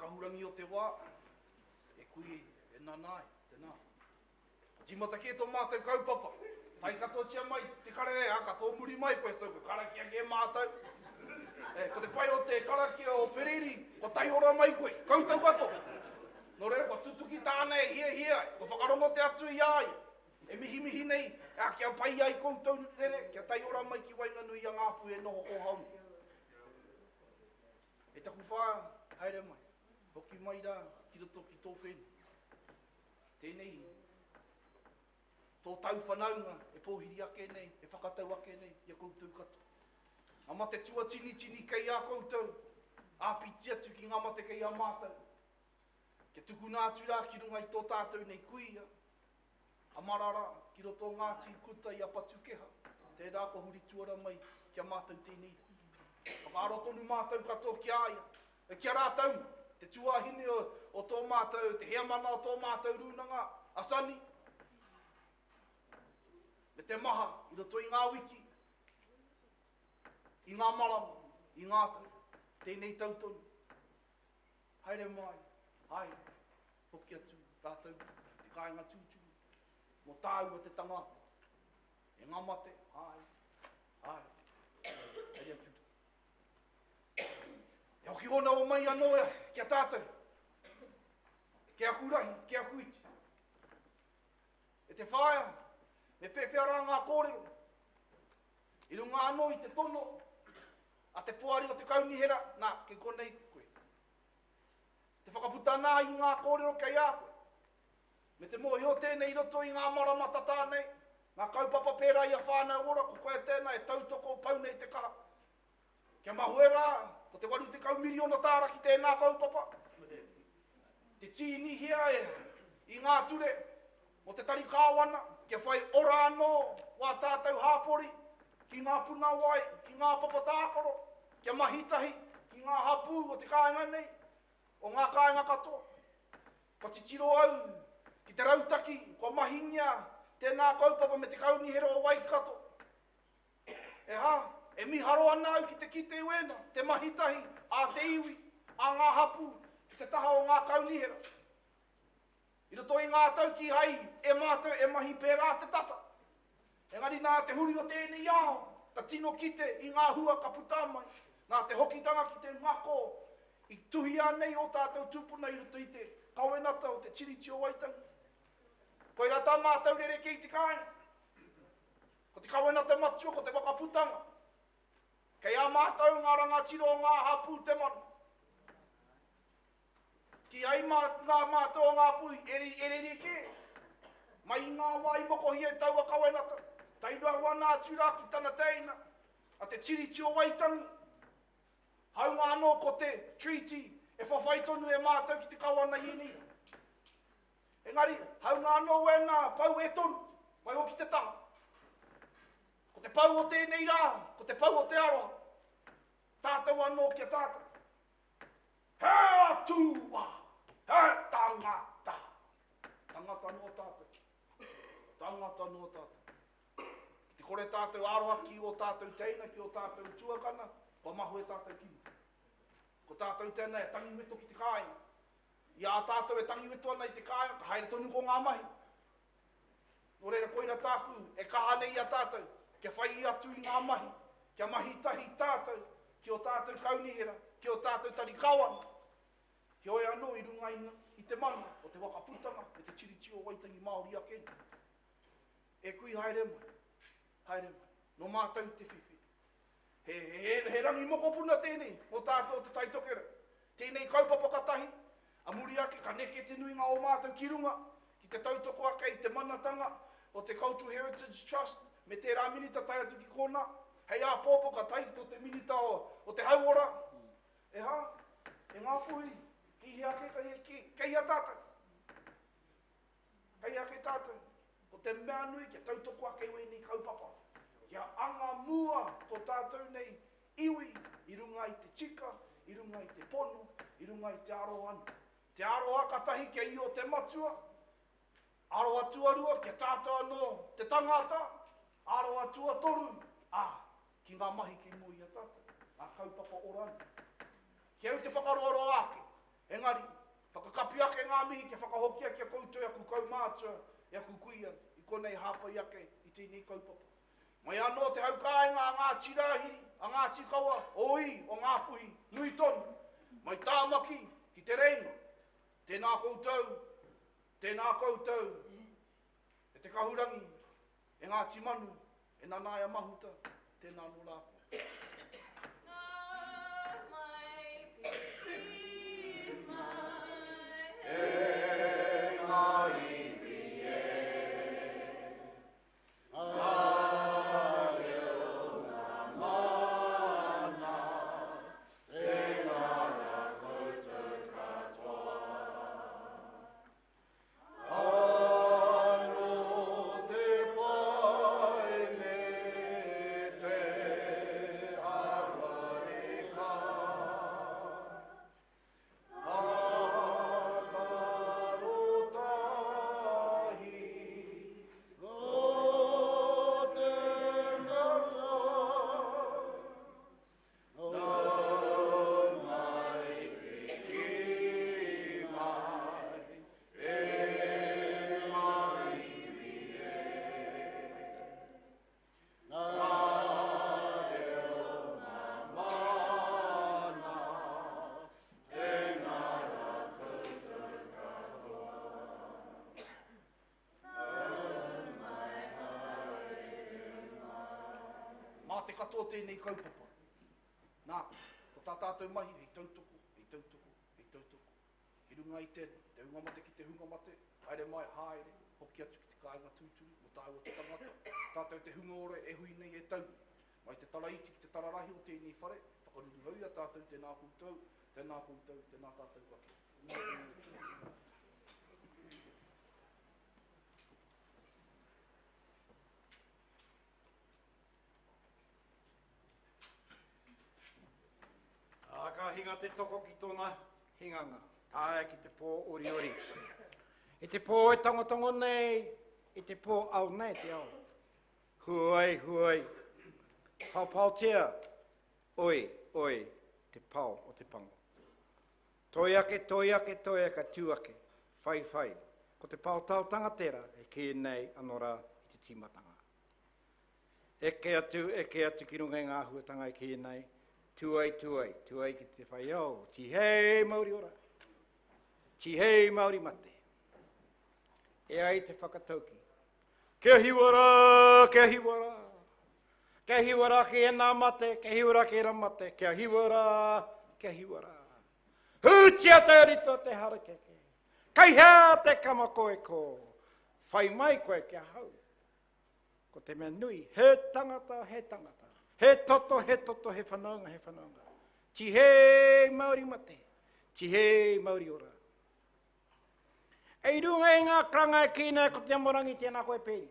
whakahurangi o te wā, e kui e nanai, tēnā. Timata ke tō mātou kaupapa, tai katoa tia mai, te karere, katoa muri mai koe sau, karakia ke mātou. Ko te pai o te karakia o Periri, ko tai ora mai koe, kautau kato. Nō reira, ko tutuki tānei, hia, ko whakarongo te atu i ai. E mihi nei, kia pai ai koutou rere, kia tai ora mai ki wainganu i a ngāpu e noho o hauni. E taku whā, haere mai, hoki mai rā, ki roto ki tō whenu. Tēnei, tō tau whanaunga, e pōhiri ake nei, e whakatau ake nei, ia koutou kato. Ngā mate tua tini kei a koutou, āpiti atu ki ngā mate kei a mātou. Ke tuku nātu rā ki runga i tō tātou nei kuia. Amarara, ki roto ngāti kuta i a patukeha. Tērā ko huri tuara mai kia mātou tēnei. Whakaaro tonu mātou katoa ki aia. E kia rātau, te tuahine o tō mātou, te hea mana o tō mātou rūnanga, asani. Me te maha, i roto i ngā wiki. I ngā marama, i ngātou, tēnei tautonu. Haere mai, hai, hoki atu, rātau, te kāinga tūtū. Mō tāua te tangata. E ngā mate, hai, hei atu. E hoki hona o mai anoa, kia tātou. Kia kurahi, kia kuiti. E te whaia, me pewhia rā ngā kōrero. I runga anō i te tono, a te puari o te kaunihera, nā, ke konei koe. Te whakaputa nā i ngā kōrero kei a koe. Me te mohi o tēnei roto i ngā maramata tānei, ngā kaupapa pērā i a whānau ora, ko koe tēnei, e tautoko pau nei te kaha. Kia mahue rā, ko te waru te kau miliona tāra ki tēnā kaupapa. Te tīni hia e, i ngā ture, mo te tari kāwana, kia whai ora anō, wā tātou hāpori, ki ngā puna wai, ki ngā papatākoro, kia mahitahi, ki ngā hapu o te kāinga nei, o ngā kāinga katoa. Ko te tiro au, ki te rautaki, ko mahingia, tēnā kaupapa me te kaunihera o wai kato. E ha, e miharo ana au ki te kite uena, te mahitahi, a te iwi, a ngā hapu, ki te taha o ngā kaunihera. I roto i ngā tau ki hai, e mātou e mahi pērā te tata. Engari nā te huri o tēnei ao, ta tino kite i ngā hua ka puta mai, nā te hokitanga ki te ngako, i tuhi anei o tātou tupuna i roto i te kawenata o te tiriti o Waitangi. Koe rā tā mātou rere kei te kāinga. Ko te kawenata matua, ko te wakaputanga. Kei a mātou ngā rangatiro o ngā hapu te manu. Ki ai ngā mātou o ngā pui, ere ke. Mai ngā wai moko hia i taua kawenata. Tairua wana atura ki tana teina. A te tiriti o Waitangi. Haunga anō ko te treaty e whawhaitonu e mātou ki te kawana hini. Engari, haunga anō wena pau e tonu, mai hoki te taha. Ko te pau o tēnei rā, ko te pau o te aroha. Tātou anō kia tātou. He atua, he tangata. Tangata no tātou. Tangata no tātou. Ki te kore tātou aroha ki o tātou teina, ki o tātou tuakana, pa mahu e tātou kima. Ko tātou tēnei e tangi weto ki te kāinga. Ia tātou e tangi weto ana i te kāinga, ka haere tonu ko ngā mahi. Nō reira koina tāku, e kaha nei a tātou, kia whai i atu i ngā mahi, kia mahi tahi tātou, ki o tātou kaunihera, ki o tātou tari kawana. Ki oi anō i runga i te manu, o te wakaputanga, e te tiriti o Waitangi Māori a Kenya. E kui haere mai, no mātou te whiwhi. He rangi moko puna tēnei, o tātou te taitokera. Tēnei kaupapa katahi, a muri ake, ka neke te nui ngā o mātou ki runga, ki te tautoko ake i te manatanga, o te Cultural Heritage Trust, me te rā minita tai atu ki kona, hei a pōpo ka tai to te minita o te hauora. E ha, e ngā puhi, ki hi ake kei a tātou. Kei ake tātou, ko te mea nui, kia tautoko ake ue nei kaupapa. Kia anga mua tō tātou nei iwi, i runga i te tika, i runga i te pono, i runga i te aroha anu. Te aroha katahi kia i o te matua, aroha tuarua kia tātou anō te tangata, aroha tua toru, ki ngā mahi ki mui a tātou, ngā kaupapa oranu. Kia au te whakaroaro ake, e engari, whakakapi ake ngā mihi ke whakahokia kia koutou e aku kaumātua, e aku kuia, i konei hāpai ake i tēnei kaupapa. Mai anō te haukaenga a ngā tirahiri, a ngā tikaua, oi, o ngā puhi, nui tonu. Mai tāmaki, ki te reinga, tēnā koutou, e te kahurangi, e ngā timanu, e nanaia mahuta, tēnā no lāko. Te katoa tēnei kaupapa. Nā, ko tā tātou mahi, hei tautoko. Hi runga i te hungamate ki te hungamate, haere mai, haere, hoki atu ki te kāinga tūturi, mo tāua te tangata. Tātou te hunga ore e hui nei e tau. Mai te taraiti ki te tararahi o tēnei whare, whakaruru hau a tātou tēnā koutou, tēnā tātou katoa. Ka hinga te toko ki tōna hinganga. Tāia ki te pō ori. I te pō e tangotango nei, i te pō au nei te au. Huai. Pau tea. Oi, te pau o te pango. Toiake, tuake. Whai. Ko te pau tau tangatera, e ki nei anora i te timatanga. Eke atu ki runga i ngā huatanga i ki nei. Tuai ki te whai au. Tihei Māori ora. Tihei Māori mate. E ai te whakatauki. Kia hiwara. Kia hiwara ki e nā mate. Kia hiwara ki e rā mate. Kia hiwara. Hūtia te rito te harakeke. Kai hea te kamakoe ko. Whai mai koe kia hau. Ko te mea nui. He tangata. He toto, he whanaunga. Tihei Māori mate, tihei Māori ora. Ei runga i ngā kranga e kīnei ko te morangi tēnā koe pēri.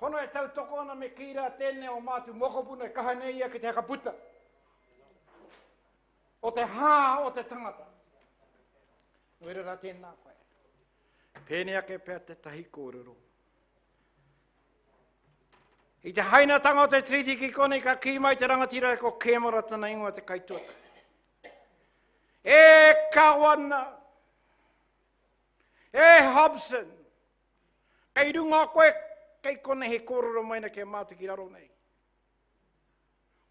Hono e tau toko ana me kīra tēnei o mātu mokopuna e kahanei ia ki te hakaputa. O te hā o te tangata. Nuerera tēnā koe. Pēnei ake pēr te tahi kōrero. I te hainatanga o te triti ki kone ka ki mai te rangatira e ko Kemara tana ingoa te kaituata. E Kawana, e Hobson, kei runga koe, kei kone he kōrero maina ke mātu ki raro nei.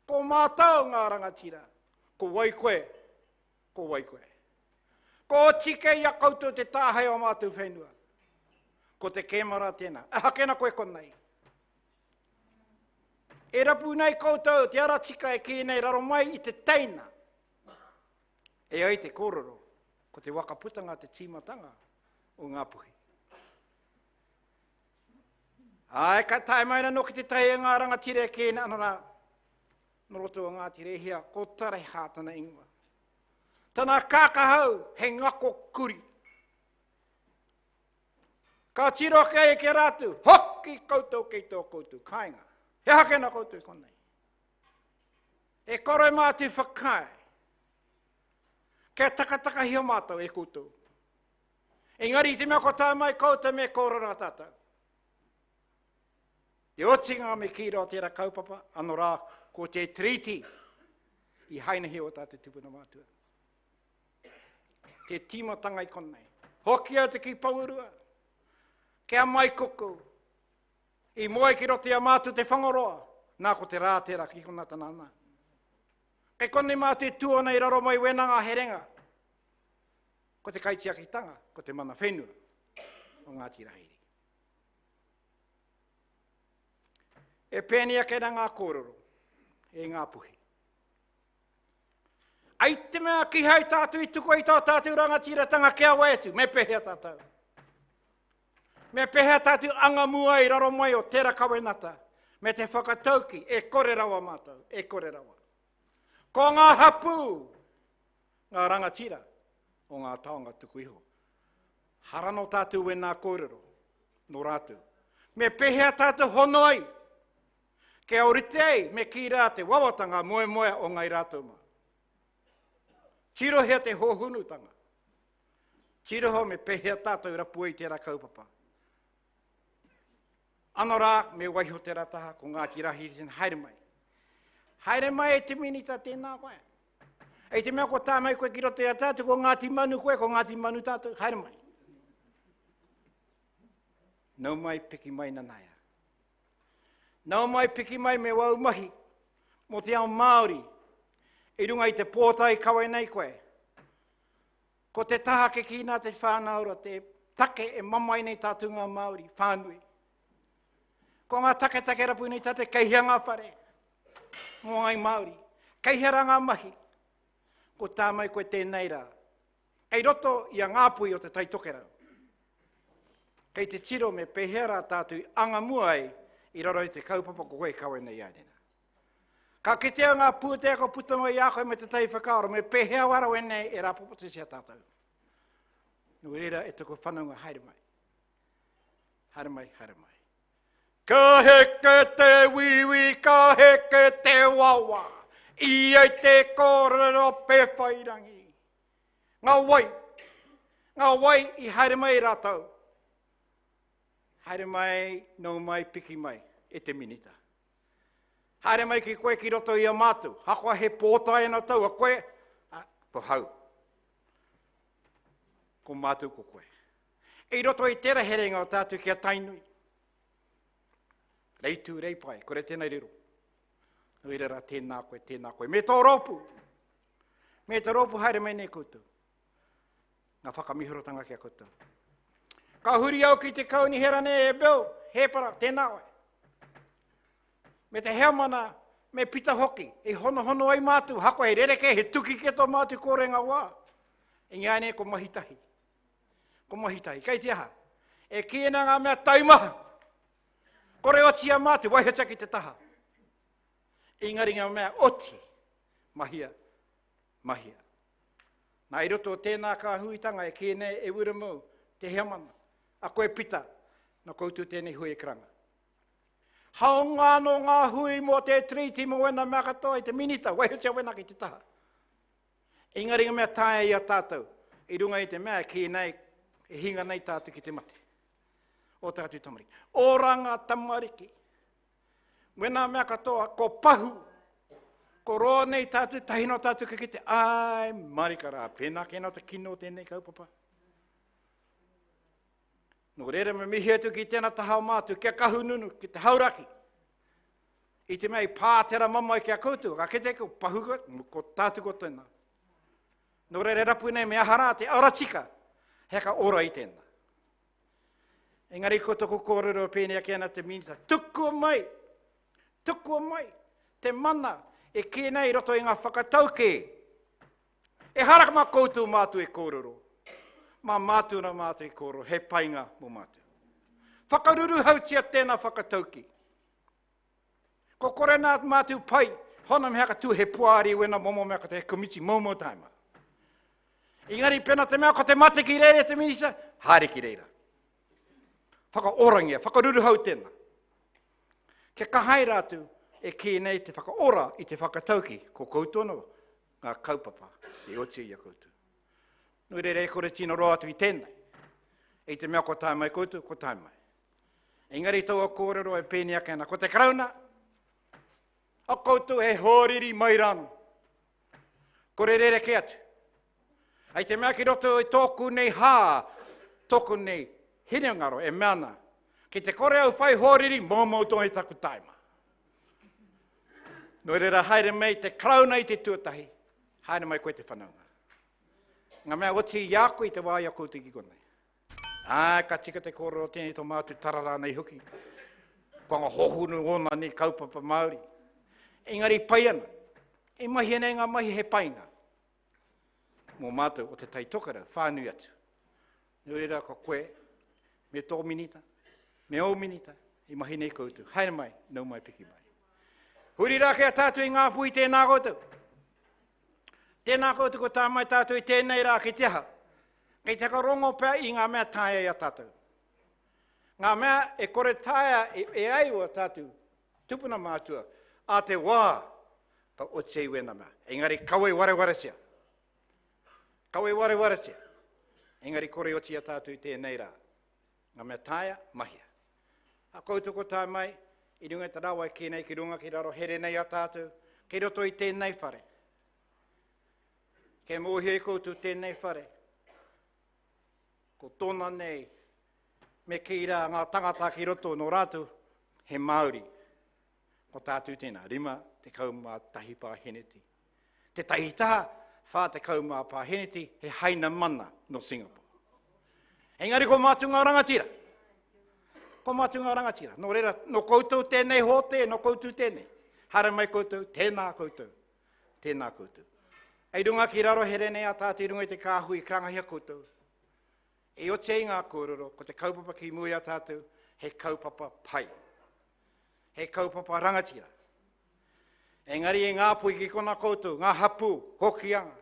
Ko mātau ngā rangatira, ko waikoe. Ko tike ia koutou te tāhai o mātu whenua. Ko te Kemara tēnā, hakena koe konei. E rapu nei koutou, te ara tika e ki nei raro mai i te teina. E ai te kōrero, ko te wakaputanga te tīmatanga o ngā puhi. Ai, ka tae maina no ki te tahi e ngā rangatire e ki nei anora. Noroto o ngā tire hia, ko tarai hātana ingoa. Tana kākahau, he ngako kuri. Ka tiro kei e ke rātu, hoki koutou kei tō koutou, kāinga. He hake na koutou konei. E kore mātu whakai. Ke takataka hio mātou e koutou. Engari te mea ko tā mai koutou me kōrara tātou. Te otinga me kīra o tērā kaupapa, anō rā, ko te triti i haina hio o tātou tupuna mātua. te tīmatanga I konei. Hoki au te ki paurua. Kia mai koko. I moe ki rote a mātu te whangoroa. Nā ko te rātera ki kona tanana. Kei konei mā te tuona I raro mai wenanga herenga. Ko te kaitiakitanga, ko te mana whenua o Ngāti Rahiri. E pēnia kena ngā kōrero, e ngā puhi. Ai te mea ki hai tātu I tuko I tā tātu rangatiratanga kia waitu, me pehea tātou. Me pehea tātu anga mua I raro mai o tera kawenata, me te whakatauki, e kore rawa mātou, e kore rawa. Ko ngā hapu, ngā rangatira, o ngā taonga tuku iho. Harano tātou e ngā kōrero, no rātou. Me pehea tātou honoi, ke auritei me ki rā te wawatanga moe moe o ngai rātou mā. Tirohea te hohunutanga. Tiroho me pehea tātou rapu I tērā kaupapa. Ano rā me waiho tērā taha ko Ngāti Rahiri sen haere mai. Haere mai e te minita tēnā koe. E te mea ko tā mai koe ki roto ia tātou ko Ngāti Manu koe, ko Ngāti Manu tātou, haere mai. Nau mai piki mai nanaia. Nau mai piki mai me wau mahi, mo te ao Māori, I runga I te pōtai kawe nei koe. Ko te taha ke kina te whānaura, te take e mamai nei tātou ngā Māori, whānui. Ko ngā take rapu nei tātou, keihia ngā whare, mō ngai Māori, keihia ngā mahi, ko tā mai koe tēnei rā. Kei roto I a ngāpui o te taitokerau. Kei te tiro me pehera tātou anga muai, I raro I te kaupapa ko koe kawe nei aerena. Ka kitea ngā pūtea ko putama I a koe me te tei whakaora, me pehea wara wenei e rā popote sia tātou. Nui rera e tuko whanunga haere mai. Haere mai, haere mai. Ka heke te wiwi, ka heke te wawa, I ai te kōrero pe whairangi. Ngā wai I haere mai rātou. Haere mai, nau mai, piki mai, e te minita. Haere mai ki koe ki roto I a mātu. Hakoa he pōtai na tau, a koe, po hau. Ko mātu ko koe. E roto I tera herenga o tātou kia tainui. Reitu, reipai, kore tēnei riro. Nui rera tēnā koe, tēnā koe. Me tō ropu. Me tō ropu haere mai nei koutou. Ngā whakamihorotanga kia koutou. Ka huri au ki te kauni herane e beo, he para, tēnā oe. Me te hea mana, me pita hoki, e hono ai mātu, hako he rereke, he tuki ke tō mātu kōrenga wā. E ngā ne, ko mahitahi. Ko mahitahi, kei te aha. E kiena ngā mea taumaha. Kore oti a mātu, waihacha ki te taha. Engari ngā mea oti, mahia. Nā I roto o tēnā ka huitanga, e kiene e uramu, te hea mana. A koe pita, na koutu tēnei hui e kranga. Hao ngāno ngā hui mo te triti mo wena mea katoa I te minita, waihutia wena ki te taha. Engari ngā mea tāia I a tātou, I runga I te mea ki nei, e hinga nei tātou ki te mate. O tātou tamariki. Oranga tamariki. Wena mea katoa, ko pahu, ko roa nei tātou, tahino tātou ka ki te ai, marika rā, pēnā kena te kino tēnei kaupapa. No rere me mihi atu ki tēnā taha o mātu, kia kahununu, ki te hauraki. I te mei pātera mamai kia koutu, ka kete ko pahuka, ko tātu ko tēnā. No rere rapu nei me ahara te auratika, heka ora I tēnā. Engari ko toko kōrero pēnea kia na te minita, tuku mai, te mana, e kēnei roto I ngā whakatauke. E haraka mā koutu mātu e kōrero. Mā mātu na mātu I kōrero, he painga mo mātu. Whakaruru hautia tēnā whakatauki. Ko kore nā mātu pai, hona me haka tū he puari wena momo mea ka te komiti momo taima. Engari pena te mea ko te mate ki reira te minisa, haere ki reira. Whakaorangia, whakaruru hau tēnā. Ke kahai rātu e ki nei te whakaora I te whakatauki, ko koutono ngā kaupapa, I oti I a koutu. Nui rere kore tino roa atu I tēnei. E te mea ko tai mai koutu, ko tai mai. Engari tau a kōrero e pēnia kena, ko te krauna. A koutu e hōriri mai rano. Ko rere ke atu. Ai te mea ki roto e tōku nei hā, tōku nei hinengaro e meana. Ki te kore au whai hōriri, mōmau tō e taku taima. Nō reira haere mei te krauna i te tuatahi, haere mai koe te whanaunga. Ngā mea oti i ako i te wāia koutu ki konei. Ka tika te koro o tēnei tō mātu tarara nei hoki. Ko ngā hohunu ona ni kaupapa Māori. Engari pai ana, e mahi ane ngā mahi he painga. Mō mātou o te taitokara, whānui atu. Nō reira ko koe, me tō minita, me o minita, i mahi nei koutu. Haere mai, nau mai piki mai. Huri rā kia tātou i ngā pui tēnā koutou. Tēnā koutou ko tā mai tātou i tēnei rā ki te aha. Kei te karongo pēr i ngā mea tāia i a tātou. Ngā mea e kore tāia e ai o tātou. Tupuna mātua. A te wā. Pa o te wena mea. Engari kawe ware tia. Kawe ware tia. Engari kore o tia tātou i tēnei rā. Ngā mea tāia, mahia. A koutou ko tā mai. I runga te rawa ki nei ki runga ki raro here nei a tātou. Kei roto i tēnei whare. Kei mōhia i koutou tēnei whare. Ko tōna nei, me ki rā ngā tangata ki roto no rātou, he Māori. Ko tātou tēnā, rima te kaumā tahi pāheneti. Te tahi taha, whā te kaumā pāheneti, he haina mana no Singapore. Engari ko mātunga rangatira. Ko mātunga rangatira. No reira, no koutou tēnei hote, no koutou tēnei. Hara mai koutou, tēnā koutou. Tēnā koutou. Ei runga ki raro here nei a tātou, runga i te kāhui, krangahia koutou. E o te ngā kōrero, ko te kaupapa ki mui a tātou, he kaupapa pai. He kaupapa rangatira. Engari e ngā pui ki kona koutou, ngā hapu, hokianga,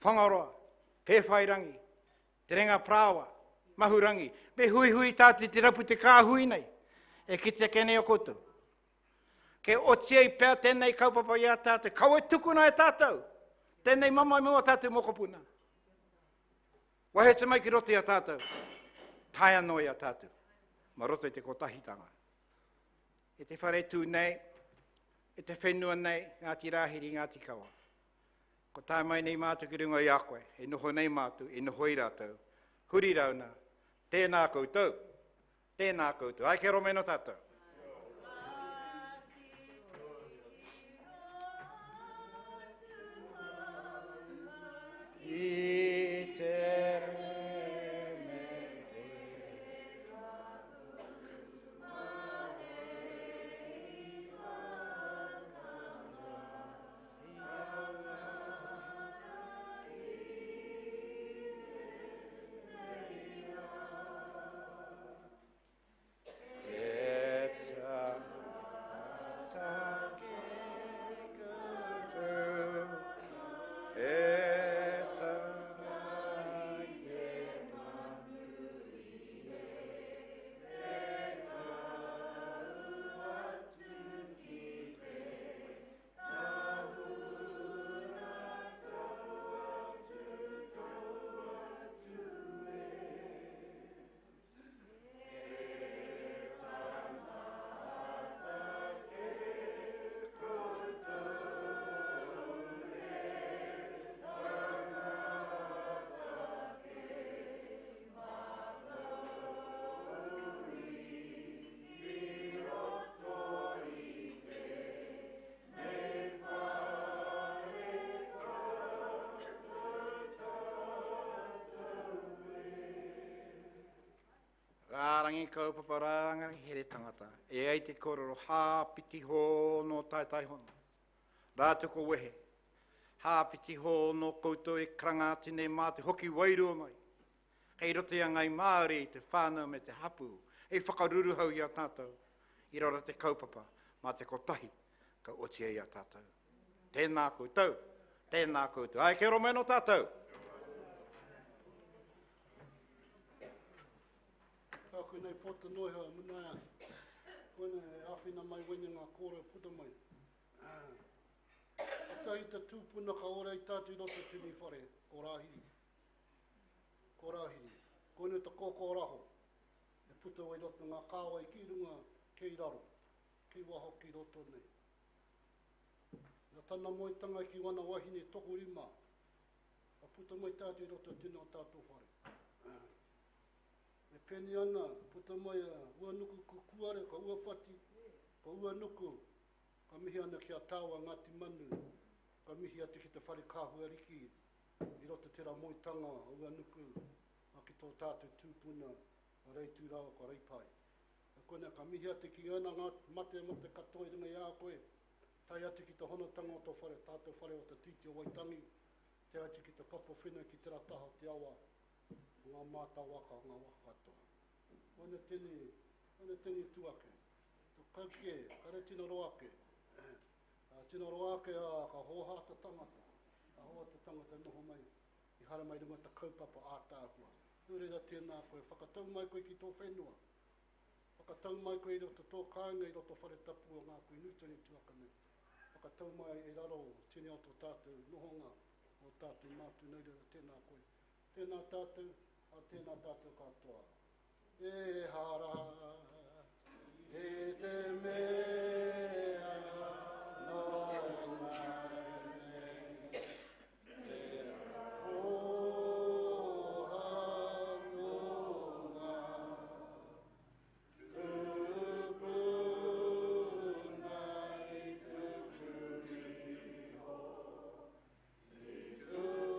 whangaroa, pewhairangi, te renga prawa, mahurangi, me hui tātou te rapu te kāhui nei, e ki te kene o koutou. Ke o te i pēr tēnei kaupapa i a tātou, kaua tukuna e tātou, tēnei mamai mua tātou mokopuna. Wahe te mai ki roto i a tātou, tai anō i a tātou, ma roto i te kotahitanga. E te whare tū nei, e te whenua nei, Ngāti Rāhiri, Ngāti Kawa. Ko tai mai nei mātou ki runga i a koe, e noho nei mātou, e noho i rātou. Huri rauna, tēnā koutou, tēnā koutou. Ai ke rome no tātou. I te Rārangi kaupapa rārangi here tangata. E ai te kororo hāpiti hō no tai hono. Rātuko wehe. Hāpiti hō no koutou e krangāti nei mā te hoki wairua mai. Kei rote a ngai Māori te whānau me te hapu. E whakaruru hau i a tātou. I rora te kaupapa mā te kotahi ka otia i a tātou. Tēnā koutou. Tēnā koutou. Ai ke rome no tātou. Koe nei pota noiha munaia. Koe nei awhina mai wene ngā kōreo puta mai. Tahi te tūpuna ka ora i tātou i roto tini whare, ko Rāhiri. Ko Rāhiri. Koe nei te kōkō raho. E puta wai roto ngā kāwai ki runga kei raro. Ki waho ki roto nei. Ia tana moitanga ki wana wahine toko rima. A puta mai tātou i roto tino tātou whare. Me peni ana, puta mai ua nuku ku kuare, ka ua whati, ka ua nuku, ka mihi ana ki a tāua Ngāti Manu, ka mihi atu ki te whare kāhua riki, i roto tera moitanga, ua nuku, a ki tō tātou tūpuna, a reitu rao ka reipai. A kone ka mihi atu ki ana ngā mate katoa i runga i a koe, tai atu ki te honotanga o tō whare, tātou whare o te titi o Waitangi, te atu ki te papa whenua ki te rataha o te awa, ngā māta waka, ngā waka katoa. Ona tēne tuake. Tō kauke, kare tino roake. Tino roake ka hoha ta tangata. A hoa ta tangata noho mai, i hara mai runga ta kaupapa a tāhua. Nōreira tēnā koe, whakatau mai koe ki tō whenua. Whakatau mai koe i roto tō kāinga i roto whare tapu o ngā koe nūtani tuaka nei. Whakatau mai e raro tēne o tō tātou nohonga o tātou mātu nei rira tēnā koe. Tēnā tātou, a tēnā tātou katoa. E hara, e te mea, nā ngai, te oha nunga, tupu nai tupu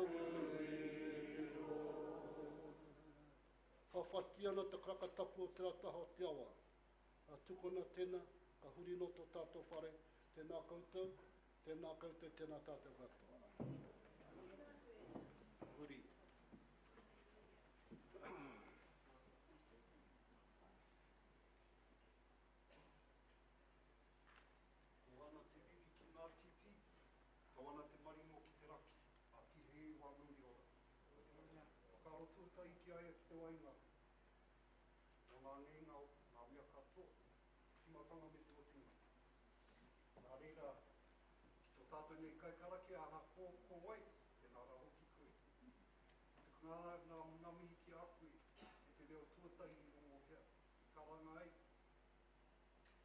iho, whawhati ana te krakatapu o te rataha o te awa. A tukona tēnā, ka huri no tō tātou whare, tēnā koutou, tēnā tātou katoa. Huri. Koana te riki ki ngā titi, tawana te marimo ki te raki, a tihe wā muri ora. Whakaro tūtai ki aia ki te wainga. O ngā ngengau, ngā mea katoa, timatanga me te otinga. Nā reira, ki tō tātou nei kai karake aha ko wai, e nā rā hoki koe. Tuku ngā mihi ki a koe, e te reo tuatai i rongo hea, karanga ai,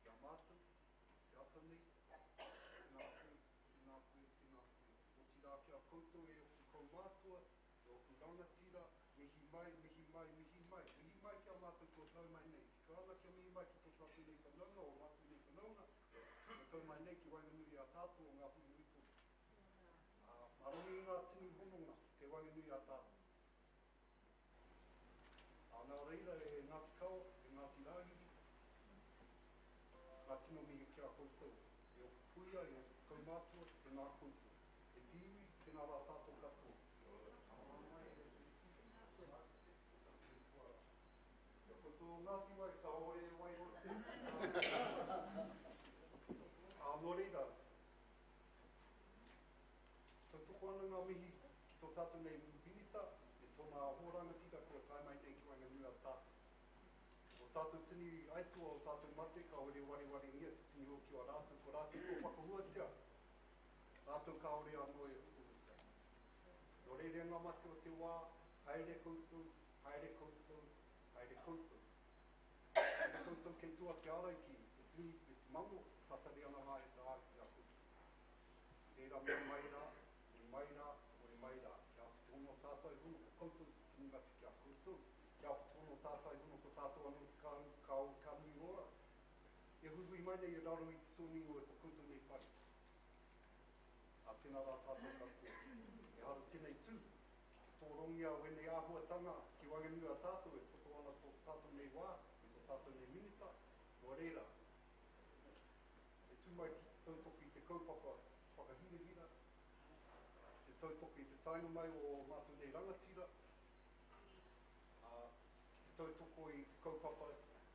kia mātou, te ata nei, tēnā koe, tēnā koe, tēnā koe. O tira ki a koutou e oku kou mātua, e oku rangatira, mihi mai ki a mātou kua tau mai nei. Tika ana kia mihi mai ki tō tātou nei whanaunga o mātou nei whanaunga, kua tau mai nei ki Wainganui a tātou o ngā hui rito. Marongi ngā tini hononga, te Wainganui a tātou. Nā reira e Ngāti Kawa, e Ngāti Rāhiri, ngā tino mihi ki a koutou. E oku puia, e oku kaumātua, e ngā koutou. E tiwi, tēnā rā tātou katoa. Ko Ngāti wai, ka ore wai rote. Nō reira, tau toko ana ngā mihi ki tō tātou nei minita, e tōna hōrangatira kua kai mai nei ki Wainganui a tātou. O tātou tini aitua o tātou mate, ka ore wari ngia te tini hoki o rātou, ko rātou ko whakahuatia. Rātou ka ore anō e hukuruta. Nō reira ngā mate o te wā, haere koutou, haere koutou, haere koutou. Haere koutou kei tua te araiki, e tini, e te mango, tatari ana hae te āki a koutou. Reira me maira, ore maira, kia tono tātai hono ko koutou, tini ngati kia koutou, kia tono tātai hono ko tātou anu te ka nui roa. E hui mai nei e raro i te tōni o e te koutou nei whare. A tēnā rā tātou katoa. E hara tēnei tū, tō rongia o enei āhuatanga ki Wainganui a tātou, e poto ana tō tātou nei wā, e tō tātou nei minita, nō reira. E tū mai ki te tautoko i te kaupapa whakahirahira, te tautoko i te tainga mai o mātou nei rangatira, te tautoko i te kaupapa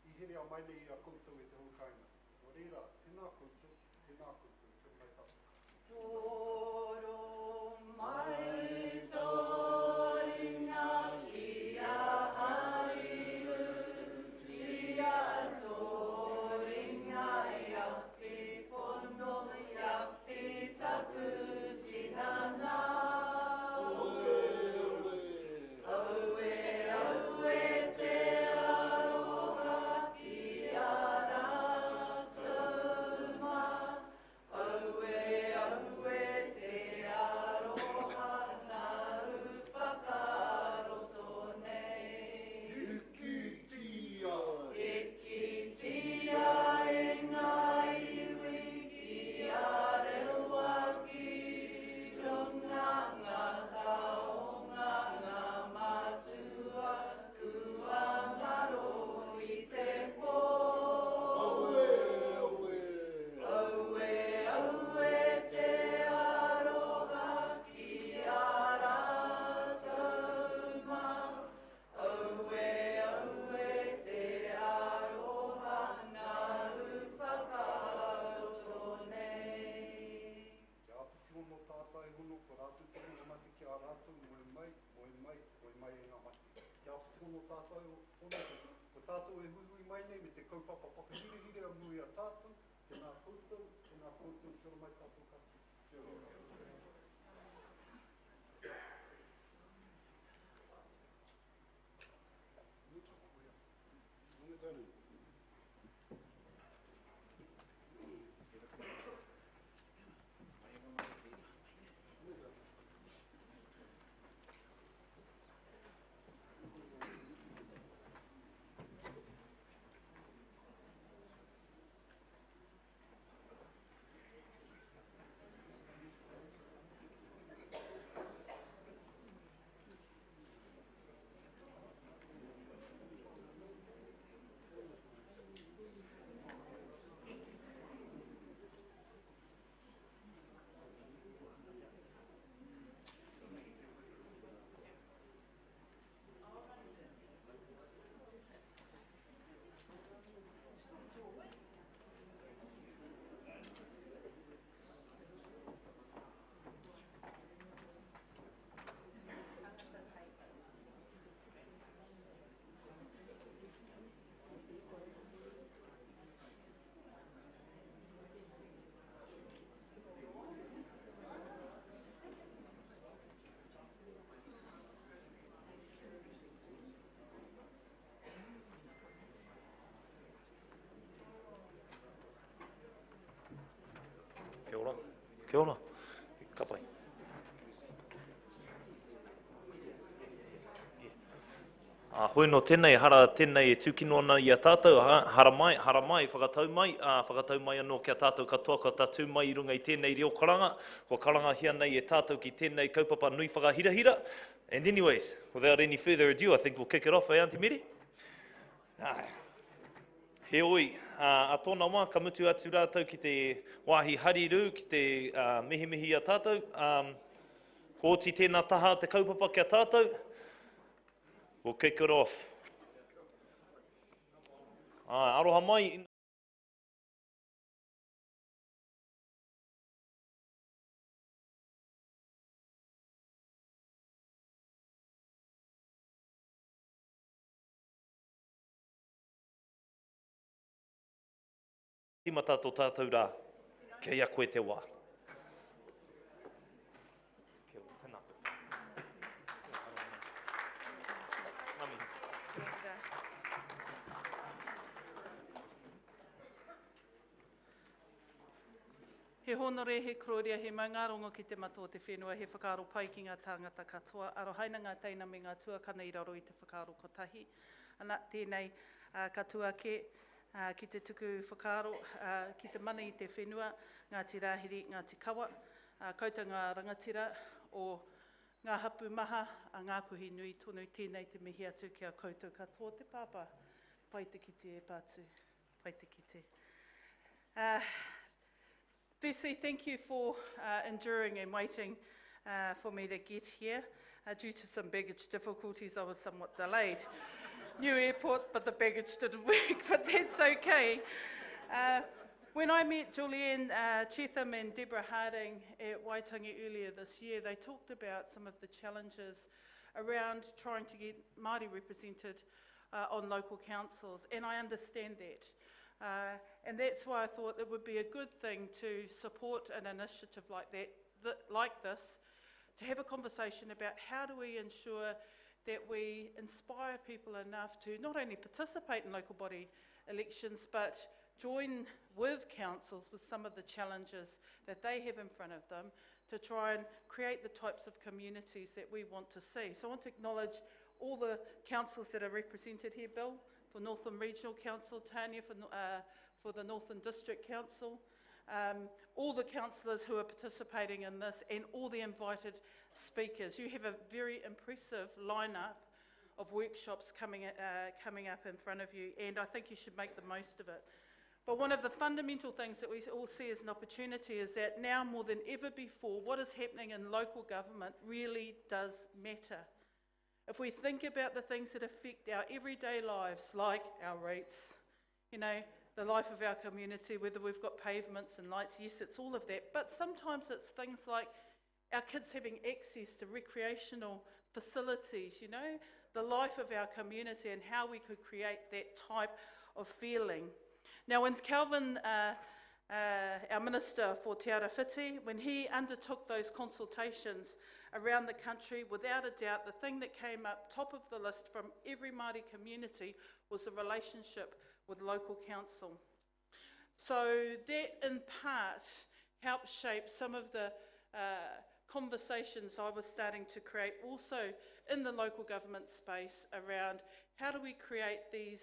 i here a mai nei a koutou e te haukainga. Nō reira, tēnā koutou, kia mai tātou. Toro mai toina kia hariu, tia toringa ia whipono, ia whitaku tinana. Aue te aroha ki a rātou mā. Aue te aroha mai e ngā mati. Kia tono tātou, ko tātou e hui mai nei me te kaupapa whakahirehire a mui a tātou, tēnā koutou, kia ora mai tātou kati. Kia ora. Kia ora. Kia ora. Ka pai. Hoi no tēnei, hara tēnei e tūkino ana i a tātou, hara mai, whakatau mai anō kia tātou katoa, ka tatu mai i runga i tēnei reo karanga, ko karanga hia nei e tātou ki tēnei kaupapa nui whakahirahira. And anyways, without any further ado, I think we'll kick it off, Auntie Mary? He oi, a tōna wā, ka mutu atu rātou ki te wāhi hariru, ki te mihi a tātou, ko oti tēnā taha te kaupapa kia tātou. We'll kick it off. Aroha mai. Tīmata tō tātou rā, kei a koe te wā. He honore, he kroria, he mai ngā rongo ki te mato te whenua, he whakaaro pai ki ngā tāngata katoa. Arohaina ngā teina me ngā tuakana i raro i te whakaaro kotahi. Ana tēnei katoa ki te tuku whakaaro, ki te mana i te whenua, Ngāti Rāhiri, Ngāti Kawa, koutou ngā rangatira o ngā hapu maha, a ngā puhi nui tonu tēnei te mihi atu kia koutou katoa te pāpā. Pai te kite e pātu, pai te kite. Firstly, thank you for enduring and waiting for me to get here. Due to some baggage difficulties, I was somewhat delayed. New airport, but the baggage didn't work, but that's okay. When I met Julianne Chetham and Deborah Harding at Waitangi earlier this year, they talked about some of the challenges around trying to get Māori represented on local councils, and I understand that. And that's why I thought it would be a good thing to support an initiative like this, to have a conversation about how do we ensure that we inspire people enough to not only participate in local body elections, but join with councils with some of the challenges that they have in front of them to try and create the types of communities that we want to see. So I want to acknowledge all the councils that are represented here, Bill, for Northern Regional Council, Tanya for the Northern District Council, all the councillors who are participating in this, and all the invited speakers. You have a very impressive lineup of workshops coming up in front of you, and I think you should make the most of it. But one of the fundamental things that we all see as an opportunity is that now more than ever before, what is happening in local government really does matter. If we think about the things that affect our everyday lives, like our rates, the life of our community, whether we've got pavements and lights, yes, it's all of that, but sometimes it's things like our kids having access to recreational facilities, you know, the life of our community and how we could create that type of feeling. Now, when Calvin, our Minister for Te Ara Whiti, when he undertook those consultations around the country, without a doubt, the thing that came up top of the list from every Māori community was the relationship with local council. So that, in part, helped shape some of the conversations I was starting to create also in the local government space around how do we create these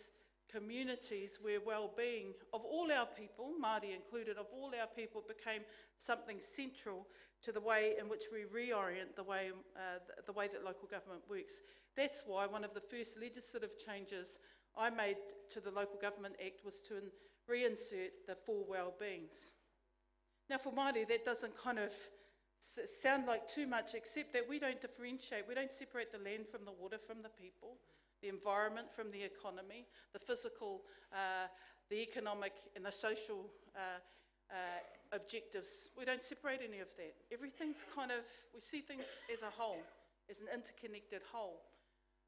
communities where well-being of all our people, Māori included, of all our people became something central to the way in which we reorient the way that local government works. That's why one of the first legislative changes I made to the Local Government Act was to reinsert the 4 well-beings. Now for Māori, that doesn't kind of sound like too much, except that we don't differentiate, we don't separate the land from the water from the people, the environment from the economy, the physical, the economic and the social objectives. We don't separate any of that. Everything's kind of, we see things as a whole, as an interconnected whole.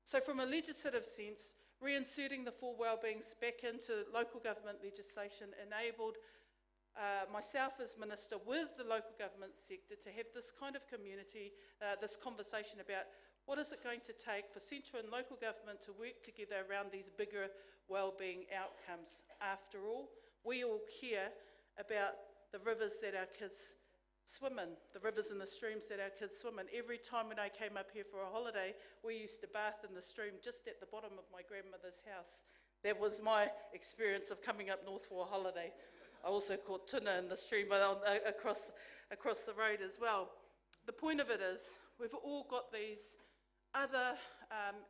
So from a legislative sense, reinserting the 4 well-beings back into local government legislation enabled myself as Minister with the local government sector to have this kind of community, this conversation about what is it going to take for central and local government to work together around these bigger well-being outcomes. After all, we all care about the rivers that our kids swim in, the rivers and the streams that our kids swim in. Every time when I came up here for a holiday, we used to bath in the stream just at the bottom of my grandmother's house. That was my experience of coming up north for a holiday. I also caught tuna in the stream across the road as well. The point of it is, we've all got these other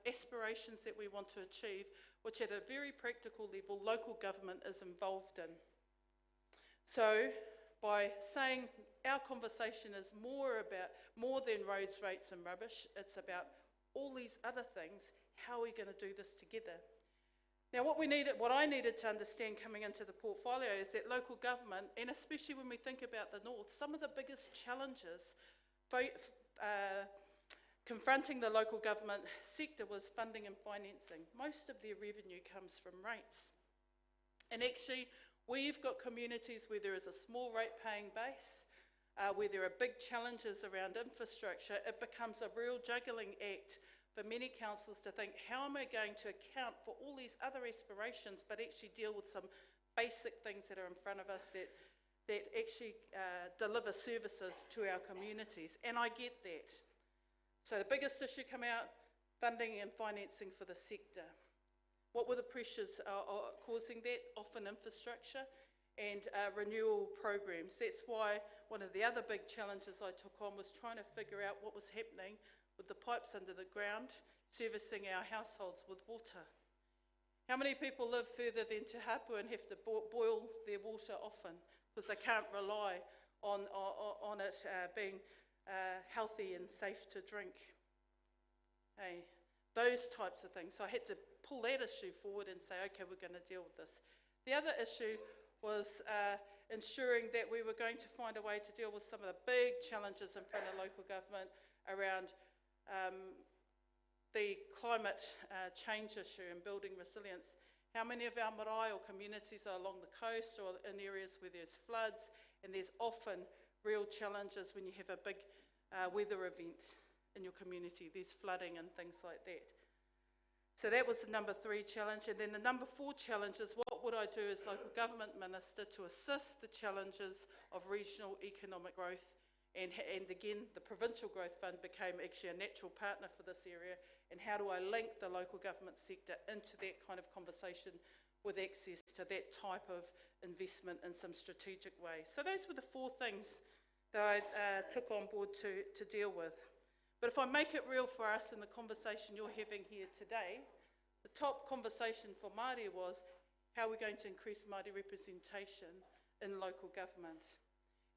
aspirations that we want to achieve, which at a very practical level, local government is involved in. So, by saying our conversation is more than roads, rates and rubbish, it's about all these other things, how are we going to do this together? Now what I needed to understand coming into the portfolio is that local government, and especially when we think about the north, some of the biggest challenges confronting the local government sector was funding and financing. Most of their revenue comes from rates. And actually, we've got communities where there is a small rate-paying base, where there are big challenges around infrastructure. It becomes a real juggling act for many councils to think, how am I going to account for all these other aspirations, but actually deal with some basic things that are in front of us that actually deliver services to our communities? And I get that. So the biggest issue come out, funding and financing for the sector. What were the pressures causing that? Often infrastructure and renewal programs. That's why one of the other big challenges I took on was trying to figure out what was happening with the pipes under the ground, servicing our households with water. How many people live further than Te Hapu and have to boil their water often because they can't rely on it being healthy and safe to drink? Hey, those types of things. So I had to pull that issue forward and say, okay, we're going to deal with this. The other issue was ensuring that we were going to find a way to deal with some of the big challenges in front of local government around the climate change issue and building resilience. How many of our marae or communities are along the coast or in areas where there's floods, and there's often real challenges when you have a big weather event in your community. There's flooding and things like that. So that was the number 3 challenge. And then the number 4 challenge is, what would I do as local government minister to assist the challenges of regional economic growth? And again, the Provincial Growth Fund became actually a natural partner for this area. And how do I link the local government sector into that kind of conversation with access to that type of investment in some strategic way? So those were the 4 things that I took on board to deal with. But if I make it real for us in the conversation you're having here today, the top conversation for Māori was, how are we going to increase Māori representation in local government?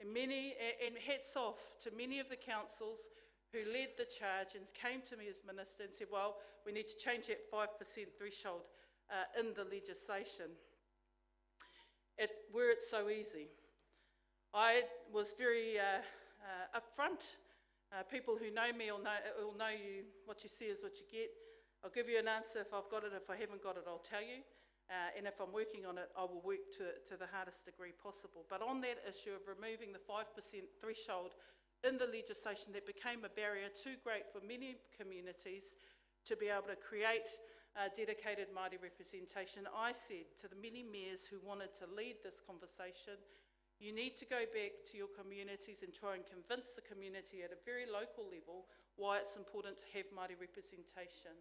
And hats off to many of the councils who led the charge and came to me as minister and said, well, we need to change that 5% threshold in the legislation. Were it so easy? I was very upfront People who know me will know you, what you see is what you get. I'll give you an answer if I've got it. If I haven't got it, I'll tell you. And if I'm working on it, I will work to the hardest degree possible. But on that issue of removing the 5% threshold in the legislation, that became a barrier too great for many communities to be able to create dedicated Māori representation. I said to the many mayors who wanted to lead this conversation, you need to go back to your communities and try and convince the community at a very local level why it's important to have Māori representation.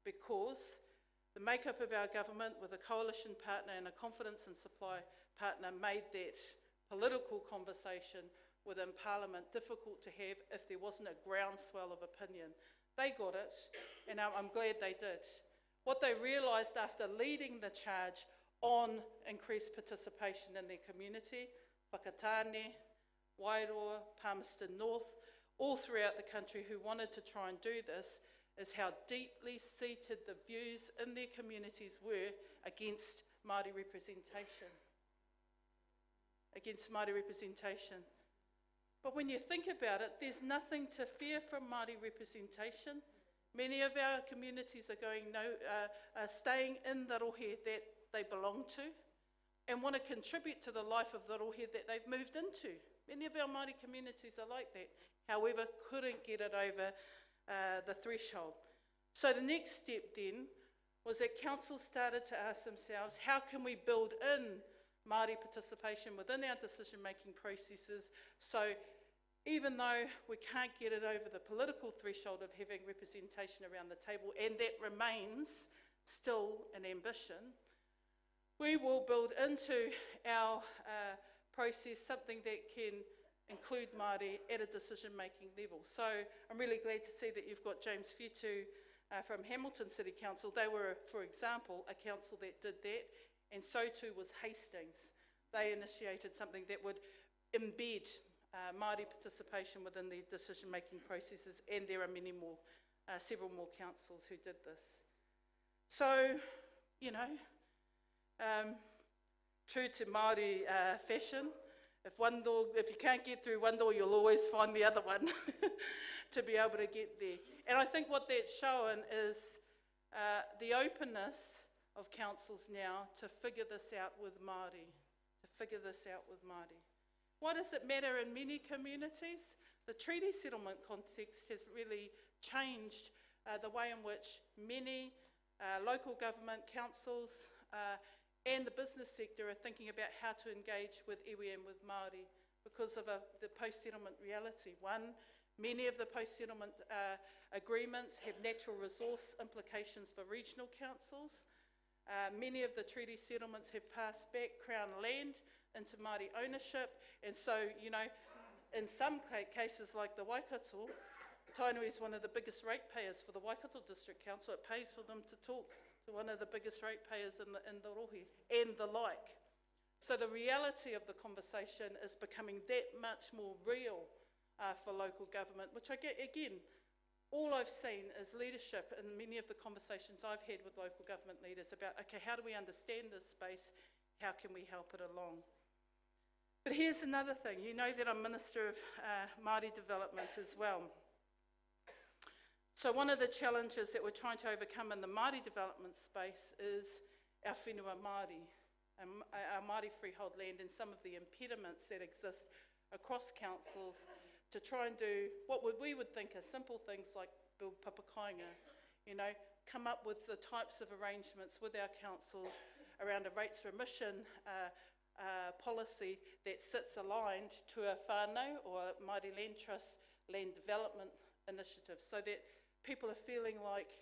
Because the makeup of our government with a coalition partner and a confidence and supply partner made that political conversation within Parliament difficult to have if there wasn't a groundswell of opinion. They got it, and I'm glad they did. What they realised after leading the charge on increased participation in their community, Whakatane, Wairoa, Palmerston North, all throughout the country who wanted to try and do this, is how deeply seated the views in their communities were against Māori representation. Against Māori representation. But when you think about it, there's nothing to fear from Māori representation. Many of our communities are staying in the rohe that they belong to and want to contribute to the life of the rohe that they've moved into. Many of our Māori communities are like that, however, couldn't get it over the threshold. So the next step then was that council started to ask themselves, how can we build in Māori participation within our decision-making processes, so even though we can't get it over the political threshold of having representation around the table, and that remains still an ambition, we will build into our process something that can include Māori at a decision-making level. So I'm really glad to see that you've got James Whetu from Hamilton City Council. They were, for example, a council that did that, and so too was Hastings. They initiated something that would embed Māori participation within their decision-making processes, and there are many more, several more councils who did this. So, you know, true to Māori fashion, if you can't get through one door, you'll always find the other one to be able to get there. And I think what that's shown is the openness of councils now to figure this out with Māori, Why does it matter in many communities? The treaty settlement context has really changed the way in which many local government councils and the business sector are thinking about how to engage with iwi and with Māori because of the post-settlement reality. One, many of the post-settlement agreements have natural resource implications for regional councils. Many of the treaty settlements have passed back Crown land into Māori ownership, and so, you know, in some cases like the Waikato, Tainui is one of the biggest ratepayers for the Waikato District Council. It pays for them to talk to one of the biggest ratepayers in the rohe, and the like. So the reality of the conversation is becoming that much more real for local government, which I get, again, all I've seen is leadership in many of the conversations I've had with local government leaders about, okay, how do we understand this space? How can we help it along? But here's another thing. You know that I'm Minister of Māori Development as well. So one of the challenges that we're trying to overcome in the Māori development space is our whenua Māori, our Māori freehold land, and some of the impediments that exist across councils to try and do what we would think are simple things like build papakainga, you know, come up with the types of arrangements with our councils around a rates for emission policy that sits aligned to a whānau or a Māori Land Trust land development initiative, so that people are feeling like,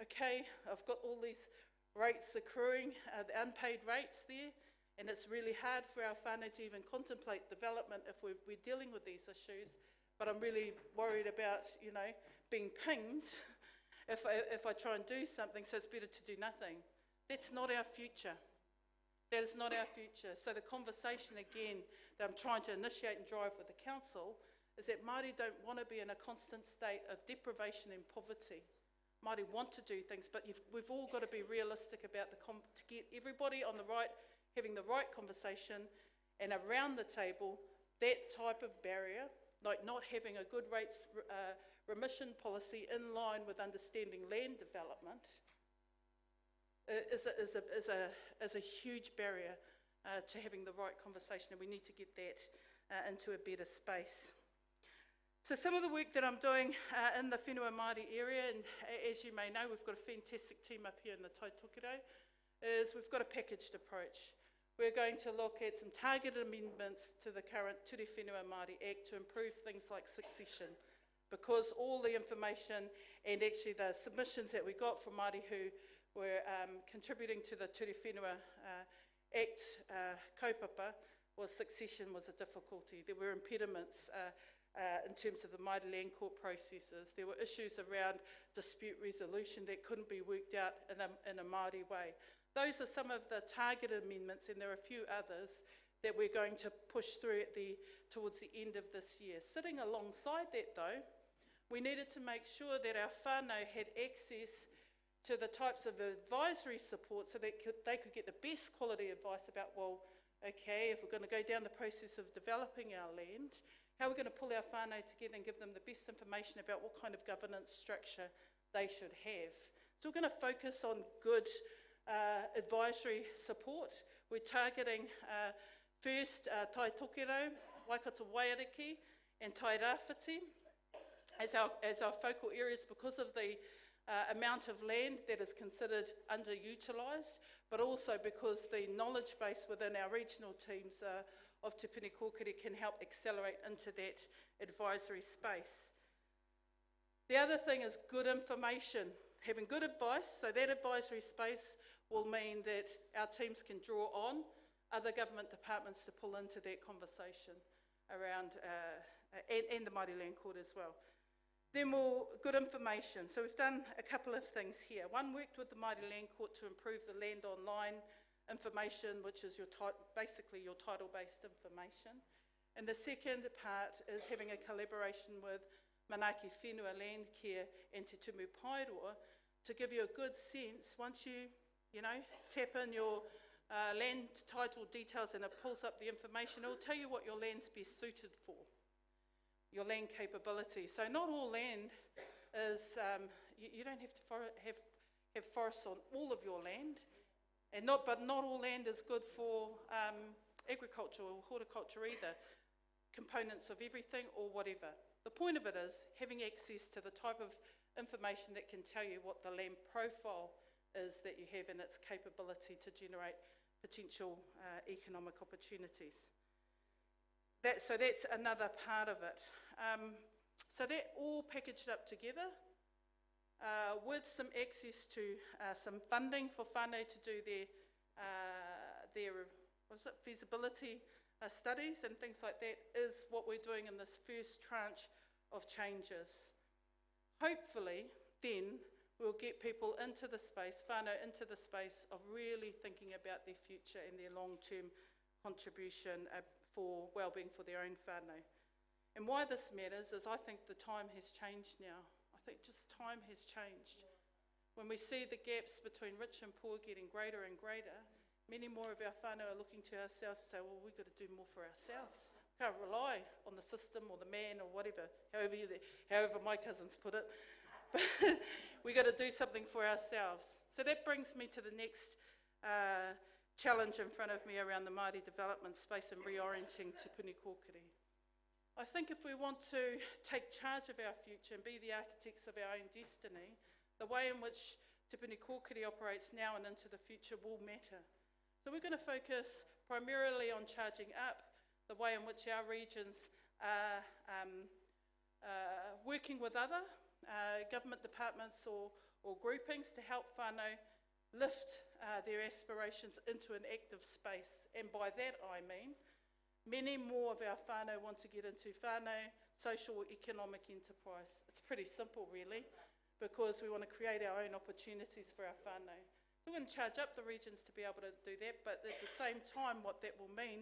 okay, I've got all these rates accruing, the unpaid rates there, and it's really hard for our whānau to even contemplate development if we're dealing with these issues, but I'm really worried about, you know, being pinged if I try and do something, so it's better to do nothing. That's not our future. That is not our future. So the conversation, again, that I'm trying to initiate and drive with the council is that Māori don't want to be in a constant state of deprivation and poverty. Māori want to do things, but we've all got to be realistic about to get everybody on the right, having the right conversation, and around the table, that type of barrier, like not having a good rates remission policy in line with understanding land development is a huge barrier to having the right conversation, and we need to get that into a better space. So some of the work that I'm doing in the Whenua Māori area, and as you may know, we've got a fantastic team up here in the Taitokerau, is we've got a packaged approach. We're going to look at some targeted amendments to the current Ture Whenua Māori Act to improve things like succession, because all the information and actually the submissions that we got from Māori who were contributing to the Ture Whenua Act kaupapa was succession was a difficulty. There were impediments in terms of the Māori land court processes. There were issues around dispute resolution that couldn't be worked out in a Māori way. Those are some of the targeted amendments, and there are a few others that we're going to push through towards the end of this year. Sitting alongside that though, we needed to make sure that our whānau had access to the types of advisory support so that they could get the best quality advice about, well, okay, if we're going to go down the process of developing our land, how are we going to pull our whānau together and give them the best information about what kind of governance structure they should have. So we're going to focus on good advisory support. We're targeting first Taitokerau, Waikato Waiariki and Tairāwhiti as our focal areas because of the amount of land that is considered underutilised, but also because the knowledge base within our regional teams of Te Puni Kōkiri can help accelerate into that advisory space. The other thing is good information, having good advice, so that advisory space will mean that our teams can draw on other government departments to pull into that conversation around, and the Māori Land Court as well. Then good information. So we've done a couple of things here. One, worked with the Māori Land Court to improve the land online information, which is basically your title-based information. And the second part is having a collaboration with Manaaki Whenua Landcare and Te Tumu Paeroa to give you a good sense, once you tap in your land title details and it pulls up the information, it will tell you what your land's best suited for, your land capability. So not all land is, you don't have to have forests on all of your land, but not all land is good for agriculture or horticulture either, components of everything or whatever. The point of it is having access to the type of information that can tell you what the land profile is that you have and its capability to generate potential economic opportunities. So that's another part of it. So that all packaged up together with some access to some funding for whānau to do their feasibility studies and things like that is what we're doing in this first tranche of changes. Hopefully, then, we'll get people into the space, whānau into the space of really thinking about their future and their long-term contribution for wellbeing for their own whānau. And why this matters is I think the time has changed now. I think just time has changed. When we see the gaps between rich and poor getting greater and greater, many more of our whānau are looking to ourselves and say, well, we've got to do more for ourselves. We can't rely on the system or the man or whatever, however my cousins put it. But we've got to do something for ourselves. So that brings me to the next challenge in front of me around the Māori development space and reorienting Te Puni Kōkiri. I think if we want to take charge of our future and be the architects of our own destiny, the way in which Te Puni Kōkiri operates now and into the future will matter. So we're going to focus primarily on charging up the way in which our regions are working with other government departments or groupings to help whānau lift their aspirations into an active space. And by that I mean, many more of our whānau want to get into whānau social or economic enterprise. It's pretty simple really, because we want to create our own opportunities for our whānau. We're going to charge up the regions to be able to do that, but at the same time what that will mean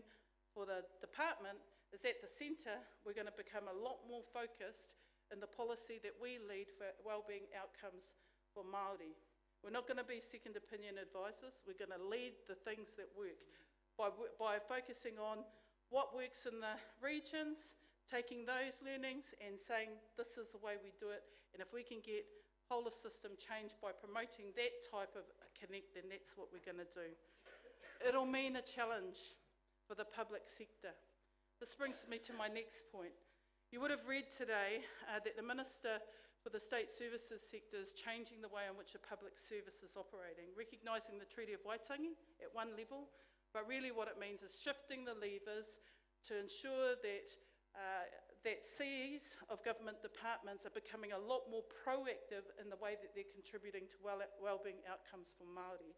for the department is at the centre we're going to become a lot more focused in the policy that we lead for wellbeing outcomes for Māori. We're not going to be second opinion advisors, we're going to lead the things that work by focusing on what works in the regions, taking those learnings and saying this is the way we do it, and if we can get whole system changed by promoting that type of connect, then that's what we're going to do. It'll mean a challenge for the public sector. This brings me to my next point. You would have read today that the Minister for the State Services sector is changing the way in which a public service is operating, recognising the Treaty of Waitangi at one level, but really what it means is shifting the levers to ensure that that CEs of government departments are becoming a lot more proactive in the way that they're contributing to wellbeing outcomes for Māori.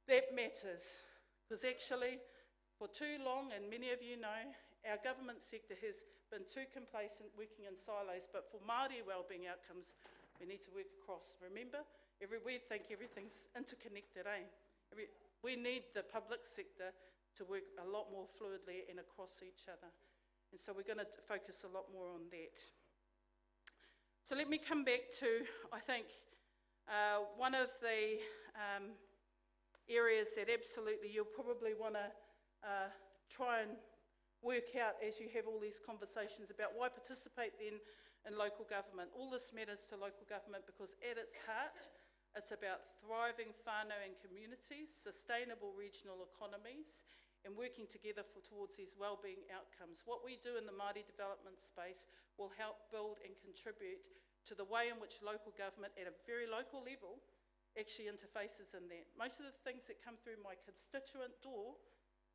That matters, because actually, for too long, and many of you know, our government sector has been too complacent working in silos, but for Māori wellbeing outcomes, we need to work across. Remember, we think everything's interconnected, eh? We need the public sector to work a lot more fluidly and across each other. And so we're going to focus a lot more on that. So let me come back to, I think, one of the areas that absolutely you'll probably want to try and work out as you have all these conversations about why participate then in local government. All this matters to local government because at its heart, it's about thriving whānau and communities, sustainable regional economies, and working together towards these wellbeing outcomes. What we do in the Māori development space will help build and contribute to the way in which local government at a very local level actually interfaces in that. Most of the things that come through my constituent door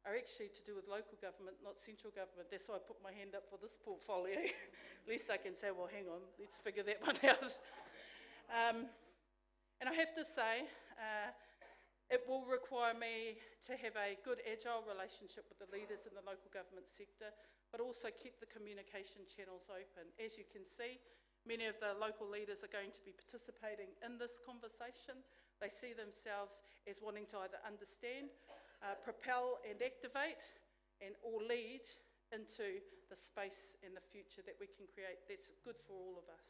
are actually to do with local government, not central government. That's why I put my hand up for this portfolio. At least I can say, well, hang on, let's figure that one out. And I have to say, it will require me to have a good, agile relationship with the leaders in the local government sector, but also keep the communication channels open. As you can see, many of the local leaders are going to be participating in this conversation. They see themselves as wanting to either understand, propel and activate, and or lead into the space and the future that we can create that's good for all of us.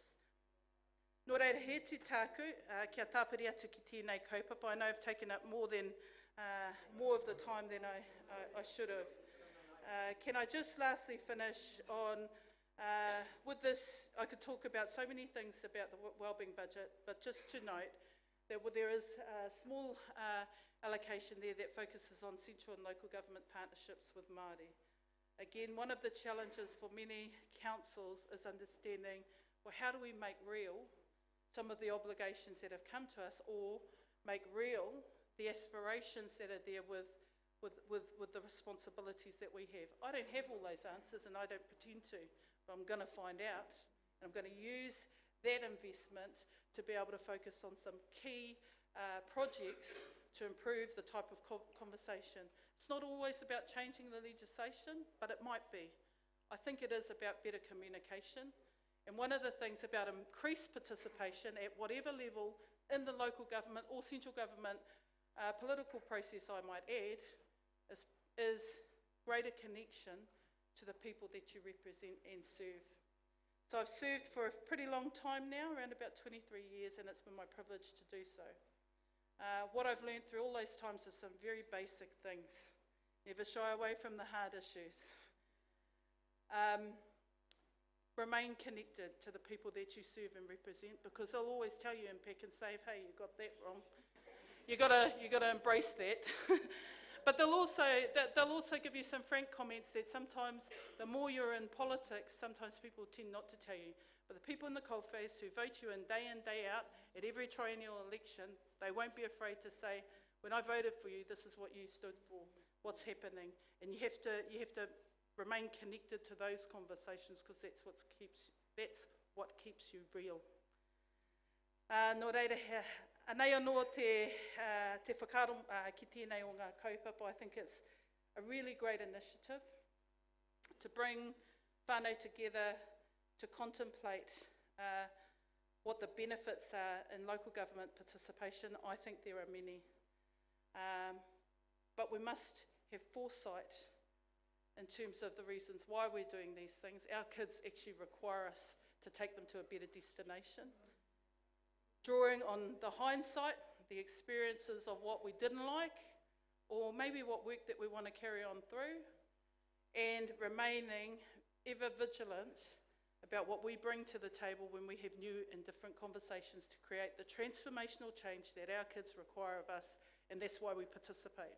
Nō reira, he te tāku, kia tāpiri atu ki tēnei kaupapa. I know I've taken up more of the time than I should have. Can I just lastly finish on, with this, I could talk about so many things about the wellbeing budget, but just to note that there is a small allocation there that focuses on central and local government partnerships with Māori. Again, one of the challenges for many councils is understanding, well, how do we make real some of the obligations that have come to us, or make real the aspirations that are there with the responsibilities that we have. I don't have all those answers and I don't pretend to, but I'm going to find out, and I'm going to use that investment to be able to focus on some key projects to improve the type of conversation. It's not always about changing the legislation, but it might be. I think it is about better communication. And one of the things about increased participation at whatever level in the local government or central government political process, I might add, is greater connection to the people that you represent and serve. So I've served for a pretty long time now, around about 23 years, and it's been my privilege to do so. What I've learned through all those times is some very basic things. Never shy away from the hard issues. Remain connected to the people that you serve and represent, because they'll always tell you in Peck and Save, hey, you got that wrong. You gotta embrace that. But they'll also give you some frank comments that sometimes the more you're in politics, sometimes people tend not to tell you. But the people in the coalface who vote you in, day out, at every triennial election, they won't be afraid to say, when I voted for you, this is what you stood for, what's happening. And you have to remain connected to those conversations, because that's what keeps you real. Nō reira, anei anō te whakaro ki tēnei o ngā kaupapa. I think it's a really great initiative to bring whānau together to contemplate what the benefits are in local government participation. I think there are many. But we must have foresight in terms of the reasons why we're doing these things. Our kids actually require us to take them to a better destination. Drawing on the hindsight, the experiences of what we didn't like, or maybe what work that we want to carry on through, and remaining ever vigilant about what we bring to the table when we have new and different conversations to create the transformational change that our kids require of us, and that's why we participate.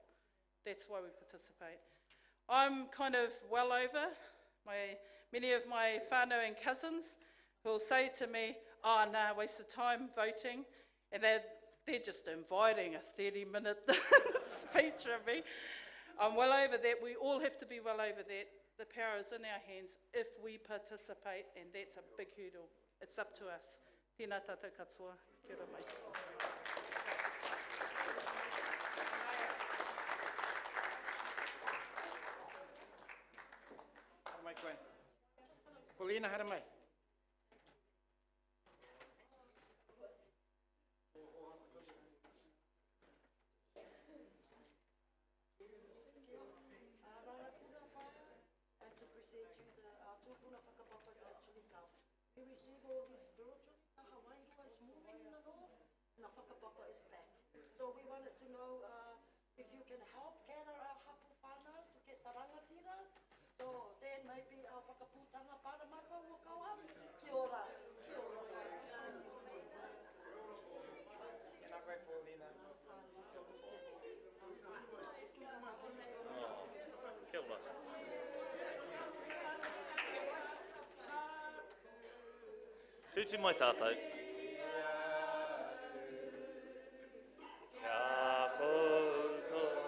That's why we participate. I'm kind of well over many of my whānau and cousins who will say to me, "Oh, nah, waste of time voting," and they're just inviting a 30-minute speech from me. I'm well over that. We all have to be well over that. The power is in our hands if we participate, and that's a big hurdle. It's up to us. Tēnā tātou katoa. Kia ora mai. Hara mai koe. Paulina, hara mai. We receive all this spiritually. Hawaii is moving in the north, and the whakapapa is back. So we wanted to know if you can help Kera our hapu whānau to get the rangatiras. So then maybe our whakaputanga paramata will go up. Kia ora. Kia ora. Tēnā koe, Paulina. Kia ora. Tūtu mai tātou. Kia koutou te iwi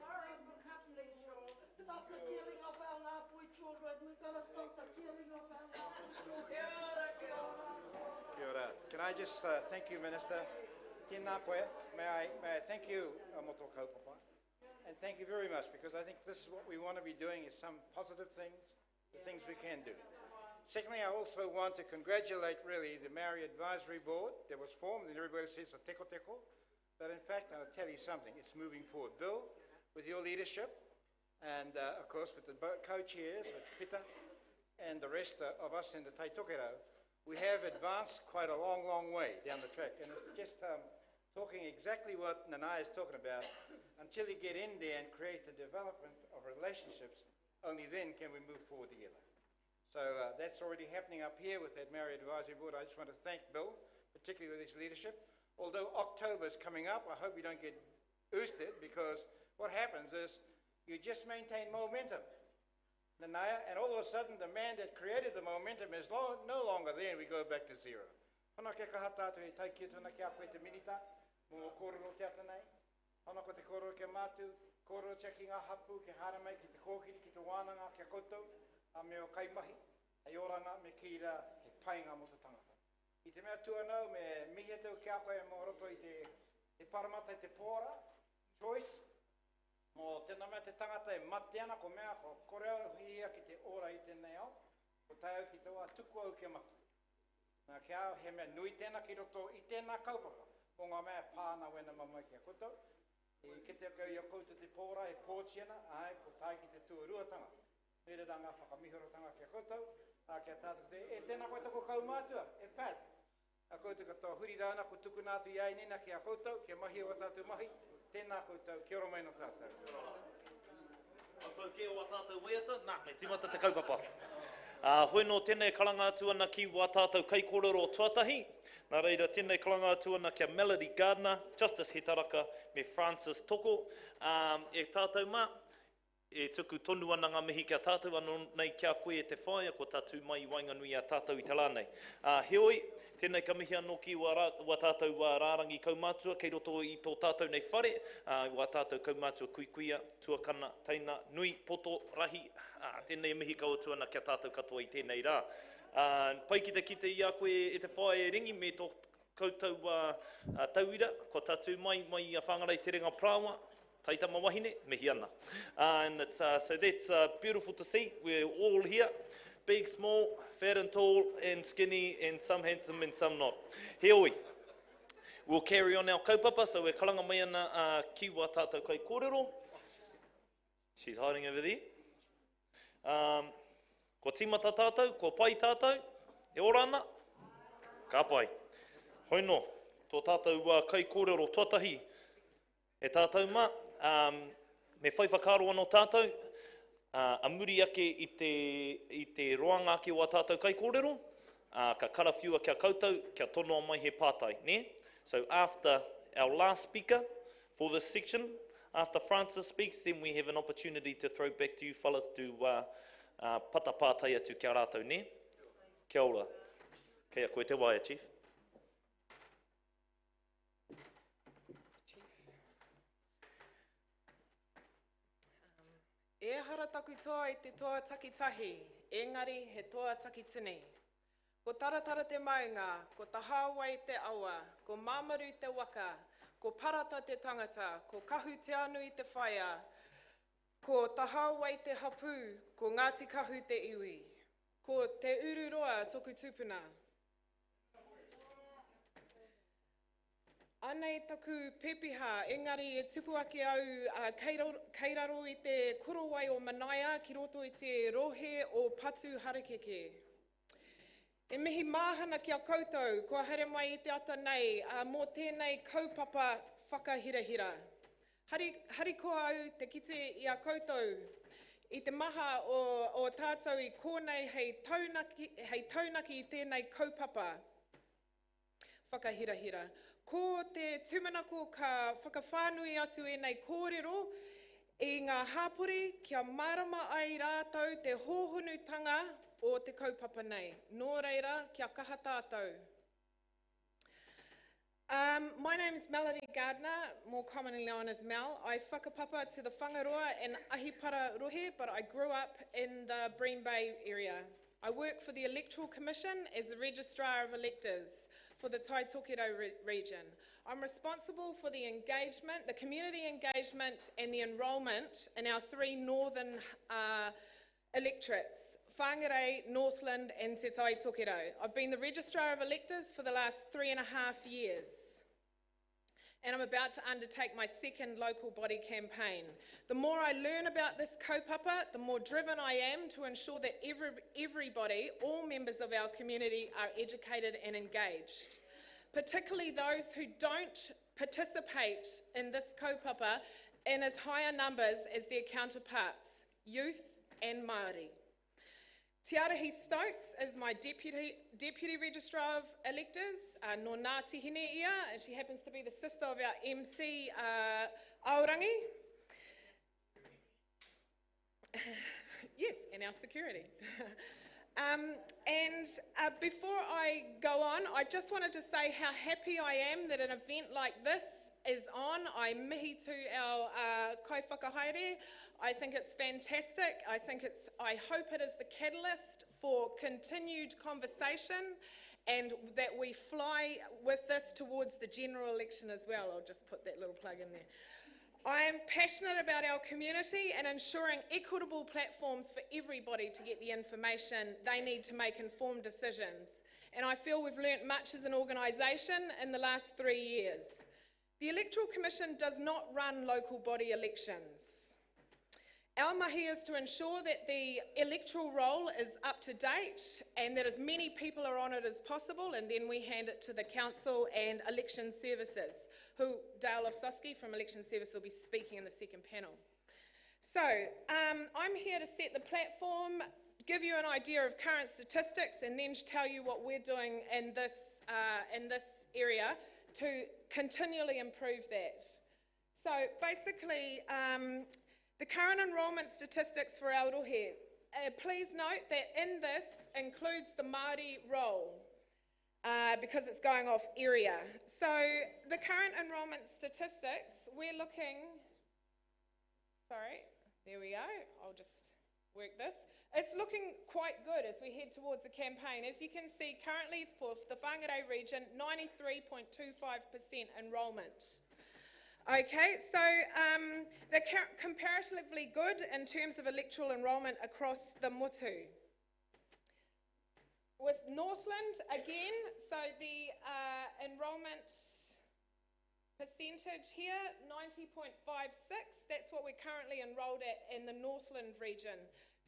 Māori, nō reira, tēnei te Stop the killing of our Ngāpui children. We've got to stop the killing of our Ngāpui children. Kia ora, kia ora. Kia ora. Can I just thank you, Minister? Tēnā koe. May I thank you, Moto Kaupapa, and thank you very much, because I think this is what we want to be doing, is some positive things, the things we can do. Secondly, I also want to congratulate really the Maori Advisory Board that was formed, and everybody says a teko teko, but in fact I'll tell you something, it's moving forward. Bill, with your leadership, and of course with the co-chairs, with Pita, and the rest of us in the Taitokero, we have advanced quite a long, long way down the track. And it's just talking exactly what Nanai is talking about. Until you get in there and create the development of relationships, only then can we move forward together. So that's already happening up here with that Maori Advisory Board. I just want to thank Bill, particularly with his leadership. Although October is coming up, I hope you don't get oosted, because what happens is you just maintain momentum. Nanaya, and all of a sudden the man that created the momentum is no longer there, and we go back to zero. Hana ke kahata atu e taiki tuna ke a koe te minita, mo kororo te atanei. Hana ko te kororo ke mātu, kororo te ki ngā hapu, ke hara mai ki te kōkiri, ki te wānanga, ke koto, a meo kaimahi, a oranga me kira he painga mo te tangata. I te mea tuanau me mihi tau ke a koe mo roto i te paramata i te pōra, choice, mo tēnā mea te tangata e mate ana ko mea ko koreo hia ki te ora i tēnei au, ko tai au ki te wā tuku au ke matu. Nā ke au he mea nui tēnā ki roto i tēnā kaupapa, ko ngā mea pāna wena mamai ki a koutou. I ki te kau i a koutou te pōra e pōtiana, ai ko tai ki te tuaruatanga. Nere ranga whakamihorotanga ki a koutou, a ki a tātou te, e tēnā koe toko kaumātua, e pat. A koutou katoa huri rāna ko tuku nātu iai nina ki a koutou, ke mahi o tātou mahi. Tēnā koutou, kia ora mai no tātou. Tātou ke o tātou waiata, nā, me timata te kaupapa. Hoi no tēnei karanga atu ana ki wā tātou kaikororo tuatahi. Nā reira, tēnei karanga atu ana kia Melody Gardner, Justice Hetaraka, me Francis Toko. E tātou mā, e tuku tonu ana ngā mihi kia tātou anō nei kia koe e te whaia, ko tātou mai wainganui a tātou i talanei. Heoi, tēnei ka mihi anō ki wā tātou wā rārangi kaumātua, kei roto i tō tātou nei whare, wā tātou kaumātua kuikuia, tuakana, teina, nui, poto, rahi, tēnei mihi kautua ana kia tātou katoa i tēnei rā. Pai ki te kite i a koe e te whae e ringi me tō koutou tauira, ko tātou mai a whangarei te ringa prāwa, Taitama wahine, mihi ana. And it's, so that's beautiful to see. We're all here, big, small, fat and tall, and skinny, and some handsome and some not. Heoi. We'll carry on our kaupapa, so we're kalanga mai ana ki wā tātou kai kōrero. She's hiding over there. Ko tīmata tātou, ko pai tātou, e ora ana? Ka pai. Hoi no, tō tātou kai kōrero tuatahi. E tātou mā, me whai whakaro anō tātou, a muri ake i te roanga ki wā tātou kai kōrero, ka karawhiua kia koutou, kia tono mai he pātai, ne? So after our last speaker for this section, after Francis speaks, then we have an opportunity to throw back to you fellas to pata pātai atu kia rātou, ne? Kia ora. Kei a koe te waia, Chief. E hara taku toa i te toa takitahi, engari he toa takitini. Ko taratara te maunga, ko tahawai te awa, ko mamaru te waka, ko parata te tangata, ko kahu te anu i te whaia, ko tahawai te hapu, ko Ngāti Kahu te iwi, ko te ururoa toku tupuna. Anei taku pepiha, engari e tupu ake au keiraro i te korowai o Manaia ki roto i te rohe o Patu Harakeke. E mihi māhana ki a koutou, kua haere mai i te ata nei, mō tēnei kaupapa whakahirahira. Hari ko au te kite i a koutou, i te maha o tātou i kōnei hei taunaki i tēnei kaupapa whakahirahira. Ko te tūmanako ka whakawhānui atu e nei kōrero i ngā hāpori kia marama ai rātou te hōhonutanga o te kaupapa nei. Nō reira, kia kaha tātou. My name is Melody Gardner, more commonly known as Mel. I whakapapa to the Whangaroa and Ahipara Rohe, but I grew up in the Bream Bay area. I work for the Electoral Commission as the Registrar of Electors for the Tai Toketo region. I'm responsible for the engagement, the community engagement and the enrolment in our three northern electorates, Whangarei, Northland and Te Tai Toketo. I've been the Registrar of Electors for the last 3.5 years. And I'm about to undertake my second local body campaign. The more I learn about this kaupapa, the more driven I am to ensure that everybody, all members of our community, are educated and engaged. Particularly those who don't participate in this kaupapa in as higher numbers as their counterparts, youth and Māori. Te Arahi Stokes is my Deputy Registrar of Electors, no Ngāti Hine ia, and she happens to be the sister of our MC Aorangi. Yes, and our security. Before I go on, I just wanted to say how happy I am that an event like this is on. I mihi to our kai whakahaere. I think it's fantastic. I hope it is the catalyst for continued conversation and that we fly with this towards the general election as well. I'll just put that little plug in there. I am passionate about our community and ensuring equitable platforms for everybody to get the information they need to make informed decisions. And I feel we've learnt much as an organisation in the last 3 years. The Electoral Commission does not run local body elections. Our mahi is to ensure that the electoral roll is up to date and that as many people are on it as possible, and then we hand it to the Council and Election Services, who Dale Ofsosky from Election Service will be speaking in the second panel. So, I'm here to set the platform, give you an idea of current statistics, and then tell you what we're doing in this area to continually improve that. So, basically, the current enrolment statistics for Aotearoa. Please note that in this includes the Māori roll because it's going off area. So the current enrolment statistics, we're looking, sorry, there we go, I'll just work this. It's looking quite good as we head towards the campaign. As you can see, currently for the Whangarei region, 93.25% enrolment. Okay, so they're comparatively good in terms of electoral enrolment across the motu. With Northland, again, so the enrolment percentage here, 90.56, that's what we're currently enrolled at in the Northland region.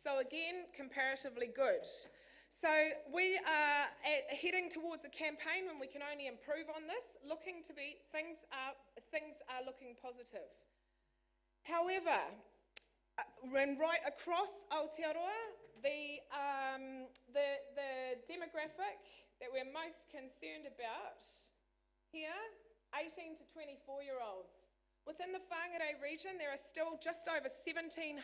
So again, comparatively good. So we are heading towards a campaign when we can only improve on this, looking to be, things are looking positive. However, when right across Aotearoa, the demographic that we're most concerned about here, 18 to 24-year-olds. Within the Whangarei region, there are still just over 1,700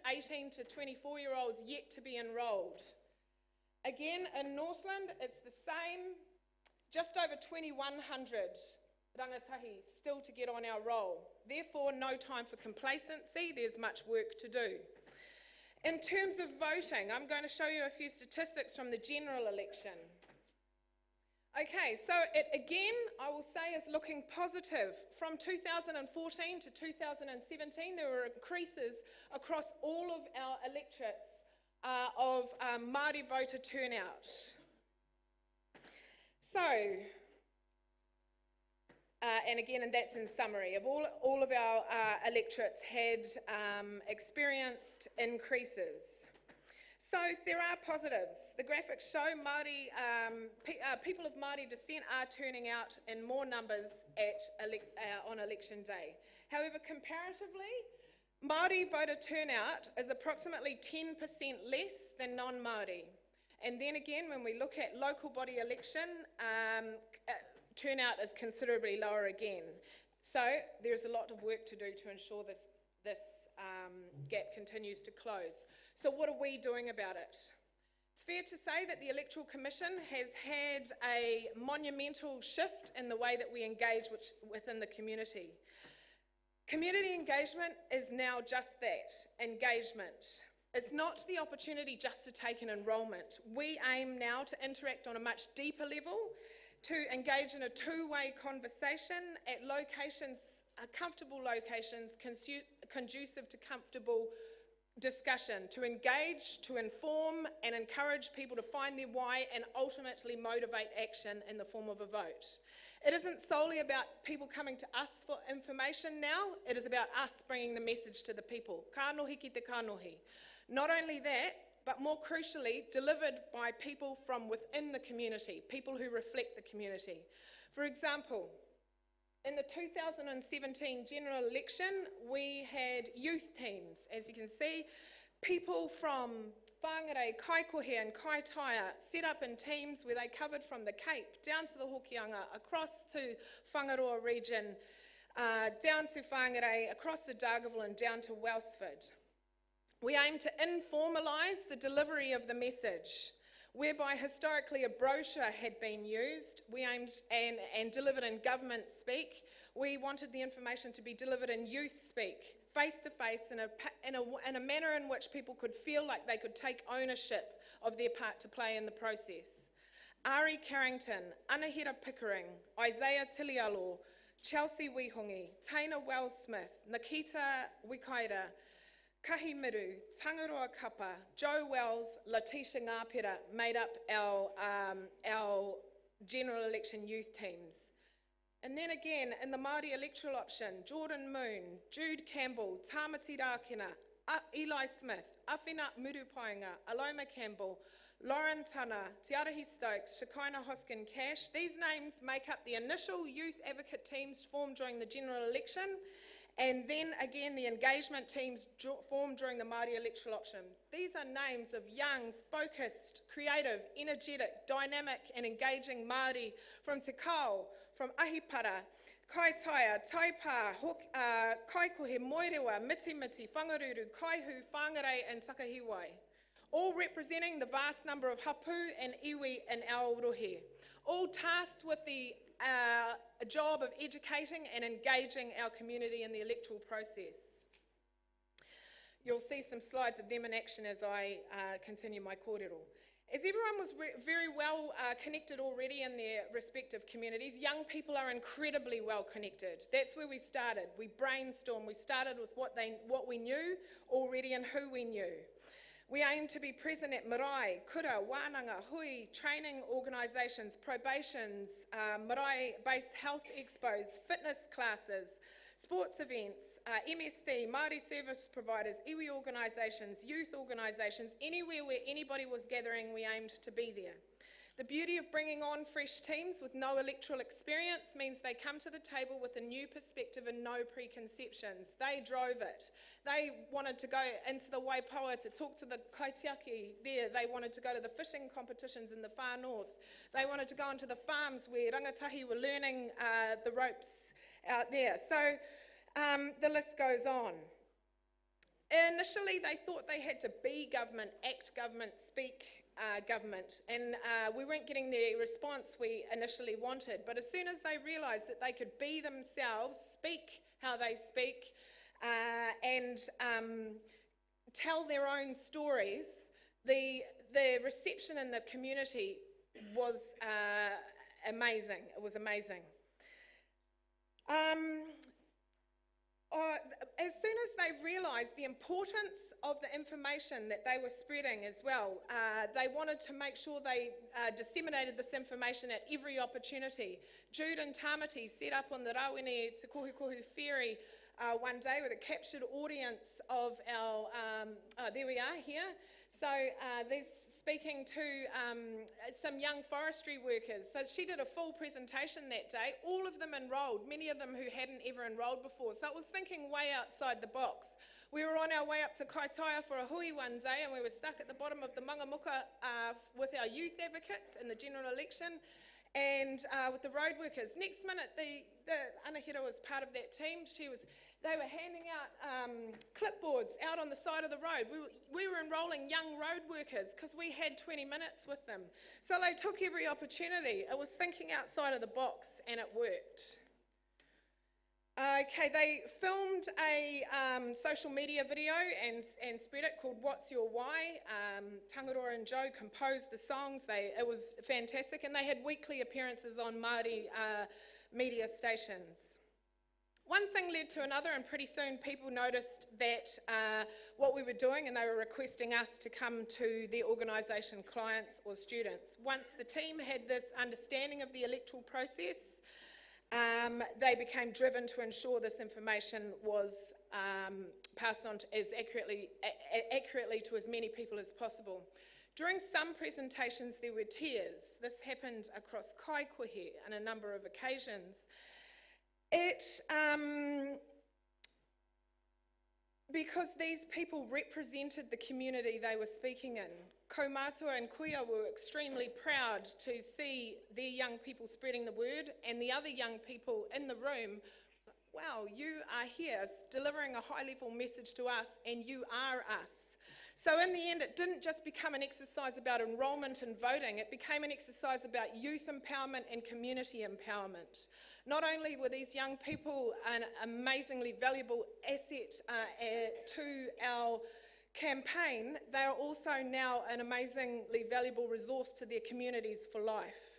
18 to 24-year-olds yet to be enrolled. Again, in Northland, it's the same, just over 2,100 rangatahi still to get on our roll. Therefore, no time for complacency, there's much work to do. In terms of voting, I'm going to show you a few statistics from the general election. Okay, so it again, I will say, is looking positive. From 2014 to 2017, there were increases across all of our electorates of Māori voter turnout. So, and again, and that's in summary, of all of our electorates had experienced increases. So there are positives. The graphics show Māori, people of Māori descent are turning out in more numbers on election day. However, comparatively, Māori voter turnout is approximately 10% less than non-Māori. And then again, when we look at local body election, turnout is considerably lower again. So there's a lot of work to do to ensure this gap continues to close. So what are we doing about it? It's fair to say that the Electoral Commission has had a monumental shift in the way that we engage within the community. Community engagement is now just that, engagement. It's not the opportunity just to take an enrolment. We aim now to interact on a much deeper level, to engage in a two-way conversation at locations, comfortable locations, conducive to comfortable discussion, to engage, to inform and encourage people to find their why and ultimately motivate action in the form of a vote. It isn't solely about people coming to us for information now, it is about us bringing the message to the people. Ka nohi ki te ka nohi. Not only that, but more crucially, delivered by people from within the community, people who reflect the community. For example, in the 2017 general election, we had youth teams. As you can see, people from Whangarei, Kaikohe and Kaitaia set up in teams where they covered from the Cape down to the Hokianga, across to Whangaroa region, down to Whangarei, across to Dargaville and down to Welsford. We aim to informalise the delivery of the message, whereby historically a brochure had been used. We aimed and delivered in government speak. We wanted the information to be delivered in youth speak, face to face, in a manner in which people could feel like they could take ownership of their part to play in the process. Ari Carrington, Anahira Pickering, Isaiah Tilialo, Chelsea Wihongi, Taina Wells-Smith, Nikita Wikaira, Kahi Miru, Tangaroa Kapa, Joe Wells, Letitia Ngāpera made up our general election youth teams. And then again, in the Māori electoral option, Jordan Moon, Jude Campbell, Tāmati Rākena, Eli Smith, Awhina Murupainga, Aloma Campbell, Lauren Tana, Te Arahi Stokes, Shekinah Hoskin Cash. These names make up the initial youth advocate teams formed during the general election, and then again the engagement teams formed during the Māori electoral option. These are names of young, focused, creative, energetic, dynamic and engaging Māori from Te Kao, from Ahipara, Kaitaia, Taipa, Kaikohe, Moerewa, Mitimiti, Whangaruru, Kaihu, Whangarei and Sakahiwai, all representing the vast number of hapu and iwi in Aotearoa, all tasked with the job of educating and engaging our community in the electoral process. You'll see some slides of them in action as I continue my kōrero. As everyone was very well connected already in their respective communities, young people are incredibly well connected. That's where we started. We brainstormed. We started with what we knew already and who we knew. We aim to be present at marae, kura, wānanga, hui, training organisations, probations, marae-based health expos, fitness classes, sports events, MSD, Māori service providers, iwi organisations, youth organisations, anywhere where anybody was gathering, we aimed to be there. The beauty of bringing on fresh teams with no electoral experience means they come to the table with a new perspective and no preconceptions. They drove it. They wanted to go into the Waipoa to talk to the kaitiaki there. They wanted to go to the fishing competitions in the far north. They wanted to go into the farms where rangatahi were learning the ropes out there. So the list goes on. Initially, they thought they had to be government, act government, speak government, and we weren't getting the response we initially wanted. But as soon as they realised that they could be themselves, speak how they speak, and tell their own stories, the reception in the community was amazing. It was amazing. As soon as they realised the importance of the information that they were spreading as well, they wanted to make sure they disseminated this information at every opportunity. Jude and Tamati set up on the Rawene Te Kohukohu ferry one day with a captured audience of our, there we are here. So there's speaking to some young forestry workers. So she did a full presentation that day, all of them enrolled, many of them who hadn't ever enrolled before. So it was thinking way outside the box. We were on our way up to Kaitaia for a hui one day, and we were stuck at the bottom of the Mangamuka with our youth advocates in the general election and with the road workers. Next minute, the Anahira was part of that team. They were handing out clipboards out on the side of the road. We were enrolling young road workers because we had 20 minutes with them. So they took every opportunity. It was thinking outside of the box, and it worked. Okay, they filmed a social media video and spread it called What's Your Why? Tangaroa and Joe composed the songs. It was fantastic, and they had weekly appearances on Māori media stations. One thing led to another, and pretty soon people noticed that what we were doing, and they were requesting us to come to their organisation, clients or students. Once the team had this understanding of the electoral process, they became driven to ensure this information was passed on as accurately to as many people as possible. During some presentations, there were tears. This happened across Kaikohe on a number of occasions. Because these people represented the community they were speaking in. Kaumatua and Kuia were extremely proud to see their young people spreading the word, and the other young people in the room, wow, you are here delivering a high-level message to us, and you are us. So in the end, it didn't just become an exercise about enrolment and voting, it became an exercise about youth empowerment and community empowerment. Not only were these young people an amazingly valuable asset to our campaign, they are also now an amazingly valuable resource to their communities for life.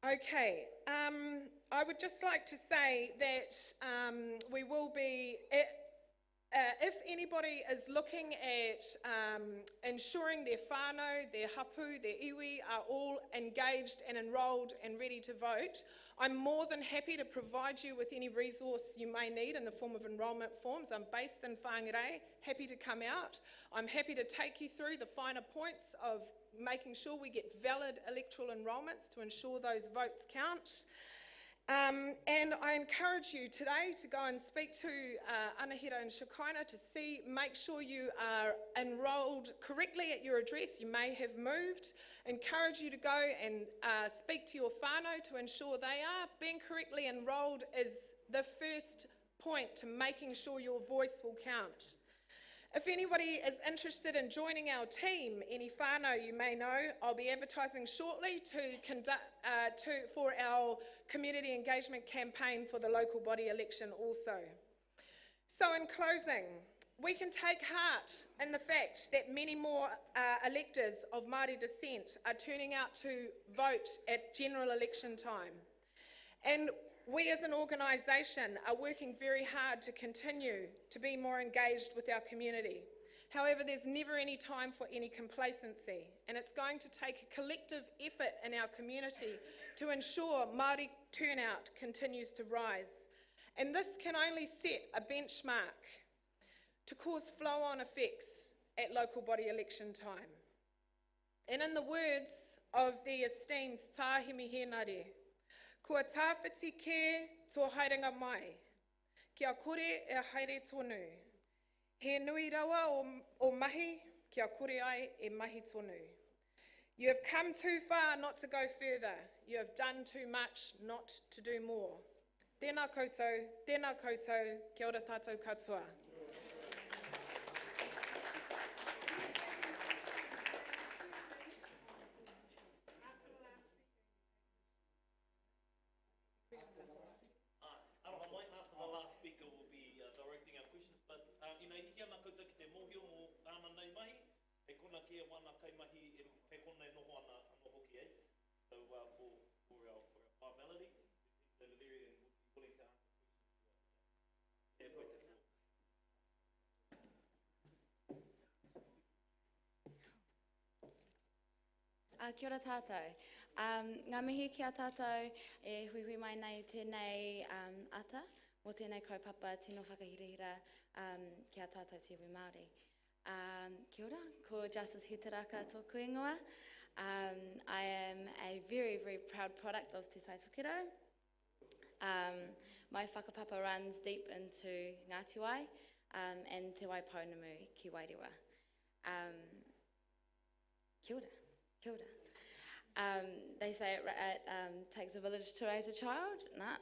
Okay, I would just like to say that we will be, if anybody is looking at ensuring their whānau, their hapu, their iwi are all engaged and enrolled and ready to vote, I'm more than happy to provide you with any resource you may need in the form of enrolment forms. I'm based in Whangarei, happy to come out. I'm happy to take you through the finer points of making sure we get valid electoral enrolments to ensure those votes count. And I encourage you today to go and speak to Anahira and Shakaina to make sure you are enrolled correctly at your address. You may have moved. Encourage you to go and speak to your whānau to ensure they are. Being correctly enrolled is the first point to making sure your voice will count. If anybody is interested in joining our team, any whānau you may know, I'll be advertising shortly for our community engagement campaign for the local body election also. So in closing, we can take heart in the fact that many more electors of Māori descent are turning out to vote at general election time. And we as an organisation are working very hard to continue to be more engaged with our community. However, there's never any time for any complacency, and it's going to take a collective effort in our community to ensure Māori turnout continues to rise. And this can only set a benchmark to cause flow-on effects at local body election time. And in the words of the esteemed Tāhimi Henare, kua tāwhiti kē tō haerenga mai, kia kore e haere tonu. He nui rawa o mahi, kia kore ai e mahi tonu. You have come too far not to go further. You have done too much not to do more. Tēnā koutou, kia ora tātou katoa. Aroha mai, after the last speaker will be directing our questions, but hiki ana koutou ki te mōhio mō āna nei mahi, e kona kia wana kaimahi, e kona e noho ana hoki ei. So for our formality, they're very and would be willing to answer questions. Yeah, koe te floor. Kia ora tātou. Ngā mihi kia tātou e hui mai nei tēnei ata, mō tēnei kaupapa tino whakahirahira kia tātou te iwi Māori. Kia ora, ko Justice Hitaraka tōku ingoa. I am a very, very proud product of Te Tai Tokerau. My whakapapa runs deep into Ngāti Wai and Te Waipounamu ki Wairua. Kia ora. Kia ora. They say it takes a village to raise a child. Nā,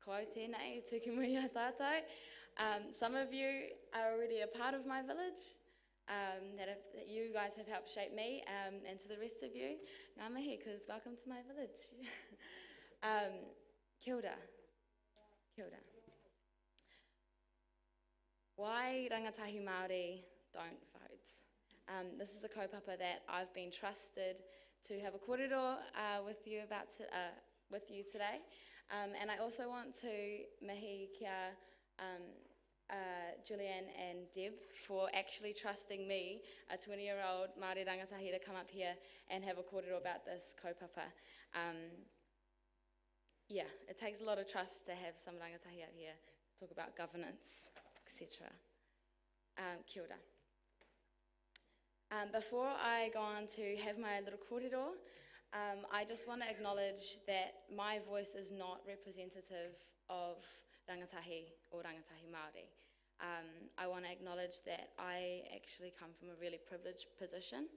koe tēnei, tuki muri a tātou. Some of you are already a part of my village, that you guys have helped shape me, and to the rest of you, ngā mihi, because welcome to my village. Kia ora. Kia ora. Why rangatahi Māori don't vote? This is a kaupapa that I've been trusted to have a kōrero with you today. And I also want to mihi kia Julianne and Deb for actually trusting me, a 20-year-old Māori rangatahi, to come up here and have a kōrero about this kaupapa. Yeah, it takes a lot of trust to have some rangatahi up here to talk about governance, etc. Kia ora. Before I go on to have my little kōrero, I just want to acknowledge that my voice is not representative of rangatahi or rangatahi Māori. I want to acknowledge that I actually come from a really privileged position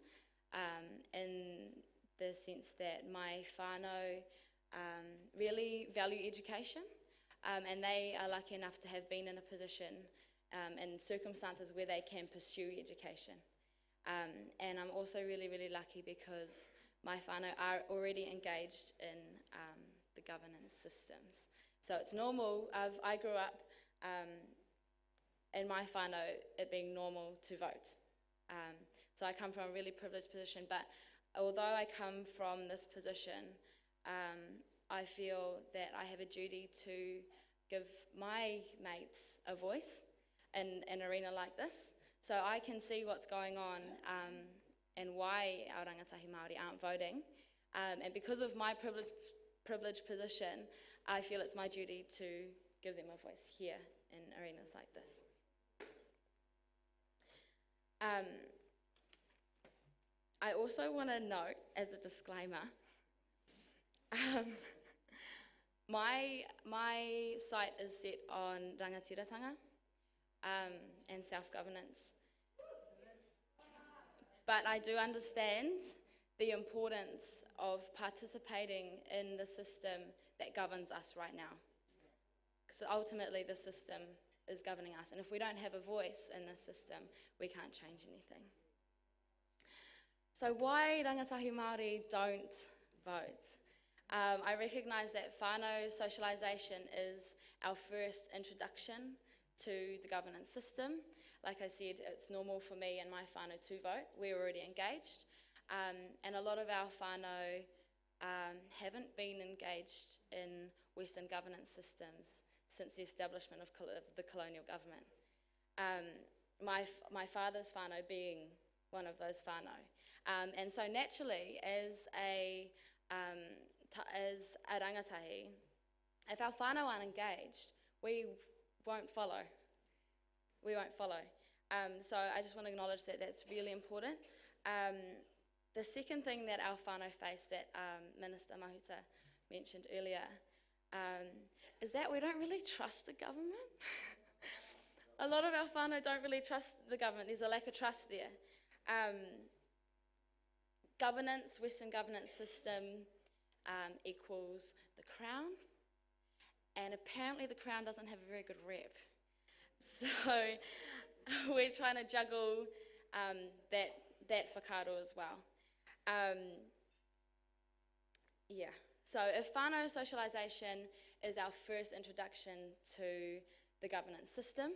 in the sense that my whānau really value education, and they are lucky enough to have been in a position in circumstances where they can pursue education. And I'm also really, really lucky because my whānau are already engaged in the governance systems. So it's normal. I grew up in my whānau it being normal to vote. So I come from a really privileged position, but although I come from this position, I feel that I have a duty to give my mates a voice in an arena like this, so I can see what's going on and why our rangatahi Māori aren't voting. And because of my privileged position, I feel it's my duty to give them a voice here in arenas like this. I also want to note, as a disclaimer, my sight is set on rangatiratanga and self-governance. But I do understand the importance of participating in the system that governs us right now. Because ultimately the system is governing us, and if we don't have a voice in this system, we can't change anything. So why rangatahi Māori don't vote? I recognise that whānau socialisation is our first introduction to the governance system, Like I said, it's normal for me and my whānau to vote. We're already engaged. And a lot of our whānau haven't been engaged in Western governance systems since the establishment of the colonial government. My father's whānau being one of those whānau. And so naturally, as a rangatahi, if our whānau aren't engaged, we won't follow. We won't follow. So I just want to acknowledge that that's really important. The second thing that our whānau face that Minister Mahuta mentioned earlier is that we don't really trust the government. A lot of our whānau don't really trust the government. There's a lack of trust there. Governance, Western governance system equals the Crown, and apparently the Crown doesn't have a very good rep. So we're trying to juggle that whakaaro as well. So if whānau socialisation is our first introduction to the governance system,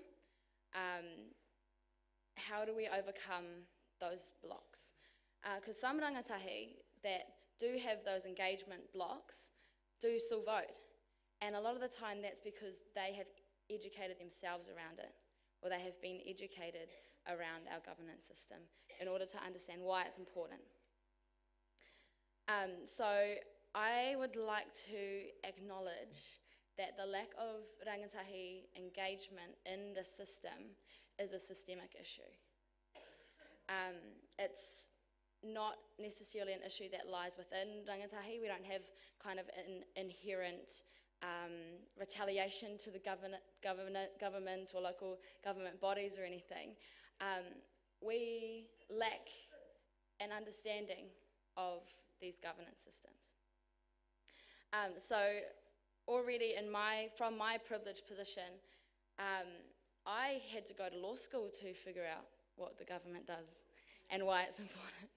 how do we overcome those blocks? Because some rangatahi that do have those engagement blocks do still vote. And a lot of the time that's because they have educated themselves around it, or they have been educated around our governance system in order to understand why it's important. So I would like to acknowledge that the lack of rangatahi engagement in the system is a systemic issue. It's not necessarily an issue that lies within rangatahi. We don't have kind of an inherent retaliation to the government or local government bodies or anything. We lack an understanding of these governance systems. So already from my privileged position, I had to go to law school to figure out what the government does and why it's important.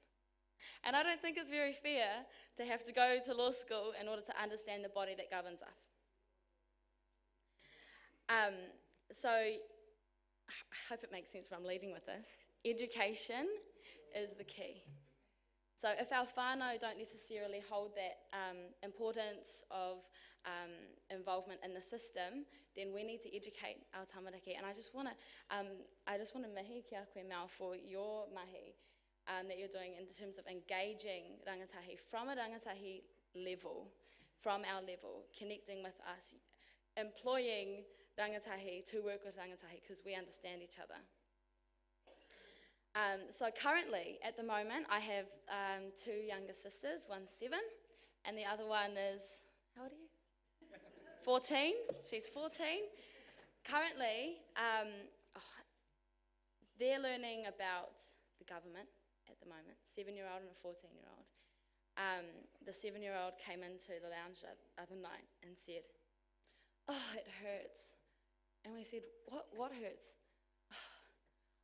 And I don't think it's very fair to have to go to law school in order to understand the body that governs us. So I hope it makes sense where I'm leading with this. Education is the key. So if our whānau don't necessarily hold that importance of involvement in the system, then we need to educate our tamariki. And I just want to mihi ki a koe mau for your mahi that you're doing in terms of engaging rangatahi from a rangatahi level, from our level, connecting with us, employing rangatahi to work with rangatahi because we understand each other. So currently, at the moment, I have two younger sisters, one's 7, and the other one is, how old are you? 14. She's 14. Currently, they're learning about the government at the moment, 7-year-old and a 14-year-old. The 7-year-old came into the lounge the other night and said, "Oh, it hurts." And we said, What hurts?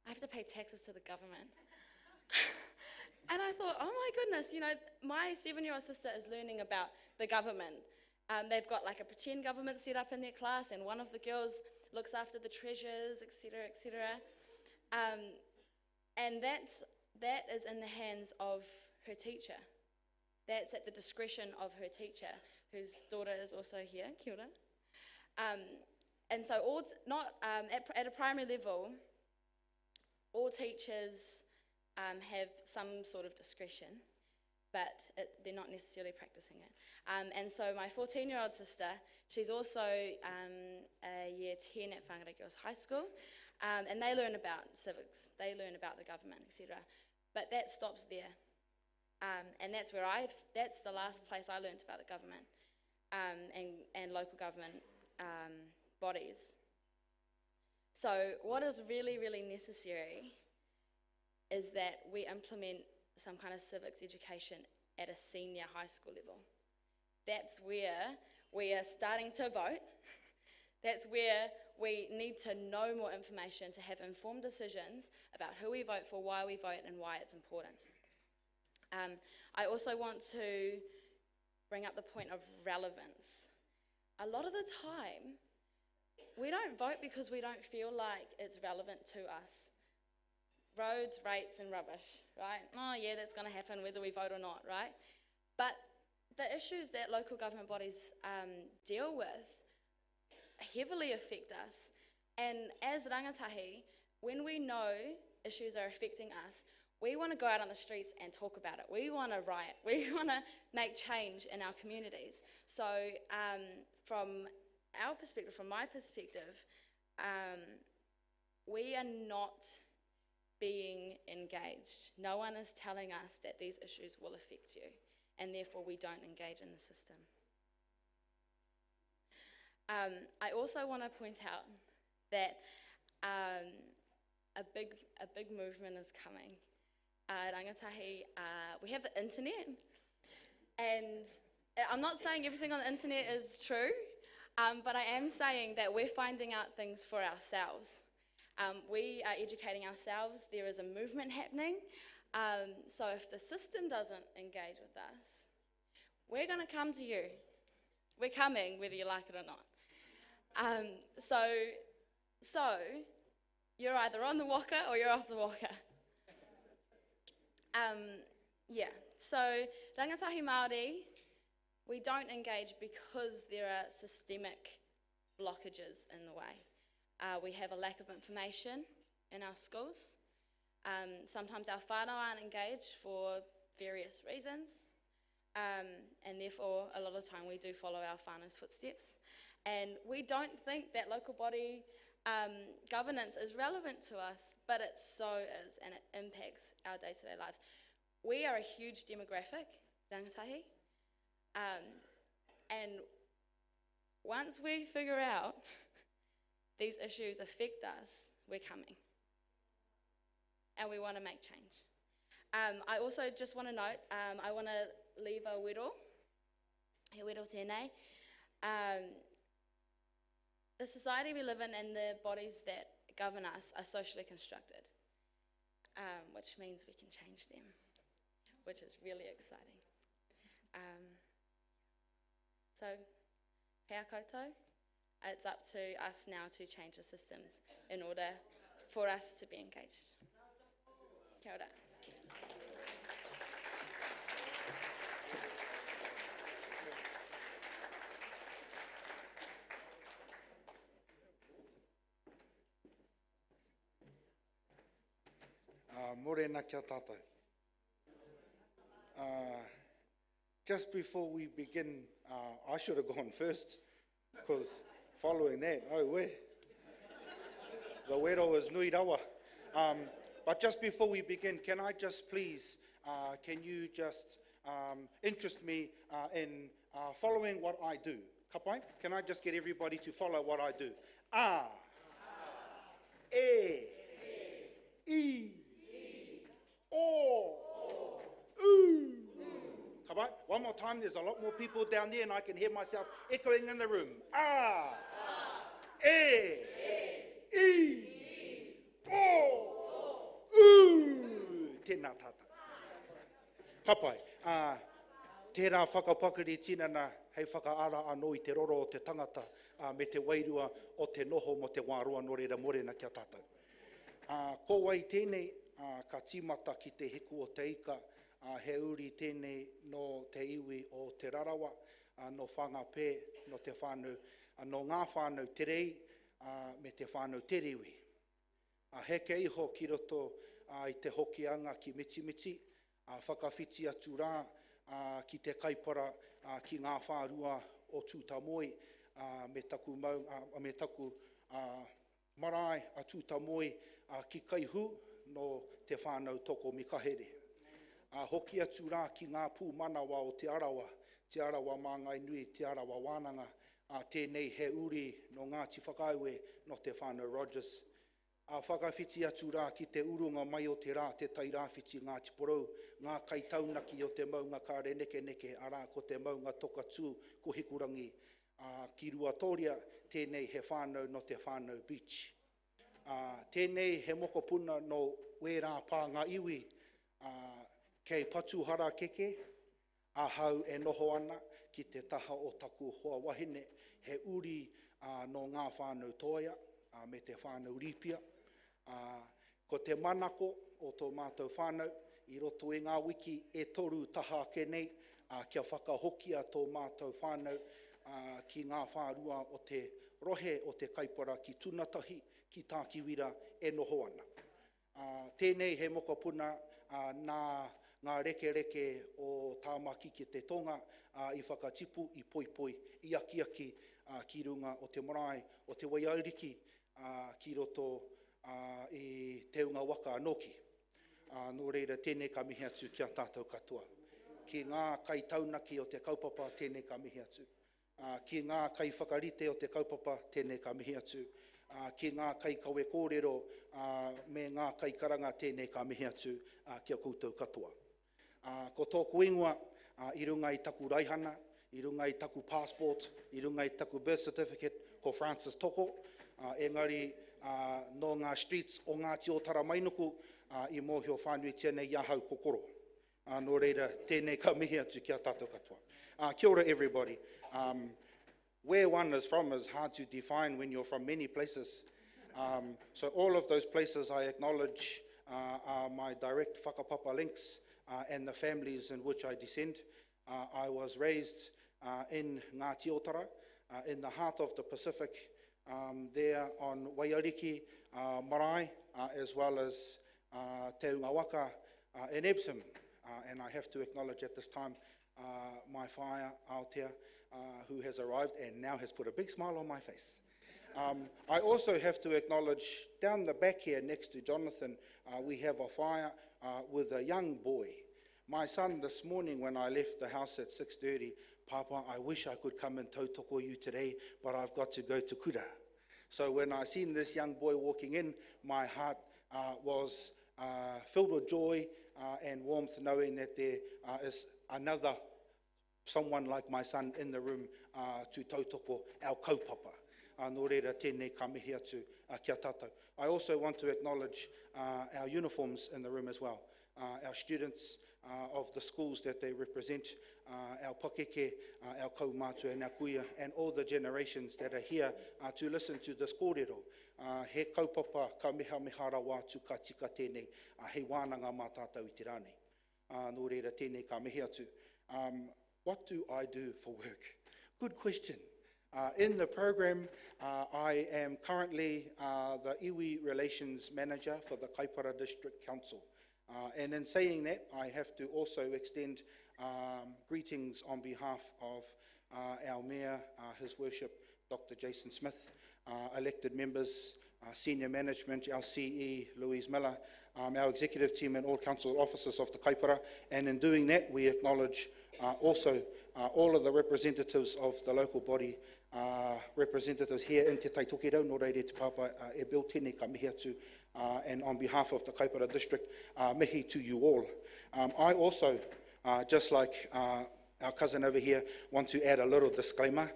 I have to pay taxes to the government. And I thought, oh my goodness, my 7-year-old sister is learning about the government. They've got like a pretend government set up in their class, and one of the girls looks after the treasures, etc., etc. And that is in the hands of her teacher. That's at the discretion of her teacher, whose daughter is also here, kia ora. And so at a primary level, all teachers have some sort of discretion, but they're not necessarily practicing it. And so my 14-year-old sister, she's also a year 10 at Whangarei Girls High School, and they learn about civics, they learn about the government, etc. But that stops there. And that's the last place I learned about the government and local government bodies. So what is really, really necessary is that we implement some kind of civics education at a senior high school level. That's where we are starting to vote. That's where we need to know more information to have informed decisions about who we vote for, why we vote, and why it's important. I also want to bring up the point of relevance. A lot of the time, we don't vote because we don't feel like it's relevant to us. roads, rates, and rubbish, right? Oh, yeah, that's going to happen whether we vote or not, right? But the issues that local government bodies deal with heavily affect us. And as rangatahi, when we know issues are affecting us, we want to go out on the streets and talk about it. We want to riot. We want to make change in our communities. So from our perspective, from my perspective, we are not being engaged. No one is telling us that these issues will affect you, and therefore we don't engage in the system. I also want to point out that a big movement is coming. Rangatahi, we have the internet, and I'm not saying everything on the internet is true, but I am saying that we're finding out things for ourselves. We are educating ourselves. There is a movement happening. So if the system doesn't engage with us, we're going to come to you. We're coming, whether you like it or not. So you're either on the waka or you're off the waka. So rangatahi Māori, we don't engage because there are systemic blockages in the way. We have a lack of information in our schools. Sometimes our whānau aren't engaged for various reasons, and therefore a lot of the time we do follow our whānau's footsteps. And we don't think that local body governance is relevant to us, but it so is, and it impacts our day-to-day lives. We are a huge demographic, rangatahi, and once we figure out these issues affect us, we're coming. And we want to make change. I also just want to note, I want to leave a wero, he wero tēnei. The society we live in and the bodies that govern us are socially constructed, which means we can change them, which is really exciting. So, hea koutou, it's up to us now to change the systems in order for us to be engaged. Kia ora. Morena kia tātou. Just before we begin, I should have gone first, because following that, oh we, the wero is nui rawa. But just before we begin, can I just please, can you just interest me in following what I do? Kapai? Can I just get everybody to follow what I do? A, E, I, O, U. Kapai? One more time, there's a lot more people down there and I can hear myself echoing in the room. A, E, I, O, tēnā tātou. Kapai, tērā whakapakari tinana hei whakaara anō I te roro o te tangata me te wairua o te noho mo te wāroa no reira morena kia tātou. Ko wai tēnei ka tīmata ki te hiku o te ika, he uri tēnei no te iwi o te rarawa, no whanga pē, no te whānau, no ngā whānau te rei, me te whānau te riwi. Heke iho ki roto I te hokianga ki mitimiti, whakawhiti atu rā ki te kaipara ki ngā whārua o Tūtamoi, me taku marae a Tūtamoi ki kaihu no te whānau toko mikahere. Hoki atu rā ki ngā pū manawa o te arawa mā ngai nui, te arawa wānanga, tēnei he uri no Ngāti Whakaiwe no te whānau Rogers. Whakawhiti atu rā ki te urunga mai o te rā, te tai rāwhiti Ngāti Porou, ngā kaitaunaki o te maunga kāre neke arā ko te maunga toka tū ko hikurangi. Ki Ruatoria, tēnei he whānau no te whānau beach. Tēnei he mokopuna no wērā pā ngā iwi, kei Patuhara keke, ahau e noho ana ki te taha o taku hoa wahine, he uri no ngā whānau toia, me te whānau ripia. Ko te manako o tō mātou whānau, i roto i ngā wiki e toru taha ake nei, kia whakahokia tō mātou whānau ki ngā whārua o te rohe o te kaipara ki Tūnatahi, ki Tākiwira e noho ana. Tēnei he moko puna ngā reke o tāmaki ki te tonga i whakatipu, i poipoi, i aki ki runga o te marae, o te waiauriki ki roto i te unga waka anoki. Nō reira, tēnei ka mihi atu kia tātou katoa. Ki ngā kai taunaki o te kaupapa, tēnei ka mihi atu. Ki ngā kai whakarite o te kaupapa, tēnei ka mihi atu. Ki ngā kai kawe kōrero me ngā kai karanga, tēnei ka mihi atu kia koutou katoa. Ko tōku ingoa, i runga i taku raihana, i runga i taku passport, i runga i taku birth certificate, ko Francis Toko, engari no ngā streets o Ngāti o Taramainuku, i mōhio whānui tēnei iahau kokoro. Nō reira, tēnei ka mihi atu kia tātou katoa. Kia ora everybody. Where one is from is hard to define when you're from many places. So all of those places I acknowledge are my direct whakapapa links and the families in which I descend. I was raised in Ngāti Otara, in the heart of the Pacific, there on Waiariki Marae, as well as Te Unga Waka in Epsom. And I have to acknowledge at this time my whaia Aotea, who has arrived and now has put a big smile on my face. I also have to acknowledge down the back here next to Jonathan, we have a whaia with a young boy. My son this morning when I left the house at 6:30, Papa, I wish I could come and tautoko you today, but I've got to go to Kura. So when I seen this young boy walking in, my heart was filled with joy and warmth, knowing that there is another someone like my son in the room to tautoko our kaupapa. Nō reira, tēnei ka mihi atu kia tātou. I also want to acknowledge our uniforms in the room as well. Our students of the schools that they represent, our pakeke, our kaumātua and our kuia, and all the generations that are here to listen to this kōrero. He kaupapa ka meha rawa tu ka tika tēnei, he wānanga mā tātou i te rānei. Nō reira, tēnei ka mihi atu. What do I do for work? Good question. In the program, I am currently the Iwi Relations Manager for the Kaipara District Council. And in saying that, I have to also extend greetings on behalf of our Mayor, His Worship, Dr. Jason Smith, elected members, senior management, our CE, Louise Miller, our executive team and all council officers of the Kaipara. And in doing that, we acknowledge also all of the representatives of the local body, representatives here in Te Taitokirau, nō reire te papa e Bill tēnei ka mihi atu, and on behalf of the Kaipara District, mihi to you all. I also, just like our cousin over here, want to add a little disclaimer.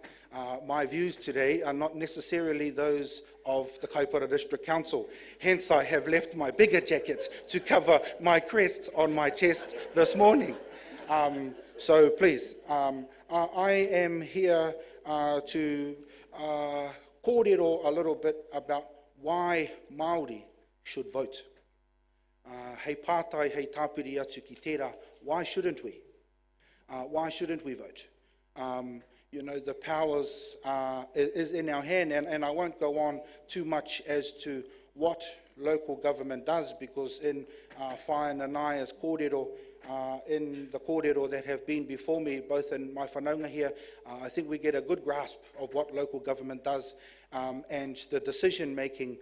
My views today are not necessarily those of the Kaipara District Council. Hence, I have left my bigger jacket to cover my crest on my chest this morning. So please, I am here to kōrero a little bit about why Māori should vote. Hei pātai, hei tāpiri atu ki tērā, why shouldn't we? Why shouldn't we vote? You know, the powers is in our hand, and I won't go on too much as to what local government does, because in Whainanae's kōrero, in the kōrero that have been before me, both in my whanaunga here, I think we get a good grasp of what local government does, and the decision-making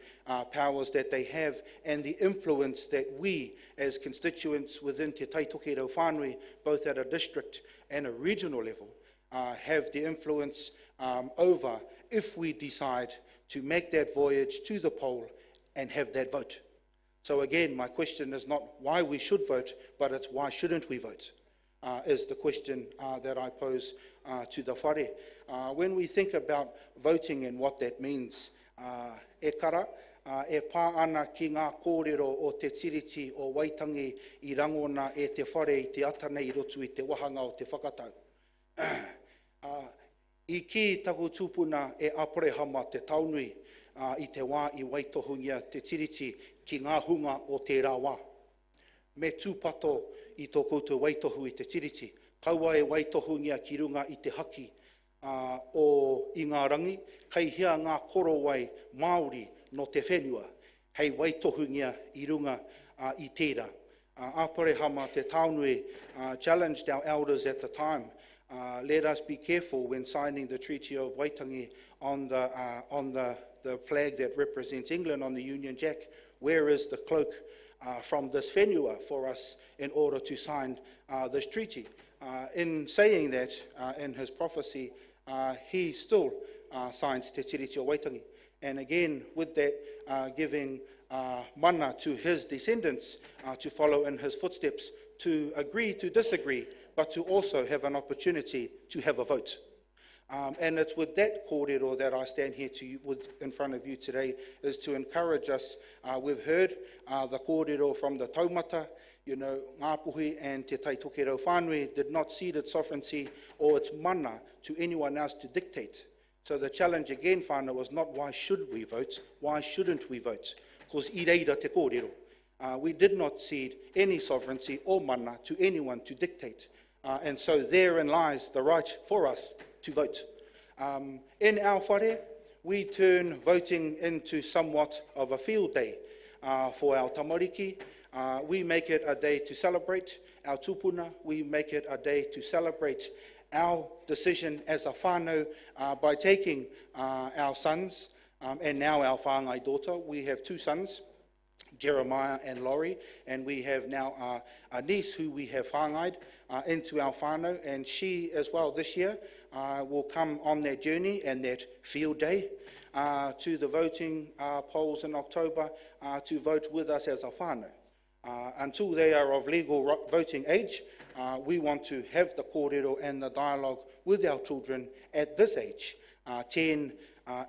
powers that they have, and the influence that we, as constituents within Te Taitokirau Whānui, both at a district and a regional level, have the influence over if we decide to make that voyage to the poll and have that vote. So again, my question is not why we should vote, but it's why shouldn't we vote, is the question that I pose to the whare. When we think about voting and what that means, e kara, e pā ana ki ngā kōrero o te tiriti o Waitangi I rangona e te whare I te atanei rotu I te wahanga o te whakatau. I ki taku tūpuna e Aporehama te taunui I te wā I waitohungia te tiriti ki ngā hunga o te rāwā. Me tūpato I tō koutou waitohu I te tiriti, kaua e waitohungia ki runga I te haki o I ngā rangi, kei hia ngā korowai Māori no te whenua, hei waitohungia I runga I tērā. Aporehama te taunui challenged our elders at the time, let us be careful when signing the Treaty of Waitangi on the flag that represents England on the Union Jack. Where is the cloak from this whenua for us in order to sign this treaty? In saying that, in his prophecy, he still signed Te Tiriti o Waitangi. And again, with that, giving mana to his descendants to follow in his footsteps, to agree to disagree, but to also have an opportunity to have a vote. And it's with that kōrero that I stand here in front of you today, is to encourage us. We've heard the kōrero from the taumata, Ngāpuhi and Te Taitokero Whānui did not cede its sovereignty or its mana to anyone else to dictate. So the challenge again, whānau, was not why should we vote, why shouldn't we vote? Because I reira te kōrero. We did not cede any sovereignty or mana to anyone to dictate. And so therein lies the right for us to vote. In our whare, we turn voting into somewhat of a field day for our tamariki. We make it a day to celebrate our tupuna. We make it a day to celebrate our decision as a whānau by taking our sons and now our whāngai daughter. We have two sons, Jeremiah and Laurie, and we have now a niece who we have whāngai'd into our whānau, and she as well this year will come on that journey and that field day to the voting polls in October to vote with us as a whānau. Until they are of legal voting age, we want to have the kōrero and the dialogue with our children at this age, 10,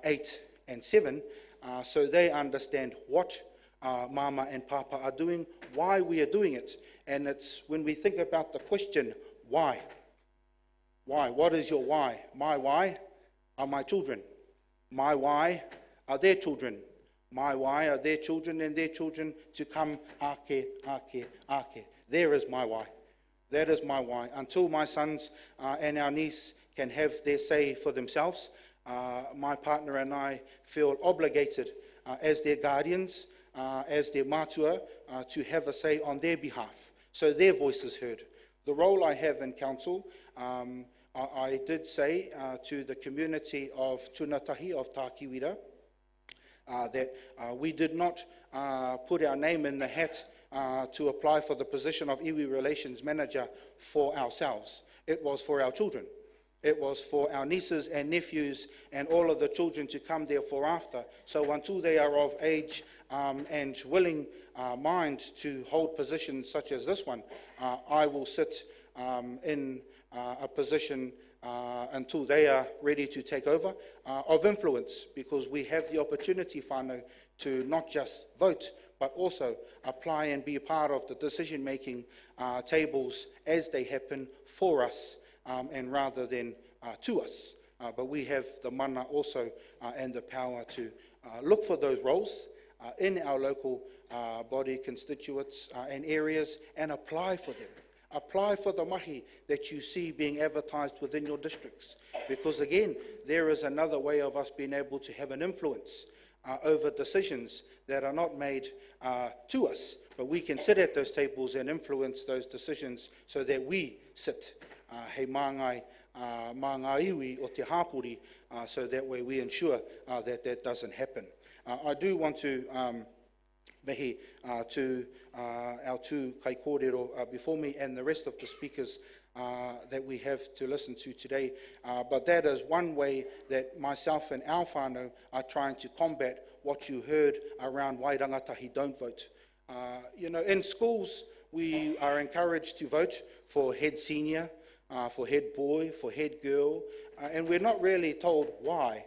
8 and 7, so they understand what Mama and Papa are doing, why we are doing it. And it's when we think about the question, why? Why? What is your why? My why are my children. My why are their children. My why are their children and their children to come ake, ake, ake. There is my why. That is my why. Until my sons and our niece can have their say for themselves, my partner and I feel obligated as their guardians, as their matua, to have a say on their behalf, so their voice is heard. The role I have in council, I did say to the community of Tūnatahi, of Tākiwira, that we did not put our name in the hat to apply for the position of iwi relations manager for ourselves. It was for our children. It was for our nieces and nephews and all of the children to come therefore after. So until they are of age and willing mind to hold positions such as this one, I will sit in a position until they are ready to take over of influence, because we have the opportunity, whānau, to not just vote, but also apply and be a part of the decision-making tables as they happen for us, and rather than to us. But we have the mana also and the power to look for those roles in our local body constituents and areas and apply for them. Apply for the mahi that you see being advertised within your districts. Because again, there is another way of us being able to have an influence over decisions that are not made to us, but we can sit at those tables and influence those decisions so that we sit hei māngai iwi o te hāpuri, so that way we ensure that that doesn't happen. I do want to mihi to our two kai kōrero before me and the rest of the speakers that we have to listen to today, but that is one way that myself and our whānau are trying to combat what you heard around wai rangatahi don't vote. In schools we are encouraged to vote for head senior, for head boy, for head girl, and we're not really told why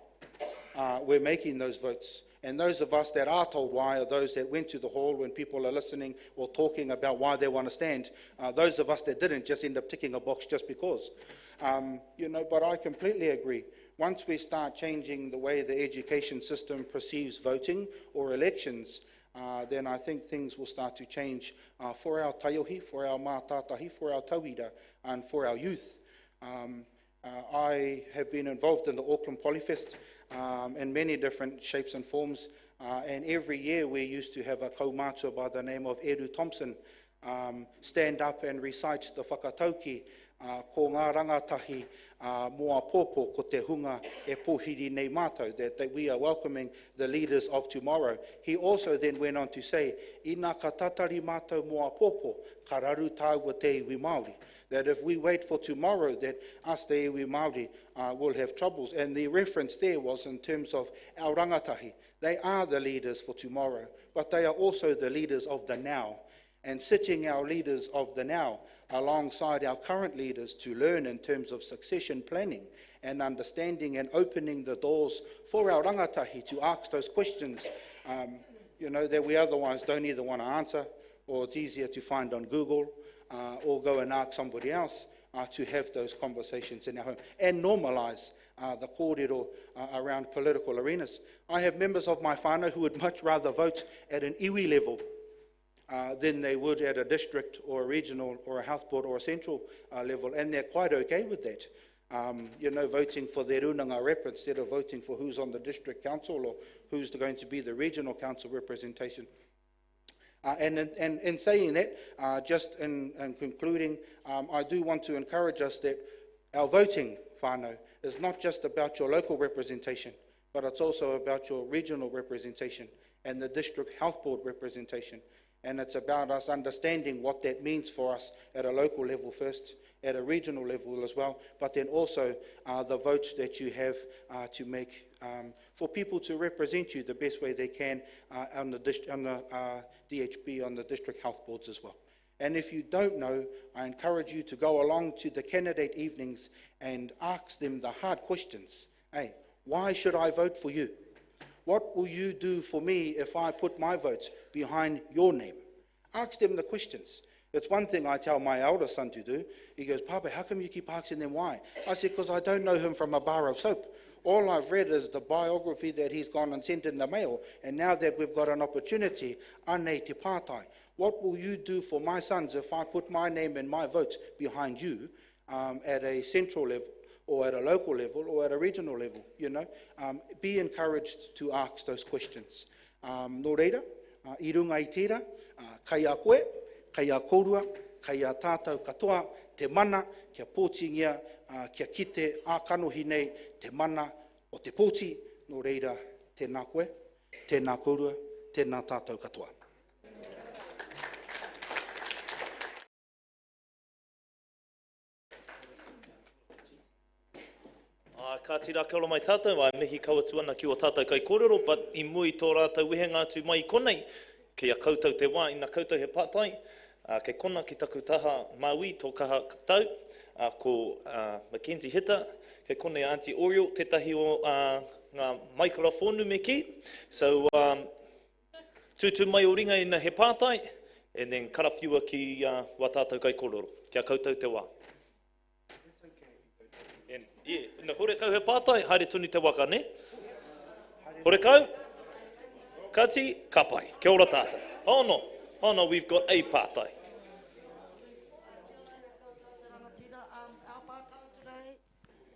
we're making those votes. And those of us that are told why are those that went to the hall when people are listening or talking about why they want to stand. Those of us that didn't just end up ticking a box just because. But I completely agree. Once we start changing the way the education system perceives voting or elections, then I think things will start to change for our taiohi, for our mātātahi, for our tauira, and for our youth. I have been involved in the Auckland Polyfest in many different shapes and forms, and every year we used to have a kaumātua by the name of Eru Thompson stand up and recite the whakatauki ko ngā rangatahi moa pōpō ko te hunga e pohiri nei mātou, that we are welcoming the leaders of tomorrow. He also then went on to say, I nā ka tatari mātou moa pōpō, ka raru tāua te iwi Māori. That if we wait for tomorrow, that us te iwi Māori will have troubles. And the reference there was in terms of our rangatahi. They are the leaders for tomorrow, but they are also the leaders of the now. And sitting our leaders of the now alongside our current leaders to learn in terms of succession planning and understanding and opening the doors for our rangatahi to ask those questions, that we otherwise don't either want to answer, or it's easier to find on Google, or go and ask somebody else to have those conversations in our home and normalise the kōrero around political arenas. I have members of my whānau who would much rather vote at an iwi level than they would at a district or a regional or a health board or a central level, and they're quite okay with that. Voting for their runanga rep instead of voting for who's on the district council or who's going to be the regional council representation. And in saying that, just in concluding, I do want to encourage us that our voting whānau is not just about your local representation, but it's also about your regional representation and the district health board representation. And it's about us understanding what that means for us at a local level first, at a regional level as well, but then also the votes that you have to make for people to represent you the best way they can on the DHB, on the district health boards as well. And if you don't know, I encourage you to go along to the candidate evenings and ask them the hard questions. Hey, why should I vote for you? What will you do for me if I put my votes behind your name? Ask them the questions. It's one thing I tell my elder son to do. He goes, Papa, how come you keep asking them why? I said, because I don't know him from a bar of soap. All I've read is the biography that he's gone and sent in the mail. And now that we've got an opportunity, anei te pātai, what will you do for my sons if I put my name and my votes behind you at a central level, or at a local level, or at a regional level, Be encouraged to ask those questions. Nō reira, I runga I tira, kai a koe, kai a korua, kai a tātou katoa, te mana, kia pōtingia, kia kite, a kanohi nei, te mana o te pōti, nō reira, tēnā koe, tēnā korua, tēnā tātou katoa. Ka tira kia ora mai tātou, ai mihi kaua tuana ki o tātou kai kōrero, but I mui tō rātou wehenga atu mai konei, ki a koutou te wā, ina koutou he pātai, kei kona ki taku taha Maui, tō kaha tau, ko Mackenzie Hita, kei kone Auntie Oriel, tētahi o ngā microphone me ki, so tūtū mai o ringa ina he pātai, and then karawhiua ki wā tātou kai kōrero, kia koutou te wā. Ina hore kau he pātai, haere tuni te waka, ne? Hore kau? Kati, kapai. Kia ora tātou. Oh no, we've got a pātai.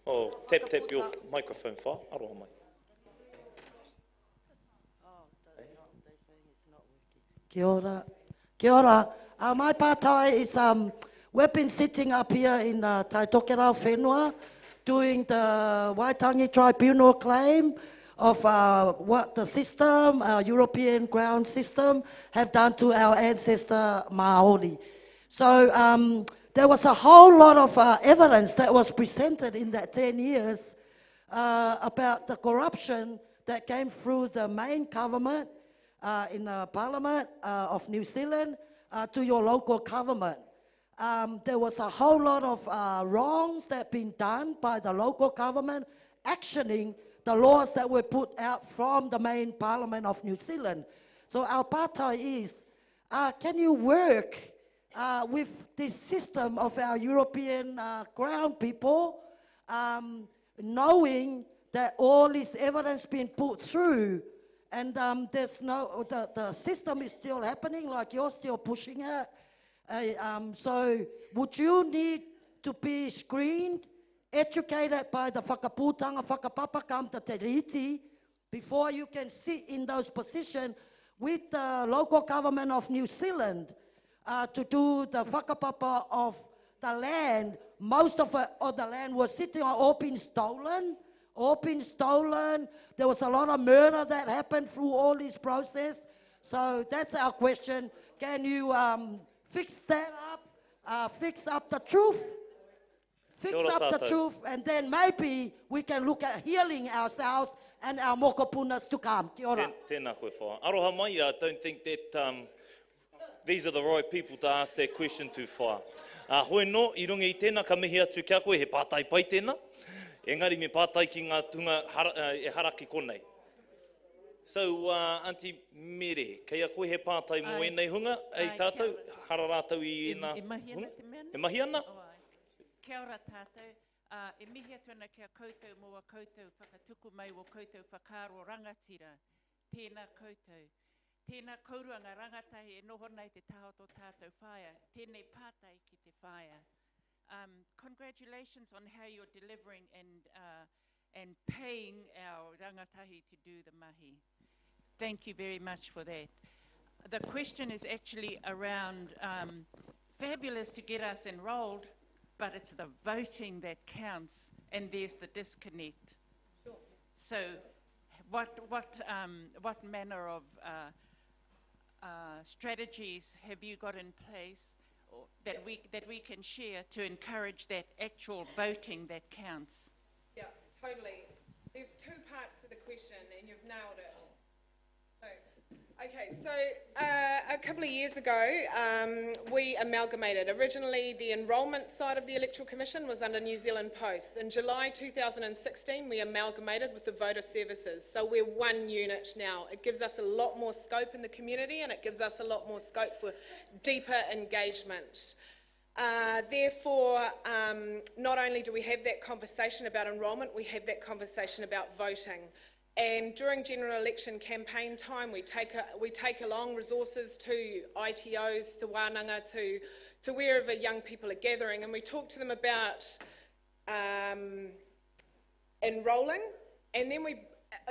Oh, tap your microphone file. Aroha mai. Kia ora. Kia ora. My pātai is, we've been sitting up here in Taitokerau Whenua, doing the Waitangi Tribunal claim of what the system, our European ground system, have done to our ancestor Māori. So there was a whole lot of evidence that was presented in that 10 years about the corruption that came through the main government in the Parliament of New Zealand to your local government. There was a whole lot of wrongs that been done by the local government, actioning the laws that were put out from the main Parliament of New Zealand. So our pātai is, can you work with this system of our European crown people, knowing that all this evidence being put through, and there's no, the system is still happening, like you're still pushing it. So would you need to be screened, educated by the whakapūtanga, whakapapa kam te riti, before you can sit in those positions with the local government of New Zealand to do the whakapapa of the land? Most of the land was sitting on, all been stolen. There was a lot of murder that happened through all this process. So that's our question. Can you fix that up, fix up the truth? Fix up the truth, and then maybe we can look at healing ourselves and our mokopunas to come. Kia ora. Tēnā koe whā. Aroha mai, I don't think that these are the right people to ask that question to whā. Hoi no, I runga I tēnā, ka mihi atu kia koe, he pātai pai tēnā. Engari me pātai ki ngā tunga e haraki konei. So, Auntie Mere, kei koe he pātai mo e nei hunga, ei tātou, hara rātou I ena hunga? E mahi ana? Kia ora tātou, e mihi atu ana kia koutou mo a koutou whakatuku mai o koutou whakaro rangatira, tēnā koutou. Tēnā kouruanga rangatahi e noho nei te taho tō tātou whaia, tēnei pātai ki te whaia. Congratulations on how you're delivering and paying our rangatahi to do the mahi. Thank you very much for that. The question is actually around fabulous to get us enrolled, but it's the voting that counts, and there's the disconnect. Sure. So, what manner of strategies have you got in place that we can share to encourage that actual voting that counts? Yeah, totally. There's two parts to the question, and you've nailed it. So, a couple of years ago, we amalgamated. Originally, the enrolment side of the Electoral Commission was under New Zealand Post. In July 2016, we amalgamated with the voter services. So we're one unit now. It gives us a lot more scope in the community, and it gives us a lot more scope for deeper engagement. Therefore, not only do we have that conversation about enrolment, we have that conversation about voting. And during general election campaign time, we take along resources to ITOs, to wānanga, to wherever young people are gathering, and we talk to them about enrolling. And then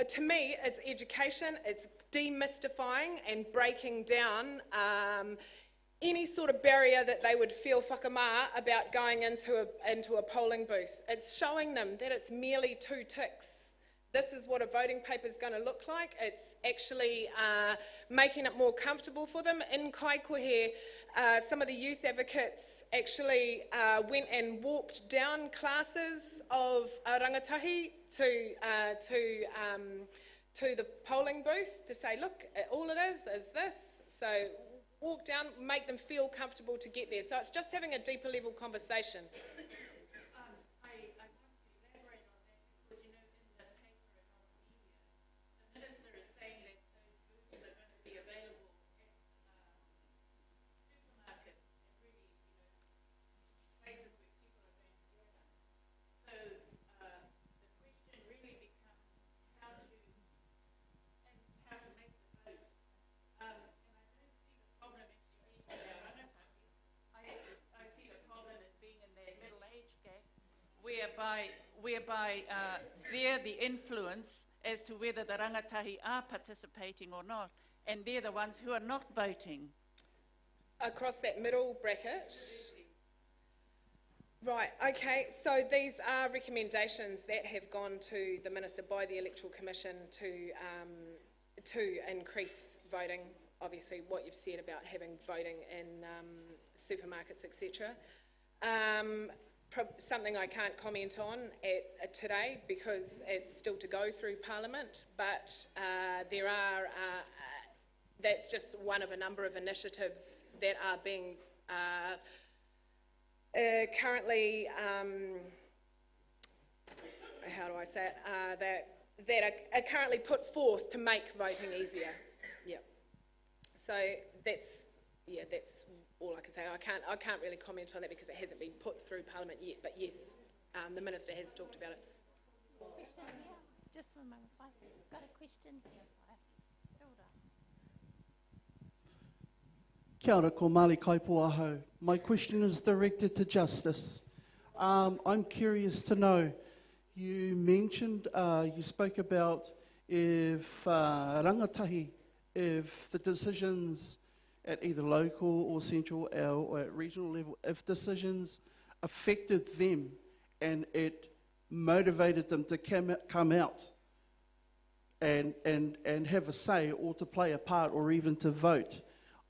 to me, it's education, it's demystifying and breaking down any sort of barrier that they would feel whakamā about going into a polling booth. It's showing them that it's merely 2 ticks. This is what a voting paper is going to look like. It's actually making it more comfortable for them. In Kaikohe, some of the youth advocates actually went and walked down classes of rangatahi to the polling booth to say, look, all it is this. So walk down, make them feel comfortable to get there. So it's just having a deeper level conversation. Whereby they're the influence as to whether the rangatahi are participating or not, and they're the ones who are not voting. Across that middle bracket? Right, okay, so these are recommendations that have gone to the Minister by the Electoral Commission to increase voting. Obviously, what you've said about having voting in supermarkets, etc. Something I can't comment on today because it's still to go through Parliament, but there are, that's just one of a number of initiatives that are being currently, how do I say it, that are currently put forth to make voting easier. Yeah. So that's all I can say. I can't really comment on that because it hasn't been put through Parliament yet, but yes, the Minister has talked about it. Question here. Just one moment. I've got a question here. Hilda. Kia ora, ko Māli Kaipuaho. My question is directed to Justice. I'm curious to know, you mentioned, you spoke about if rangatahi, if the decisions at either local or central or at regional level, if decisions affected them and it motivated them to come out and have a say or to play a part or even to vote,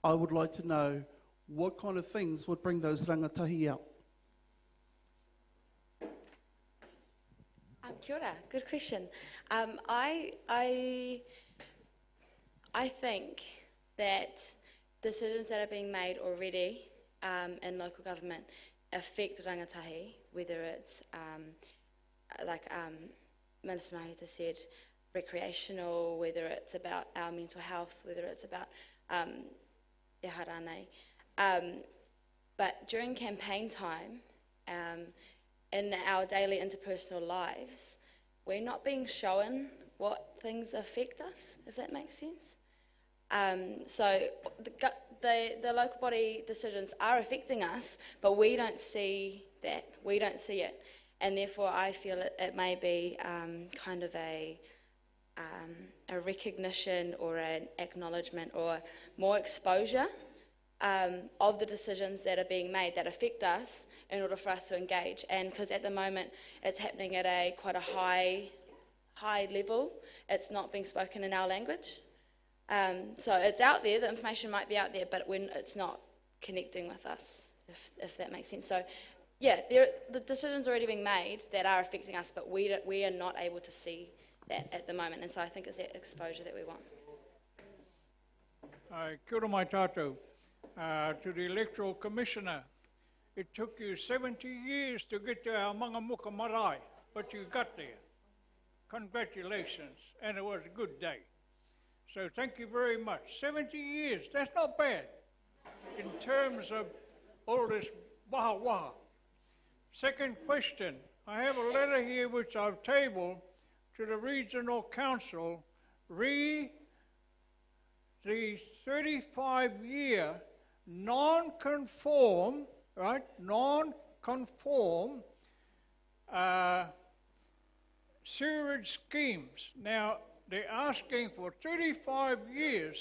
I would like to know what kind of things would bring those rangatahi out. Kia ora, good question. I think that decisions that are being made already in local government affect rangatahi, whether it's, like Minister Mahuta said, recreational, whether it's about our mental health, whether it's about e haranei. But during campaign time, in our daily interpersonal lives, we're not being shown what things affect us, if that makes sense. So the local body decisions are affecting us, but we don't see that. We don't see it. And therefore, I feel it may be kind of a recognition or an acknowledgement or more exposure of the decisions that are being made that affect us in order for us to engage. And because at the moment it's happening at quite a high level, it's not being spoken in our language. So it's out there, the information might be out there, but it's not connecting with us, if that makes sense. So yeah, the decisions are already being made that are affecting us, but we are not able to see that at the moment. And so I think it's that exposure that we want. Kia ora mai tātou. To the Electoral Commissioner, it took you 70 years to get to our Mangamuka Marae, but you got there. Congratulations, and it was a good day. So thank you very much. 70 years, that's not bad in terms of all this waha waha. Second question, I have a letter here which I've tabled to the Regional Council re the 35-year non-conform, right, non-conform sewerage schemes. Now, they're asking for 35 years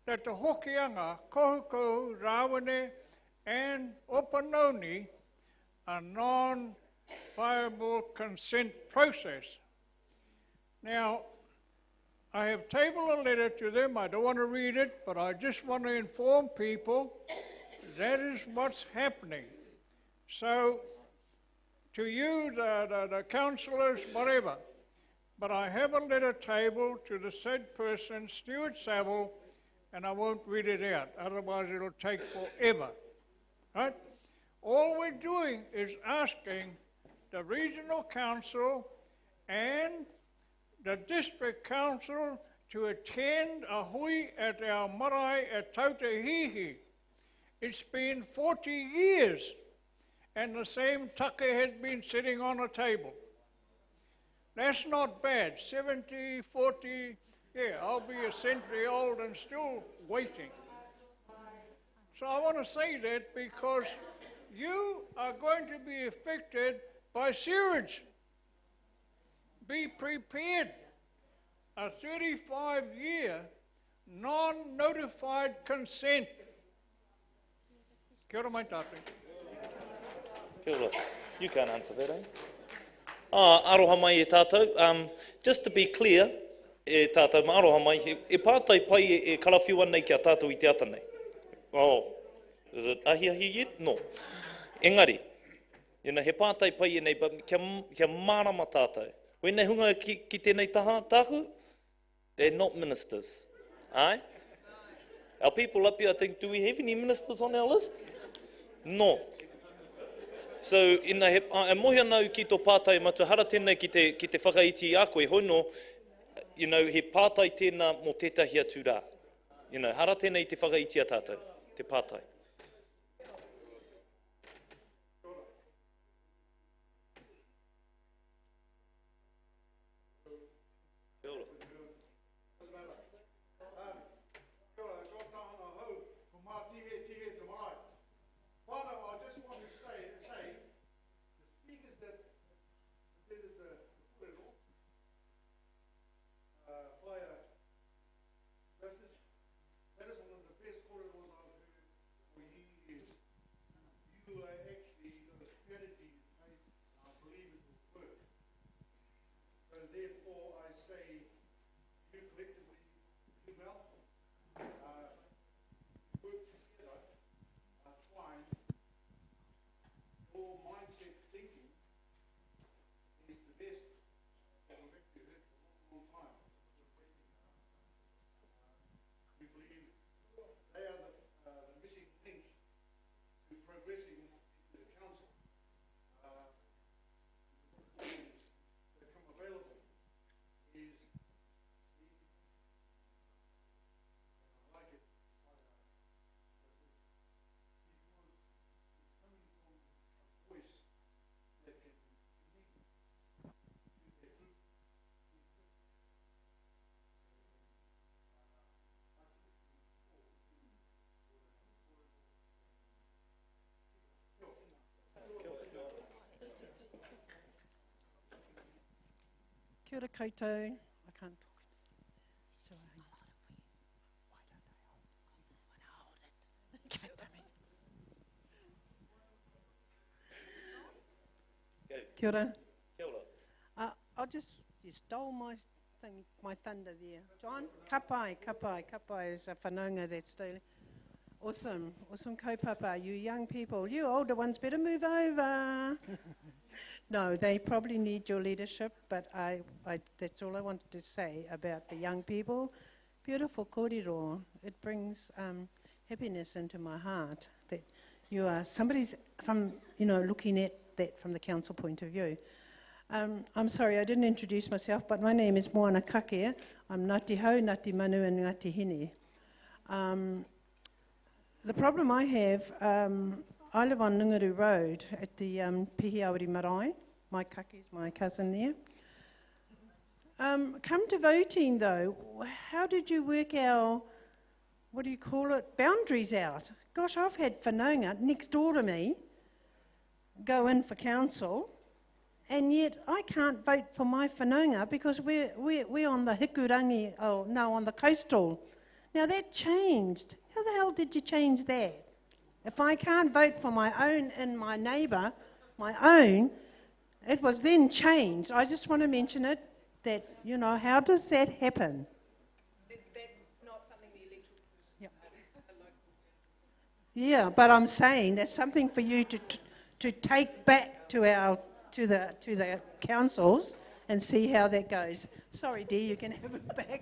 that the Hokianga, Kohukohu, Rawane, and Opanoni a non-viable consent process. Now, I have tabled a letter to them. I don't want to read it, but I just want to inform people that is what's happening. So, to you, the councillors, whatever, but I have a letter tabled to the said person, Stuart Saville, and I won't read it out, otherwise it'll take forever, right? All we're doing is asking the regional council and the district council to attend a hui at our marae at Tautahihi. It's been 40 years and the same take has been sitting on a table. That's not bad. 70, 40, yeah, I'll be a century old and still waiting. So I want to say that because you are going to be affected by sewage. Be prepared. A 35-year non-notified consent. Kia ora mai tātou. Kia ora. You can't answer that, eh? Aroha mai e tātou. Just to be clear, e tātou ma aroha mai, e pātai pai e karawhiu nei kia tātou I te ata nei. Oh, is it ahi yet? No. Engari, he pātai pai e nei, but kia mārama tātou. When they hunga ki tēnei tahu, they're not ministers. Aye? Our people up here, I think, do we have any ministers on our list? No. So, e mohi anau ki tō pātai matu, hara tēnei ki te whakaiti a koe hono, he pātai tēnā mō tētahi atu rā. Hara tēnei te whakaiti a tātou, te pātai. therefore I say, you collectively, you Mel, work together, find your mindset thinking is the best that we've actually heard for a long time. We believe they are the missing link to progressing into the council. That come available is I like it. Voice that can connect to their group. Kia ora koutou. I can't talk. So give it to me. Kia ora. Kia ora. You stole my thing, my thunder there. John, kapai is a whanaunga that's stealing. Awesome kaupapa. You young people, you older ones better move over. No, they probably need your leadership, but that's all I wanted to say about the young people. Beautiful kōrero. It brings happiness into my heart that you are somebody's from, looking at that from the council point of view. I'm sorry, I didn't introduce myself, but my name is Moana Kake. I'm Ngāti Hau, Ngāti Manu and Ngāti Hine. The problem I have, I live on Nungaru Road at the Pihiauri Marae. My kake is my cousin there. Come to voting though, how did you work our, boundaries out? Gosh, I've had whanaunga next door to me go in for council, and yet I can't vote for my whanaunga because we're on the Hikurangi, on the coastal. Now that changed. How the hell did you change that? If I can't vote for my own and my neighbour, it was then changed. I just want to mention it, that, how does that happen? That's not something the electoral... Yeah, but I'm saying that's something for you to take back to the councils and see how that goes. Sorry, dear, you can have it back.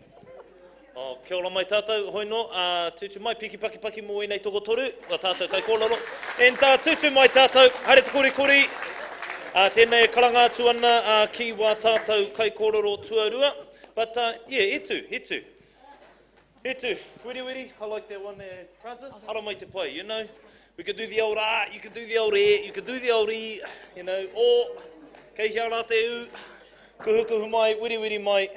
Kia ora mai tātou, hoi no, tutu mai piki paki mo nei toko toru, wa tātou kai kōrero. And tutu mai tātou, haere te kori. Tēnei karanga atu ana ki wā tātou kai kōrero tuarua. But Hitu. Wiri, I like that one there, Francis. Hara mai te pai, We could do the old you could do the old you could do the old or kei hia rā te u, kuhukuhu mai, wiri mai.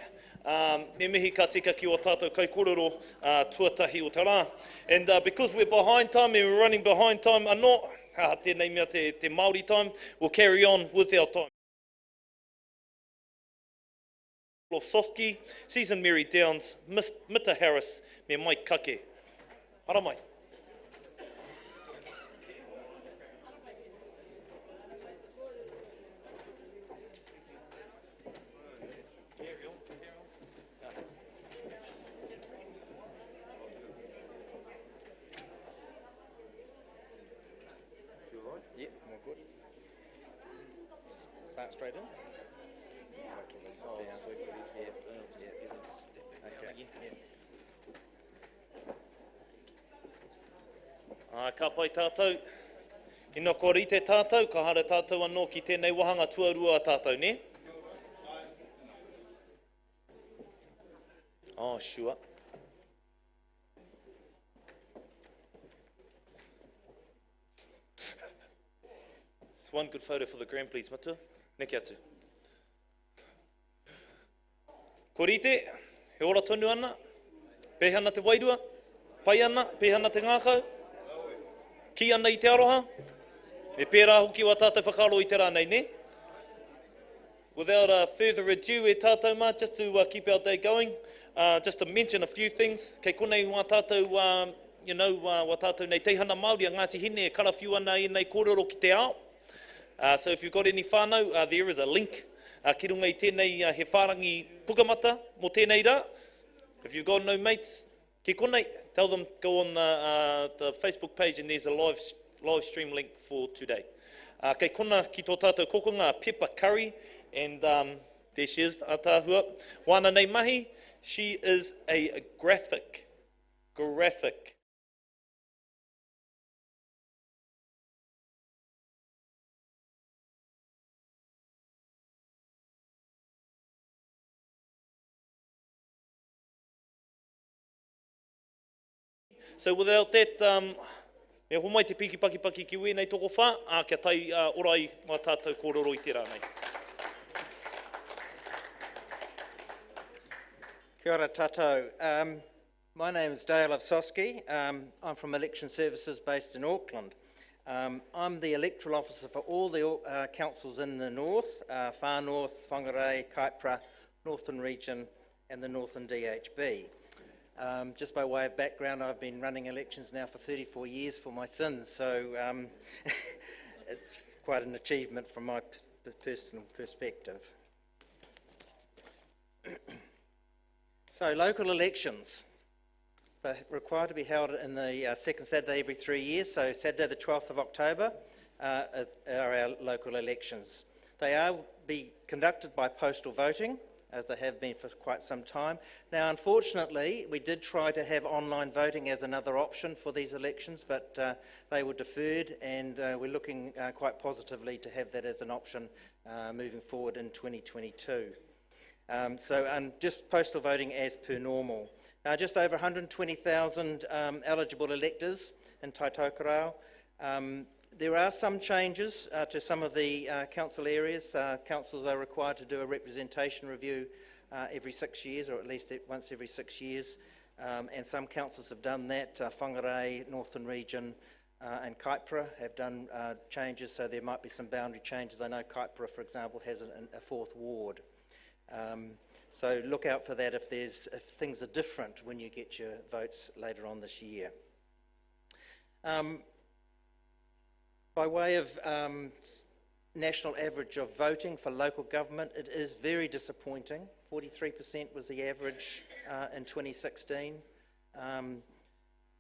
Me mihi ka tika ki o tātou kai kōrero tuatahi o te rā. And because we're behind time and we're running behind time, tēnei mea te Māori time, we'll carry on with our time. Of Soski, Season Mary Downs, Mita Harris, me Mike Kake. Hara mai. Start straight in? Wait till they sit down. Ka pai tātou. Ina ko rite tātou, ka hara tātou anō ki tēnei wahanga tuarua a tātou, ne? Oh, sure. It's one good photo for the gram, please, Matua. Neke atu. Ko rite, he ora tonu ana, pehana te wairua, pai ana, pehana te ngākau, ki ana I te aroha, me pērā hoki wa tātou whakaro I te rānei, ne? Without further ado, e tātou mā, just to keep our day going, just to mention a few things, kei konei wa tātou, wa tātou nei teihana Māori a Ngāti Hine, e karawhiu ana I nei kōrero ki te ao. So if you've got any whānau, there is a link Ki runga I tēnei he whārangi pukamata mo tēnei rā. If you've got no mates, ki konei, tell them go on the Facebook page and there's a live stream link for today. Kei kona ki tō tātou kokonga Pepper Curry, and there she is, Atahua. Wana nei mahi, she is a graphic. So without that, me ho mai te piki paki ki wēnei toko whā, kia tai orai mā tātou kōrero I te rā nei. Kia ora tātou. My name is Dale Avsosky. I'm from Election Services based in Auckland. I'm the electoral officer for all the councils in the north, Far North, Whangarei, Kaipara, Northern Region and the Northern DHB. Just by way of background, I've been running elections now for 34 years for my sins, so it's quite an achievement from my personal perspective. So, local elections. They're required to be held in the second Saturday every 3 years, so Saturday the 12th of October are our local elections. They are be conducted by postal voting, as they have been for quite some time. Now, unfortunately, we did try to have online voting as another option for these elections, but they were deferred, and we're looking quite positively to have that as an option moving forward in 2022. So just postal voting as per normal. Just over 120,000 eligible electors in Taitokerau. There are some changes to some of the council areas. Councils are required to do a representation review every 6 years, or at least once every 6 years. And some councils have done that. Whangarei, Northern Region and Kaipara have done changes, so there might be some boundary changes. I know Kaipara, for example, has a fourth ward. So look out for that if things are different when you get your votes later on this year. By way of national average of voting for local government, it is very disappointing. 43% was the average in 2016,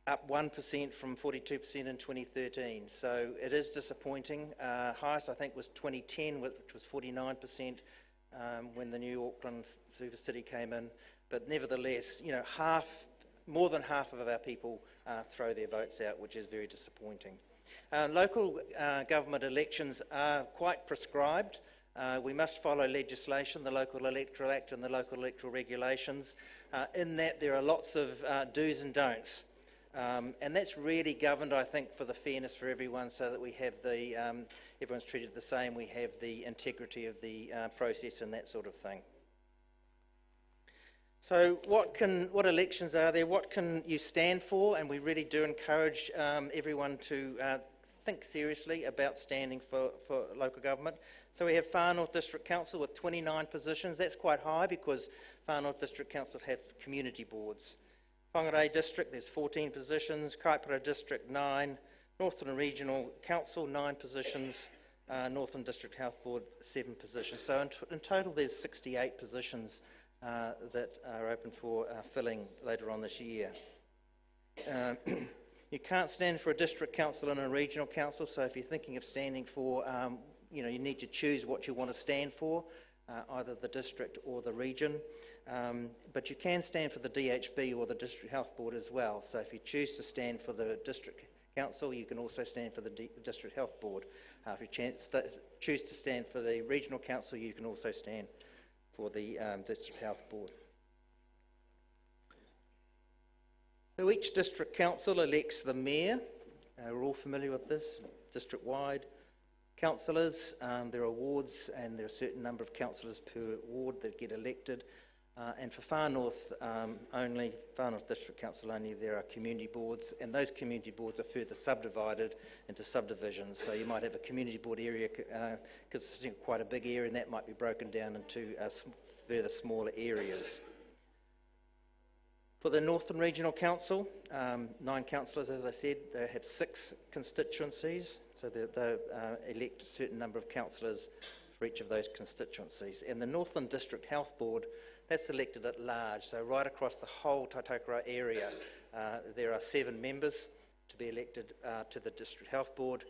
up 1% from 42% in 2013. So it is disappointing. Highest, I think, was 2010, which was 49%. When the new Auckland Super City came in, but nevertheless, you know, more than half of our people throw their votes out, which is very disappointing. Local government elections are quite prescribed. We must follow legislation, the Local Electoral Act and the Local Electoral Regulations. In that, there are lots of do's and don'ts. And that's really governed, I think, for the fairness for everyone, so that we have the everyone's treated the same. We have the integrity of the process and that sort of thing. So, what elections are there? What can you stand for? And we really do encourage everyone to think seriously about standing for local government. So we have Far North District Council with 29 positions. That's quite high because Far North District Council have community boards. Whangarei District, there's 14 positions. Kaipara District, 9. Northern Regional Council, 9 positions. Northern District Health Board, 7 positions. So in total, there's 68 positions that are open for filling later on this year. You can't stand for a district council and a regional council, so if you're thinking of standing for, you need to choose what you want to stand for, either the district or the region. But you can stand for the DHB or the District Health Board as well. So if you choose to stand for the District Council, you can also stand for the District Health Board. If you choose to stand for the Regional Council, you can also stand for the District Health Board. So each District Council elects the Mayor. We're all familiar with this, district-wide. Councillors, there are wards and there are a certain number of councillors per ward that get elected. And for Far North Far North District Council only, there are community boards, and those community boards are further subdivided into subdivisions. So you might have a community board area consisting of quite a big area, and that might be broken down into further smaller areas. For the Northern Regional Council, 9 councillors, as I said, they have 6 constituencies, so they elect a certain number of councillors for for each of those constituencies. And the Northland District Health Board, that's elected at large, so right across the whole Tautokoroa area, there are 7 members to be elected to the District Health Board.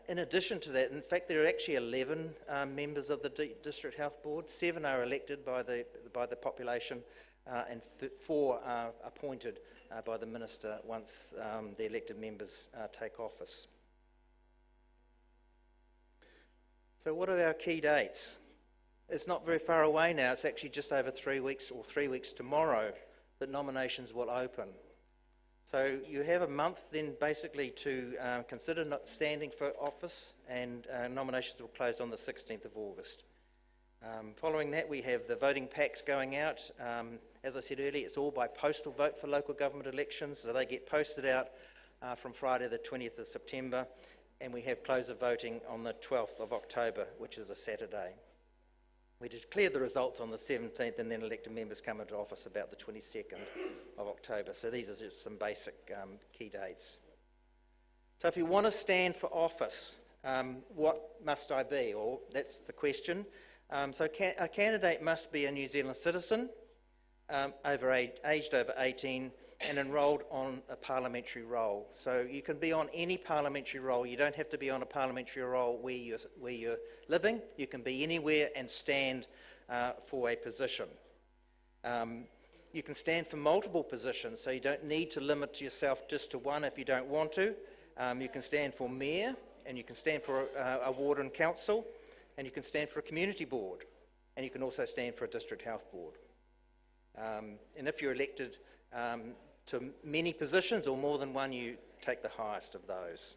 In addition to that, in fact, there are actually 11 members of the District Health Board. 7 are elected by the population, and 4 are appointed by the Minister once the elected members take office. So what are our key dates? It's not very far away now. It's actually just over 3 weeks, or 3 weeks tomorrow, that nominations will open. So you have a month then basically to consider not standing for office, and nominations will close on the 16th of August. Following that, we have the voting packs going out. As I said earlier, it's all by postal vote for local government elections, so they get posted out from Friday the 20th of September, and we have close of voting on the 12th of October, which is a Saturday. We declare the results on the 17th, and then elected members come into office about the 22nd of October. So these are just some basic key dates. So if you want to stand for office, what must I be? Or that's the question. So a candidate must be a New Zealand citizen, aged over 18, and enrolled on a parliamentary role. So you can be on any parliamentary role. You don't have to be on a parliamentary role where you're living. You can be anywhere and stand for a position. You can stand for multiple positions, so you don't need to limit yourself just to one if you don't want to. You can stand for mayor, and you can stand for a ward and council, and you can stand for a community board, and you can also stand for a district health board. And if you're elected to many positions or more than one, you take the highest of those.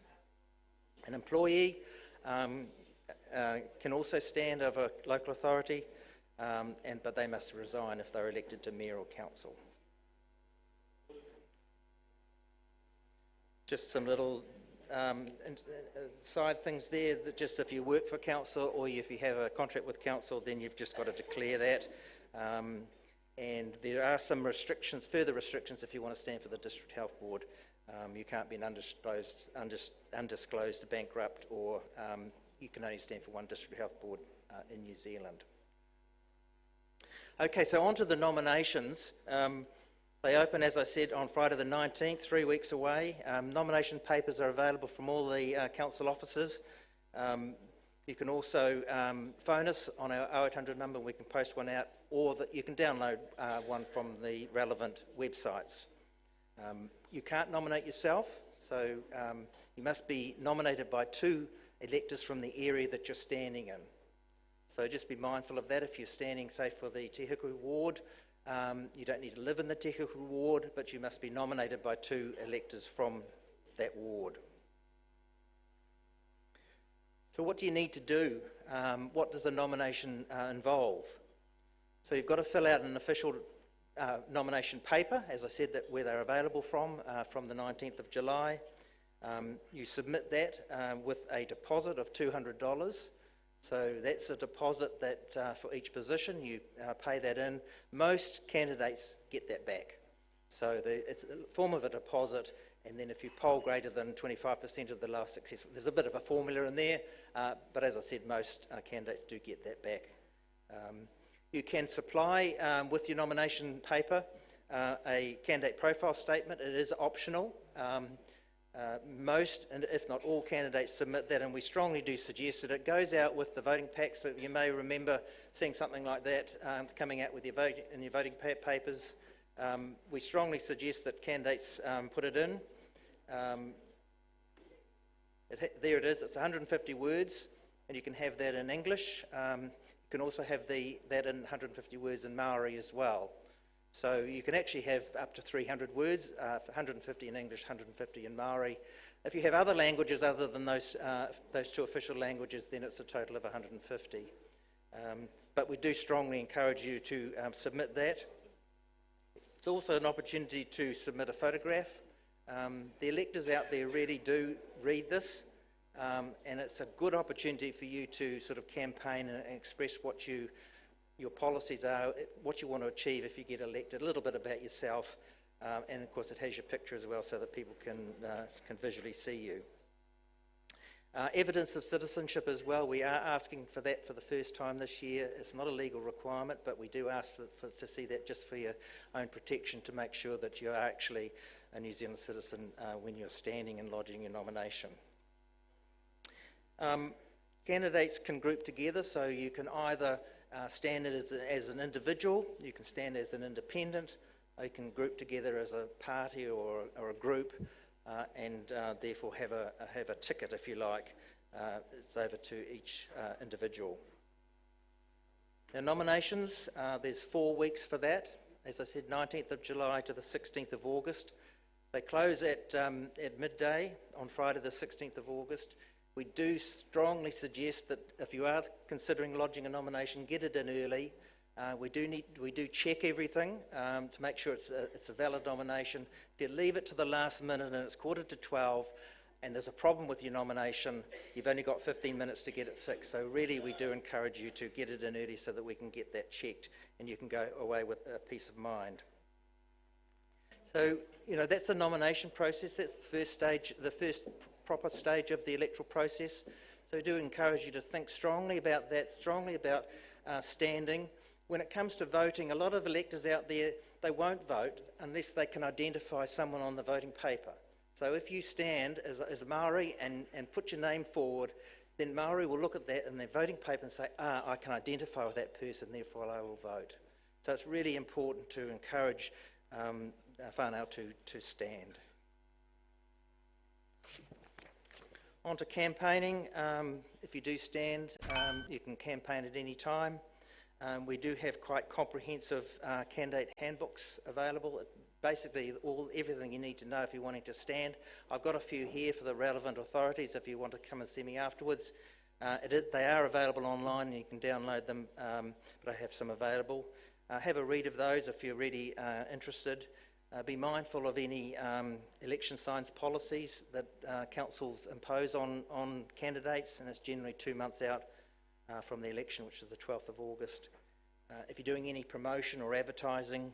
An employee can also stand over local authority, but they must resign if they're elected to mayor or council. Just some little side things there, that just if you work for council or if you have a contract with council, then you've just got to declare that. And there are some restrictions, further restrictions, if you want to stand for the District Health Board. You can't be an undisclosed bankrupt, or you can only stand for one District Health Board in New Zealand. Okay, so on to the nominations. They open, as I said, on Friday the 19th, 3 weeks away. Nomination papers are available from all the council offices. You can also phone us on our 0800 number. We can post one out, or that you can download one from the relevant websites. You can't nominate yourself, so you must be nominated by 2 electors from the area that you're standing in. So just be mindful of that. If you're standing, say, for the Te Huku ward, you don't need to live in the Te Huku ward, but you must be nominated by 2 electors from that ward. So what do you need to do? What does the nomination involve? So you've got to fill out an official nomination paper, as I said, where they're available from the 19th of July. You submit that with a deposit of $200. So that's a deposit that for each position, you pay that in. Most candidates get that back. So it's a form of a deposit, and then if you poll greater than 25% of the last successful, there's a bit of a formula in there, but as I said, most candidates do get that back. You can supply with your nomination paper a candidate profile statement. It is optional. Most, and if not all, candidates submit that, and we strongly do suggest that it goes out with the voting packs. So you may remember seeing something like that coming out with your voting papers. We strongly suggest that candidates put it in. There it is. It's 150 words, and you can have that in English. You can also have that in 150 words in Maori as well. So you can actually have up to 300 words, 150 in English, 150 in Maori. If you have other languages other than those 2 official languages, then it's a total of 150. But we do strongly encourage you to submit that. It's also an opportunity to submit a photograph. The electors out there really do read this, and it's a good opportunity for you to sort of campaign and express what your policies are, what you want to achieve if you get elected, a little bit about yourself, and of course it has your picture as well so that people can visually see you. Evidence of citizenship as well, we are asking for that for the first time this year. It's not a legal requirement, but we do ask to see that just for your own protection, to make sure that you are actually a New Zealand citizen when you're standing and lodging your nomination. Candidates can group together, so you can either stand as an individual, you can stand as an independent, or you can group together as a party or a group, and therefore have a ticket, if you like. It's over to each individual. Now, nominations, there's 4 weeks for that. As I said, 19th of July to the 16th of August. They close at midday on Friday the 16th of August. We do strongly suggest that if you are considering lodging a nomination, get it in early. We do check everything to make sure it's a valid nomination. If you leave it to the last minute and it's 11:45 and there's a problem with your nomination, you've only got 15 minutes to get it fixed. So really, we do encourage you to get it in early so that we can get that checked and you can go away with peace of mind. So, that's the nomination process. That's the first stage, the first proper stage of the electoral process. So we do encourage you to think strongly about that, strongly about standing. When it comes to voting, a lot of electors out there, they won't vote unless they can identify someone on the voting paper. So if you stand as a Maori and put your name forward, then Maori will look at that in their voting paper and say, I can identify with that person, therefore I will vote. So it's really important to encourage whānau to stand. On to campaigning. If you do stand, you can campaign at any time. We do have quite comprehensive candidate handbooks available. Basically, everything you need to know if you're wanting to stand. I've got a few here for the relevant authorities if you want to come and see me afterwards. They are available online and you can download them, but I have some available. Have a read of those if you're really interested. Be mindful of any election signs policies that councils impose on candidates, and it's generally 2 months out from the election, which is the 12th of August. If you're doing any promotion or advertising,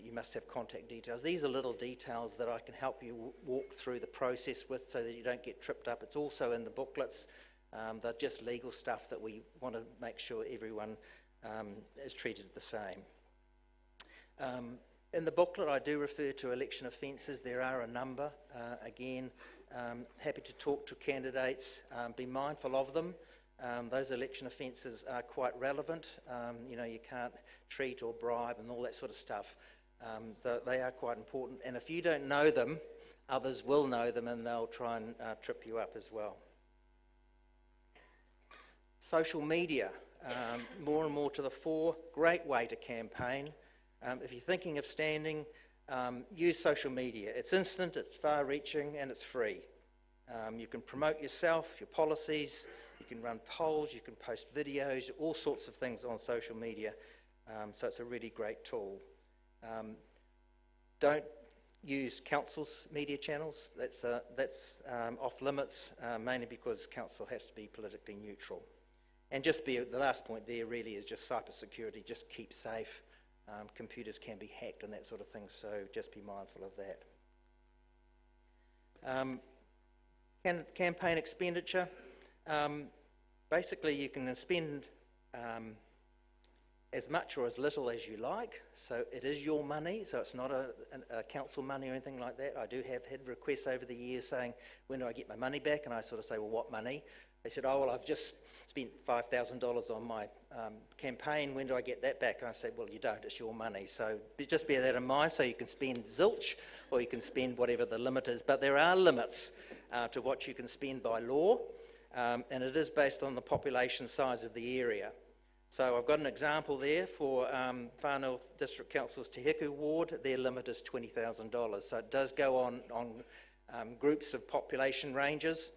you must have contact details. These are little details that I can help you walk through the process with so that you don't get tripped up. It's also in the booklets. They're just legal stuff that we want to make sure everyone is treated the same. In the booklet, I do refer to election offences. There are a number. Again, happy to talk to candidates. Be mindful of them. Those election offences are quite relevant. You can't treat or bribe and all that sort of stuff. They are quite important. And if you don't know them, others will know them and they'll try and trip you up as well. Social media, more and more to the fore. Great way to campaign. If you're thinking of standing, use social media. It's instant, it's far-reaching, and it's free. You can promote yourself, your policies, you can run polls, you can post videos, all sorts of things on social media. So it's a really great tool. Don't use council's media channels. That's off limits, mainly because council has to be politically neutral. And the last point there really is just cybersecurity. Just keep safe. Computers can be hacked and that sort of thing, so just be mindful of that. Campaign expenditure. Basically, you can spend as much or as little as you like, so it is your money, so it's not a council money or anything like that. I do have had requests over the years saying, when do I get my money back? And I sort of say, well, what money? They said, oh, well, I've just spent $5,000 on my campaign. When do I get that back? And I said, well, you don't. It's your money. So just bear that in mind. So you can spend zilch or you can spend whatever the limit is. But there are limits to what you can spend by law, and it is based on the population size of the area. So I've got an example there for Far North District Council's Te Hiku ward. Their limit is $20,000. So it does go on groups of population ranges.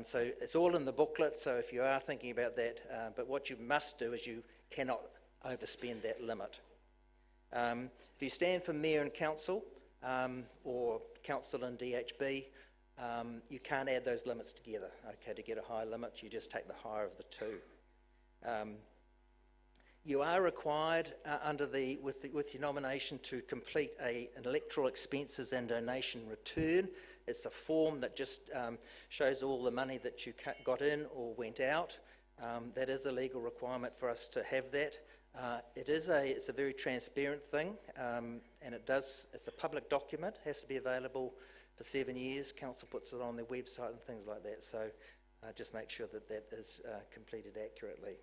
So it's all in the booklet, so if you are thinking about that, but what you must do is you cannot overspend that limit. If you stand for mayor and council, or council and DHB, you can't add those limits together. Okay, to get a higher limit, you just take the higher of the two. You are required with your nomination to complete an electoral expenses and donation return. It's a form that just shows all the money that you got in or went out. That is a legal requirement for us to have that. It's a very transparent thing, and it's a public document. It has to be available for 7 years. Council puts it on their website and things like that. So just make sure that that is completed accurately.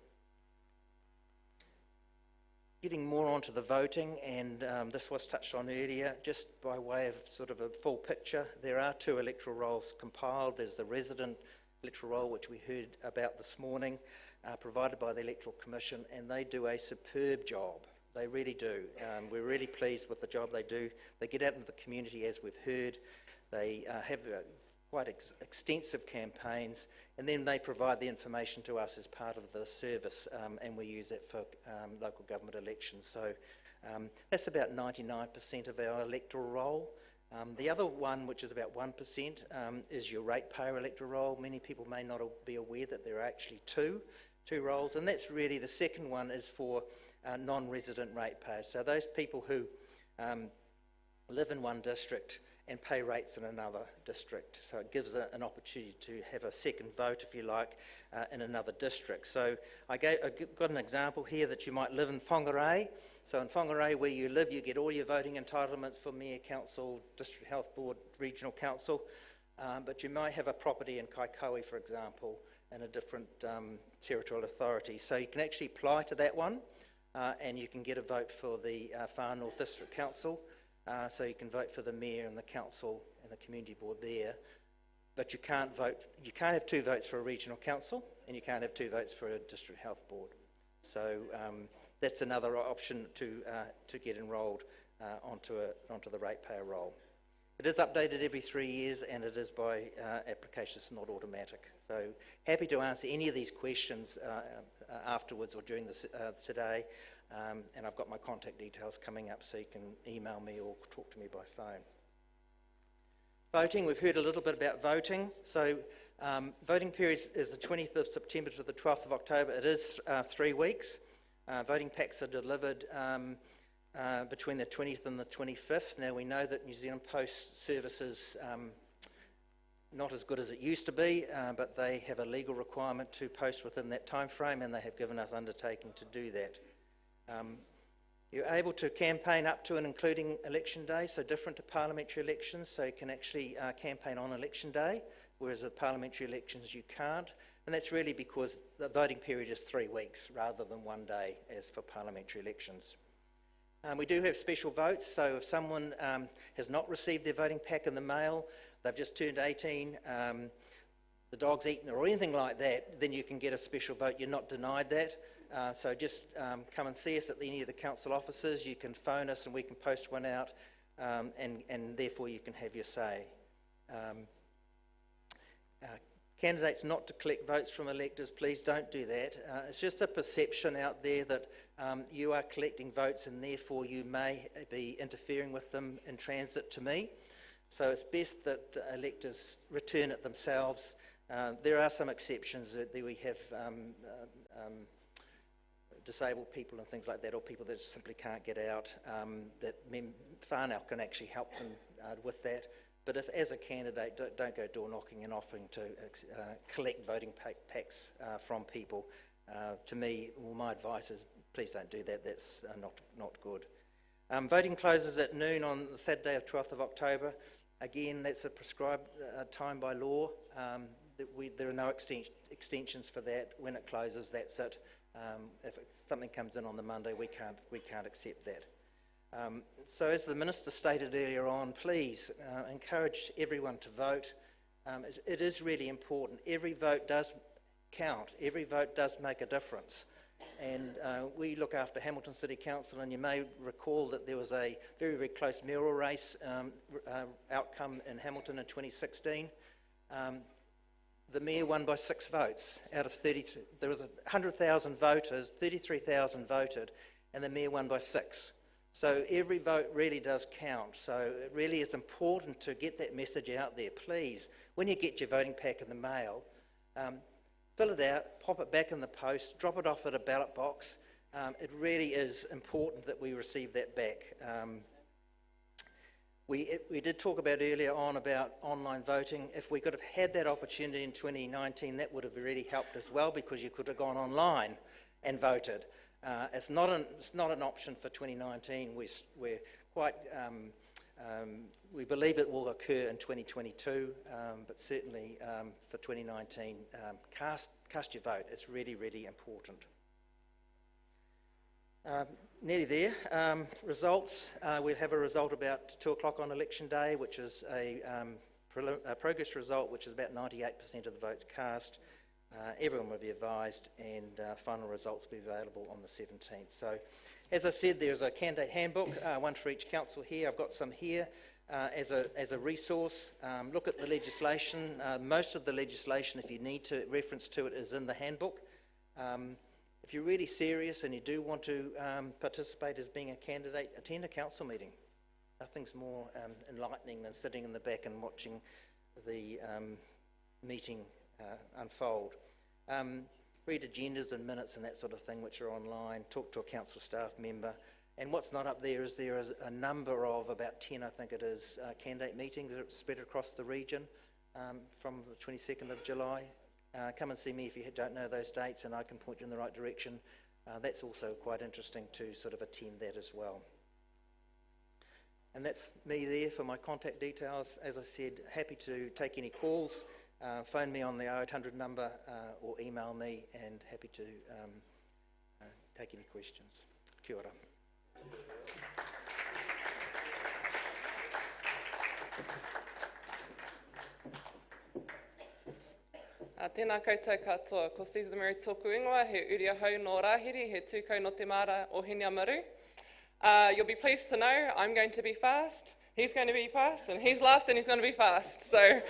Getting more onto the voting, and this was touched on earlier, just by way of sort of a full picture, there are 2 electoral rolls compiled. There's the resident electoral roll, which we heard about this morning, provided by the Electoral Commission, and they do a superb job. They really do. We're really pleased with the job they do. They get out into the community, as we've heard. They have quite extensive campaigns, and then they provide the information to us as part of the service, and we use that for local government elections. So that's about 99% of our electoral roll. The other one, which is about 1%, is your ratepayer electoral roll. Many people may not be aware that there are actually two rolls, and that's really the second one is for non-resident ratepayers. So those people who live in one district and pay rates in another district. So it gives an opportunity to have a second vote, if you like, in another district. So I got an example here that you might live in Whangarei. So in Whangarei, where you live, you get all your voting entitlements for Mayor, Council, District Health Board, Regional Council, but you might have a property in Kaikoui, for example, in a different territorial authority. So you can actually apply to that one, and you can get a vote for the Far North District Council. So you can vote for the Mayor and the Council and the Community Board there, but you can't have 2 votes for a Regional Council, and you can't have 2 votes for a District Health Board. So that's another option to get enrolled onto the ratepayer roll. It is updated every 3 years, and it is by application. It's not automatic. So happy to answer any of these questions afterwards or during today. And I've got my contact details coming up, so you can email me or talk to me by phone. Voting, we've heard a little bit about voting. So voting period is the 20th of September to the 12th of October. It is 3 weeks. Voting packs are delivered between the 20th and the 25th. Now we know that New Zealand Post service is not as good as it used to be, but they have a legal requirement to post within that time frame, and they have given us undertaking to do that. You're able to campaign up to and including election day, so different to parliamentary elections, so you can actually campaign on election day, whereas at parliamentary elections you can't, and that's really because the voting period is 3 weeks rather than 1 day as for parliamentary elections. We do have special votes, so if someone has not received their voting pack in the mail, they've just turned 18, the dog's eaten or anything like that, then you can get a special vote. You're not denied that. So just come and see us at any of the council offices. You can phone us and we can post one out, and therefore you can have your say. Candidates not to collect votes from electors, please don't do that. It's just a perception out there that you are collecting votes and therefore you may be interfering with them in transit to me. So it's best that electors return it themselves. There are some exceptions that we have disabled people and things like that, or people that simply can't get out, that whānau can actually help them with that. But if, as a candidate, don't go door knocking and offering to collect voting packs from people. To me, well, my advice is please don't do that. That's not good. Voting closes at noon on the Saturday of 12th of October. Again, that's a prescribed time by law. There are no extensions for that. When it closes, that's it. If something comes in on the Monday, we can't accept that. So as the Minister stated earlier on, please encourage everyone to vote. It is really important. Every vote does count. Every vote does make a difference. And we look after Hamilton City Council, and you may recall that there was a very, very close mayoral race outcome in Hamilton in 2016. The mayor won by 6 votes out of 33. There was 100,000 voters, 33,000 voted, and the mayor won by 6. So every vote really does count. So it really is important to get that message out there. Please, when you get your voting pack in the mail, fill it out, pop it back in the post, drop it off at a ballot box, it really is important that we receive that back. We did talk about earlier on about online voting. If we could have had that opportunity in 2019, that would have really helped as well, because you could have gone online and voted. It's not an option for 2019. We're quite we believe it will occur in 2022, but certainly for 2019, cast your vote. It's really, really important. Nearly there. Results. We'll have a result about 2 o'clock on election day, which is a progress result, which is about 98% of the votes cast. Everyone will be advised, and final results will be available on the 17th. So, as I said, there's a candidate handbook, one for each council here. I've got some here as a resource. Look at the legislation. Most of the legislation, if you need to reference to it, is in the handbook. If you're really serious and you do want to participate as being a candidate, attend a council meeting. Nothing's more enlightening than sitting in the back and watching the meeting unfold. Read agendas and minutes and that sort of thing, which are online. Talk to a council staff member. And what's not up there is a number of, about 10 I think it is, candidate meetings that are spread across the region from the 22nd of July. Come and see me if you don't know those dates, and I can point you in the right direction. That's also quite interesting to sort of attend that as well. And that's me there for my contact details. As I said, happy to take any calls. Phone me on the 0800 number or email me, and happy to take any questions. Kia ora. Tēnā koutou katoa, ko Caesar Mary tōku ingoa, he uri ahau no rāhiri, he tūkau no te mara o Hene Amaru. You'll be pleased to know I'm going to be fast, he's going to be fast, and he's last and he's going to be fast. So,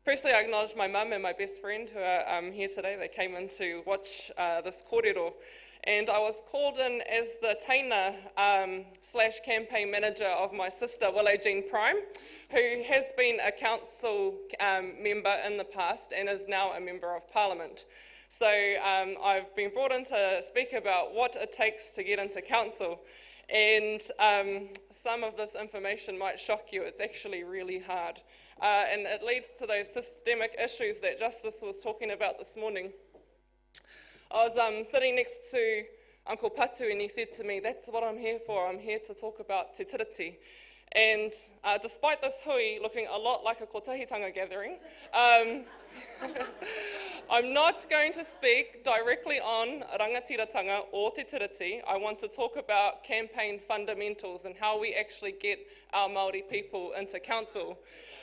firstly, I acknowledge my mum and my best friend who are here today. They came in to watch this kōrero. And I was called in as the Taina / campaign manager of my sister, Willow Jean Prime, who has been a council member in the past and is now a member of Parliament. So I've been brought in to speak about what it takes to get into council. And some of this information might shock you. It's actually really hard. And it leads to those systemic issues that Justice was talking about this morning. I was sitting next to Uncle Patu, and he said to me, "That's what I'm here for. I'm here to talk about te tiriti." And despite this hui looking a lot like a kotahitanga gathering, I'm not going to speak directly on rangatiratanga or te tiriti. I want to talk about campaign fundamentals and how we actually get our Māori people into council.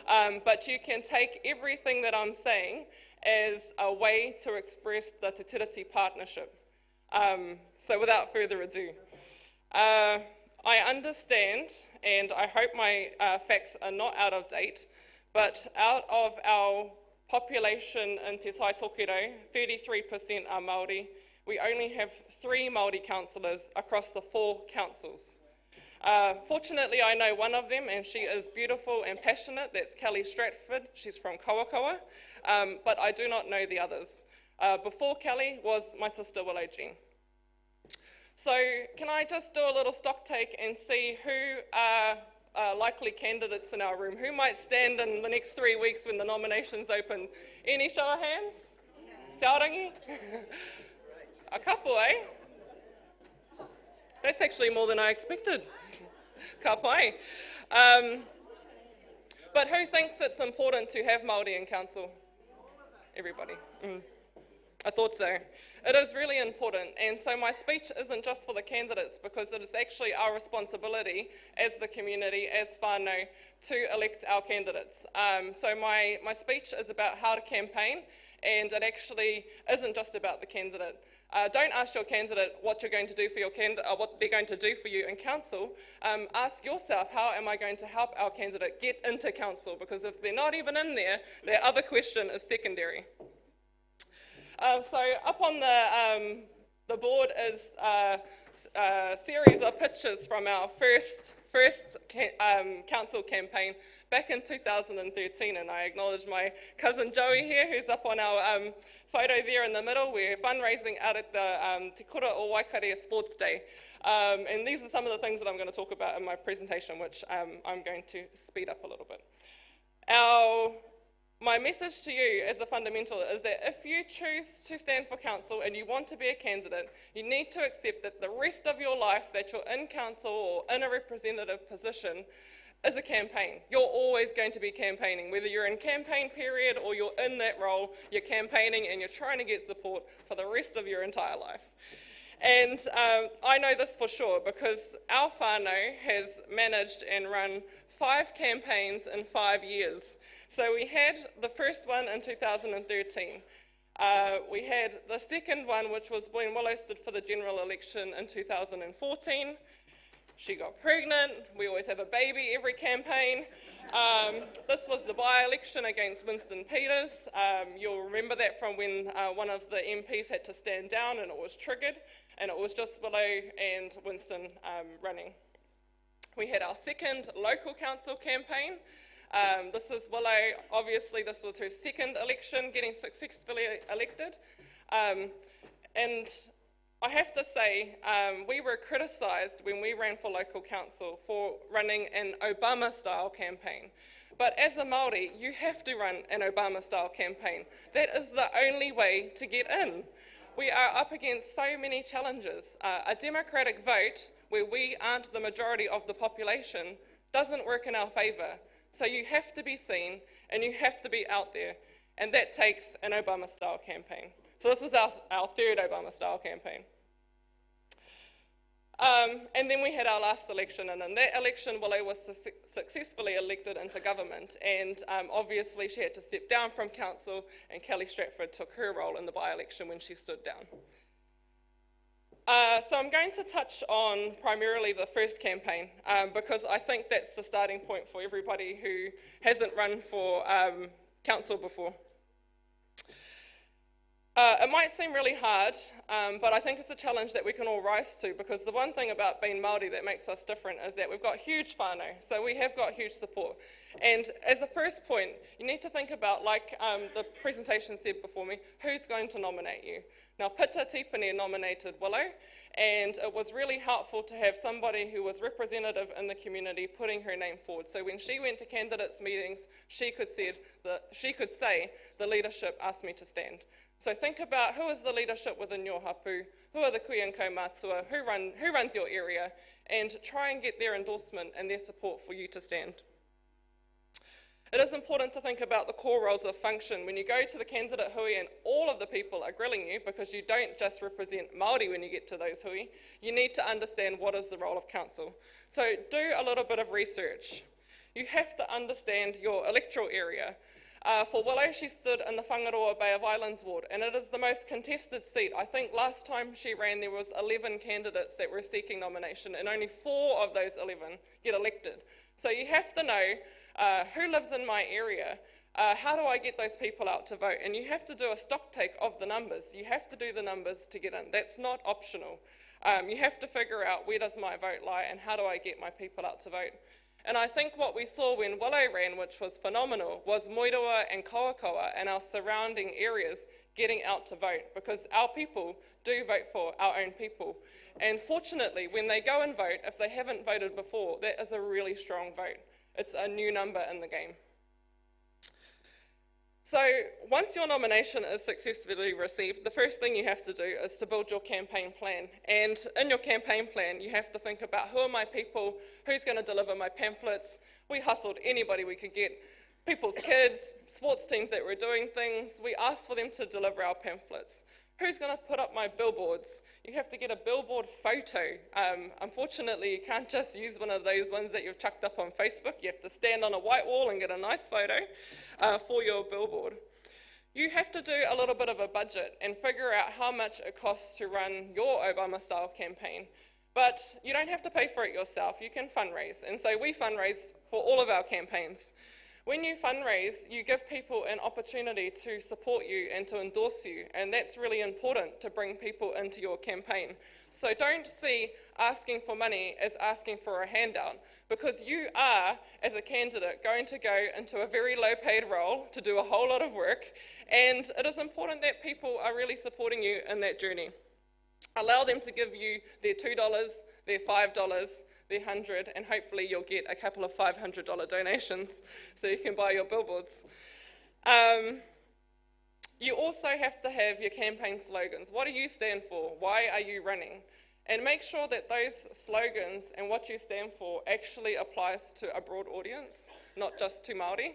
But you can take everything that I'm saying as a way to express the Te Tiriti partnership. So without further ado, I understand, and I hope my facts are not out of date, but out of our population in Te Tai Tokiro, 33% are Māori. We only have 3 Māori councillors across the 4 councils. Fortunately, I know one of them, and she is beautiful and passionate. That's Kelly Stratford. She's from Kawakawa. But I do not know the others. Before Kelly was my sister Willow Jean. So can I just do a little stock take and see who are likely candidates in our room? Who might stand in the next 3 weeks when the nominations open? Any show of hands? Te Aorangi? A couple, eh? That's actually more than I expected. Ka pai. But who thinks it's important to have Māori in council? Everybody. I thought so. It is really important, and so my speech isn't just for the candidates, because it is actually our responsibility as the community, as whānau, to elect our candidates. So my speech is about how to campaign, and it actually isn't just about the candidate. Don't ask your candidate what you're going to do for your what they're going to do for you in council. Ask yourself, how am I going to help our candidate get into council? Because if they're not even in there, their other question is secondary. So up on the board is a series of pictures from our first council campaign back in 2013, and I acknowledge my cousin Joey here, who's up on our photo there in the middle. We're fundraising out at the Te Kura o Waikaria Sports Day. And these are some of the things that I'm going to talk about in my presentation, which I'm going to speed up a little bit. My message to you as a fundamental is that if you choose to stand for council and you want to be a candidate, you need to accept that the rest of your life that you're in council or in a representative position is a campaign. You're always going to be campaigning. Whether you're in campaign period or you're in that role, you're campaigning and you're trying to get support for the rest of your entire life. And I know this for sure because our whānau has managed and run 5 campaigns in 5 years. So we had the first one in 2013. We had the second one, which was when Willow stood for the general election in 2014. She got pregnant. We always have a baby every campaign. This was the by-election against Winston Peters. You'll remember that from when one of the MPs had to stand down and it was triggered, and it was just Willow and Winston running. We had our second local council campaign. This is Willow. Obviously, this was her second election, getting successfully elected. And I have to say, we were criticised when we ran for local council for running an Obama-style campaign. But as a Māori, you have to run an Obama-style campaign. That is the only way to get in. We are up against so many challenges. A democratic vote, where we aren't the majority of the population, doesn't work in our favour. So you have to be seen and you have to be out there. And that takes an Obama-style campaign. So this was our third Obama-style campaign. And then we had our last election, and in that election, Willow was successfully elected into government. And obviously she had to step down from council, and Kelly Stratford took her role in the by-election when she stood down. So I'm going to touch on primarily the first campaign because I think that's the starting point for everybody who hasn't run for council before. It might seem really hard, but I think it's a challenge that we can all rise to, because the one thing about being Māori that makes us different is that we've got huge whānau, so we have got huge support. And as a first point, you need to think about, like the presentation said before me, who's going to nominate you. Now, Pita Tipene nominated Willow, and it was really helpful to have somebody who was representative in the community putting her name forward. So when she went to candidates' meetings, she could say, the leadership asked me to stand. So think about who is the leadership within your hapu, who are the kui and kaumātua, who runs your area, and try and get their endorsement and their support for you to stand. It is important to think about the core roles of function. When you go to the candidate hui and all of the people are grilling you, because you don't just represent Māori when you get to those hui, you need to understand what is the role of council. So do a little bit of research. You have to understand your electoral area. For Willow, she stood in the Whangaroa Bay of Islands ward, and it is the most contested seat. I think last time she ran there was 11 candidates that were seeking nomination, and only 4 of those 11 get elected. So you have to know who lives in my area, how do I get those people out to vote, and you have to do a stock take of the numbers. You have to do the numbers to get in. That's not optional. You have to figure out where does my vote lie and how do I get my people out to vote. And I think what we saw when Willow ran, which was phenomenal, was Moeroa and Koakoa and our surrounding areas getting out to vote, because our people do vote for our own people. And fortunately, when they go and vote, if they haven't voted before, that is a really strong vote. It's a new number in the game. So once your nomination is successfully received, the first thing you have to do is to build your campaign plan. And in your campaign plan, you have to think about who are my people, who's going to deliver my pamphlets. We hustled anybody we could get, people's kids, sports teams that were doing things. We asked for them to deliver our pamphlets. Who's going to put up my billboards? You have to get a billboard photo. Unfortunately, you can't just use one of those ones that you've chucked up on Facebook. You have to stand on a white wall and get a nice photo for your billboard. You have to do a little bit of a budget and figure out how much it costs to run your Obama-style campaign. But you don't have to pay for it yourself. You can fundraise. And so we fundraised for all of our campaigns. When you fundraise, you give people an opportunity to support you and to endorse you, and that's really important to bring people into your campaign. So don't see asking for money as asking for a handout, because you are, as a candidate, going to go into a very low-paid role to do a whole lot of work, and it is important that people are really supporting you in that journey. Allow them to give you their $2, their $5, their $100, and hopefully you'll get a couple of $500 donations so you can buy your billboards. You also have to have your campaign slogans. What do you stand for? Why are you running? And make sure that those slogans and what you stand for actually applies to a broad audience, not just to Māori.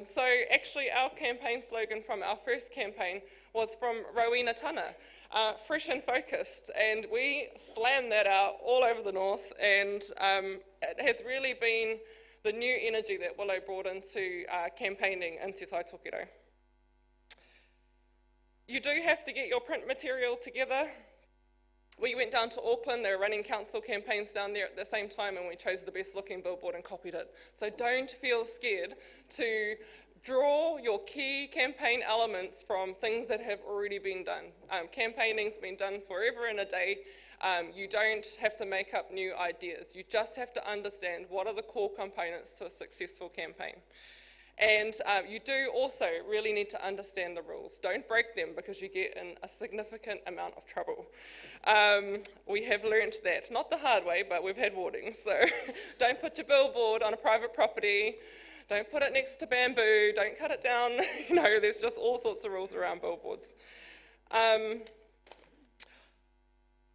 So actually our campaign slogan from our first campaign was from Rowena Tana, fresh and focused, and we slammed that out all over the north, and it has really been the new energy that Willow brought into campaigning in Te Tai Tokerau. You do have to get your print material together. We went down to Auckland, they were running council campaigns down there at the same time, and we chose the best looking billboard and copied it. So don't feel scared to draw your key campaign elements from things that have already been done. Campaigning's been done forever and a day. You don't have to make up new ideas. You just have to understand what are the core components to a successful campaign. And you do also really need to understand the rules. Don't break them because you get in a significant amount of trouble. We have learnt that, not the hard way, but we've had warnings. So don't put your billboard on a private property. Don't put it next to bamboo. Don't cut it down. You know, there's just all sorts of rules around billboards.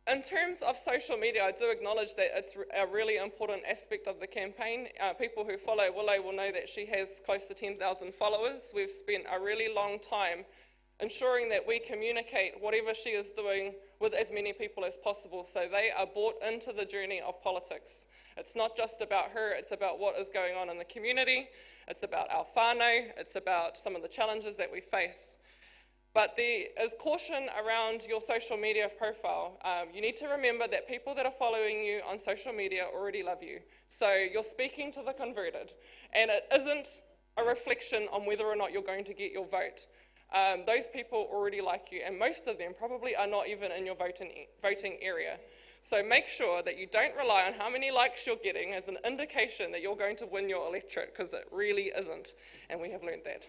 In terms of social media, I do acknowledge that it's a really important aspect of the campaign. People who follow Willow will know that she has close to 10,000 followers. We've spent a really long time ensuring that we communicate whatever she is doing with as many people as possible, so they are bought into the journey of politics. It's not just about her, it's about what is going on in the community, it's about our whānau, it's about some of the challenges that we face. But there is caution around your social media profile. You need to remember that people that are following you on social media already love you. So you're speaking to the converted, and it isn't a reflection on whether or not you're going to get your vote. Those people already like you, and most of them probably are not even in your voting area. So make sure that you don't rely on how many likes you're getting as an indication that you're going to win your electorate, because it really isn't, and we have learned that.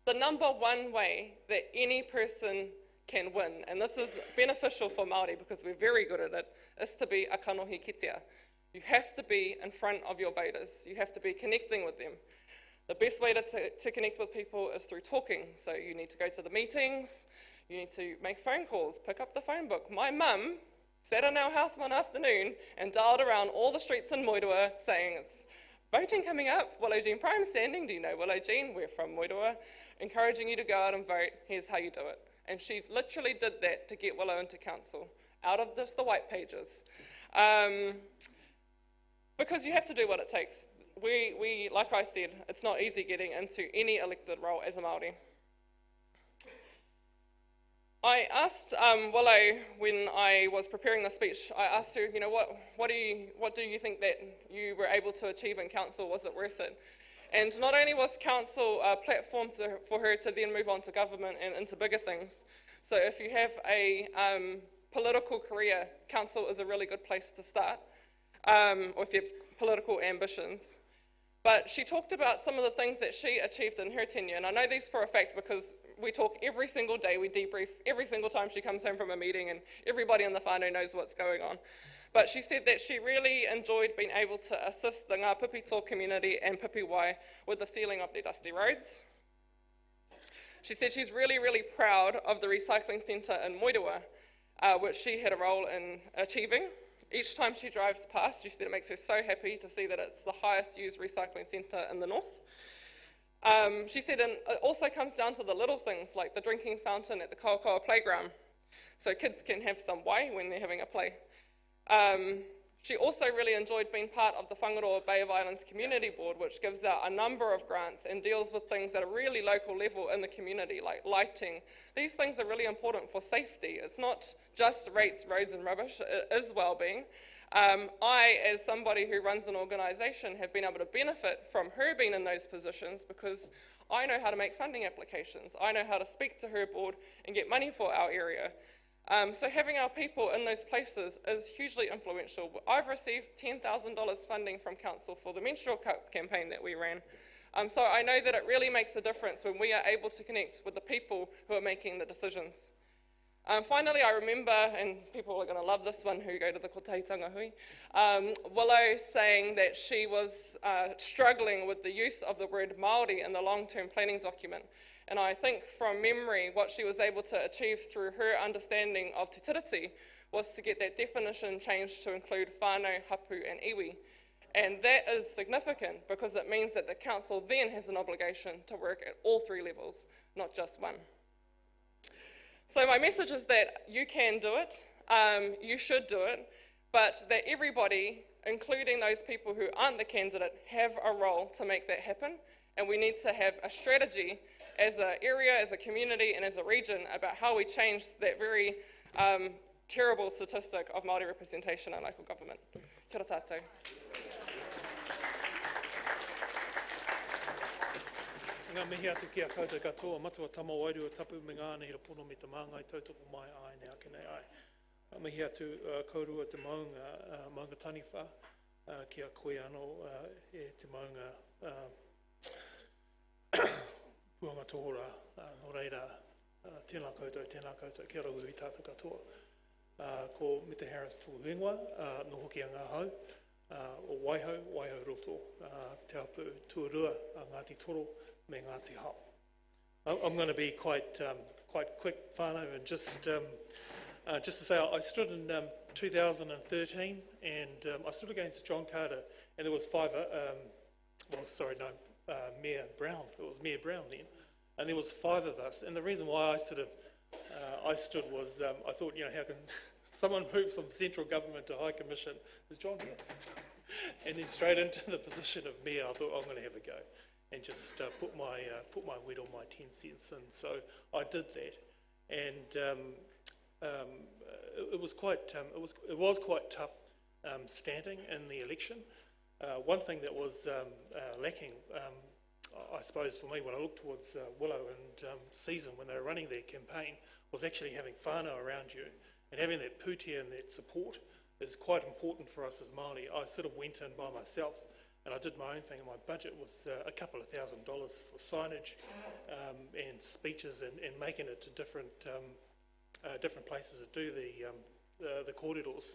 The number one way that any person can win, and this is beneficial for Māori because we're very good at it, is to be a kanohi kitea. You have to be in front of your voters. You have to be connecting with them. The best way to connect with people is through talking. So you need to go to the meetings, you need to make phone calls, pick up the phone book. My mum sat in our house one afternoon and dialed around all the streets in Moeroa saying, it's voting coming up, Willow Jean Prime standing, do you know Willow Jean? We're from Moeroa, encouraging you to go out and vote, here's how you do it. And she literally did that to get Willow into council, out of just the white pages. Because you have to do what it takes. We, like I said, it's not easy getting into any elected role as a Māori. I asked Willow when I was preparing the speech, I asked her, you know, what do you think that you were able to achieve in council? Was it worth it? And not only was council a platform for her to then move on to government and into bigger things. So if you have a political career, council is a really good place to start, or if you have political ambitions. But she talked about some of the things that she achieved in her tenure, and I know these for a fact because we talk every single day, we debrief every single time she comes home from a meeting, and everybody in the whānau knows what's going on. But she said that she really enjoyed being able to assist the Ngā Pipito community and Pipiwai with the sealing of their dusty roads. She said she's really, really proud of the recycling centre in Moeroa, which she had a role in achieving. Each time she drives past, she said it makes her so happy to see that it's the highest used recycling centre in the north. She said it also comes down to the little things like the drinking fountain at the Kawakoa playground, so kids can have some wai when they're having a play. She also really enjoyed being part of the Whangaroa Bay of Islands Community Board, which gives out a number of grants and deals with things at a really local level in the community, like lighting. These things are really important for safety. It's not just rates, roads and rubbish, it is well-being. I, as somebody who runs an organisation, have been able to benefit from her being in those positions because I know how to make funding applications. I know how to speak to her board and get money for our area. So having our people in those places is hugely influential. I've received $10,000 funding from council for the menstrual cup campaign that we ran. So I know that it really makes a difference when we are able to connect with the people who are making the decisions. Finally, I remember, and people are going to love this one who go to the Kotaitanga Hui, Willow saying that she was struggling with the use of the word Māori in the long-term planning document. And I think from memory, what she was able to achieve through her understanding of Te Tiriti was to get that definition changed to include whānau, hapu and iwi. And that is significant because it means that the council then has an obligation to work at all three levels, not just one. So my message is that you can do it, you should do it, but that everybody, including those people who aren't the candidate, have a role to make that happen. And we need to have a strategy as an area, as a community, and as a region about how we change that very terrible statistic of Māori representation in local government. Kia ora tātou. Ngā mihi atu ki a koutou katoa, matua tama wairua tapu me ngāne i rapono me te māngai tautoko mai ai ne ake nei ai. Ngā mihi atu kaurua te maunga taniwha, ki a koe anō e te maunga puanga tohora, no reira, tēnā koutou, kia ora hui tātou katoa. Ko Mita Harris tō whenua, no hoki a ngā hau, o Waiho roto, te hapu tuarua a Ngāti Toro, me Ngāti Hau. I'm going to be quite quick, whānau, and just to say I stood in 2013 and I stood against John Carter, and there was Mayor Brown. It was Mayor Brown then, and there was 5 of us. And the reason why I stood was I thought, how can someone move from central government to High Commission? Is John here? And then straight into the position of mayor, I thought I'm going to have a go and just put my word on my 10 cents. And so I did that, and it was quite tough standing in the election. One thing that was lacking, I suppose for me, when I looked towards Willow and Season when they were running their campaign, was actually having whānau around you and having that putia and that support is quite important for us as Māori. I sort of went in by myself and I did my own thing, and my budget was a couple of $1,000 for signage and speeches and making it to different places that do the corridors,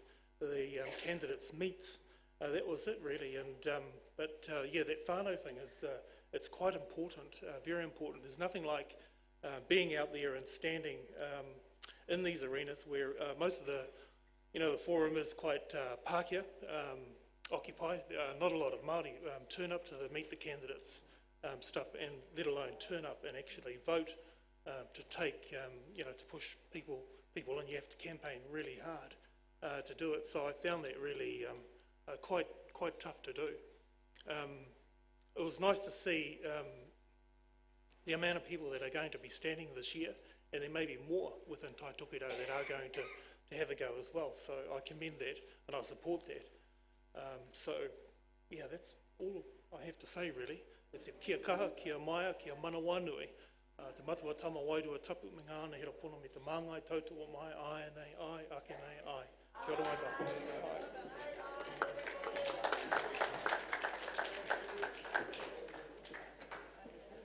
the candidates' meets. That was it really, and that whānau thing is it's quite important, very important. There's nothing like being out there and standing in these arenas where most of the forum is quite Pākehā occupied. Not a lot of Māori turn up to meet the candidates stuff, and let alone turn up and actually vote to take to push people in. You have to campaign really hard to do it. So I found that really quite tough to do. It was nice to see the amount of people that are going to be standing this year, and there may be more within Tai Tokerau that are going to have a go as well. So I commend that and I support that. That's all I have to say really. It's kia kaha, kia maia, kia manawanui. Te matua tama wairua tapu me ngāna he rapono me te māngai tautua mai ai nei ai, ake nei ai. Kia ora mai tātou.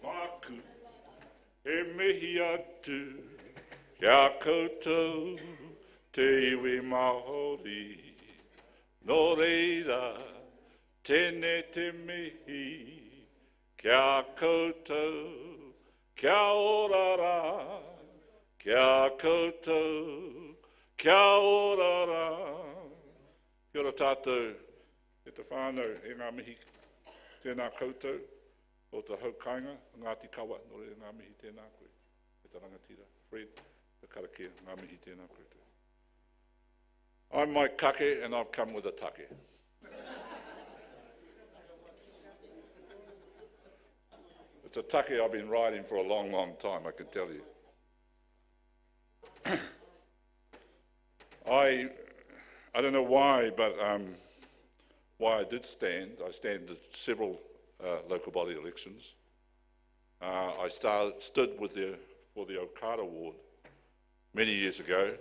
Māku, e mihi atu, kia koutou, te iwi Māori. No reira, tēnei te mihi, kia koutou, kia orara, kia koutou, kia orara. Kia ora tātou, e te whānau, e ngā mihi, tēnā koutou, o te haukainga, Ngāti Kawa, no re ngā mihi tēnā koe, e te rangatira, Fred, te karakia, ngā mihi tēnā koe. I'm Mike Kake, and I've come with a take. It's a take I've been riding for a long, long time, I can tell you. I don't know why, but why I did stand. I stand at several local body elections. I stood for the Okada Ward many years ago,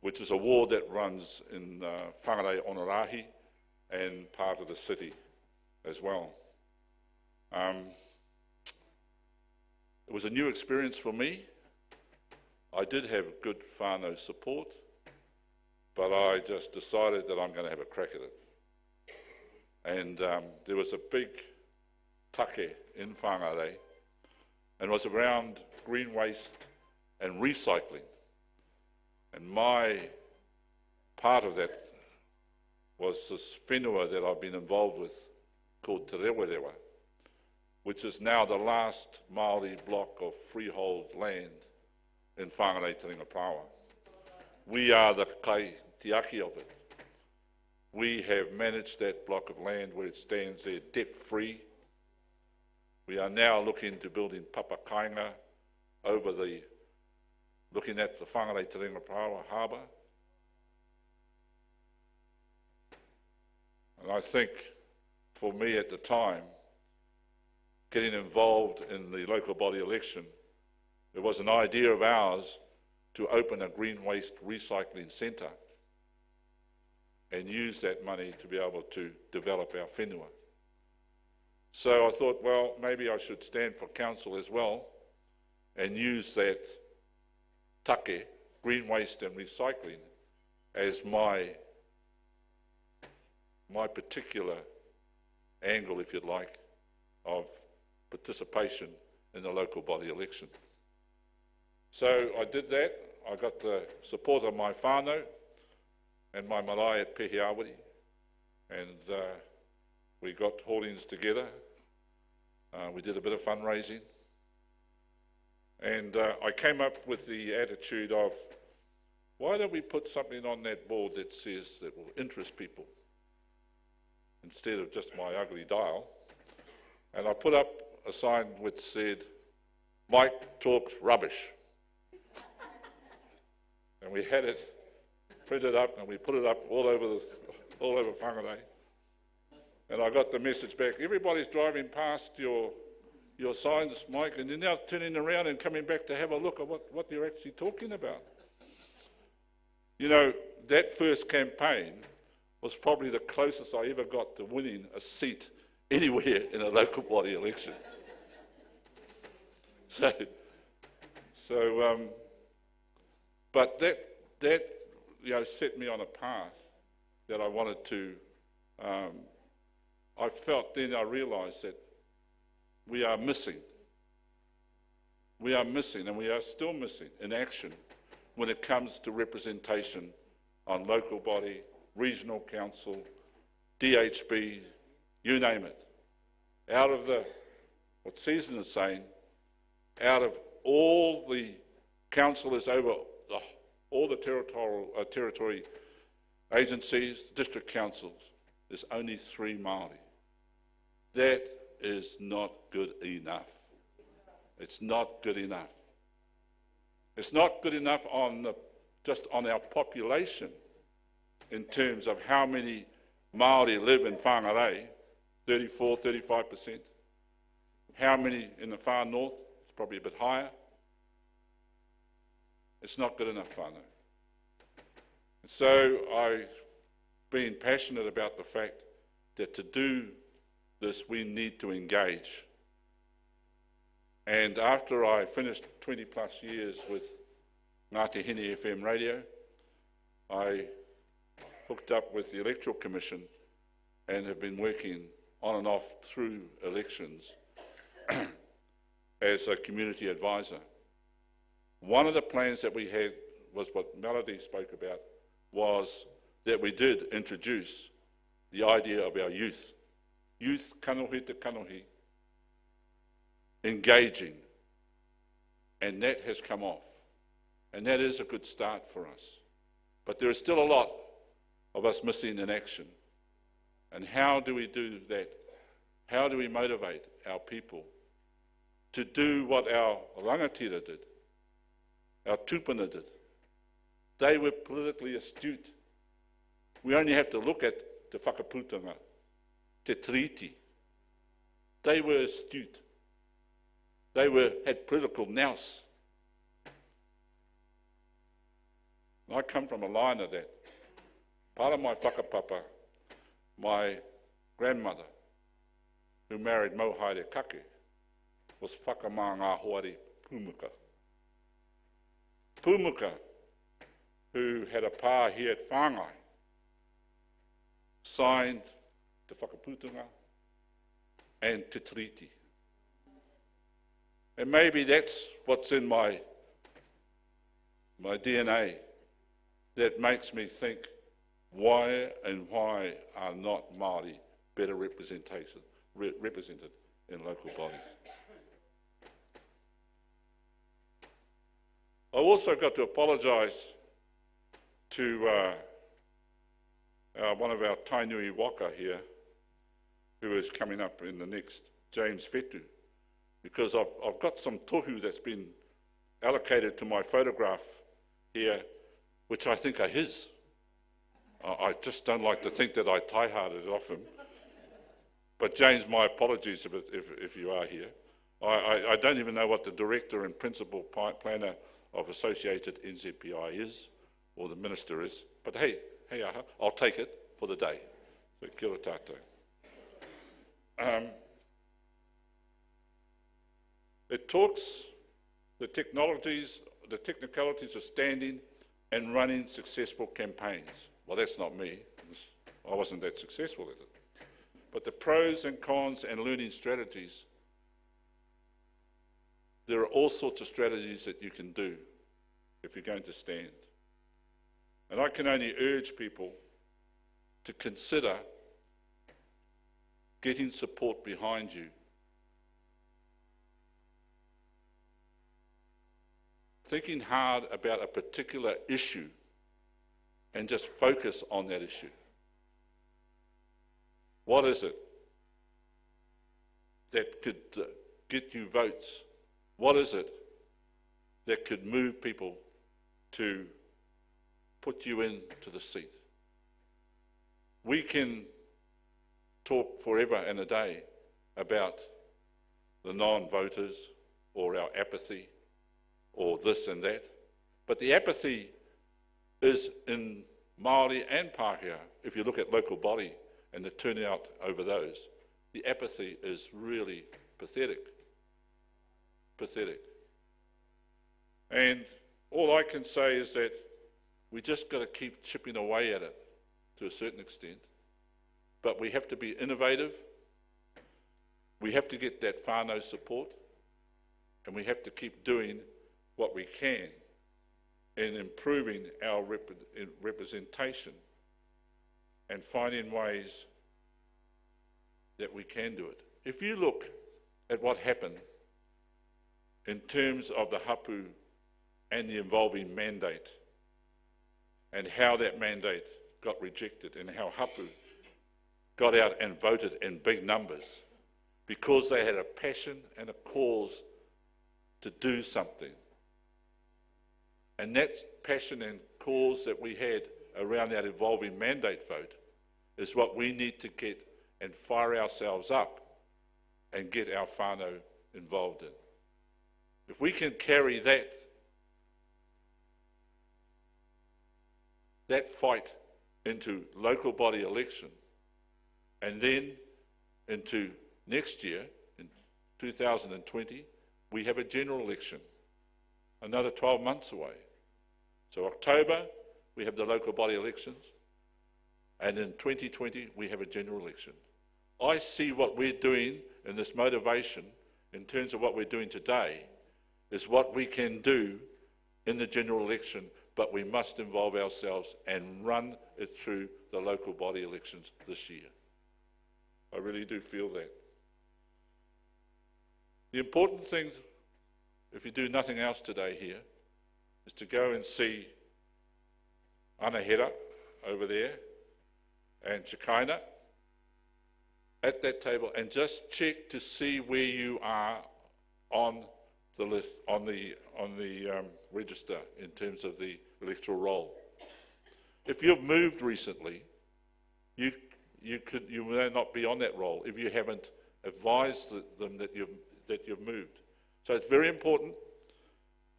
which is a ward that runs in Whangarei Onorahi and part of the city as well. It was a new experience for me. I did have good whānau support, but I just decided that I'm going to have a crack at it. And there was a big take in Whangarei, and it was around green waste and recycling. And my part of that was this whenua that I've been involved with called Te Rewarewa, which is now the last Māori block of freehold land in Whangarei Te Ringapawa. We are the kai tiaki of it. We have managed that block of land where it stands there debt-free. We are now looking to building papakainga over looking at the Whangarei Te Ringapawa harbour. And I think for me at the time, getting involved in the local body election, it was an idea of ours to open a green waste recycling centre and use that money to be able to develop our whenua. So I thought, well, maybe I should stand for council as well and use that take, green waste and recycling, as my particular angle, if you'd like, of participation in the local body election. So I did that. I got the support of my whānau and my marae at Pehiawari, and we got haulings together. We did a bit of fundraising, and I came up with the attitude of, why don't we put something on that board that says that will interest people instead of just my ugly dial? And I put up a sign which said, Mike talks rubbish. And we had it printed up and we put it up all over Whangarei. And I got the message back, everybody's driving past your signs, Mike, and they're now turning around and coming back to have a look at what you're actually talking about. You know, that first campaign was probably the closest I ever got to winning a seat anywhere in a local body election. But that set me on a path that I wanted to. I felt then, I realised that we are missing. We are missing, and we are still missing in action when it comes to representation on local body, regional council, DHB, you name it. Out of what Season is saying, out of all the councillors over all the territory agencies, district councils, there's only 3 Māori. That is not good enough. It's not good enough. It's not good enough just on our population in terms of how many Māori live in Whangarei, 34, 35%. How many in the far north? It's probably a bit higher. It's not good enough, whānau. So I've been passionate about the fact that to do this, we need to engage. And after I finished 20 plus years with Ngāti Hine FM radio, I hooked up with the Electoral Commission and have been working on and off through elections as a community advisor. One of the plans that we had was what Melody spoke about, was that we did introduce the idea of our youth. Youth, kanohi te kanohi, engaging. And that has come off. And that is a good start for us. But there is still a lot of us missing in action. And how do we do that? How do we motivate our people to do what our rangatira did, our tupuna did, They were politically astute. We only have to look at Te Whakaputanga, Te Tiriti. They were astute. They had political nous. I come from a line of that. Part of my whakapapa, my grandmother, who married Mauhaere Kake, was whakamā ngā hoari Pumuka. Pumuka, who had a pā here at Whāngai, signed Te Whakaputanga and Te Tiriti. And maybe that's what's in my DNA that makes me think, why are not Māori better represented in local bodies? I've also got to apologise to one of our Tainui Waka here, who is coming up in the next, James Fetu, because I've got some tohu that's been allocated to my photograph here, which I think are his. I just don't like to think that I tie-hearted it off him. But James, my apologies if you are here. I don't even know what the director and principal planner of Associated NZPI is, or the minister is. But hey, I'll take it for the day. So kia ora tātou. It talks the technicalities of standing and running successful campaigns. Well, that's not me. I wasn't that successful at it. But the pros and cons and learning strategies, there are all sorts of strategies that you can do if you're going to stand. And I can only urge people to consider getting support behind you. Thinking hard about a particular issue and just focus on that issue. What is it that could get you votes? What is it that could move people to put you into the seat? We can talk forever and a day about the non-voters or our apathy or this and that, but the apathy is in Māori and Pākehā. If you look at local body and the turnout over those, the apathy is really pathetic. Pathetic. And all I can say is that we just got to keep chipping away at it to a certain extent. But we have to be innovative. We have to get that whānau support. And we have to keep doing what we can in improving our representation and finding ways that we can do it. If you look at what happened in terms of the hapu and the involving mandate, and how that mandate got rejected, and how hapu got out and voted in big numbers because they had a passion and a cause to do something. And that passion and cause that we had around that evolving mandate vote is what we need to get and fire ourselves up and get our whānau involved in. If we can carry that fight into local body election and then into next year, in 2020, we have a general election, another 12 months away. So October, we have the local body elections, and in 2020, we have a general election. I see what we're doing in this motivation, in terms of what we're doing today, is what we can do in the general election, but we must involve ourselves and run it through the local body elections this year. I really do feel that. The important thing, if you do nothing else today here, is to go and see Anahera over there and Chikaina at that table and just check to see where you are on the list, on the register in terms of the electoral roll. If you've moved recently, you may not be on that roll if you haven't advised them that you've moved. So it's very important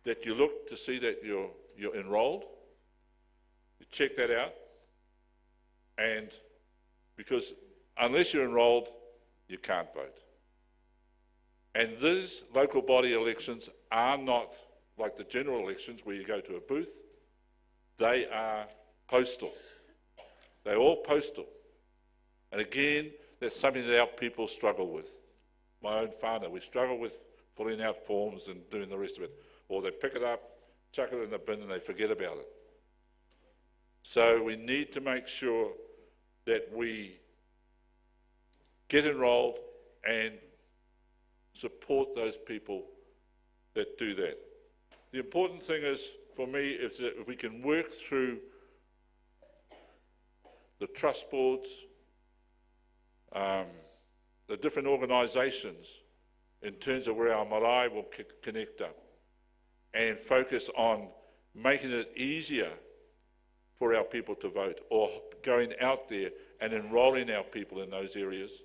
that you look to see that you're enrolled. You check that out, and because unless you're enrolled, you can't vote. And these local body elections are not like the general elections where you go to a booth. They are postal. They're all postal. And again, that's something that our people struggle with. My own whānau, we struggle with filling out forms and doing the rest of it. Or they pick it up, chuck it in the bin, and they forget about it. So we need to make sure that we get enrolled and support those people that do that. The important thing is, for me, is that if we can work through the trust boards, the different organisations, in terms of where our marae will connect up, and focus on making it easier for our people to vote, or going out there and enrolling our people in those areas,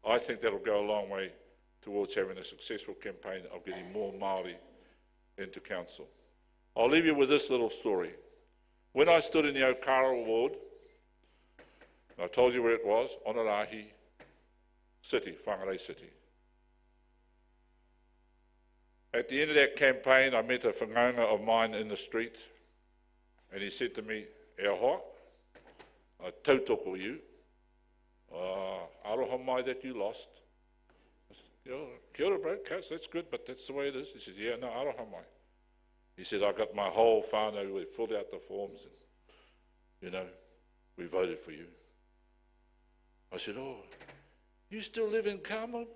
I think that'll go a long way towards having a successful campaign of getting more Māori into council. I'll leave you with this little story. When I stood in the Okara ward, I told you where it was, Onarahi City, Whangarei City. At the end of that campaign, I met a whangaunga of mine in the street, and he said to me, "E hoa, I tautoko you. Aroha mai that you lost." I said, "Kia ora, bro, Cass, that's good, but that's the way it is." He said, "Yeah, no, aroha mai." He said, "I got my whole whānau, we filled out the forms, and, we voted for you." I said, "Oh, you still live in Carmel?"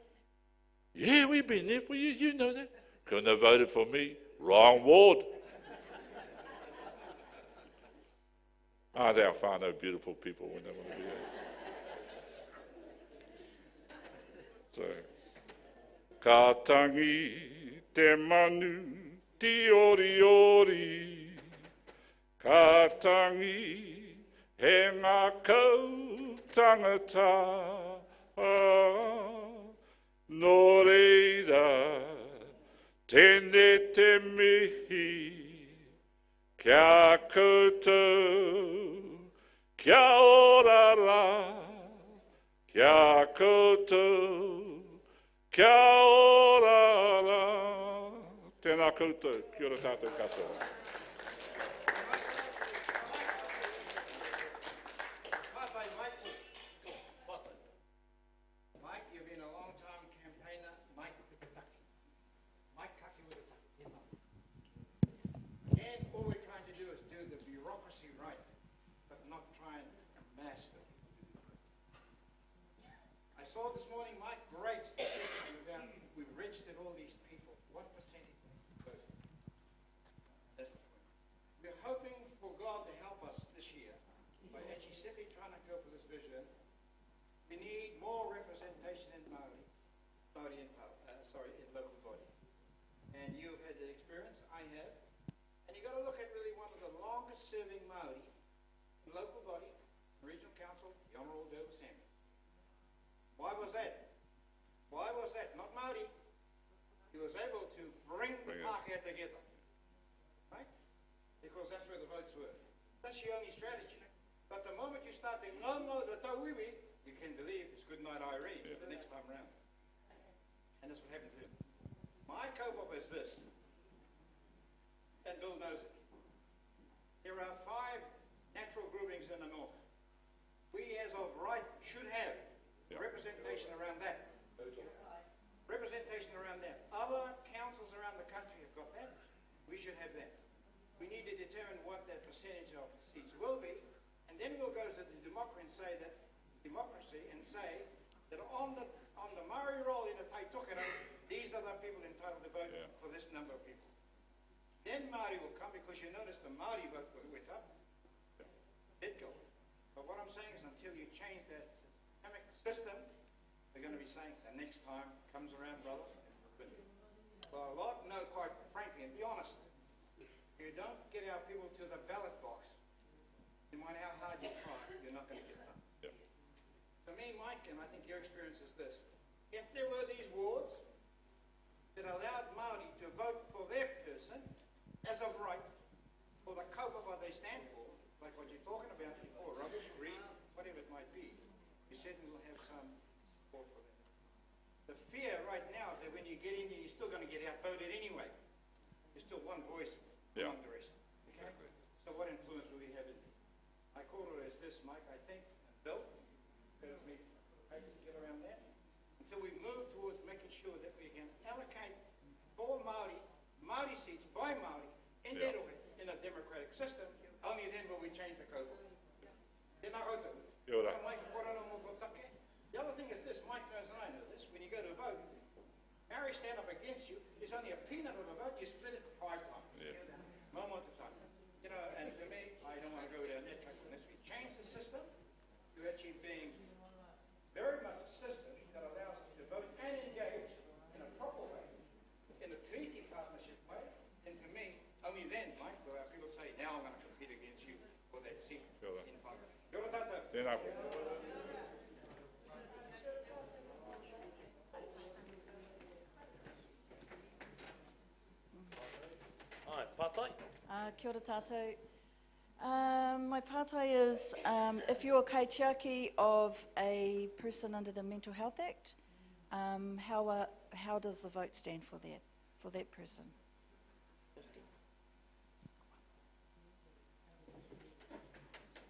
"Yeah, we've been there for you, you know that." "Couldn't have voted for me." "Wrong ward." Aren't our whānau beautiful people when they want to be there? So, ka tangi te manu ti ori ori, ka tangi he ngā kau tangata, nō reira tēnei te mihi, kia koutou, kia orara, kia koutou, kia orara. Tēnā koutou, kia ora tātou katoa. Mike, you've been a long-time campaigner. Mike with the taki. Mike Kaki with the taki. Again, all we're trying to do is do the bureaucracy right, but not try and master. I saw this morning, Mike, great statistics about we've registered all these people. What percentage voted? That's the point. We're hoping for God to help us this year by actually simply trying to go for this vision. We need more representation in Māori in local body. And you've had that experience, I have. And you've got to look at really one of the longest serving Māori in local body, regional council, the Honourable David Samuel. Why was that? Why was that? Not Māori. He was able to bring the Pākehā together. Right? Because that's where the votes were. That's your only strategy. But the moment you start to no, the tauiwi, you can believe it's good night Irene the next time round. And that's what happened to him. My co-op is this, and Bill knows it. There are 5 natural groupings in the north. We, as of right, should have representation around that. Representation around that. Other councils around the country have got that. We should have that. We need to determine what that percentage of seats will be, and then we'll go to the democracy and say that on the Māori roll in the Taitokera, these are the people entitled to vote for this number of people. Then Māori will come, because you notice the Māori vote went up. Did go. But what I'm saying is, until you change that systemic system, they're going to be saying the next time comes around, brother. Well, a lot know, quite frankly, and be honest, don't get our people to the ballot box, no matter how hard you try, you're not going to get done. Yep. For me, Mike, and I think your experience is this, if there were these wards that allowed Māori to vote for their person as of right, for the kaupapa they stand for, like what you're talking about before, rubbish, green, whatever it might be, you certainly will have some support for that. The fear right now is that when you get in here, you're still going to get outvoted anyway. There's still one voice among the rest. Okay? So what influence will we have in it? I call it as this, Mike, I think, and Bill, because we I can get around that, until we move towards making sure that we can allocate for Māori seats by Māori in Derohe in a democratic system. Only then will we change the code. The other thing is this, Mike knows and I know this, when you go to vote, Maori stand up against you, it's only a peanut of a vote, you split it 5 times. Moment at a time. You know, and for me, I don't want to go down that track unless we change the system to actually being very much a system that allows us to vote and engage in a proper way, in a treaty partnership way, and to me, only then, Mike, will our people say, now I'm going to compete against you for that seat in Parliament. Tēnā. Ai, pātai? Kia ora tātou. My pātai is, if you're a kaitiaki of a person under the Mental Health Act, how does the vote stand for that person?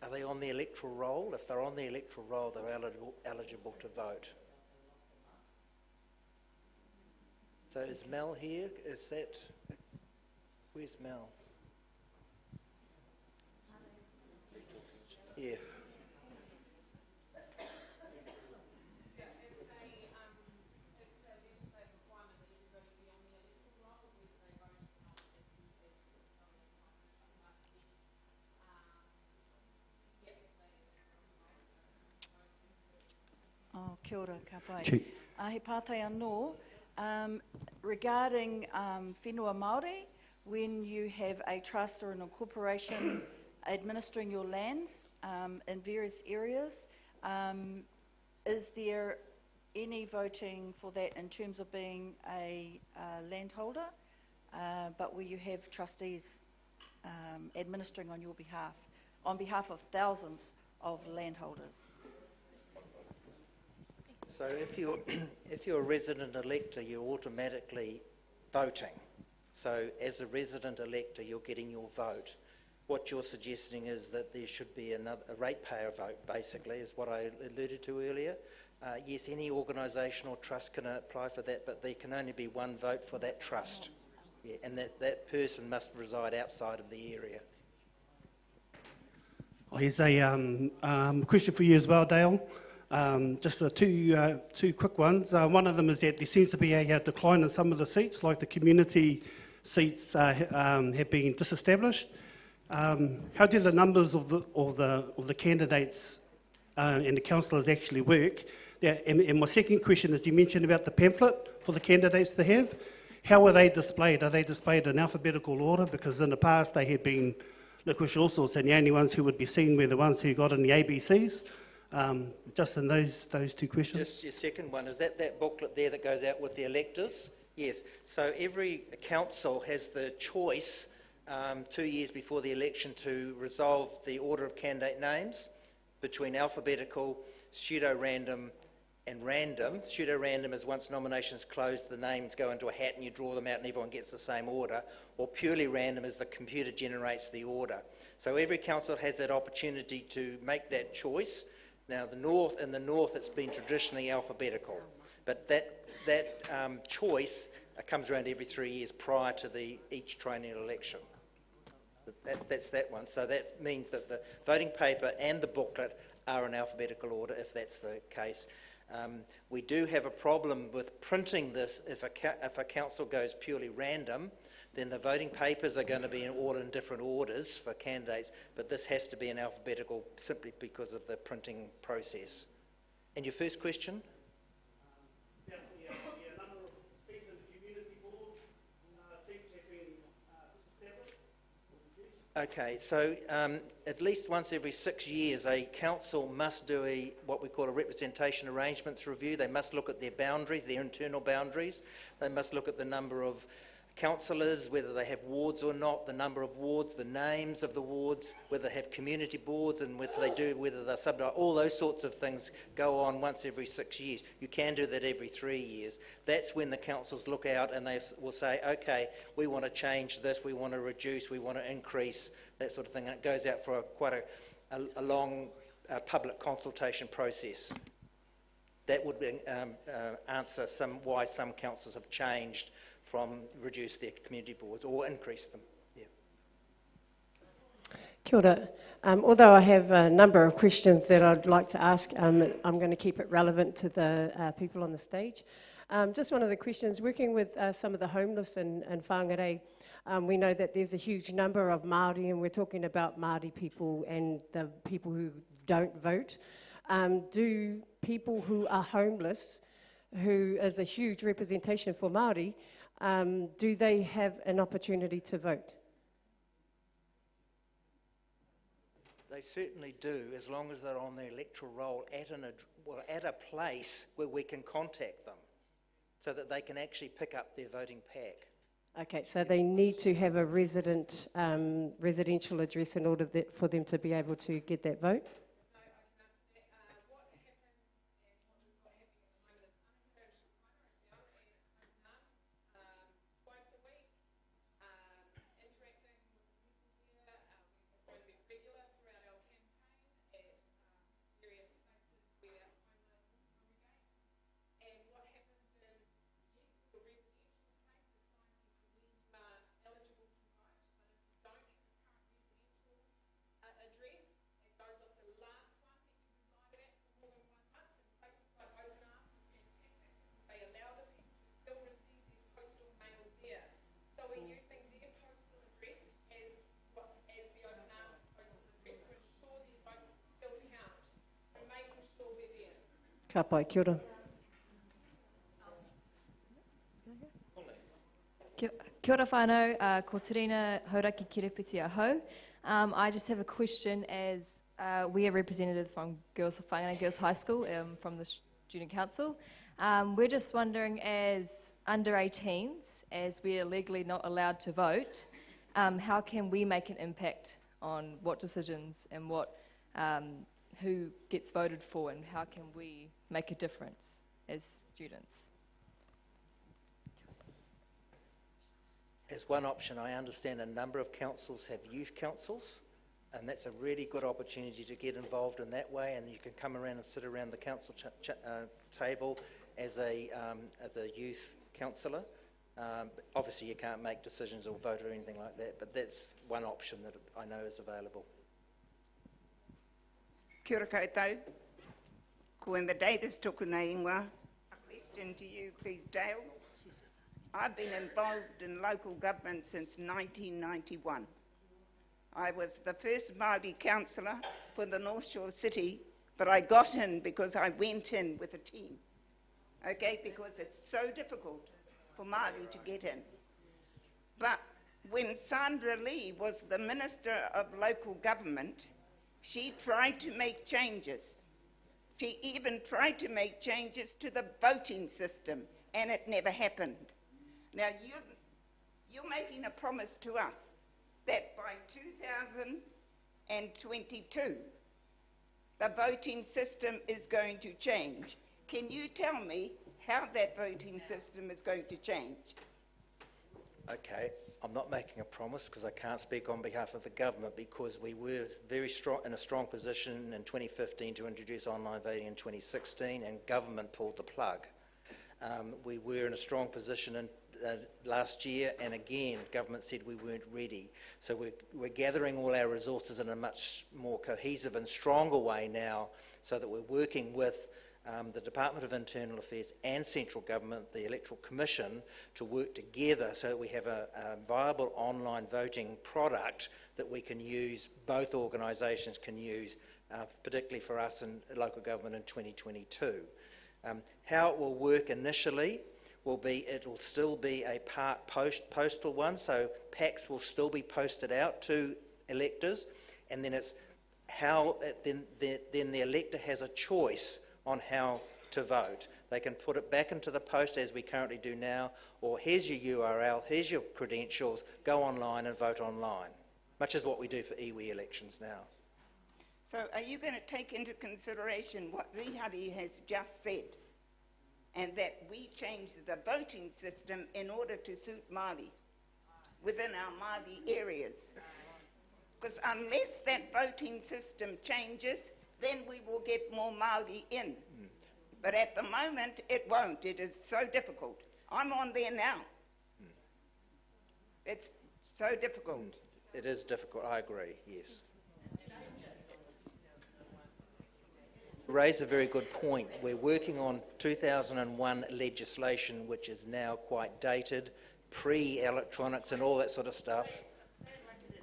Are they on the electoral roll? If they're on the electoral roll, they're eligible to vote. So is Mel here? Is that... Where's Mel? Yeah. Oh, kia ora, ka pai. He pātai anō, regarding whenua Māori, when you have a trust or an incorporation administering your lands in various areas, is there any voting for that in terms of being a landholder, but where you have trustees administering on your behalf, on behalf of thousands of landholders? So if you're a resident elector, you're automatically voting. So as a resident elector, you're getting your vote. What you're suggesting is that there should be a ratepayer vote, basically, is what I alluded to earlier. Yes, any organisation or trust can apply for that, but there can only be one vote for that trust. Yeah, and that person must reside outside of the area. Here's a question for you as well, Dale. Just two quick ones. One of them is that there seems to be a decline in some of the seats, like the community seats have been disestablished. How do the numbers of the candidates and the councillors actually work? And my second question is, you mentioned about the pamphlet for the candidates to have. How are they displayed? Are they displayed in alphabetical order? Because in the past they had been licorice all sorts, and the only ones who would be seen were the ones who got in the ABCs. Just in those two questions. Just your second one, is that booklet there that goes out with the electors? Yes. So every council has the choice 2 years before the election to resolve the order of candidate names between alphabetical, pseudo-random and random. Pseudo-random is once nominations close, the names go into a hat and you draw them out and everyone gets the same order. Or purely random is the computer generates the order. So every council has that opportunity to make that choice. Now, in the north, it's been traditionally alphabetical, but that choice comes around every 3 years prior to each triennial election. That's that one. So that means that the voting paper and the booklet are in alphabetical order, if that's the case. We do have a problem with printing this. If a council goes purely random, then the voting papers are going to be all in different orders for candidates, but this has to be in alphabetical simply because of the printing process. And your first question? The number of seats in the community board, seats have been established. Okay, so at least once every 6 years, a council must do what we call a representation arrangements review. They must look at their boundaries, their internal boundaries. They must look at the number of councillors, whether they have wards or not, the number of wards, the names of the wards, whether they have community boards, and whether they're subdivided. All those sorts of things go on once every 6 years. You can do that every 3 years. That's when the councils look out and they will say, okay, we want to change this, we want to reduce, we want to increase, that sort of thing. And it goes out for quite a long public consultation process. That would answer why some councils have changed from reduce their community boards or increase them. Yeah. Kia ora. Although I have a number of questions that I'd like to ask, I'm going to keep it relevant to the people on the stage. Just one of the questions, working with some of the homeless in Whangarei, we know that there's a huge number of Māori, and we're talking about Māori people and the people who don't vote. Do people who are homeless, who is a huge representation for Māori, do they have an opportunity to vote? They certainly do, as long as they're on the electoral roll at a place where we can contact them, so that they can actually pick up their voting pack. Okay, so they need to have a residential address in order for them to be able to get that vote? Ka pai, kia ora. Kia ora whānau, ko Terina Hauraki Kirepiti Ahau. I just have a question as we are representative from Whangarei Girls High School, from the Student Council. We're just wondering, as under 18s, as we are legally not allowed to vote, how can we make an impact on what decisions and who gets voted for, and how can we make a difference as students? As one option, I understand a number of councils have youth councils, and that's a really good opportunity to get involved in that way, and you can come around and sit around the council table as a youth councillor. Obviously you can't make decisions or vote or anything like that, but that's one option that I know is available. Kia ora koutou. Ko Emma Davis toku nei ingoa. A question to you, please, Dale. I've been involved in local government since 1991. I was the first Māori councillor for the North Shore City, but I got in because I went in with a team. Okay, because it's so difficult for Māori to get in. But when Sandra Lee was the Minister of Local Government, she tried to make changes. She even tried to make changes to the voting system, and it never happened. Now, you're making a promise to us that by 2022, the voting system is going to change. Can you tell me how that voting system is going to change? Okay, I'm not making a promise because I can't speak on behalf of the government, because we were in a strong position in 2015 to introduce online voting in 2016, and government pulled the plug. We were in a strong position in last year, and again government said we weren't ready. So we're gathering all our resources in a much more cohesive and stronger way now, so that we're working with the Department of Internal Affairs and Central Government, the Electoral Commission, to work together so that we have a viable online voting product that we can use, both organisations can use, particularly for us in local government in 2022. How it will work initially will be, it will still be a part postal one, so packs will still be posted out to electors, and then it's how then the elector has a choice on how to vote. They can put it back into the post as we currently do now, or here's your URL, here's your credentials, go online and vote online, much as what we do for iwi elections now. So are you going to take into consideration what Rihari has just said, and that we change the voting system in order to suit Māori within our Māori areas? Because unless that voting system changes, then we will get more Māori in. But at the moment, it won't. It is so difficult. I'm on there now. It's so difficult. It is difficult, I agree, yes. You raise a very good point. We're working on 2001 legislation, which is now quite dated, pre-electronics and all that sort of stuff.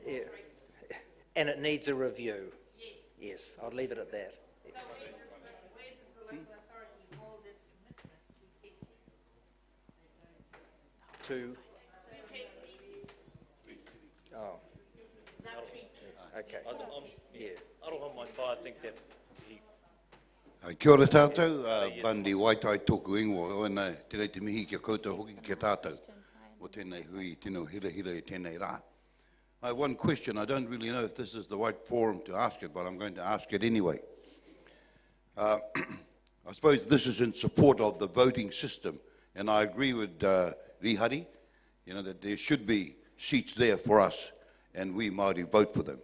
Yeah. And it needs a review. Yes, I'll leave it at that. To oh, okay. Yeah. Aroha mai whā, I think that he... Kia ora tātou, Bandi Waitai tōku ingoa, oina tēnei te mihi kia koutou hoki kia tātou, o tēnei hui, tēnei hira e tēnei rā. I have one question. I don't really know if this is the right forum to ask it, but I'm going to ask it anyway. I suppose this is in support of the voting system, and I agree with Rihari, that there should be seats there for us, and we Māori vote for them.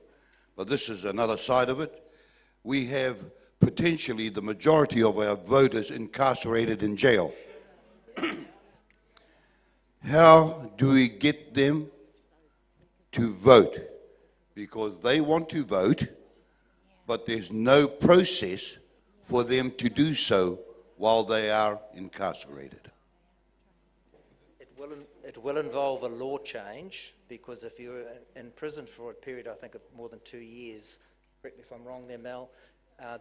But this is another side of it. We have potentially the majority of our voters incarcerated in jail. How do we get them to vote? Because they want to vote, but there's no process for them to do so while they are incarcerated. It will involve a law change, because if you're in prison for a period, I think, of more than 2 years, correct me if I'm wrong there, Mel,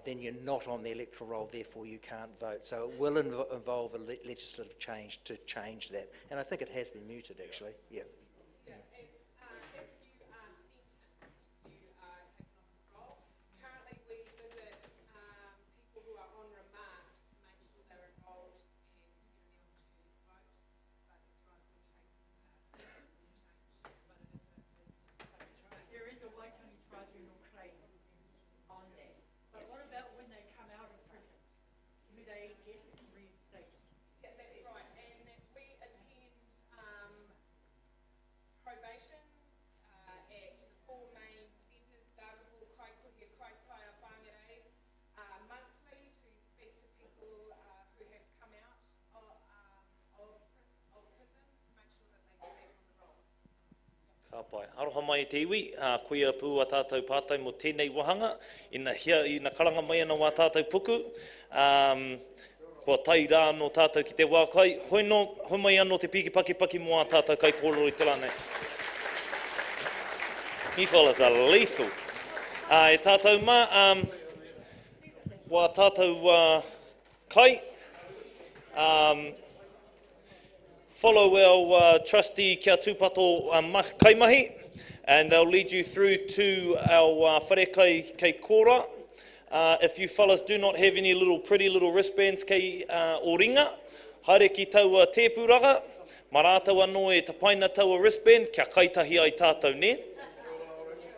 then you're not on the electoral roll, therefore you can't vote. So it will involve a legislative change to change that. And I think it has been mooted, actually. Yeah. Pai. Aroha mai te iwi, koia pū a tātou pātai mo tēnei wahanga, ina karanga mai ana wā tātou puku, kua tai rā no tātou ki te wākai, hoi mai anō te piki paki mo a tātou kai kōrero i tērā nei. Me fellas are lethal. E tātou mā, wā tātou kai, follow our trustee kia tūpato Kaimahi, and they'll lead you through to our whare kei kora. If you fellas do not have any pretty little wristbands kei o ringa, haere ki taua tēpūranga, marātou anō e tapaina taua wristband, kia kaitahi ai tātou ne.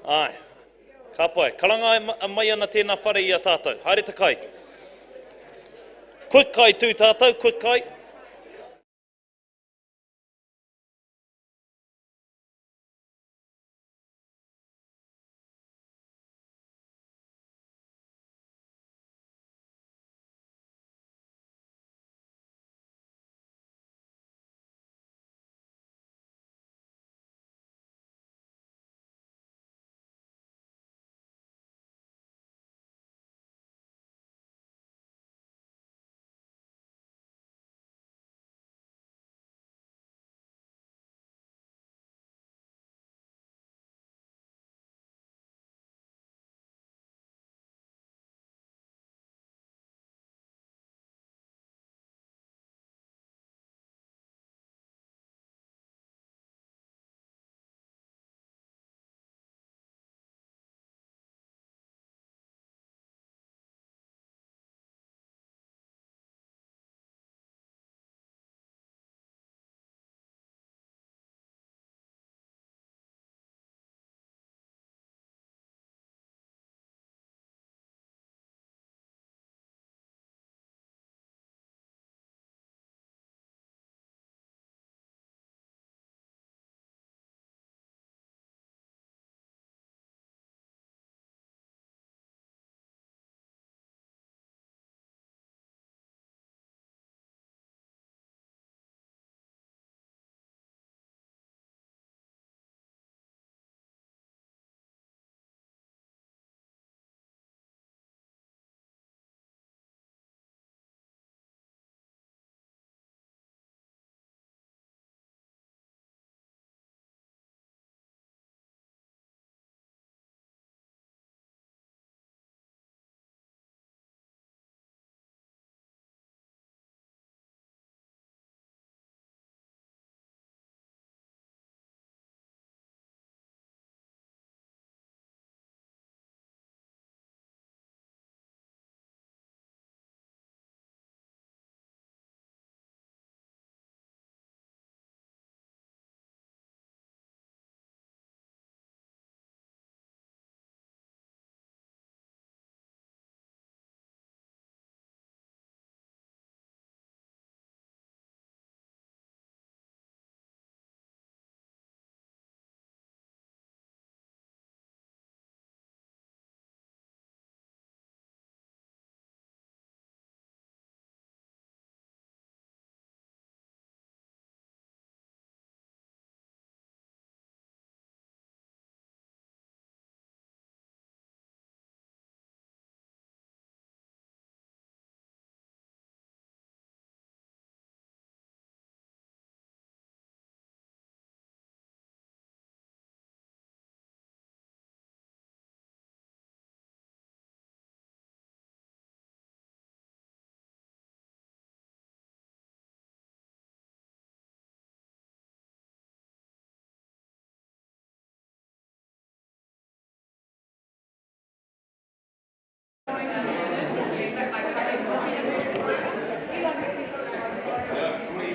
Ai, ka pai, karanga mai ana tēnā whare i a tātou, haere te kai. Quick kai tū tātou, quick kai.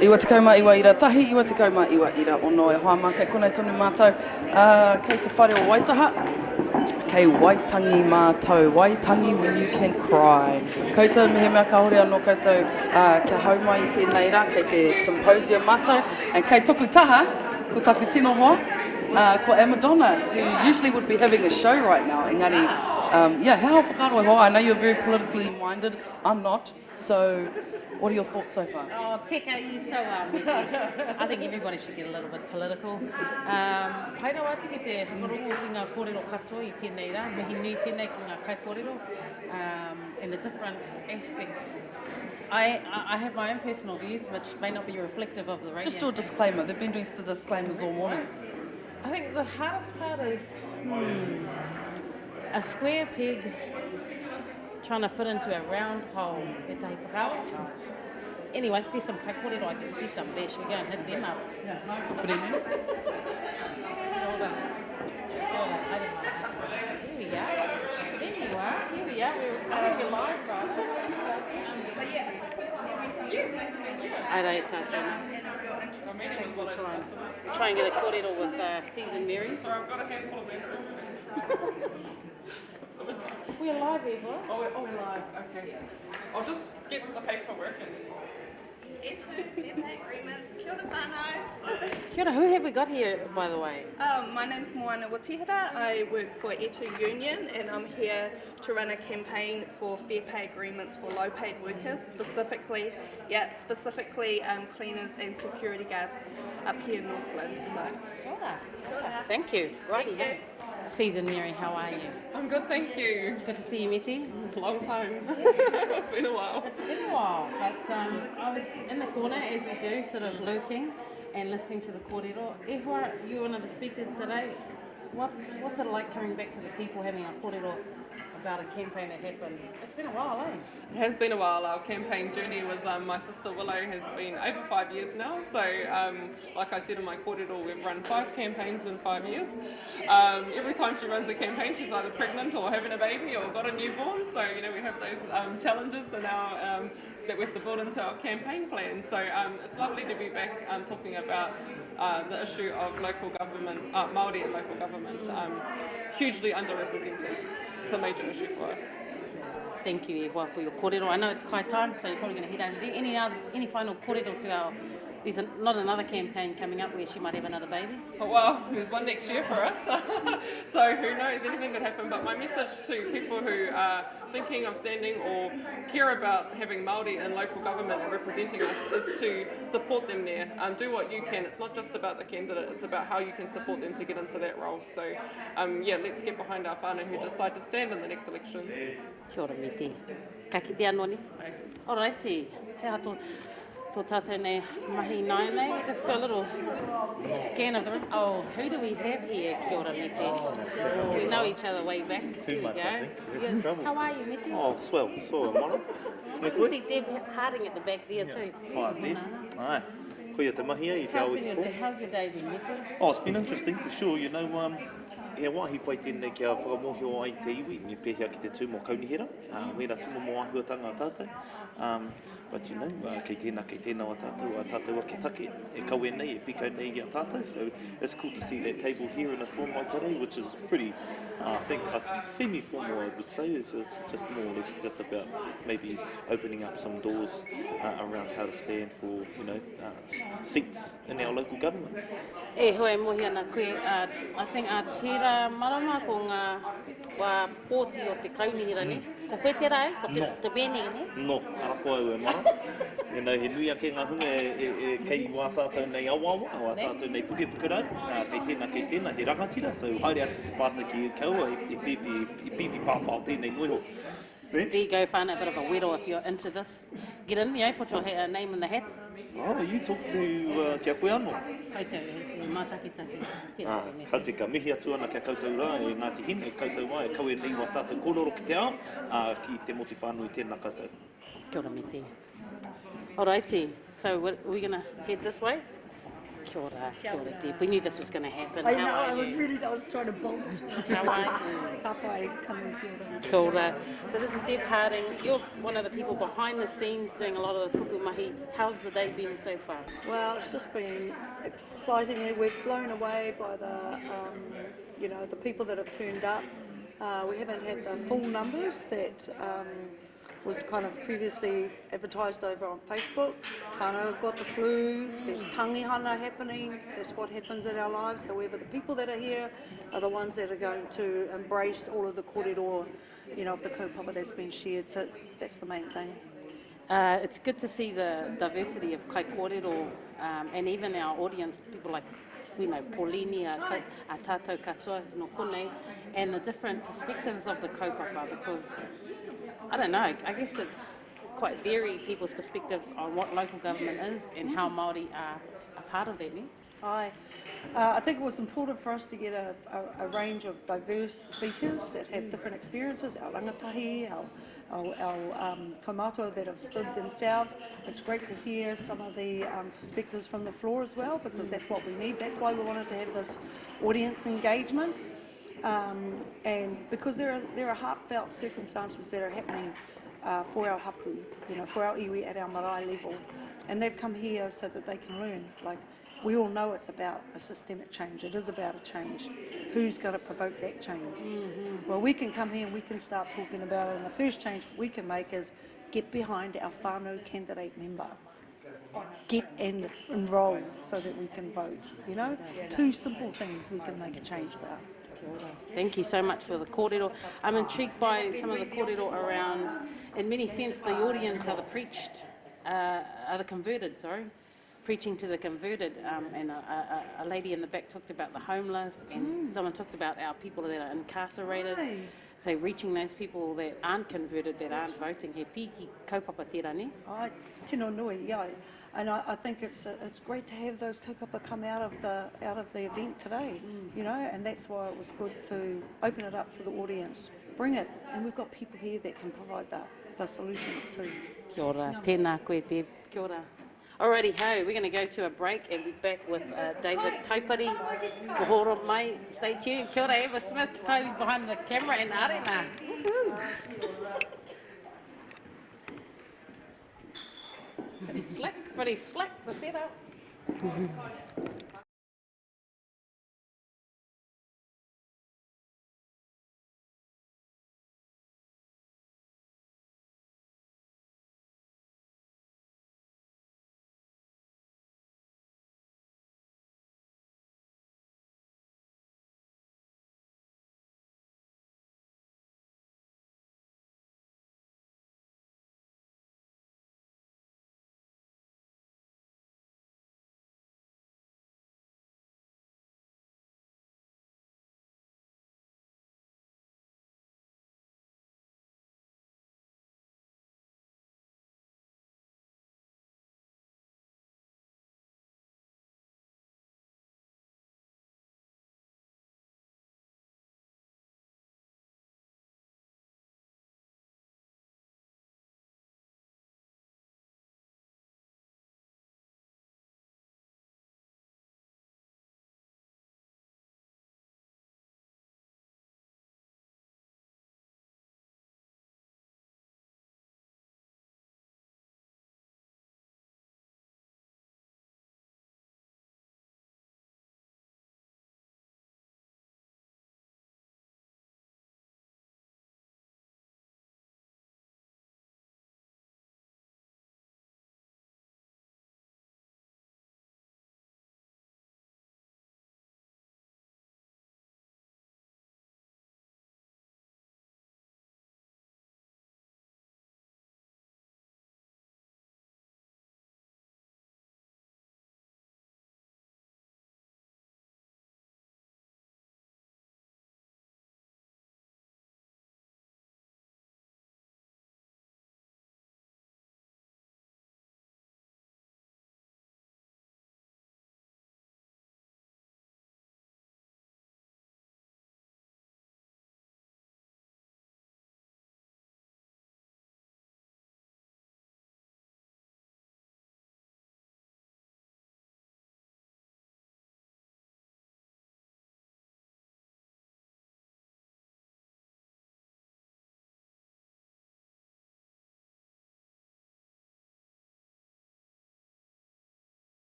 Iwa te kaumā iwa ira tahi, iwa te kaumā iwa ira ono e hoa mā kei konei tonu mātou. Kei te whare o Waitaha, kei waitangi mātou, waitangi when you can cry. Koutou mehe mea ka hore anō koutou kia hau mai i tēnei rā, kei te symposium mātou, and kei toku taha, ko taku tino hoa, ko Amadonna, who usually would be having a show right now. Engari, yeah, he hao whakaaro e hoa. I know you're very politically minded, I'm not, so what are your thoughts so far? Oh, Teka, you're so I think everybody should get a little bit political. Haere wā tiki te whakarongo ki ngā kōrero katoa i tēnei rā, mihi nui tēnei ki ngā kai kōrero, and the different aspects. I have my own personal views, which may not be reflective of the radio. Just do a disclaimer. They've been doing disclaimers all morning. I think the hardest part is a square peg trying to fit into a round hole. E tahi whakawa. Anyway, there's some kai kōrero, I can see some there. Should we go and hit them up? Put in there. Here we are. There you are. Here we are. We're having live, right? I don't touch on We'll try and get a kōrero with Season Mary. So I've got a handful of members. We're live, Eva. Oh, we're live. Okay. I'll just get the paperwork and... Kia ora whānau. Kia ora, who have we got here, by the way? My name's Moana Watihara. I work for Etu Union and I'm here to run a campaign for fair pay agreements for low paid workers, specifically cleaners and security guards up here in Northland. So. Kia ora. Thank you. Righty, yeah. Season Mary, how are you? I'm good, thank you. Good to see you, Mitty. Long time. It's been a while. It's been a while, but I was in the corner, as we do, sort of lurking and listening to the kōrero. Ehua, you're one of the speakers today. What's it like coming back to the people, having a kōrero about a campaign that happened? It's been a while, eh? It has been a while. Our campaign journey with my sister Willow has been over 5 years now. So, like I said in my kōrero, we've run 5 campaigns in 5 years. Every time she runs a campaign, she's either pregnant or having a baby or got a newborn. So, you know, we have those challenges in our, that we have to build into our campaign plan. So, it's lovely to be back talking about the issue of local government, Māori and local government, hugely underrepresented. It's a major issue for us. Thank you, Ewa, for your kōrero. I know it's kai time, so you're probably going to head over there. Any final kōrero to our... There's not another campaign coming up where she might have another baby? Oh, well, there's one next year for us. So who knows, anything could happen. But my message to people who are thinking of standing or care about having Māori in local government and representing us is to support them there. Do what you can. It's not just about the candidate, it's about how you can support them to get into that role. So, yeah, let's get behind our whānau who decide to stand in the next elections. Kia ora, Miti. Ka kite anō ni? Alrighty. Tō tātou nei mahi nai nei, just do a little scan of the room. Oh, who do we have here? Kia ora, Miti. We know each other way back. Too much, I think. There's some trouble. How are you, Miti? Oh, swell, Mara. I can see Deb Harding at the back there too. Fine, Deb. Aye. Koia te mahi e te au e te pō. How's your day been, Miti? Oh, it's been interesting for sure. You know, he wāhi pai tēnei kia whakamohio ai te iwi, me pēhea ki te tū mō kaunihera. Wera tūmo mō ahuatanga a tātou. But you know, kei tēnā wa tātou ake take, e kaue nei, e pika nei a tātou. So it's cool to see that table here in a form like today, which is pretty, I think, semi-formal, I would say. It's just more or less just about maybe opening up some doors around how to stand for, you know, seats in our local government. E hoe mohi ana koe, I think a tērā marama ko ngā wā pōti o te kaunihira ni. Ko koe tērā e? Ko te bēni ni? No, arako au e mara. You know, he nui ake ngā hunga e kei wā tātou nei awawa, wā tātou nei pukepukerau, kei tēnā, he rangatira, so haere atu te pāta ki kaua, e pipi pāpā tēnei moiho. There you go, whānau, a bit of a wero if you're into this. Get in, you know, put your name in the hat. Oh, you talk to kia koe anō. Koutou, mātakitaki. Ka te ka mihi atu ana kia koutou rā e Ngāti Hine, e koutou wā, e kaue nei wā tātou kōrero ki te ao, ki te moti whānui tēnā koutou. Kia ora, Miti. Alrighty, so are we going to head this way? Kia ora, Deb. We knew this was going to happen. I How know, are I was you? really, I was trying to bolt. How are you? Ka pai, kami kia ora. Kia ora. So this is Deb Harding. You're one of the people behind the scenes doing a lot of the pukumahi. How's the day been so far? Well, it's just been excitingly, we're blown away by the, you know, the people that have turned up. We haven't had the full numbers that was kind of previously advertised over on Facebook. Whānau have got the flu, there's tangihana happening, that's what happens in our lives. However, the people that are here are the ones that are going to embrace all of the kōrero, you know, of the kaupapa that's been shared, so that's the main thing. It's good to see the diversity of kai kōrero and even our audience, people like, we know, Paulini, a tātou katoa no konei, and the different perspectives of the kaupapa, because I don't know, I guess it's quite varied people's perspectives on what local government is and how Māori are a part of that. Aye. I think it was important for us to get a range of diverse speakers that have different experiences, our rangatahi, our kaumātua that have stood themselves. It's great to hear some of the perspectives from the floor as well, because that's what we need. That's why we wanted to have this audience engagement. And because there are heartfelt circumstances that are happening for our hapu, you know, for our iwi at our marae level, and they've come here so that they can learn. Like, we all know it's about a systemic change. It is about a change. Who's going to provoke that change? Well, we can come here and we can start talking about it, and the first change we can make is get behind our whānau candidate member. Get and enrol so that we can vote. You know, two simple things we can make a change about. Thank you so much for the kōrero. I'm intrigued by some of the kōrero around, in many sense, the audience are the converted, preaching to the converted, and a lady in the back talked about the homeless, and someone talked about our people that are incarcerated. So reaching those people that aren't converted, that aren't voting, he piki kaupapa tērā ne? Tino nui, yeah. And I think it's great to have those kaupapa come out of the event today, you know, and that's why it was good to open it up to the audience. Bring it, and we've got people here that can provide the solutions too. Kia ora, tēnā koe Deb, kia ora. Alrighty, ho, we're going to go to a break and be back with David Taipari, Pohoro mai. Stay tuned. Kia ora, Emma Smith, Toby behind the camera, and Arena. Pretty slick, the setup.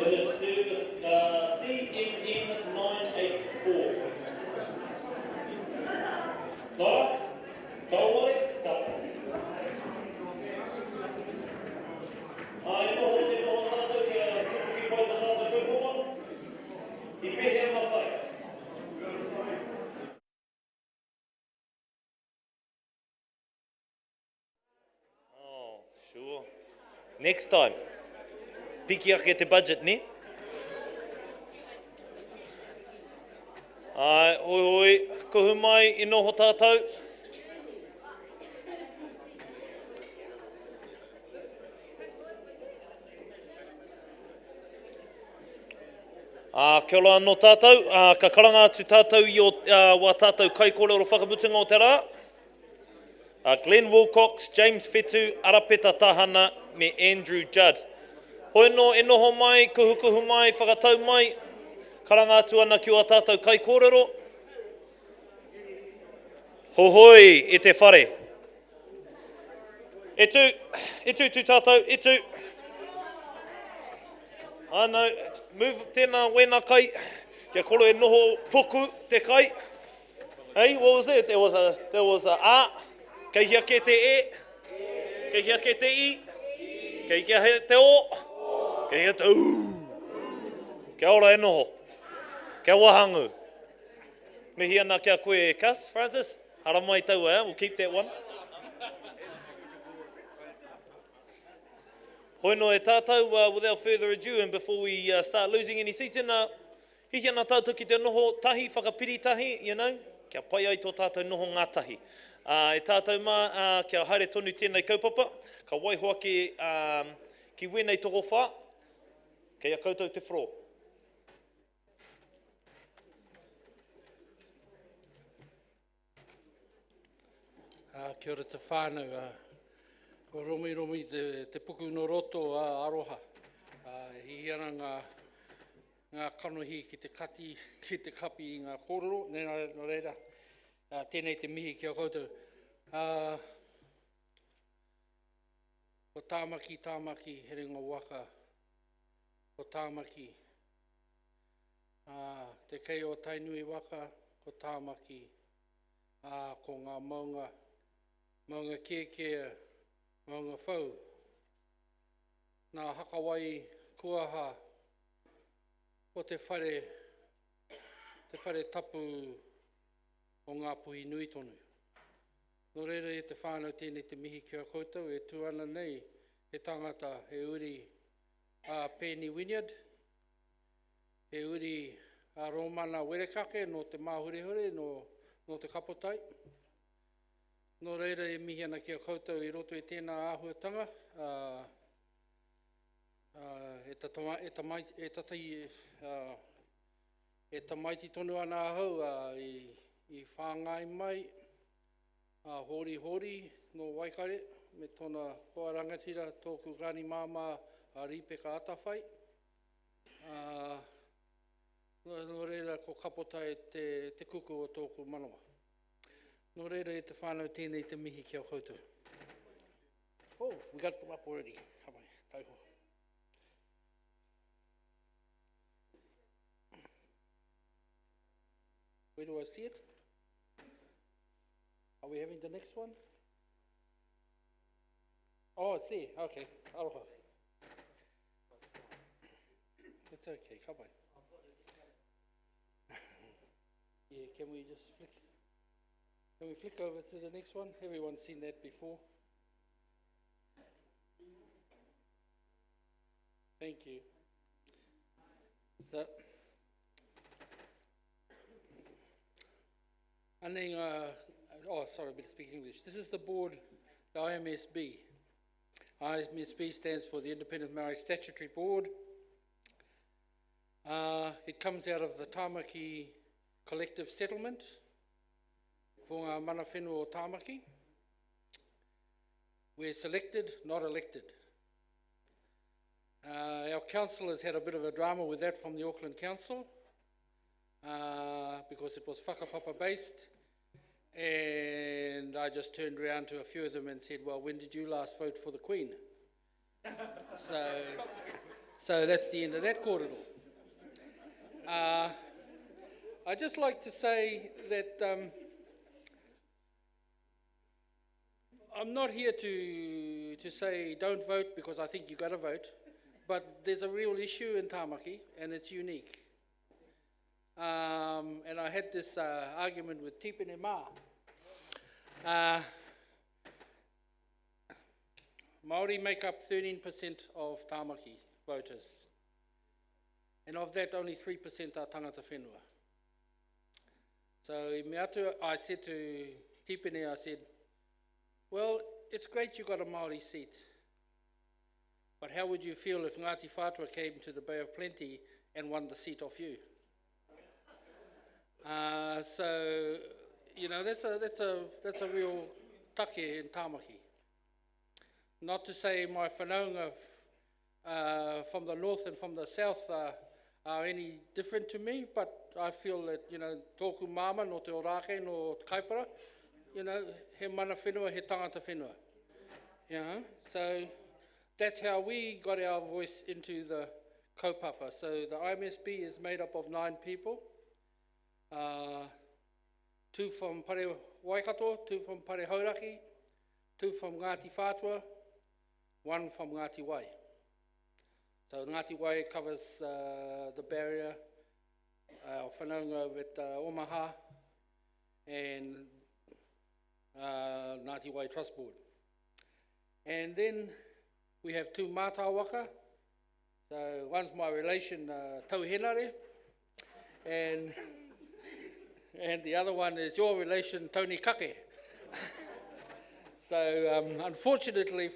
It is service CMN 984. Doris, Kaore, Kaore. Ai noho te noho tātou kia tuku ki pai ta tātou kaupapa. I pehea matai. Oh, sure. Next time. Piki ake te budget, ne? Ai, hoi hoi, kohu mai e noho tātou. Kia ora anō tātou, ka karanga atu tātou i o wā tātou kaikore o whakaputunga o te rā. Glenn Wilcox, James Whetu, Arapeta Tahana, me Andrew Judd. Hoi no e noho mai, kuhu mai, whakatau mai, karanga atu ana ki o tātou kaikorero. Hohoi, e te whare. E tu tātou, e tu. I know, move tēnā wena kai, kia koro e noho puku te kai. Hey, what was it? There was a a, kei hia ke te e, kei hia ke te I, kei hia he te o, kei hia te u. Kia ora e noho, kia wahangu. Mihi ana kia koe e kas, Francis? Hara mai tau we'll keep that one. Hoi no e tātou, without further ado, and before we start losing any seats in, hiki ana tātou ki te noho tahi, whakapiri tahi, you know, kia pai ai tō tātou noho ngā tahi. E tātou mā, kia haere tonu tēnei kaupapa, ka waihoa ki wenei toko whā, kei a koutou te whro. Kia ora te whānau, ko romi te puku no roto aroha. Hi ana ngā kanohi ki te kati, ki te kapi i ngā kōrero, nē reira, tēnei te mihi kia koutou. Ko tāmaki, he ringa waka, ko tāmaki. Te kei o tainui waka, ko tāmaki, ko ngā maunga kēkea, maunga whau. Nā hakawai kuaha o te whare tapu o ngā puhi nui tonu. Nō reira e te whānau tēnei te mihi kia koutou, e tuana nei e tangata he uri a Penny Wynyard, he uri a Romana Werekake no te Māhurehure, no te Kapotai. Nō reira e mihi ana kia koutou i roto e tēnā āhuatanga, e tamaiti tonu ana ahau i whāngai mai, hori no Waikare, me tōna hoa rangatira tōku rani māma a Ripeka Atawhai. Nō reira ko Kapotai te kuku o tōku manawa. Nō reira e te whānau tēnei te mihi kia koutou. Oh, we got them up already. Come on, tauho. Where do I see it? Are we having the next one? Oh, it's there. Okay. Aroha. It's okay. Come on. Yeah, can we just flick? Can we flick over to the next one? Everyone's seen that before. Thank you. So, sorry, I better speak English. This is the board, the IMSB. IMSB stands for the Independent Maori Statutory Board. It comes out of the Tāmaki Collective Settlement for ngā mana whenua o Tāmaki. We're selected, not elected. Our council has had a bit of a drama with that from the Auckland Council because it was whakapapa based, and I just turned around to a few of them and said, well, when did you last vote for the Queen? So that's the end of that kōrero. I'd just like to say that I'm not here to say don't vote because I think you've got to vote, but there's a real issue in Tāmaki and it's unique. And I had this argument with Tipene Mā. Māori make up 13% of Tāmaki voters. And of that, only 3% are tangata whenua. So in me atu, I said to Tipene, I said, well, it's great you got a Māori seat, but how would you feel if Ngāti Whātua came to the Bay of Plenty and won the seat off you? So, you know, that's a real take in Tāmaki. Not to say my whanaunga from the north and from the south are any different to me, but I feel that, you know, tōku māma, no te orake, no te kaipara, you know, he mana whenua, he tangata whenua. You know? So that's how we got our voice into the kaupapa. So the IMSB is made up of 9 people. 2 from Pare Waikato, 2 from Pare Hauraki, 2 from Ngāti Whātua, 1 from Ngāti Wai. So Ngāti Wai covers the barrier, our whanaunga over at Omaha, and Ngāti Wai Trust Board. And then we have 2 mātāwaka. So one's my relation, Tauhenare, and the other one is your relation, Tony Kake. So unfortunately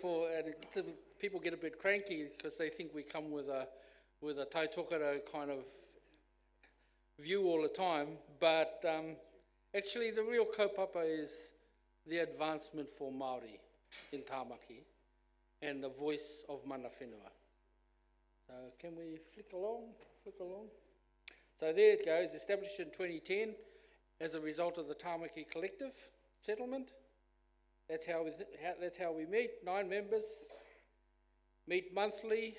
people get a bit cranky because they think we come with a taitokoro kind of view all the time, but actually the real kaupapa is the advancement for Māori in Tāmaki and the voice of mana whenua. So can we flick along? So there it goes, established in 2010 as a result of the Tāmaki Collective settlement. That's how we meet, 9 members, meet monthly.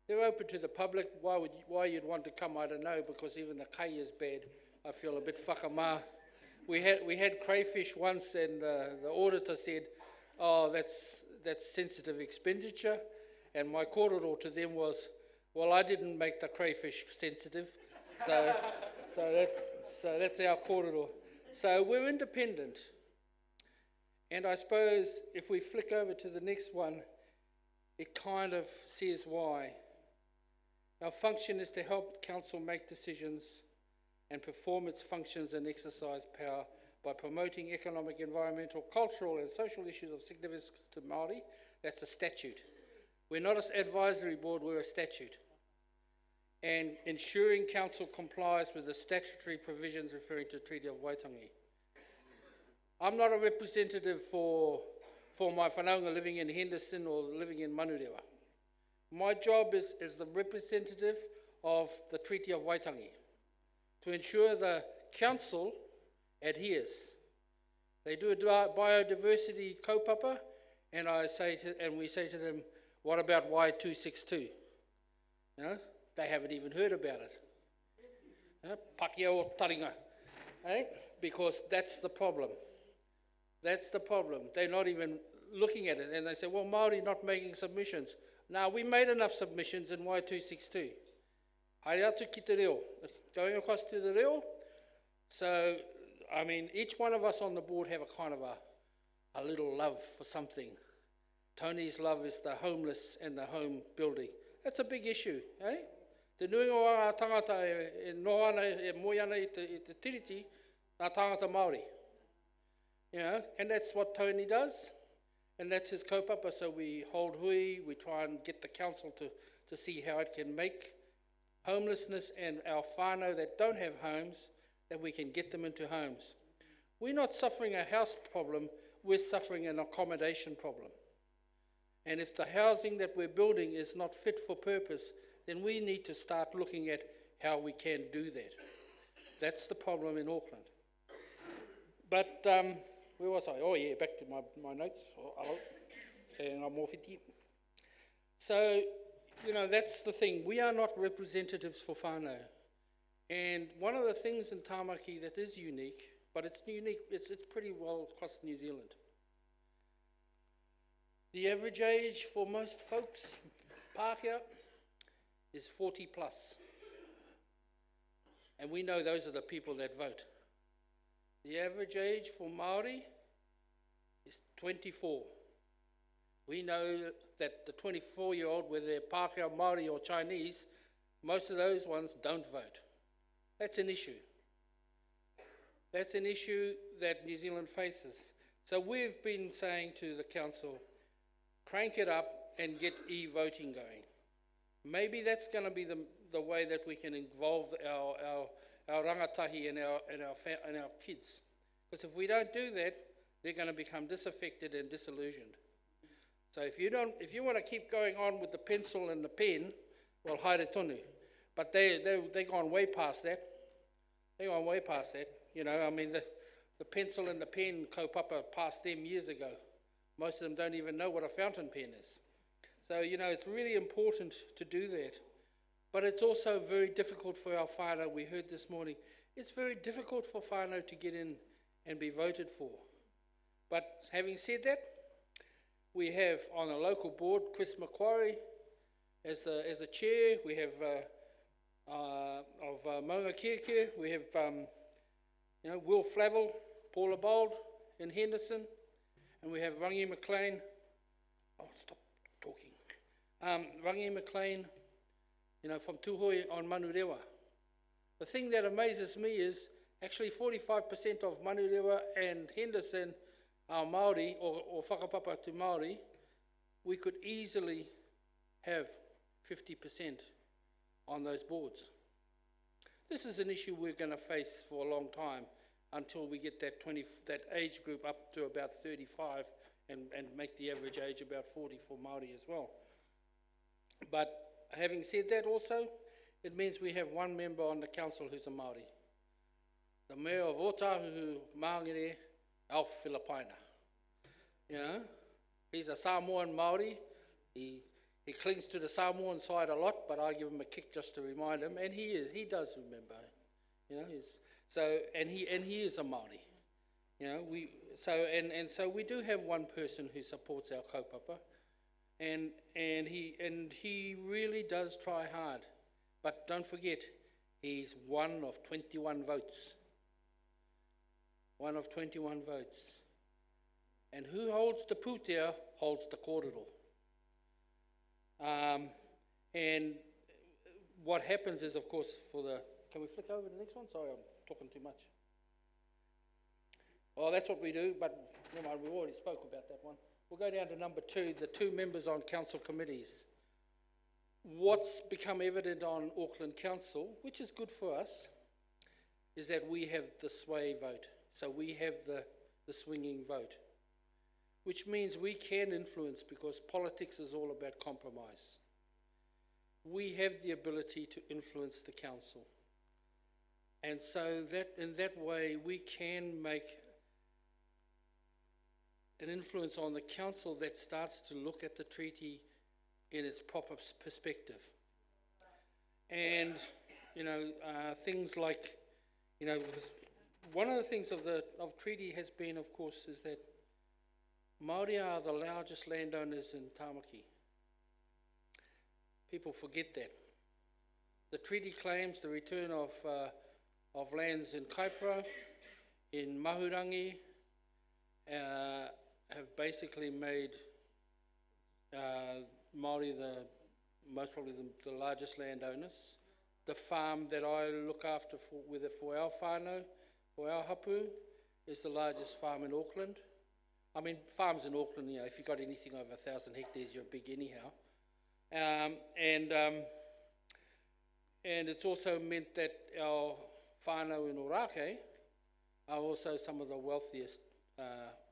They're open to the public. Why you'd want to come, I don't know, because even the kai is bad. I feel a bit whakamā. We had crayfish once, and the auditor said, "Oh, that's sensitive expenditure." And my kōrero to them was, "Well, I didn't make the crayfish sensitive, so that's our kōrero." So we're independent. And I suppose if we flick over to the next one, it kind of says why. Our function is to help council make decisions and perform its functions and exercise power by promoting economic, environmental, cultural and social issues of significance to Māori. That's a statute. We're not an advisory board, we're a statute. And ensuring council complies with the statutory provisions referring to Treaty of Waitangi. I'm not a representative for my whanaunga living in Henderson or living in Manurewa. My job is the representative of the Treaty of Waitangi to ensure the council adheres. They do a biodiversity kaupapa, and we say to them, what about Y262? You know, they haven't even heard about it. Pakia o taringa, because that's the problem. That's the problem. They're not even looking at it, and they say, well, Māori not making submissions. Now, we made enough submissions in Y262. Haere atu ki te reo. Going across to the reo. So, I mean, each one of us on the board have a kind of a little love for something. Tony's love is the homeless and the home building. That's a big issue, eh? Te nui o a tangata e noana e moiana i te tiriti, a tangata Māori. You know, and that's what Tony does, and that's his kaupapa. So we hold hui, we try and get the council to see how it can make homelessness and our whānau that don't have homes, that we can get them into homes. We're not suffering a house problem, we're suffering an accommodation problem. And if the housing that we're building is not fit for purpose, then we need to start looking at how we can do that. That's the problem in Auckland. But where was I? Oh yeah, back to my notes. And I'm off it. So you know, that's the thing. We are not representatives for whānau. And one of the things in Tāmaki that is unique, but it's unique, it's pretty well across New Zealand. The average age for most folks, Pākehā, is 40 plus. And we know those are the people that vote. The average age for Māori is 24. We know that the 24-year-old, whether they're Pākehā, Māori or Chinese, most of those ones don't vote. That's an issue. That's an issue that New Zealand faces. So we've been saying to the council, crank it up and get e-voting going. Maybe that's going to be the way that we can involve our rangatahi and our kids. Because if we don't do that, they're going to become disaffected and disillusioned. So if you want to keep going on with the pencil and the pen, well, haere tonu. But they've gone way past that. They've gone way past that. You know, I mean, the pencil and the pen kaupapa passed them years ago. Most of them don't even know what a fountain pen is. So, you know, it's really important to do that. But it's also very difficult for our whānau. We heard this morning, it's very difficult for whānau to get in and be voted for. But having said that, we have on a local board, Chris Macquarie as the chair. We have of Maunga Kieke, we have you know, Will Flavel, Paula Bold in Henderson, and we have Rangi McLean. Oh, stop talking. Rangi McLean, you know, from Tūhoi on Manurewa. The thing that amazes me is actually 45% of Manurewa and Henderson are Māori or whakapapa to Māori. We could easily have 50% on those boards. This is an issue we're going to face for a long time until we get that age group up to about 35 and make the average age about 40 for Māori as well. But having said that also, it means we have one member on the council who's a Māori. The Mayor of Otahuhu, Māngere, Alf Filipaina. You know, he's a Samoan Māori. He clings to the Samoan side a lot, but I give him a kick just to remind him, and he does remember. You know, and he is a Māori. You know, so we do have one person who supports our kaupapa, and he really does try hard. But don't forget, he's one of 21 votes. One of 21 votes. And who holds the pūtea holds the kōrero. And what happens is, of course, can we flick over to the next one? Sorry, I'm talking too much. Well, that's what we do, but never mind, we already spoke about that one. We'll go down to number 2, the 2 members on council committees. What's become evident on Auckland Council, which is good for us, is that we have the sway vote. So we have the swinging vote, which means we can influence because politics is all about compromise. We have the ability to influence the council. And so that in that way we can make an influence on the council that starts to look at the treaty in its proper perspective. And, you know, things like, you know, one of the things of treaty has been, of course, is that Māori are the largest landowners in Tāmaki. People forget that. The treaty claims the return of lands in Kaipara, in Mahurangi, have basically made Māori most probably the largest landowners. The farm that I look after for our whānau, for our hapu, is the largest farm in Auckland. I mean, farms in Auckland, you know, if you've got anything over 1,000 hectares, you're big anyhow. And it's also meant that our whānau in Orake are also some of the wealthiest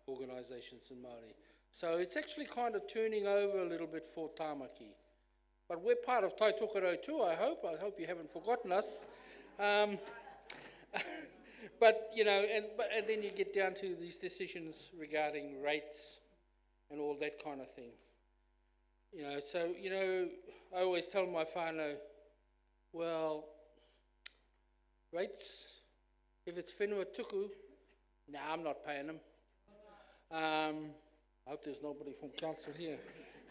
organisations in Māori. So it's actually kind of turning over a little bit for Tāmaki. But we're part of Tai Tokerau too, I hope. I hope you haven't forgotten us. But, you know, and then you get down to these decisions regarding rates and all that kind of thing. You know, so, you know, I always tell my whānau, well, rates, if it's whenua tuku, nah, I'm not paying them. I hope there's nobody from council here.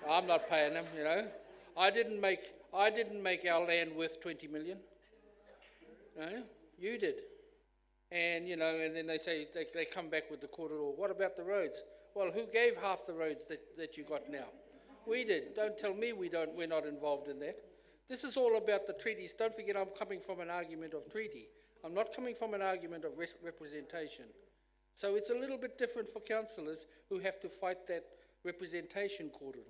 I'm not paying them, you know. I didn't make our land worth 20 million. No, you did. And, you know, and then they say, they come back with the corridor. What about the roads? Well, who gave half the roads that you got now? We did. Don't tell me we're not involved in that. This is all about the treaties. Don't forget I'm coming from an argument of treaty. I'm not coming from an argument of representation. So it's a little bit different for councillors who have to fight that representation corridor.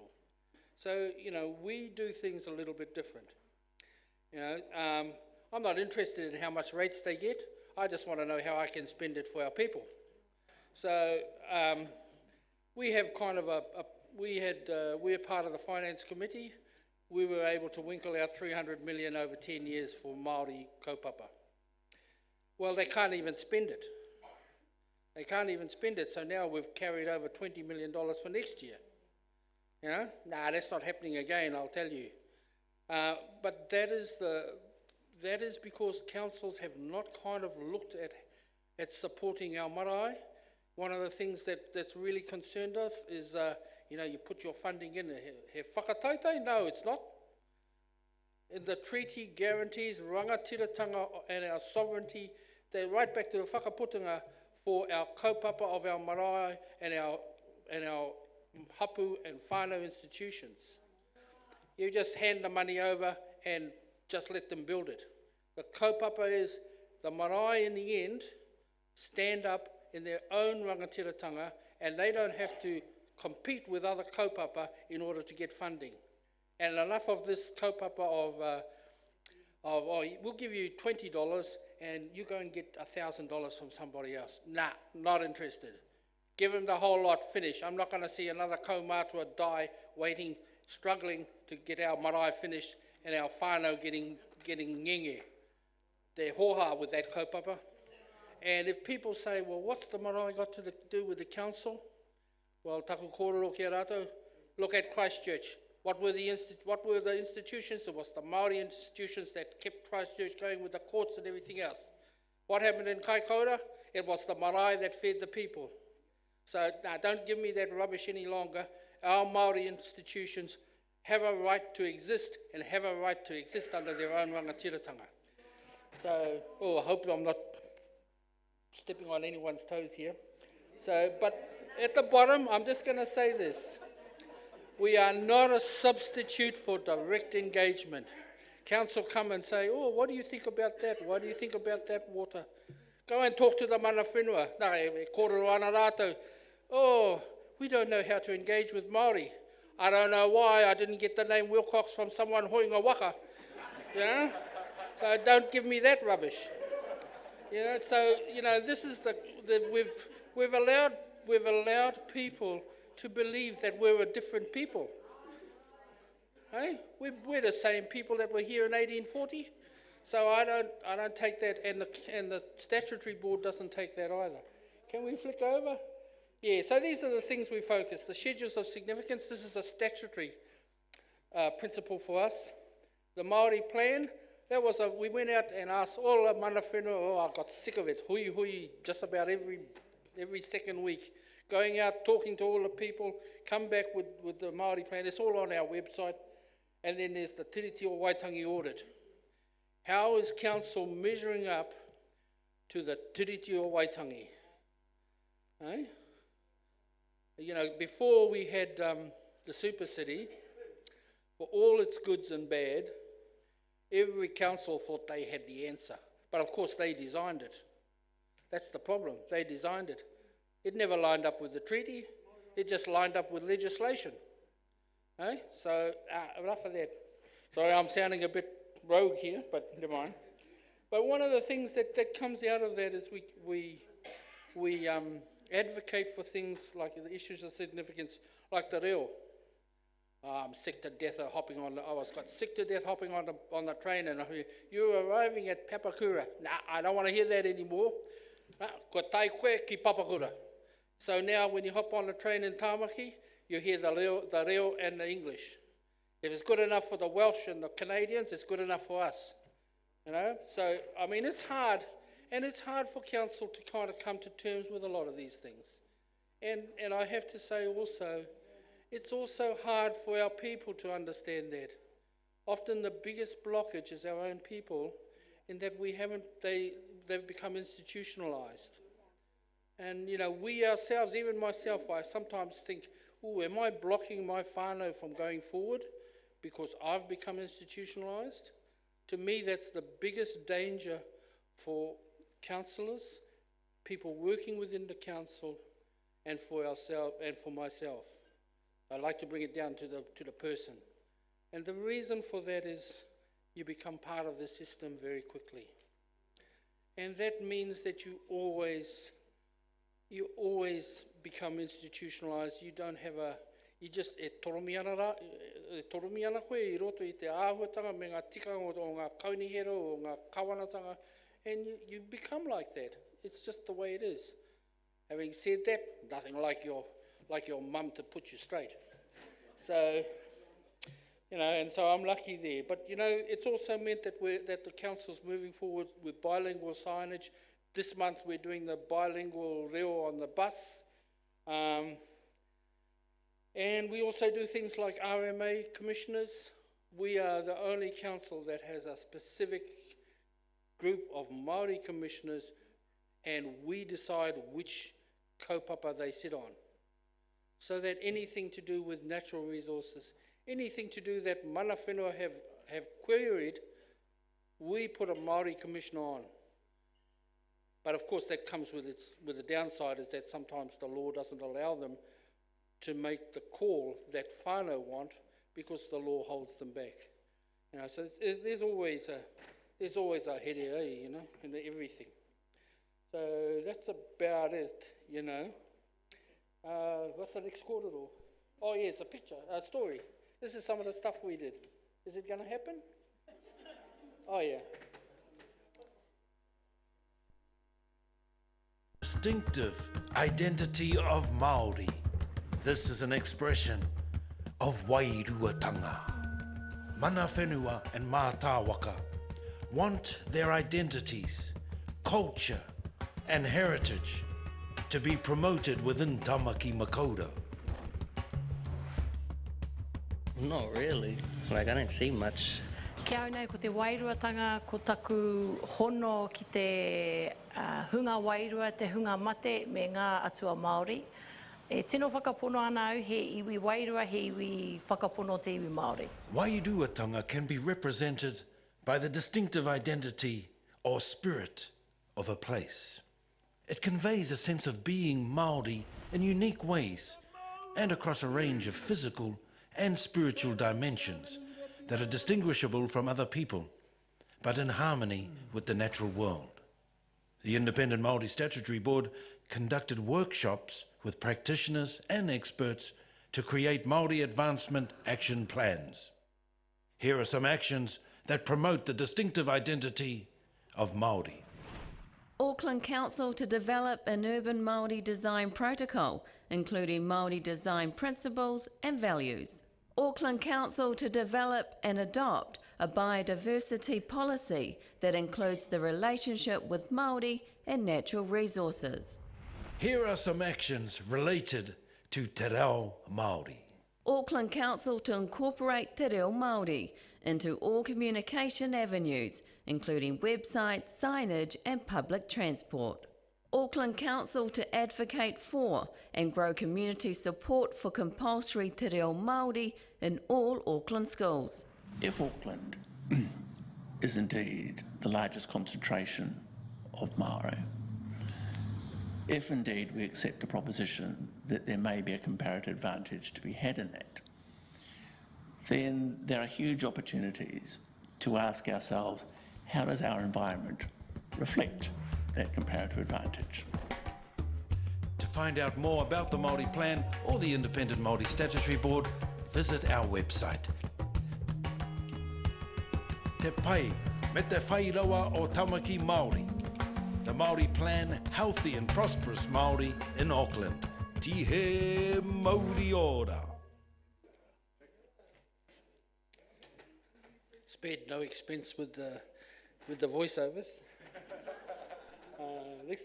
So, you know, we do things a little bit different. You know, I'm not interested in how much rates they get. I just want to know how I can spend it for our people. So we have kind of we're part of the finance committee. We were able to winkle out 300 million over 10 years for Māori kaupapa. Well, they can't even spend it. They can't even spend it, so now we've carried over $20 million for next year. You know? Nah, that's not happening again, I'll tell you. But that is because councils have not kind of looked at supporting our marae. One of the things that's really concerned of is, you know, you put your funding in. He whakatautau? No, it's not. And the treaty guarantees rangatiratanga and our sovereignty. They're right back to the whakaputunga for our kaupapa of our marae and our hapu and whānau institutions. You just hand the money over and just let them build it. The kaupapa is the marae in the end stand up in their own rangatiratanga and they don't have to compete with other kaupapa in order to get funding. And enough of this kaupapa oh, we'll give you $20 and you go and get $1,000 from somebody else. Nah, not interested. Give them the whole lot, finish. I'm not going to see another kaumātua die waiting, struggling to get our marae finished and our whānau getting ngenge. They're hoha with that kaupapa. And if people say, well, what's the marae got to do with the council? Well, taku kōrero kia rātou, look at Christchurch. What were the institutions? It was the Māori institutions that kept Christchurch going with the courts and everything else. What happened in Kaikoura? It was the marae that fed the people. So now don't give me that rubbish any longer. Our Māori institutions have a right to exist and have a right to exist under their own rangatiratanga. So, I hope I'm not stepping on anyone's toes here. So, but at the bottom, I'm just going to say this. We are not a substitute for direct engagement. Council come and say, oh, what do you think about that? What do you think about that water? Go and talk to the mana whenua. Kōrero ana rātou. Oh, we don't know how to engage with Māori. I don't know why I didn't get the name Wilcox from someone hoinga waka. You know? So don't give me that rubbish. You know, so, you know, this is we've allowed people to believe that we're a different people. Hey? We're the same people that were here in 1840. So I don't take that, and the statutory board doesn't take that either. Can we flick over? Yeah, so these are the things we focus. The schedules of significance, this is a statutory principle for us. The Māori plan, we went out and asked all the mana whenua, I got sick of it, hui, just about every second week. Going out, talking to all the people, come back with the Māori plan. It's all on our website. And then there's the Tiriti o Waitangi audit. How is council measuring up to the Tiriti o Waitangi? Eh? You know, before we had the Super City, for all its goods and bad, every council thought they had the answer. But of course they designed it. That's the problem. They designed it. It never lined up with the treaty. It just lined up with legislation. Eh? So, enough of that. Sorry, I'm sounding a bit rogue here, but never mind. But one of the things that comes out of that is we advocate for things like the issues of significance, like the reo. I'm sick to death of hopping on. I got sick to death hopping on the train, and you're arriving at Papakura. Nah, I don't want to hear that anymore. Ko tai koe ki Papakura. So now when you hop on the train in Tāmaki, you hear the reo and the English. If it's good enough for the Welsh and the Canadians, it's good enough for us. You know, so I mean, it's hard, and it's hard for council to kind of come to terms with a lot of these things. And I have to say also, it's also hard for our people to understand that. Often the biggest blockage is our own people, in that they've become institutionalized. And you know, we ourselves, even myself, I sometimes think, oh, am I blocking my whānau from going forward because I've become institutionalized? To me, that's the biggest danger for councillors, people working within the council, and for ourselves and for myself. I like to bring it down to the person. And the reason for that is you become part of the system very quickly. And that means that you always become institutionalized. You don't have you just toromi ana koe I roto I te āhuatanga me ngā tikanga o ngā kaunihero o ngā kawanatanga, and you become like that. It's just the way it is. Having said that, nothing like your mum to put you straight. So, you know, and so I'm lucky there. But you know, it's also meant that the council's moving forward with bilingual signage. This month we're doing the bilingual reo on the bus. And we also do things like RMA commissioners. We are the only council that has a specific group of Māori commissioners, and we decide which kaupapa they sit on. So that anything to do with natural resources, anything to do that mana whenua have queried, we put a Māori commissioner on. But of course that comes with the downside, is that sometimes the law doesn't allow them to make the call that whānau want, because the law holds them back. You know, so there's always a here, you know, in everything. So that's about it, you know. What's the next kōrero? Oh yes, a picture, a story. This is some of the stuff we did. Is it going to happen? Oh yeah. Distinctive identity of Māori. This is an expression of wairuatanga. Mana whenua and mātāwaka want their identities, culture and heritage to be promoted within Tamaki Makaurau. Not really. Like, I don't see much. Kia au nei ko te wairuatanga, ko taku hono ki te hunga wairua, te hunga mate me ngā atua Māori. E tino whakapono ana au he iwi wairua, he iwi whakapono te iwi Māori. Wairuatanga can be represented by the distinctive identity or spirit of a place. It conveys a sense of being Māori in unique ways and across a range of physical and spiritual dimensions that are distinguishable from other people, but in harmony with the natural world. The Independent Māori Statutory Board conducted workshops with practitioners and experts to create Māori advancement action plans. Here are some actions that promote the distinctive identity of Māori. Auckland Council to develop an urban Māori design protocol, including Māori design principles and values. Auckland Council to develop and adopt a biodiversity policy that includes the relationship with Māori and natural resources. Here are some actions related to Te Reo Māori. Auckland Council to incorporate Te Reo Māori into all communication avenues, including websites, signage and public transport. Auckland Council to advocate for and grow community support for compulsory Te Reo Māori in all Auckland schools. If Auckland is indeed the largest concentration of Māori, if indeed we accept the proposition that there may be a comparative advantage to be had in that, then there are huge opportunities to ask ourselves, how does our environment reflect that comparative advantage? To find out more about the Māori Plan or the Independent Māori Statutory Board, visit our website. Te pai me te whairawa o Tamaki Māori. The Māori Plan, healthy and prosperous Māori in Auckland. Ti he Māori ora. spared no expense with the voiceovers.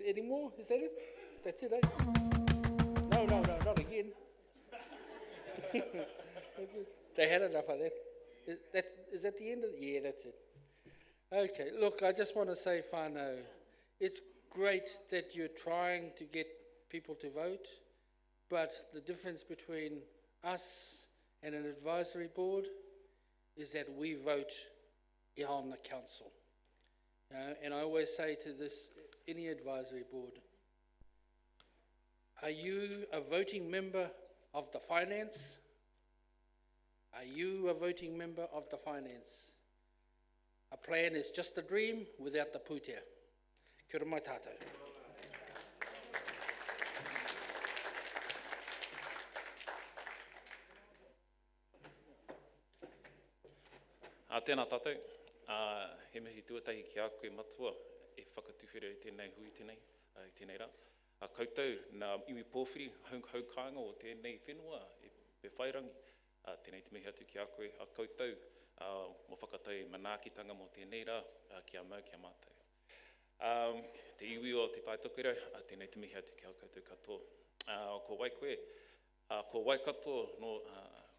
Any more? Is that it? That's it, eh? No, not again. That's it. They had enough of that. Is that the end of it? Yeah, that's it. Okay, look, I just want to say, whānau, it's great that you're trying to get people to vote, but the difference between us and an advisory board is that we vote on the council. And I always say to any advisory board, are you a voting member of the finance? Are you a voting member of the finance? A plan is just a dream without the pūtea. Kia ora mai tātou. Tēnā tātou, he mihi tuatahi ki a koe matua e whakatuwhera i tēnei hui i tēnei rā. Koutou, nā iwi pōwhiri, haukanga o tēnei whenua e pe whairangi. Tēnei te mihi atu ki a koe, a koutou, mo whakatau manaakitanga mo tēnei rā, ki a mau, ki a mātou. Te iwi o te taitokera, tēnei te mihi atu ki a koutou katoa. Ko wai koe, ko wai katoa no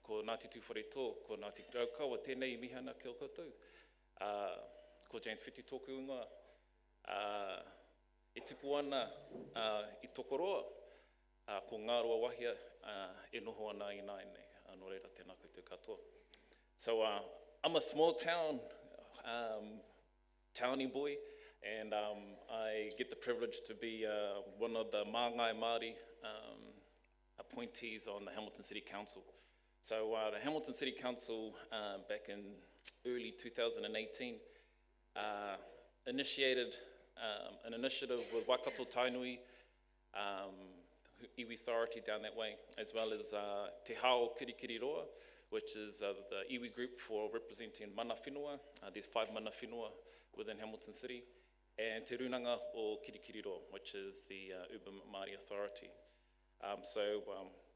ko Ngāti Tūwhare tō, ko Ngāti Raukau, tēnei mihana ki o koutou. Ko James Whiti tōku unga, e tupu ana i tokoroa, ko Ngāroa wahia e noho ana i nāi, no reira tēnā koutou katoa. So I'm a small town, townie boy, and I get the privilege to be one of the Māngai Māori appointees on the Hamilton City Council. So the Hamilton City Council back in early 2018 initiated an initiative with Waikato Tainui, iwi authority down that way, as well as Te Hao Kirikiriroa, which is the iwi group for representing mana whenua. There's 5 mana whenua within Hamilton City, and Te Runanga o Kirikiriroa, which is the Urban Māori Authority.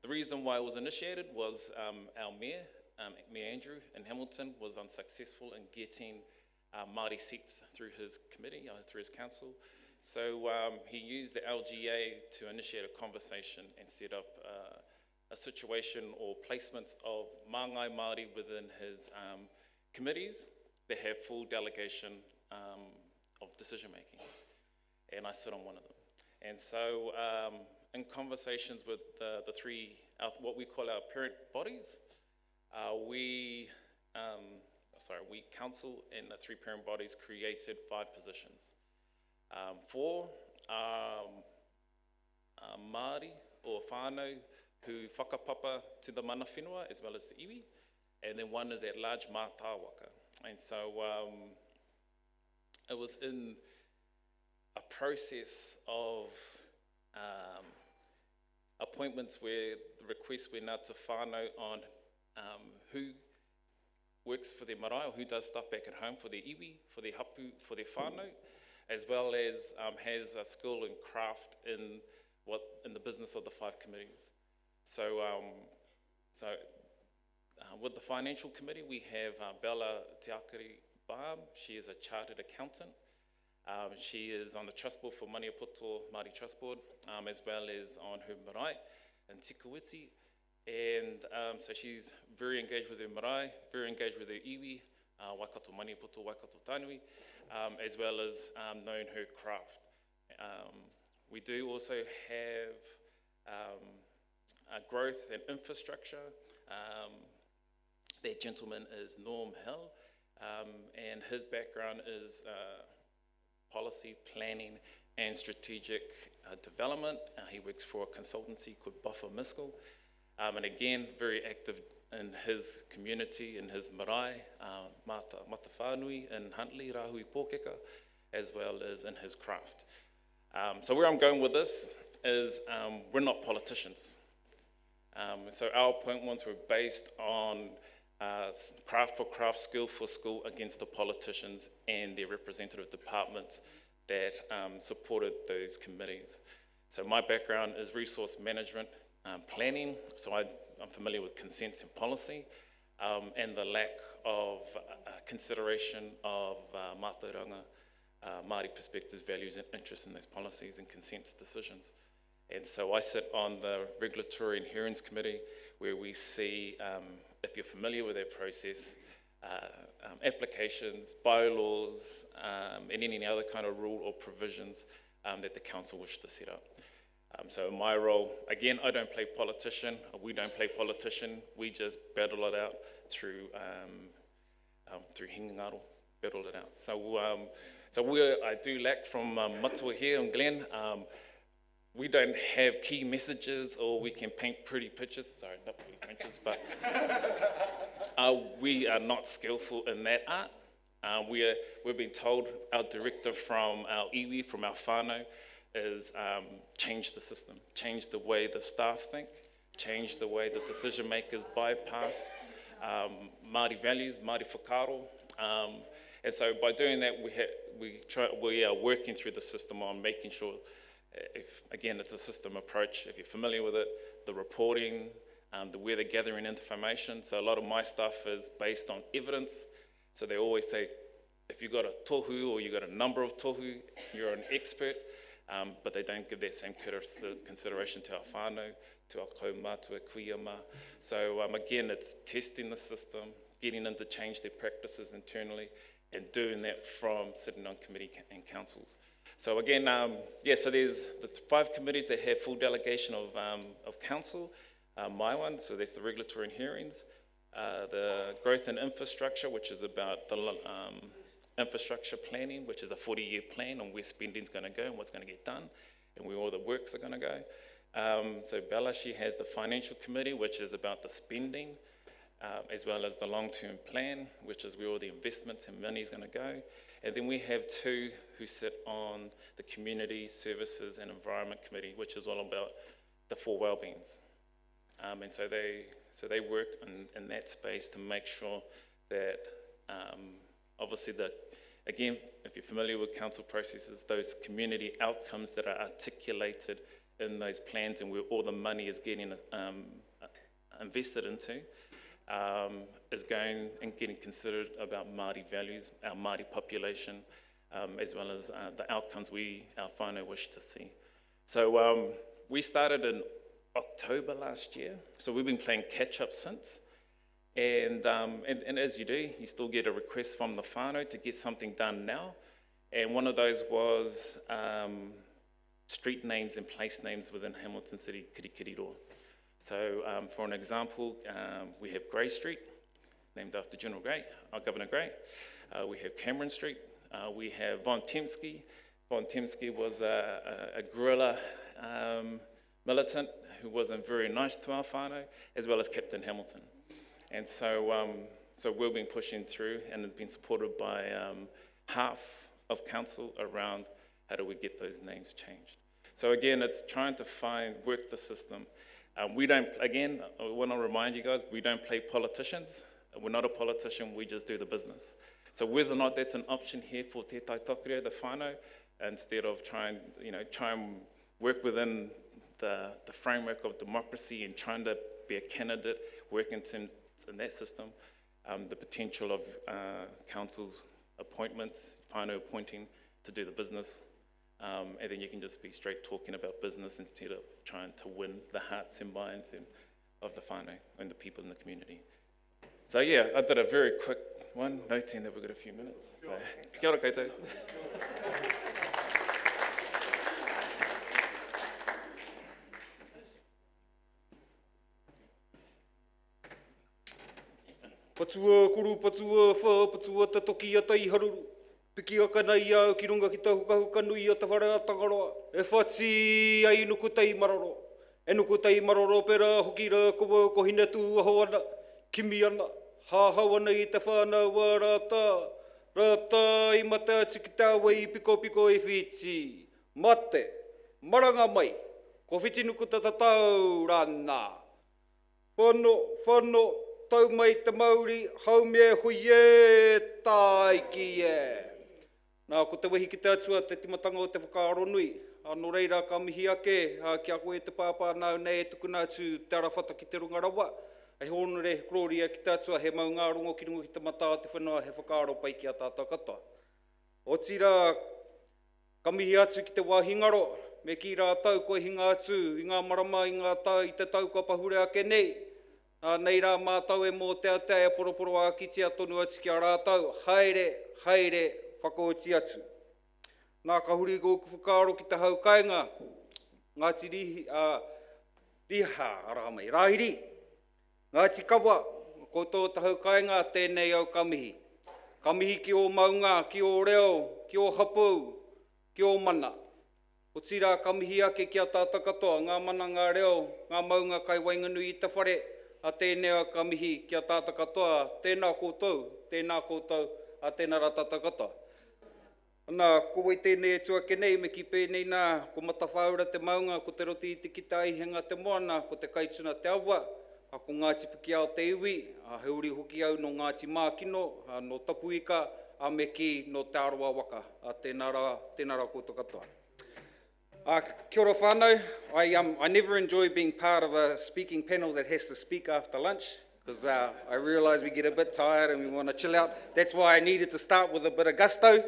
The reason why it was initiated was our mayor, Mayor Andrew in Hamilton, was unsuccessful in getting Māori seats through his committee, through his council. So he used the LGA to initiate a conversation and set up a situation or placements of Māngai Māori within his committees that have full delegation of decision making. And I sit on one of them. And so in conversations with the three, what we call our parent bodies, we council and the 3 parent bodies created 5 positions. 4 Māori or whānau who whakapapa to the mana whenua as well as the iwi, and then 1 is at large mātāwaka. And so it was in a process of appointments where the requests went out to whānau on who works for their marae, or who does stuff back at home for their iwi, for their hapu, for their whānau, as well as has a skill and craft in the business of the 5 committees. So, with the financial committee, we have Bella Teakari Baam. She is a chartered accountant. She is on the trust board for Maniapoto Māori Trust Board, as well as on her marae in Tikawiti. And so she's very engaged with her marae, very engaged with her iwi, Waikato Maniapoto, Waikato Tainui, as well as knowing her craft. We do also have growth and infrastructure. That gentleman is Norm Hill, and his background is policy, planning, and strategic development. He works for a consultancy called Buffer Miskell, and again, very active in his community, in his marae, Mata Whanui in Huntly, Rahui Pōkeka, as well as in his craft. So where I'm going with this is we're not politicians. So our appointments were based on craft for craft, skill for skill against the politicians and their representative departments that supported those committees. So my background is resource management, planning, so I'm familiar with consents and policy, and the lack of consideration of mātauranga, Māori perspectives, values and interests in those policies and consent decisions. And so I sit on the Regulatory and Hearings Committee, where we see, if you're familiar with that process, applications, bylaws, and any other kind of rule or provisions that the council wish to set up. So in my role, again, I don't play politician, we don't play politician, we just battle it out through hingangaro, battle it out. So, I do lack from Matua here and Glenn. We don't have key messages, or we can paint pretty pictures. Sorry, not pretty pictures, but we are not skillful in that art. We've been told, our director from our iwi, from our whānau, is change the system, change the way the staff think, change the way the decision makers bypass Māori values, Māori whakaaro. And so by doing that, we are working through the system on making sure, again, it's a system approach. If you're familiar with it, the reporting, the way they're gathering information. So a lot of my stuff is based on evidence. So they always say, if you've got a tohu or you've got a number of tohu, you're an expert. But they don't give that same consideration to our whānau, to our kaumātua, kuiama. So again, it's testing the system, getting them to change their practices internally, and doing that from sitting on committee and councils. So again, so there's the 5 committees that have full delegation of council. My one, so that's the Regulatory and Hearings, the Growth and Infrastructure, which is about the infrastructure planning, which is a 40-year plan on where spending's going to go and what's going to get done, and where all the works are going to go. So Balashi has the Financial Committee, which is about the spending, as well as the long-term plan, which is where all the investments and money is going to go. And then we have 2 who sit on the Community Services and Environment Committee, which is all about the 4 wellbeings. And so they work in that space to make sure that obviously again, if you're familiar with council processes, those community outcomes that are articulated in those plans and where all the money is getting invested into, is going and getting considered about Māori values, our Māori population, as well as the outcomes our whānau wish to see. So we started in October last year, so we've been playing catch up since. And as you do, you still get a request from the whānau to get something done now. And one of those was street names and place names within Hamilton City, Kirikiriroa. So for an example, we have Grey Street, named after General Grey, Governor Grey. We have Cameron Street. We have Von Temsky. Von Temsky was a guerrilla militant who wasn't very nice to our whānau, as well as Captain Hamilton. And so, we've been pushing through, and it's been supported by half of council around how do we get those names changed. So again, it's trying to work the system. We don't, again, I want to remind you guys, we don't play politicians. We're not a politician, we just do the business. So whether or not that's an option here for Te Tai Tokerua, the whānau, instead of try and work within the framework of democracy and trying to be a candidate, working in that system, the potential of council's appointments, whānau appointing to do the business, and then you can just be straight talking about business instead of trying to win the hearts and minds of the whānau and the people in the community. So yeah, I did a very quick one, noting that we've got a few minutes. So, kia ora koutou. Patua kuru, patua wha, patua tatoki a tai haruru. Piki a kanai au ki runga ki tau hukahuka nui a te whare a Tangaroa. E whati ai nuku tai maroro. E nuku tai maroro pera hoki ra kowa ko hina tu aho ana. Kimi ana. Hahau ana i te whānau a rata. Rata i mata tiki tāua i piko piko i whiti. Mate. Maranga mai. Ko whiti nuku tatatau rana. Whano. Tau mai te Māori, hau mea hui e, tai ki e. Nā, ko te wehi ki te atua, te timatanga o te whakaaro nui. Anō reira ka mihi ake, ki a koe te pāpā nāu nei e tuku nātu te arawhata ki te runga rawa. Ai hono re kloria ki tātua he maunga rongo ki rungo ki tamata te whenua he whakaaro pai ki a tātou katoa. O tira kamihi atu ki te wāhingaro, me ki rā tau koe hinga atu, i ngā marama, i ngā tau, i te tau kua pahure ake nei. Nei rā mātau e mō te atea e poroporo a kiti a tonu atu ki a rātau, haere, whakaoti atu. Nā kahuri ko whakaaro ki te hau kainga, Ngāti riha aramai, rahiri. Ngāti kawa, koutou te hau kainga tēnei au kamihi. Kamihi ki o maunga, ki o reo, ki o hapau, ki o mana. O tira kamihi ake ki a tātou katoa, ngā mana, ngā reo, ngā maunga kai wainganui i te whare, a tēnei au kamihi ki a tātou katoa, tēnā koutou, a tēnā rā tātou katoa. Nā, ko wai tēnei e tuake nei, me ki pēnei nā, ko matawhaura te maunga, ko te roti i te kita ihenga te moana, ko te kaituna te awa, a ko Ngāti Piki ao te iwi, a heuri hoki au no Ngāti Mākino, no Tapuika, a me ki no te aroa waka, a tēnā rā koutou katoa. Kia ora whānau. I never enjoy being part of a speaking panel that has to speak after lunch, because I realise we get a bit tired and we want to chill out. That's why I needed to start with a bit of gusto,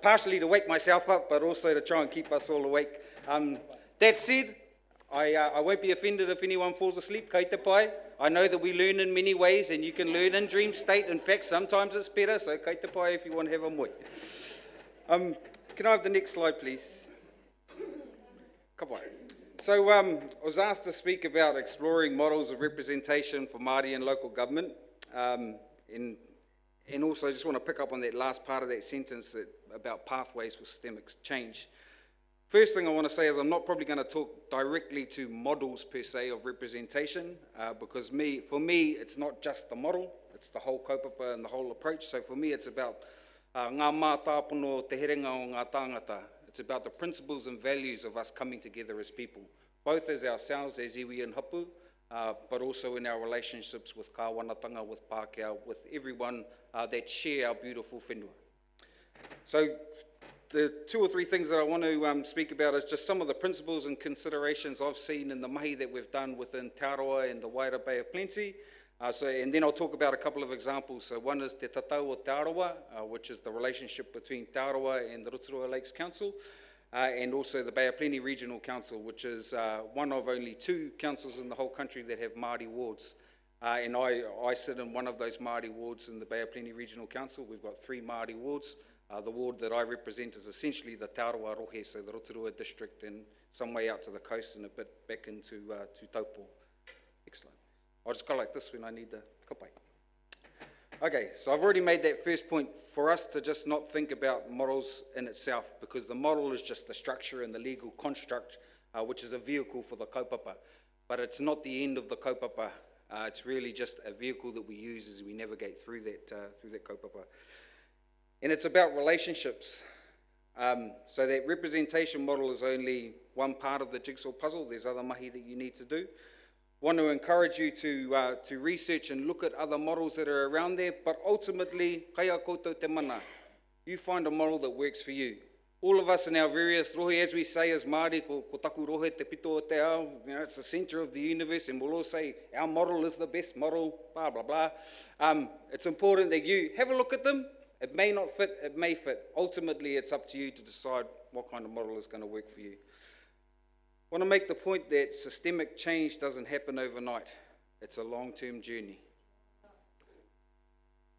partially to wake myself up, but also to try and keep us all awake. That said, I won't be offended if anyone falls asleep, kei te pai. I know that we learn in many ways, and you can learn in dream state. In fact, sometimes it's better, so kei te pai if you want to have a moi. Can I have the next slide, please? So I was asked to speak about exploring models of representation for Māori in local government, and also I just want to pick up on that last part of that sentence about pathways for systemic change. First thing I want to say is I'm not probably going to talk directly to models per se of representation, because for me it's not just the model, it's the whole kaupapa and the whole approach. So for me it's about ngā mātāpono te herenga o ngā tāngata. It's about the principles and values of us coming together as people, both as ourselves, as iwi and hapu, but also in our relationships with kāwanatanga, with Pākehā, with everyone that share our beautiful whenua. So the two or three things that I want to speak about is just some of the principles and considerations I've seen in the mahi that we've done within Te Aroa and the Waira Bay of Plenty. And then I'll talk about a couple of examples. So one is Te Tatau o Te Aroa, which is the relationship between Te Aroa and the Rotorua Lakes Council, and also the Bay of Plenty Regional Council, which is one of only 2 councils in the whole country that have Māori wards. And I sit in one of those Māori wards in the Bay of Plenty Regional Council. We've got 3 Māori wards. The ward that I represent is essentially the Te Aroa Rohe, so the Rotorua district, and some way out to the coast and a bit back into Taupo. Next slide. I'll just go like this when I need the kapai. Okay, so I've already made that first point for us to just not think about models in itself, because the model is just the structure and the legal construct, which is a vehicle for the kaupapa. But it's not the end of the kaupapa. It's really just a vehicle that we use as we navigate through that kaupapa. And it's about relationships. So that representation model is only one part of the jigsaw puzzle. There's other mahi that you need to do. Want to encourage you to research and look at other models that are around there, but ultimately, kaya koutou te mana. You find a model that works for you. All of us in our various rohe, as we say as Māori, ko taku rohe te pito o te ao, it's the centre of the universe, and we'll all say our model is the best model, blah, blah, blah. It's important that you have a look at them. It may not fit, it may fit. Ultimately, it's up to you to decide what kind of model is going to work for you. I want to make the point that systemic change doesn't happen overnight. It's a long-term journey.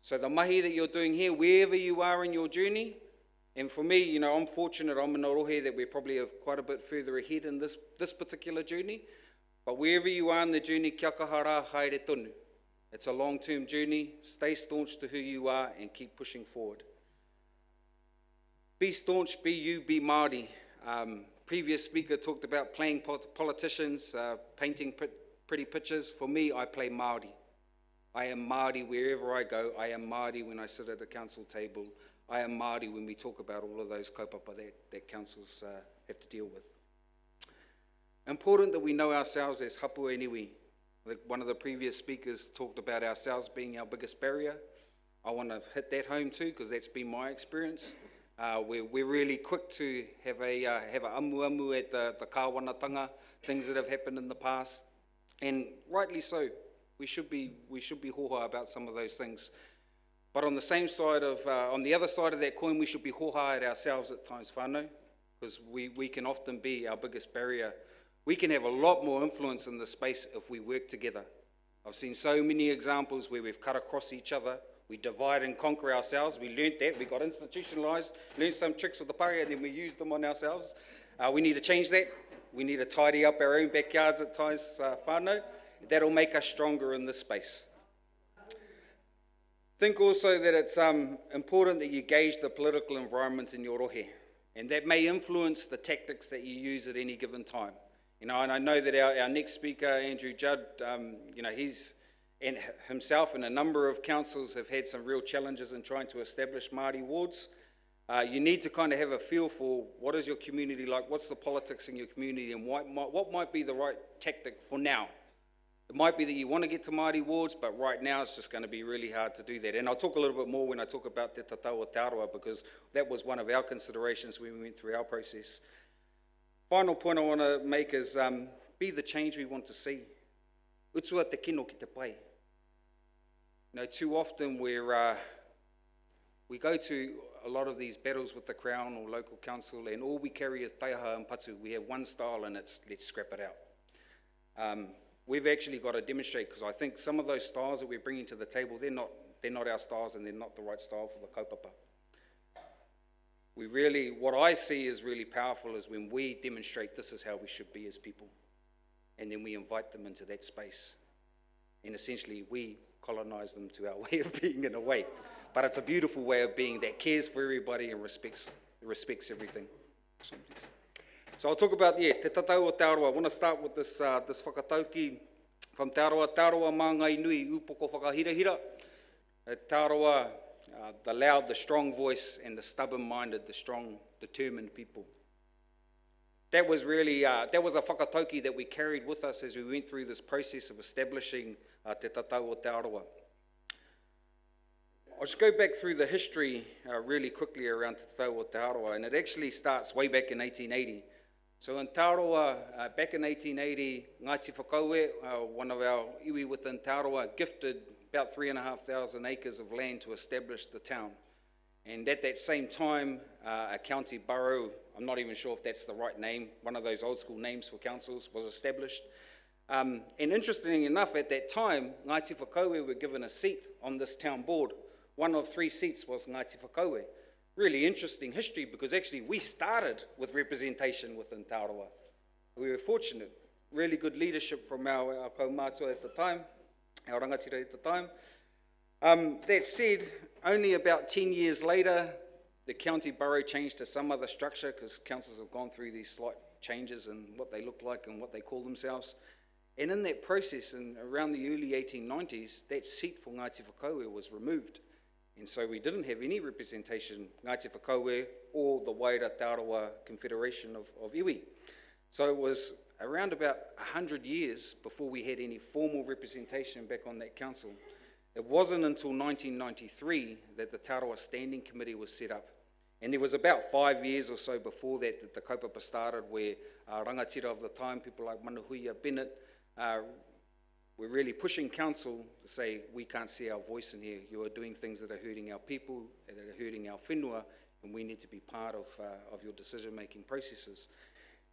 So the mahi that you're doing here, wherever you are in your journey, and for me, I'm fortunate, I'm in a rohe that we're probably quite a bit further ahead in this particular journey, but wherever you are in the journey, kia kaha rā haere tonu. It's a long-term journey. Stay staunch to who you are and keep pushing forward. Be staunch, be you, be Māori. Previous speaker talked about playing politicians, painting pretty pictures. For me, I play Māori. I am Māori wherever I go. I am Māori when I sit at a council table. I am Māori when we talk about all of those kaupapa that councils have to deal with. Important that we know ourselves as hapu e niwi. One of the previous speakers talked about ourselves being our biggest barrier. I want to hit that home too, because that's been my experience. We're really quick to have a amu at the kāwanatanga, things that have happened in the past, and rightly so. We should be hoha about some of those things. But on the same side of, on the other side of that coin, we should be hoha at ourselves at times, whānau, because we can often be our biggest barrier. We can have a lot more influence in the space if we work together. I've seen so many examples where we've cut across each other, we divide and conquer ourselves. We learnt that, we got institutionalised, learned some tricks with the pari, and then we used them on ourselves. We need to change that. We need to tidy up our own backyards at times, whānau. That'll make us stronger in this space. Think also that it's important that you gauge the political environment in your rohe, and that may influence the tactics that you use at any given time. You know, and I know that our next speaker, Andrew Judd, you know, he's and himself and a number of councils have had some real challenges in trying to establish Māori wards. You need to kind of have a feel for what is your community like, what's the politics in your community, and what might be the right tactic for now. It might be that you want to get to Māori wards, but right now it's just going to be really hard to do that. And I'll talk a little bit more when I talk about Te Tatau o Taurua, because that was one of our considerations when we went through our process. Final point I want to make is be the change we want to see. Utua te kino ki te pai. You know, too often we go to a lot of these battles with the Crown or local council, and all we carry is taiaha and patu. We have one style, and it's let's scrap it out. We've actually got to demonstrate, because I think some of those styles that we're bringing to the table, they're not our styles, and they're not the right style for the kaupapa. What I see is really powerful is when we demonstrate this is how we should be as people, and then we invite them into that space, and essentially we colonize them to our way of being in a way. But it's a beautiful way of being that cares for everybody and respects everything. So I'll talk about, Te Tatau o Taurua. I want to start with this whakatauki from Taurua. Taurua mā ngai nui upoko whakahirahira. Taurua, the loud, the strong voice, and the stubborn-minded, the strong, determined people. That was really, that was a whakatauki that we carried with us as we went through this process of establishing Te Tatau o Taurua. I'll just go back through the history really quickly around Te Tatau o Taurua, and it actually starts way back in 1880. So in Taurua, back in 1880, Ngāti Whakaue, one of our iwi within Taurua, gifted about 3,500 acres of land to establish the town. And at that same time, a county borough, I'm not even sure if that's the right name, one of those old school names for councils, was established. And interestingly enough, at that time, Ngāti Whakaue were given a seat on this town board. One of 3 seats was Ngāti Whakaue. Really interesting history, because actually we started with representation within Taurua. We were fortunate, really good leadership from our kaumātua at the time, our rangatira at the time. That said, only about 10 years later, the county borough changed to some other structure, because councils have gone through these slight changes in what they look like and what they call themselves. And in that process, and around the early 1890s, that seat for Ngāti Whakaue was removed. And so we didn't have any representation, Ngāti Whakaue or the Waira Taurua Confederation of Iwi. So it was around about 100 years before we had any formal representation back on that council. It wasn't until 1993 that the Taurua Standing Committee was set up. And there was about 5 years or so before that the kaupapa started, where rangatira of the time, people like Manahuia Bennett, we're really pushing council to say, we can't see our voice in here. You are doing things that are hurting our people, that are hurting our whenua, and we need to be part of your decision-making processes.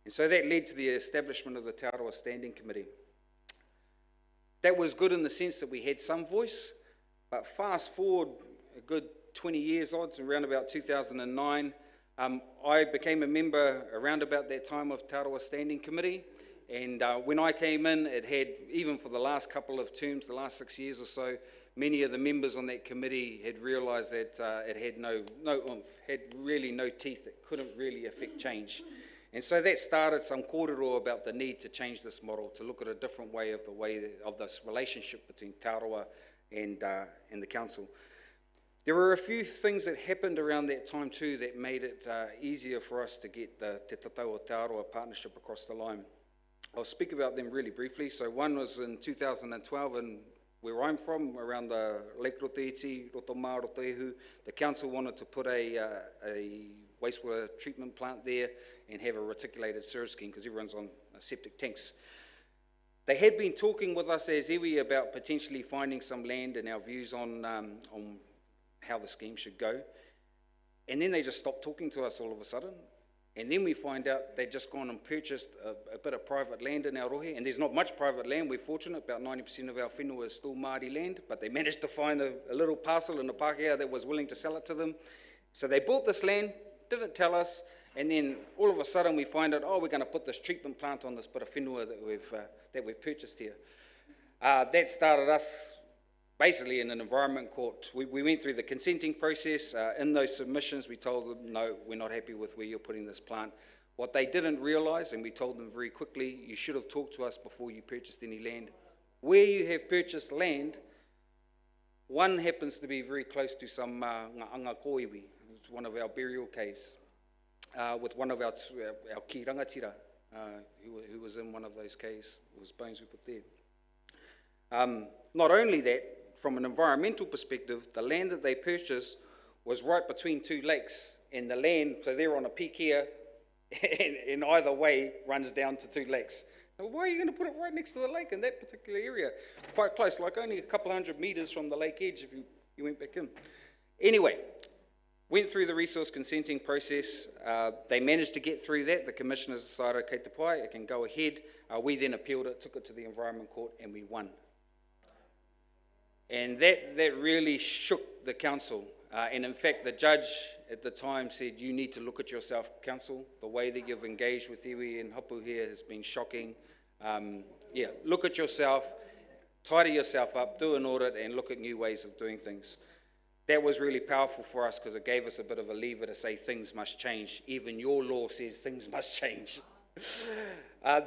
And so that led to the establishment of the Taurua Standing Committee. That was good in the sense that we had some voice, but fast forward a good 20 years odds, around about 2009, I became a member around about that time of Taurua Standing Committee. And when I came in, it had, even for the last couple of terms, the last 6 years or so, many of the members on that committee had realised that it had no oomph, had really no teeth, it couldn't really affect change. And so that started some kōrero about the need to change this model, to look at a different way of this relationship between Taurua and the council. There were a few things that happened around that time too that made it easier for us to get the Te Tatau o Taurua partnership across the line. I'll speak about them really briefly. So one was in 2012, and where I'm from, around the Lake Rotoiti, Rotomā, Rotoehu, the council wanted to put a wastewater treatment plant there and have a reticulated sewage scheme, because everyone's on septic tanks. They had been talking with us as iwi about potentially finding some land and our views on how the scheme should go. And then they just stopped talking to us all of a sudden. And then we find out they'd just gone and purchased a bit of private land in our rohe. And there's not much private land, we're fortunate, about 90% of our whenua is still Māori land, but they managed to find a little parcel in the Pākehā that was willing to sell it to them. So they bought this land, didn't tell us, and then all of a sudden we find out, oh, we're going to put this treatment plant on this bit of whenua that we've purchased here. That started us basically in an environment court. We went through the consenting process. In those submissions, we told them, no, we're not happy with where you're putting this plant. What they didn't realise, and we told them very quickly, you should have talked to us before you purchased any land. Where you have purchased land, one happens to be very close to some ngā koiwi, it's one of our burial caves, with one of our ki rangatira, who was in one of those caves. It was bones we put there. Not only that, from an environmental perspective, the land that they purchased was right between two lakes, and the land, so they're on a peak here, and in either way runs down to two lakes. Now, why are you going to put it right next to the lake in that particular area? Quite close, like only a couple hundred metres from the lake edge if you went back in. Anyway, went through the resource consenting process. They managed to get through that. The commissioners decided, okay, te pai, it can go ahead. We then appealed it, took it to the Environment Court, and we won. And that really shook the council. And in fact, the judge at the time said, you need to look at yourself, council. The way that you've engaged with iwi and hapu here has been shocking. Yeah, look at yourself, tidy yourself up, do an audit, and look at new ways of doing things. That was really powerful for us because it gave us a bit of a lever to say things must change. Even your law says things must change.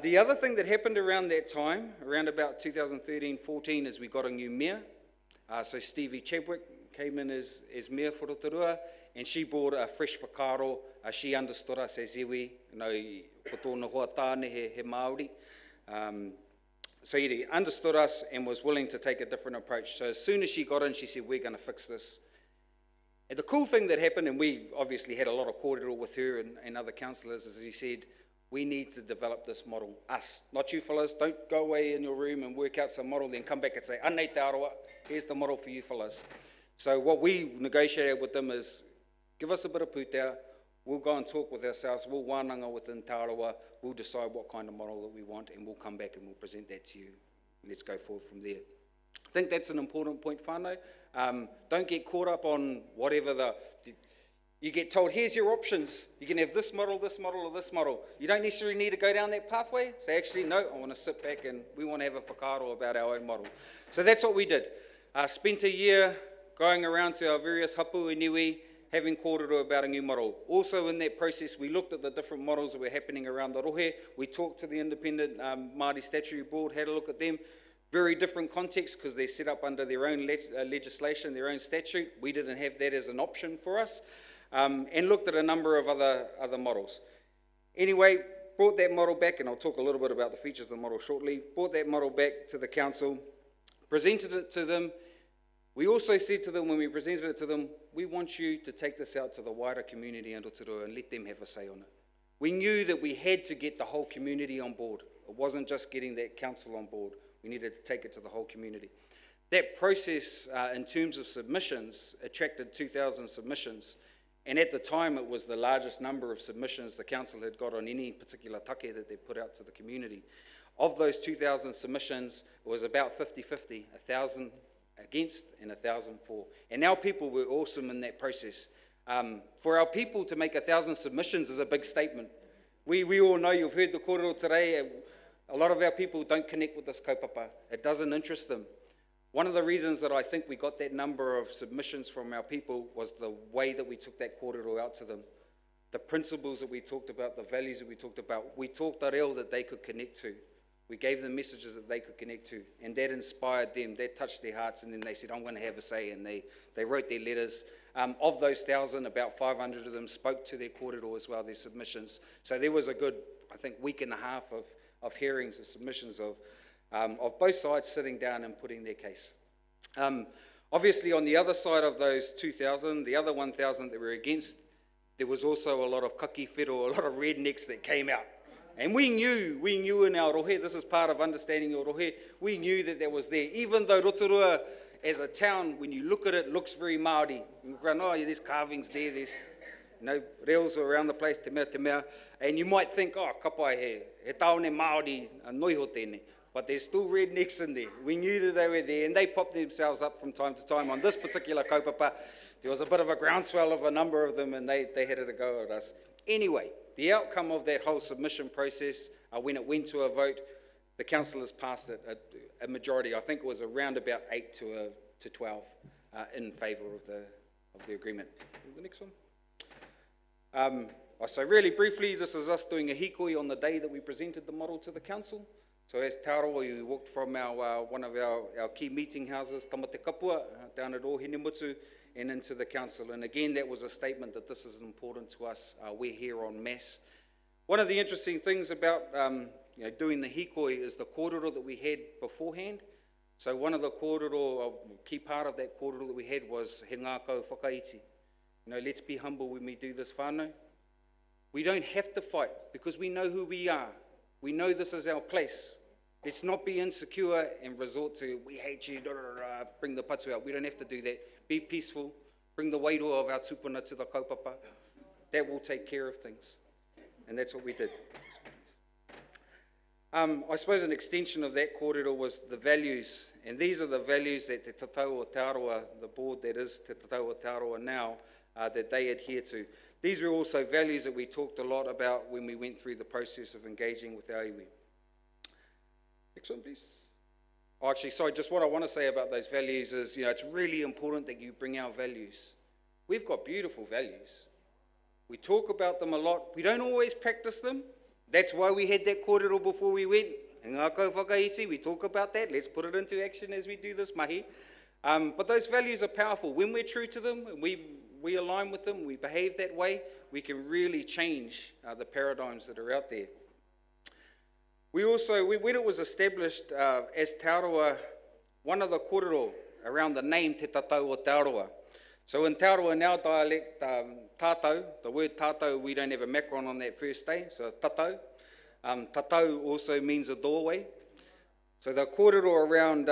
The other thing that happened around that time, around about 2013-14, is we got a new mayor. So Stevie Chadwick came in as Mayor for Rotorua, and she brought a fresh whakaro. She understood us as iwi, ko tōna hoa tāne he Māori. So he understood us and was willing to take a different approach. So as soon as she got in, she said, we're going to fix this. And the cool thing that happened, and we obviously had a lot of kōrero with her and other councillors, is he said, we need to develop this model. Us, not you fellas. Don't go away in your room and work out some model, then come back and say, anei te aroa, here's the model for you fellas. So what we negotiated with them is, give us a bit of pūtea, we'll go and talk with ourselves, we'll wānanga within Tāroa, we'll decide what kind of model that we want, and we'll come back and we'll present that to you. Let's go forward from there. I think that's an important point, whānau. Don't get caught up on whatever you get told, here's your options. You can have this model, or this model. You don't necessarily need to go down that pathway. Say, actually, no, I want to sit back and we want to have a whakaaro about our own model. So that's what we did. Spent a year going around to our various hapu and iwi, having kōrero about a new model. Also in that process, we looked at the different models that were happening around the rohe. We talked to the Independent Māori Statutory Board, had a look at them. Very different context because they're set up under their own legislation, their own statute. We didn't have that as an option for us. And looked at a number of other models. Anyway, brought that model back, and I'll talk a little bit about the features of the model shortly, brought that model back to the council, presented it to them. We also said to them, when we presented it to them, we want you to take this out to the wider community in Rotorua and let them have a say on it. We knew that we had to get the whole community on board. It wasn't just getting that council on board. We needed to take it to the whole community. That process, in terms of submissions, attracted 2,000 submissions. And at the time, it was the largest number of submissions the council had got on any particular take that they put out to the community. Of those 2,000 submissions, it was about 50-50, 1,000 against and 1,000 for. And our people were awesome in that process. For our people to make 1,000 submissions is a big statement. We all know, you've heard the kōrero today, a lot of our people don't connect with this kaupapa. It doesn't interest them. One of the reasons that I think we got that number of submissions from our people was the way that we took that kōrero out to them. The principles that we talked about, the values that we talked about, we talked a reo that they could connect to. We gave them messages that they could connect to, and that inspired them, that touched their hearts, and then they said, I'm going to have a say, and they wrote their letters. Of those 1,000, about 500 of them spoke to their kōrero as well, their submissions. So there was a good, I think, week and a half of hearings and submissions of both sides sitting down and putting their case. Obviously, on the other side of those 2,000, the other 1,000 that were against, there was also a lot of kaki whiro, a lot of rednecks that came out. And we knew in our rohe, this is part of understanding your rohe, we knew that that was there. Even though Rotorua, as a town, when you look at it, looks very Māori. There's carvings there, there's rails around the place, te mea. And you might think, kapai he taone Māori, noiho tēnei. But there's still rednecks in there. We knew that they were there, and they popped themselves up from time to time. On this particular kaupapa, there was a bit of a groundswell of a number of them, and they had a go at us. Anyway, the outcome of that whole submission process, when it went to a vote, the councillors passed it a majority. I think it was around about 8 to 12 in favour of the agreement. The next one. So really briefly, this is us doing a hikoi on the day that we presented the model to the council. So as Taurawa, we walked from one of our key meeting houses, Tamate Kapua, down at Ohinemutu, and into the council. And again, that was a statement that this is important to us. We're here en masse. One of the interesting things about doing the hikoi is the kōrero that we had beforehand. So one of the kōrero, a key part of that kōrero that we had was he ngākau whakaiti. Let's be humble when we do this whānau. We don't have to fight because we know who we are. We know this is our place. Let's not be insecure and resort to, we hate you, bring the patu out. We don't have to do that. Be peaceful. Bring the wairua of our tupuna to the kaupapa. That will take care of things. And that's what we did. I suppose an extension of that kōrero was the values. And these are the values that Te Tatau o Taurua, the board that is Te Tatau o Taurua now, that they adhere to. These were also values that we talked a lot about when we went through the process of engaging with our iwi. Next one, please. Actually, sorry, just what I want to say about those values is, it's really important that you bring our values. We've got beautiful values. We talk about them a lot. We don't always practice them. That's why we had that kōrero before we went. Ngākau whakaiti, we talk about that. Let's put it into action as we do this mahi. But those values are powerful. When we're true to them, and we align with them, we behave that way, we can really change the paradigms that are out there. We also, when it was established as Taurua, one of the kōrero around the name Te Tatau o Taurua. So in Taurua, in our dialect, tātou, the word tātou, we don't have a macron on that first day, so tatau. Tatau also means a doorway. So the kōrero around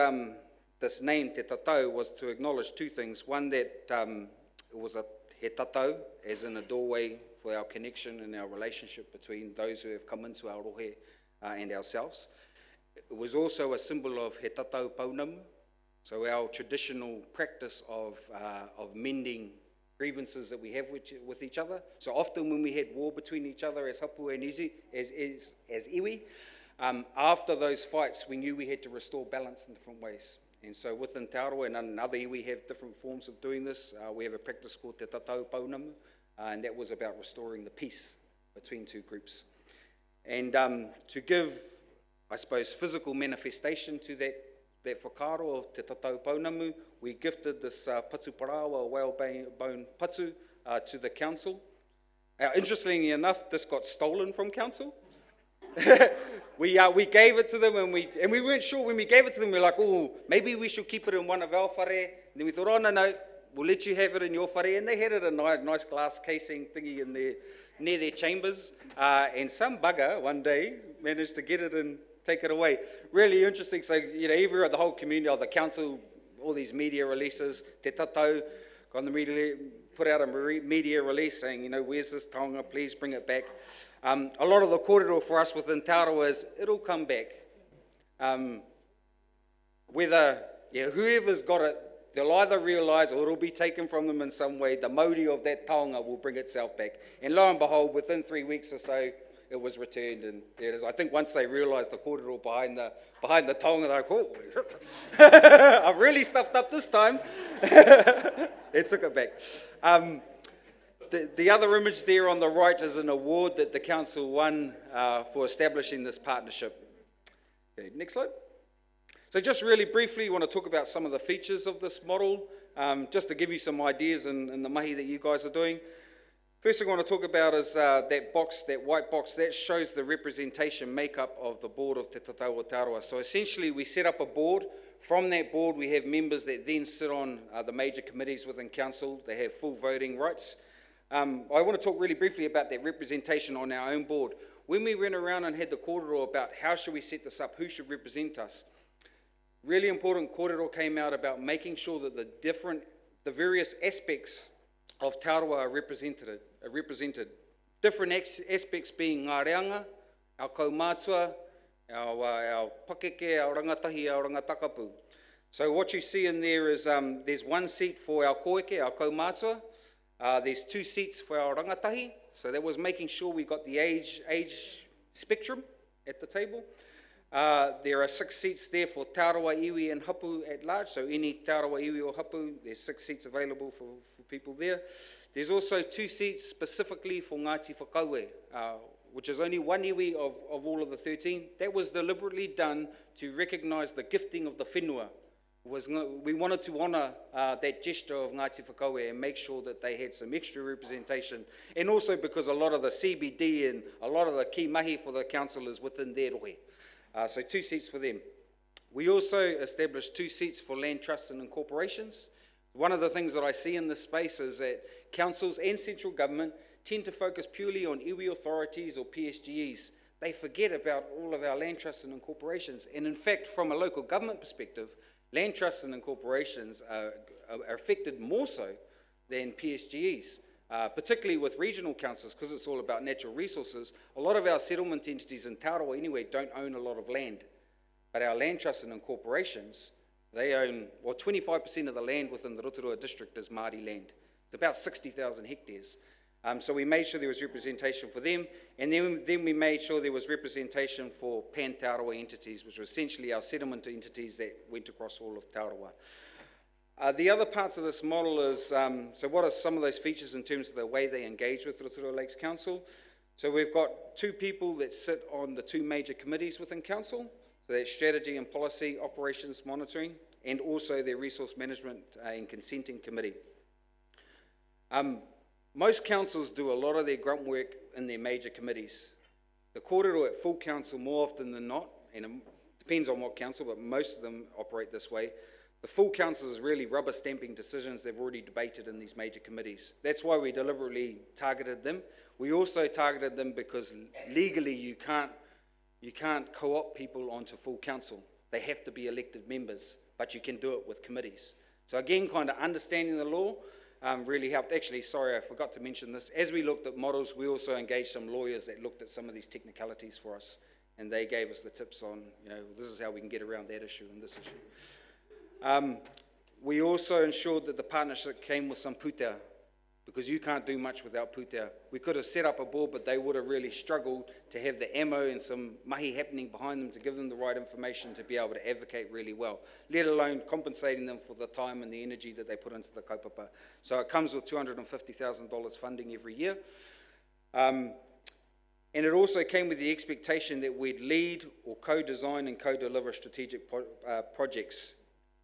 this name, Te Tatau, was to acknowledge two things. One, that it was a he tatau, as in a doorway for our connection and our relationship between those who have come into our rohe and ourselves. It was also a symbol of he tatau paunamu, so our traditional practice of mending grievances that we have with each other. So often when we had war between each other as hapu and as iwi, after those fights we knew we had to restore balance in different ways. And so within Taurua and other iwi have different forms of doing this. We have a practice called Te Tatau Paunamu, and that was about restoring the peace between two groups. And to give, I suppose, physical manifestation to that whakaro of Te Tatau Paunamu, we gifted this patu parawa, whalebone patu, to the council. Interestingly enough, this got stolen from council. We gave it to them, and we weren't sure when we gave it to them. We were like, oh, maybe we should keep it in one of our whare. And then we thought, oh, no, we'll let you have it in your whare. And they had it in a nice glass casing thingy in there, near their chambers. And some bugger one day managed to get it and take it away. Really interesting. So, everywhere, the whole community, the council, all these media releases, Te Tatau, put out a media release saying, where's this taonga, please bring it back. A lot of the kōrero for us within Taurua is, it'll come back. Whoever's got it, they'll either realise or it'll be taken from them in some way. The mauri of that taonga will bring itself back. And lo and behold, within 3 weeks or so, it was returned. And there it is. I think once they realised the kōrero behind the taonga, they're like, oh, I've really stuffed up this time. They took it back. The other image there on the right is an award that the council won for establishing this partnership. Okay, next slide. So just really briefly, I want to talk about some of the features of this model, just to give you some ideas in the mahi that you guys are doing. First thing I want to talk about is that box, that white box, that shows the representation makeup of the board of Te Tatau o Taurua. So essentially we set up a board. From that board we have members that then sit on the major committees within council. They have full voting rights. I want to talk really briefly about that representation on our own board. when we went around and had the kōrero about how should we set this up, who should represent us, really important kōrero came out about making sure that the various aspects of Te Arawa are represented. Different aspects being ngā reanga, our kaumātua, our pakeke, our rangatahi, our rangatakapu. So what you see in there is there's one seat for our koeke, our kaumātua. There's 2 seats for our rangatahi. So that was making sure we got the age spectrum at the table. There are 6 seats there for Te Arawa, iwi and hapu at large. So any Te Arawa, iwi or hapu, there's 6 seats available for people there. There's also 2 seats specifically for Ngāti Whakaue, which is only one iwi of all of the 13. That was deliberately done to recognise the gifting of the whenua. We wanted to honour that gesture of Ngāti Whakaue and make sure that they had some extra representation, and also because a lot of the CBD and a lot of the key mahi for the council is within their rohe. So 2 seats for them. We also established 2 seats for land trusts and incorporations. One of the things that I see in this space is that councils and central government tend to focus purely on iwi authorities or PSGEs. They forget about all of our land trusts and incorporations. And in fact, from a local government perspective, land trusts and incorporations are affected more so than PSGEs, particularly with regional councils, because it's all about natural resources. A lot of our settlement entities in Te Arawa anyway don't own a lot of land, but our land trusts and incorporations, they own, well, 25% of the land within the Rotorua district is Māori land. It's about 60,000 hectares. So we made sure there was representation for them, and then we made sure there was representation for Pan-Te Arawa entities, which were essentially our settlement entities that went across all of Te Arawa. The other parts of this model is, so what are some of those features in terms of the way they engage with Rotorua Lakes Council? So we've got 2 people that sit on the 2 major committees within Council, so that's strategy and policy, operations monitoring, and also their resource management and consenting committee. Most councils do a lot of their grunt work in their major committees. The kōrero at full council, more often than not, and it depends on what council, but most of them operate this way, the full council is really rubber stamping decisions they've already debated in these major committees. That's why we deliberately targeted them. We also targeted them because legally you can't co-opt people onto full council. They have to be elected members, but you can do it with committees. So again, kind of understanding the law, really helped. Actually, sorry, I forgot to mention this. As we looked at models, we also engaged some lawyers that looked at some of these technicalities for us, and they gave us the tips on, this is how we can get around that issue and this issue. We also ensured that the partnership came with some putea, because you can't do much without putea. We could have set up a board, but they would have really struggled to have the ammo and some mahi happening behind them to give them the right information to be able to advocate really well, let alone compensating them for the time and the energy that they put into the kaupapa. So it comes with $250,000 funding every year. And it also came with the expectation that we'd lead or co-design and co-deliver strategic projects,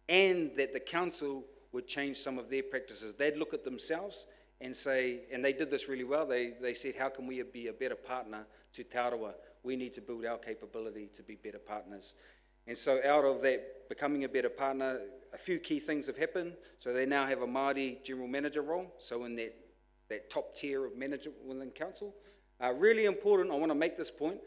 and that the council would change some of their practices. They'd look at themselves and say, and they did this really well, they said, how can we be a better partner to Te Arawa? We need to build our capability to be better partners. And so out of that, becoming a better partner, a few key things have happened. So they now have a Māori general manager role, so in that top tier of manager within council. Really important, I want to make this point,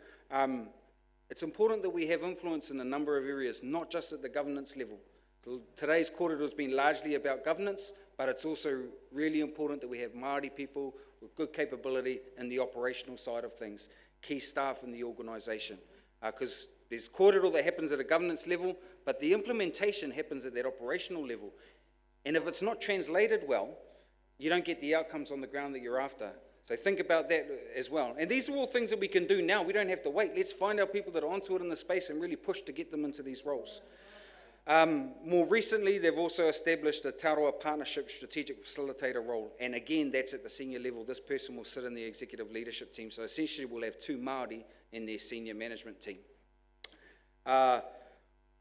it's important that we have influence in a number of areas, not just at the governance level. So today's kōrero has been largely about governance, but it's also really important that we have Māori people with good capability in the operational side of things, key staff in the organisation. Because there's kōrero that happens at a governance level, but the implementation happens at that operational level. And if it's not translated well, you don't get the outcomes on the ground that you're after. So think about that as well. And these are all things that we can do now. We don't have to wait. Let's find our people that are onto it in the space and really push to get them into these roles. More recently, they've also established a Te Arawa Partnership Strategic Facilitator role, and again, that's at the senior level. This person will sit in the executive leadership team, so essentially we'll have 2 Māori in their senior management team.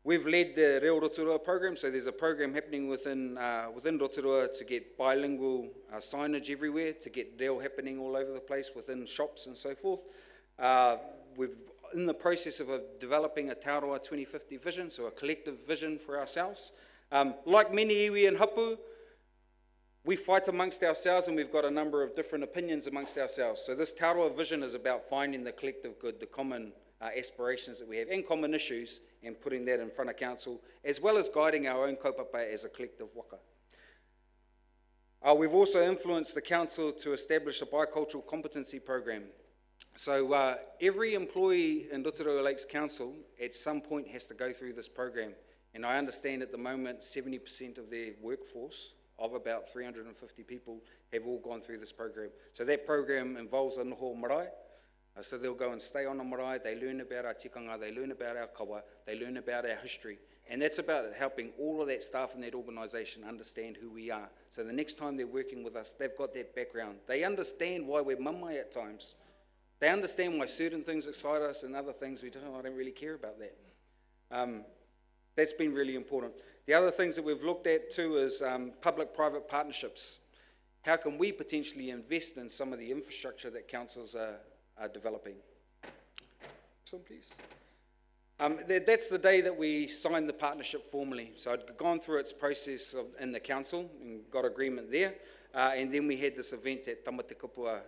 We've led the Reo Rotorua program, so there's a program happening within Rotorua to get bilingual signage everywhere, to get reo happening all over the place within shops and so forth. We've in the process of developing a Te Arawa 2050 vision, so a collective vision for ourselves. Like many iwi and hapu, we fight amongst ourselves and we've got a number of different opinions amongst ourselves. So this Te Aroha vision is about finding the collective good, the common aspirations that we have and common issues and putting that in front of council, as well as guiding our own kaupapa as a collective waka. We've also influenced the council to establish a bicultural competency program. So every employee in Rotorua Lakes Council at some point has to go through this program. And I understand at the moment 70% of their workforce of about 350 people have all gone through this program. So that program involves a noho marae. So they'll go and stay on a marae, they learn about our tikanga, they learn about our kawa, they learn about our history. And that's about helping all of that staff in that organisation understand who we are. So the next time they're working with us, they've got that background. They understand why we're mamae at times. They understand why certain things excite us and other things we don't. I don't really care about that. That's been really important. The other things that we've looked at too is public-private partnerships. How can we potentially invest in some of the infrastructure that councils are developing? So please. That's the day that we signed the partnership formally. So I'd gone through its process in the council and got agreement there. And then we had this event at Tamatekapua,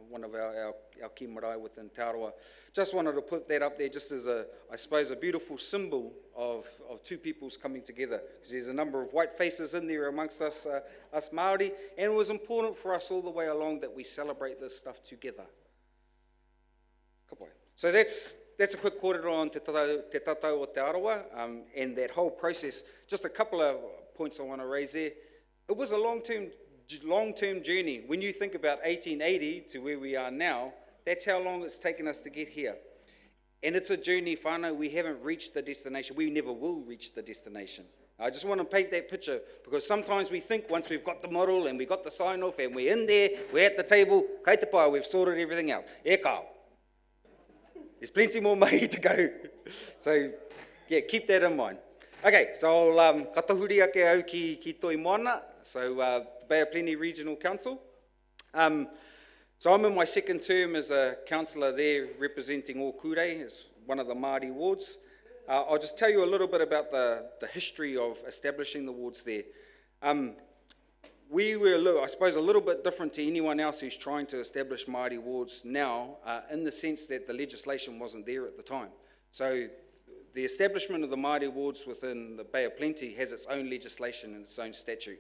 one of our ki marae within Te Aroha. Just wanted to put that up there just as I suppose, a beautiful symbol of two peoples coming together. Because there's a number of white faces in there amongst us Māori, and it was important for us all the way along that we celebrate this stuff together. So that's a quick kōrero on Te Tatau o Te Aroha, and that whole process. Just a couple of points I want to raise there. It was a long-term journey. When you think about 1880 to where we are now, that's how long it's taken us to get here. And it's a journey, whānau, we haven't reached the destination. We never will reach the destination. I just want to paint that picture, because sometimes we think once we've got the model and we've got the sign-off and we're in there, we're at the table, kei te pai, we've sorted everything out. E kao. There's plenty more mahi to go. So, yeah, keep that in mind. Okay, so I'll katahuri ake au ki toi moana, so Bay of Plenty Regional Council. So I'm in my second term as a councillor there representing all Kure as one of the Māori wards. I'll just tell you a little bit about the history of establishing the wards there. We were, I suppose, a little bit different to anyone else who's trying to establish Māori wards now, in the sense that the legislation wasn't there at the time. So the establishment of the Māori wards within the Bay of Plenty has its own legislation and its own statute.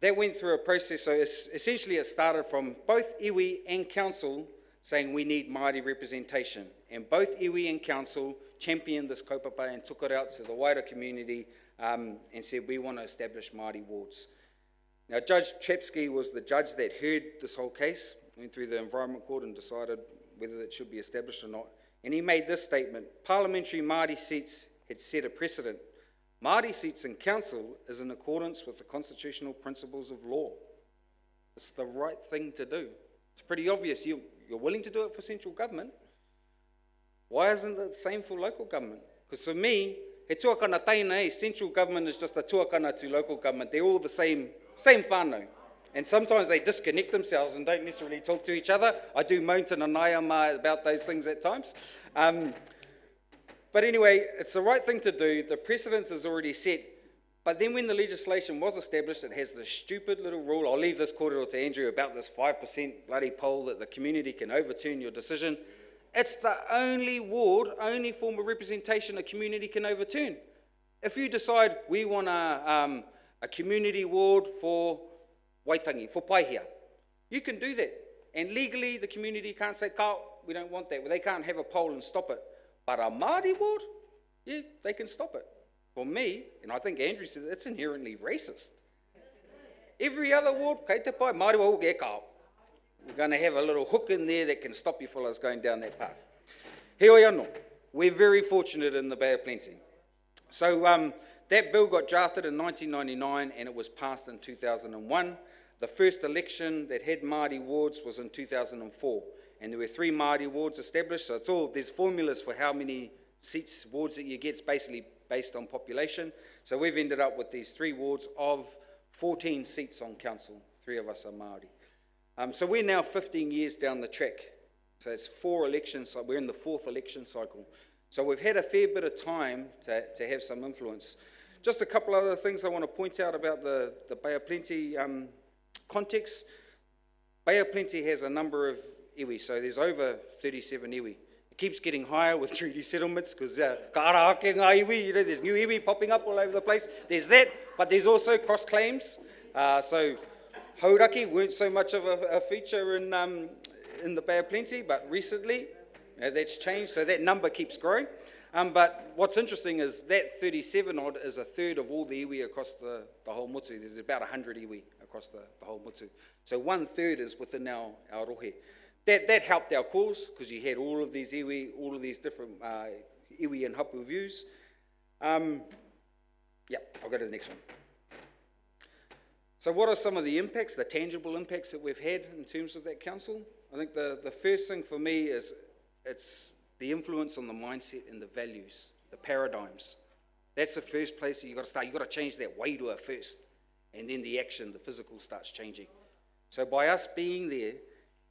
That went through a process, so essentially it started from both iwi and council saying we need Māori representation. And both iwi and council championed this kaupapa and took it out to the wider community and said we want to establish Māori wards. Now Judge Chapsky was the judge that heard this whole case, went through the Environment Court and decided whether it should be established or not. And he made this statement: parliamentary Māori seats had set a precedent. Māori seats in council is in accordance with the constitutional principles of law. It's the right thing to do. It's pretty obvious. You're willing to do it for central government. Why isn't it the same for local government? Because for me, he tuakana taina, central government is just a tuakana to local government. They're all the same whānau. And sometimes they disconnect themselves and don't necessarily talk to each other. I do moan to Nanayama about those things at times. But anyway, it's the right thing to do. The precedence is already set. But then when the legislation was established, it has this stupid little rule. I'll leave this kōrero to Andrew about this 5% bloody poll that the community can overturn your decision. It's the only ward, only form of representation a community can overturn. If you decide we want a community ward for Waitangi, for Paihia, you can do that. And legally, the community can't say, "Kao, we don't want that." Well, they can't have a poll and stop it. But a Māori ward, yeah, they can stop it. For me, and I think Andrew said it's inherently racist. Every other ward, kei te pai, Māori wa hoke e kao. We're going to have a little hook in there that can stop you fellas going down that path. Heoi anō, we're very fortunate in the Bay of Plenty. So that bill got drafted in 1999 and it was passed in 2001. The first election that had Māori wards was in 2004. And there were 3 Māori wards established, so there's formulas for how many seats, wards that you get. It's basically based on population. So we've ended up with these 3 wards of 14 seats on council. 3 of us are Māori. So we're now 15 years down the track. So it's 4 elections, we're in the 4th election cycle. So we've had a fair bit of time to have some influence. Just a couple other things I want to point out about the Bay of Plenty context. Bay of Plenty has a number of iwi, so there's over 37 iwi. It keeps getting higher with treaty settlements because karahake ngā iwi, you know, there's new iwi popping up all over the place. There's that, but there's also cross claims. So hauraki weren't so much of a feature in the Bay of Plenty, but recently that's changed, so that number keeps growing. But what's interesting is that 37 odd is a third of all the iwi across the whole motu. There's about 100 iwi across the whole motu. So 1/3 is within our rohe. That helped our cause because you had all of these iwi, all of these different iwi and hapu views. I'll go to the next one. So what are some of the impacts, the tangible impacts that we've had in terms of that council? I think the first thing for me is it's the influence on the mindset and the values, the paradigms. That's the first place that you've got to start. You've got to change that wairua first, and then the action, the physical starts changing. So by us being there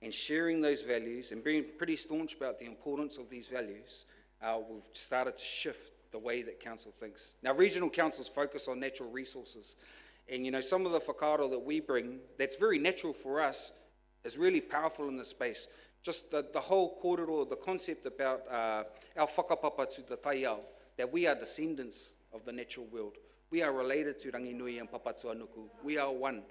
and sharing those values and being pretty staunch about the importance of these values, we've started to shift the way that council thinks. Now, regional councils focus on natural resources, and you know, some of the whakaaro that we bring, that's very natural for us, is really powerful in this space. Just the whole kōrero, the concept about our whakapapa to the taiao, that we are descendants of the natural world. We are related to Ranginui and Papatuanuku. We are one.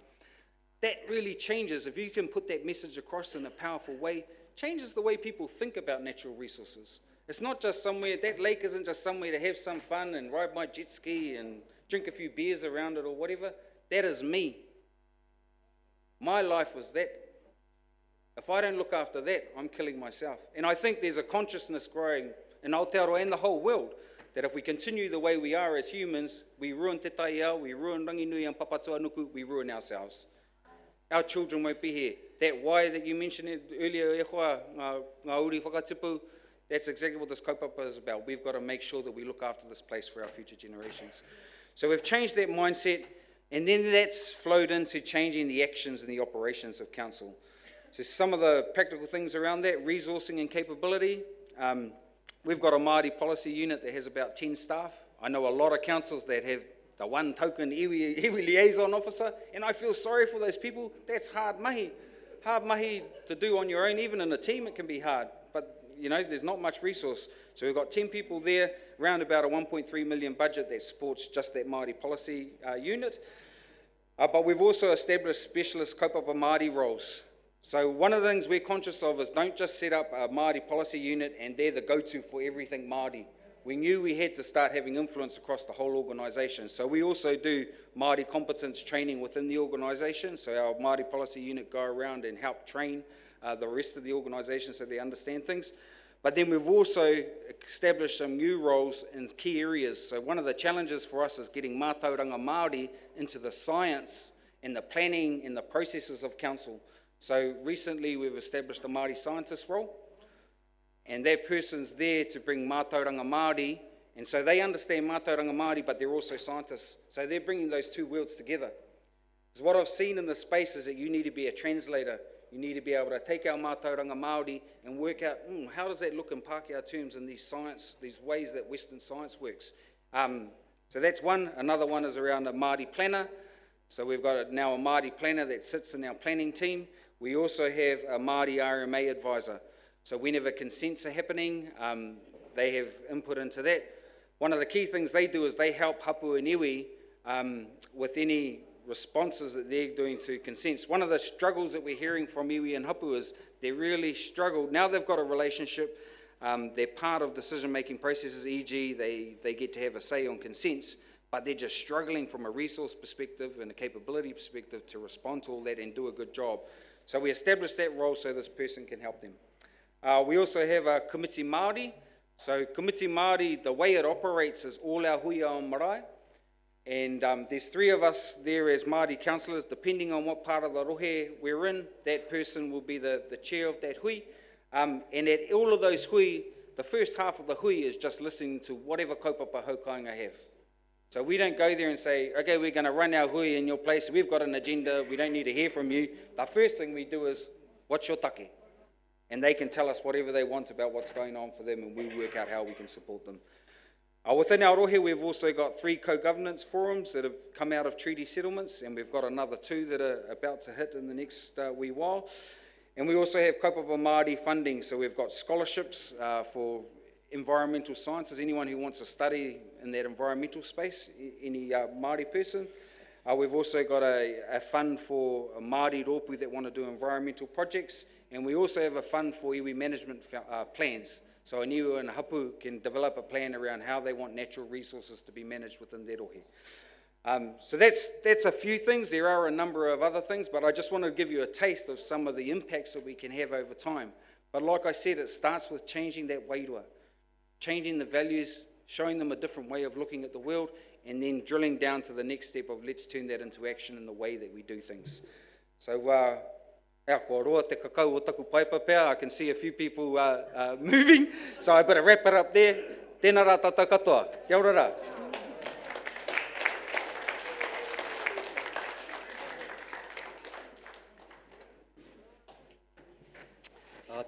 That really changes, if you can put that message across in a powerful way, changes the way people think about natural resources. It's not just somewhere, that lake isn't just somewhere to have some fun and ride my jet ski and drink a few beers around it or whatever. That is me. My life was that. If I don't look after that, I'm killing myself. And I think there's a consciousness growing in Aotearoa and the whole world that if we continue the way we are as humans, we ruin Te Taiao, we ruin Ranginui and Papatuanuku, we ruin ourselves. Our children won't be here. That why that you mentioned earlier, e hoa, ngā uri whakatipu, that's exactly what this kaupapa is about. We've got to make sure that we look after this place for our future generations. So we've changed that mindset, and then that's flowed into changing the actions and the operations of council. So some of the practical things around that, resourcing and capability. We've got a Māori policy unit that has about 10 staff. I know a lot of councils that have the one token iwi liaison officer, and I feel sorry for those people. That's hard mahi. Hard mahi to do on your own. Even in a team it can be hard, but you know, there's not much resource. So we've got 10 people there, around about a 1.3 million budget that supports just that Māori policy unit. But we've also established specialist kaupapa Māori roles. So one of the things we're conscious of is don't just set up a Māori policy unit and they're the go-to for everything Māori. We knew we had to start having influence across the whole organisation. So we also do Māori competence training within the organisation. So our Māori policy unit go around and help train the rest of the organisation so they understand things. But then we've also established some new roles in key areas. So one of the challenges for us is getting mātauranga Māori into the science and the planning and the processes of council. So recently we've established a Māori scientist role, and that person's there to bring mātauranga Māori, and so they understand mātauranga Māori, but they're also scientists. So they're bringing those two worlds together. Because what I've seen in the space is that you need to be a translator. You need to be able to take our mātauranga Māori and work out, how does that look in Pākehā terms in these ways that Western science works. So that's one. Another one is around a Māori planner. So we've got now a Māori planner that sits in our planning team. We also have a Māori RMA advisor. So whenever consents are happening, they have input into that. One of the key things they do is they help hapu and iwi with any responses that they're doing to consents. One of the struggles that we're hearing from iwi and hapu is they really struggle. Now they've got a relationship, they're part of decision-making processes, e.g. they get to have a say on consents, but they're just struggling from a resource perspective and a capability perspective to respond to all that and do a good job. So we established that role so this person can help them. We also have a Komiti Māori. So Komiti Māori, the way it operates is all our hui o marae. And there's 3 of us there as Māori councillors. Depending on what part of the rohe we're in, that person will be the chair of that hui. And at all of those hui, the first half of the hui is just listening to whatever kaupapa haukainga have. So we don't go there and say, okay, we're going to run our hui in your place, we've got an agenda, we don't need to hear from you. The first thing we do is, what's your take? And they can tell us whatever they want about what's going on for them, and we work out how we can support them. Within our rohe, we've also got 3 co-governance forums that have come out of treaty settlements, and we've got another 2 that are about to hit in the next wee while. And we also have Kaupapa Māori funding, so we've got scholarships for environmental sciences, anyone who wants to study in that environmental space, any Māori person. We've also got a fund for Māori rōpū that want to do environmental projects, and we also have a fund for iwi management plans. So a niu and hapu can develop a plan around how they want natural resources to be managed within their rohe. So that's a few things. There are a number of other things, but I just want to give you a taste of some of the impacts that we can have over time. But like I said, it starts with changing that wairua, changing the values, showing them a different way of looking at the world, and then drilling down to the next step of let's turn that into action in the way that we do things. So, kua roa te kakau o taku paipapea. I can see a few people moving, so I better wrap it up there. Tēnā rā tātou katoa. Kia ora rā.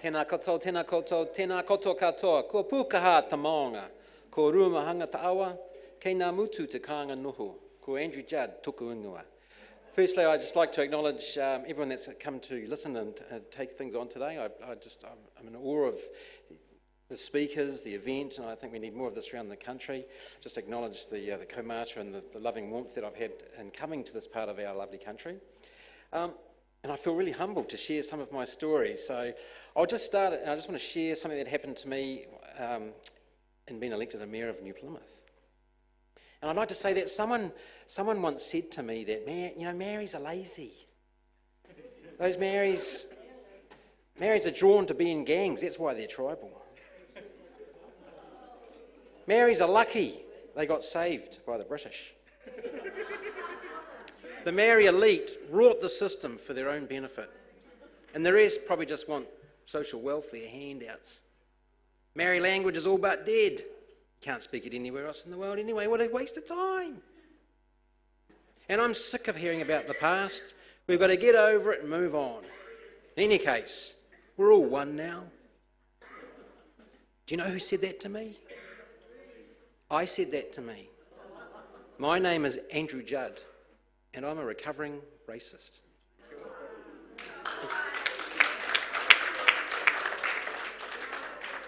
Tēnā koutou, tēnā koutou, tēnā koutou katoa. Ko pukaha ta maonga, ko ruamahanga ta awa, kei ngā mutu te kāinga noho, ko Andrew Judd tuku ingoa. Firstly, I'd just like to acknowledge everyone that's come to listen and take things on today. I'm in awe of the speakers, the event, and I think we need more of this around the country. Just acknowledge the kaumata and the loving warmth that I've had in coming to this part of our lovely country. And I feel really humbled to share some of my stories. So I'll just start, and I just want to share something that happened to me in being elected a mayor of New Plymouth. And I'd like to say that someone once said to me that, Maoris are lazy. Those Maoris are drawn to be in gangs, that's why they're tribal. Maoris are lucky they got saved by the British. The Maori elite wrought the system for their own benefit, and the rest probably just want social welfare handouts. Maori language is all but dead. Can't speak it anywhere else in the world anyway. What a waste of time. And I'm sick of hearing about the past. We've got to get over it and move on. In any case, we're all one now. Do you know who said that to me? I said that to me. My name is Andrew Judd, and I'm a recovering racist.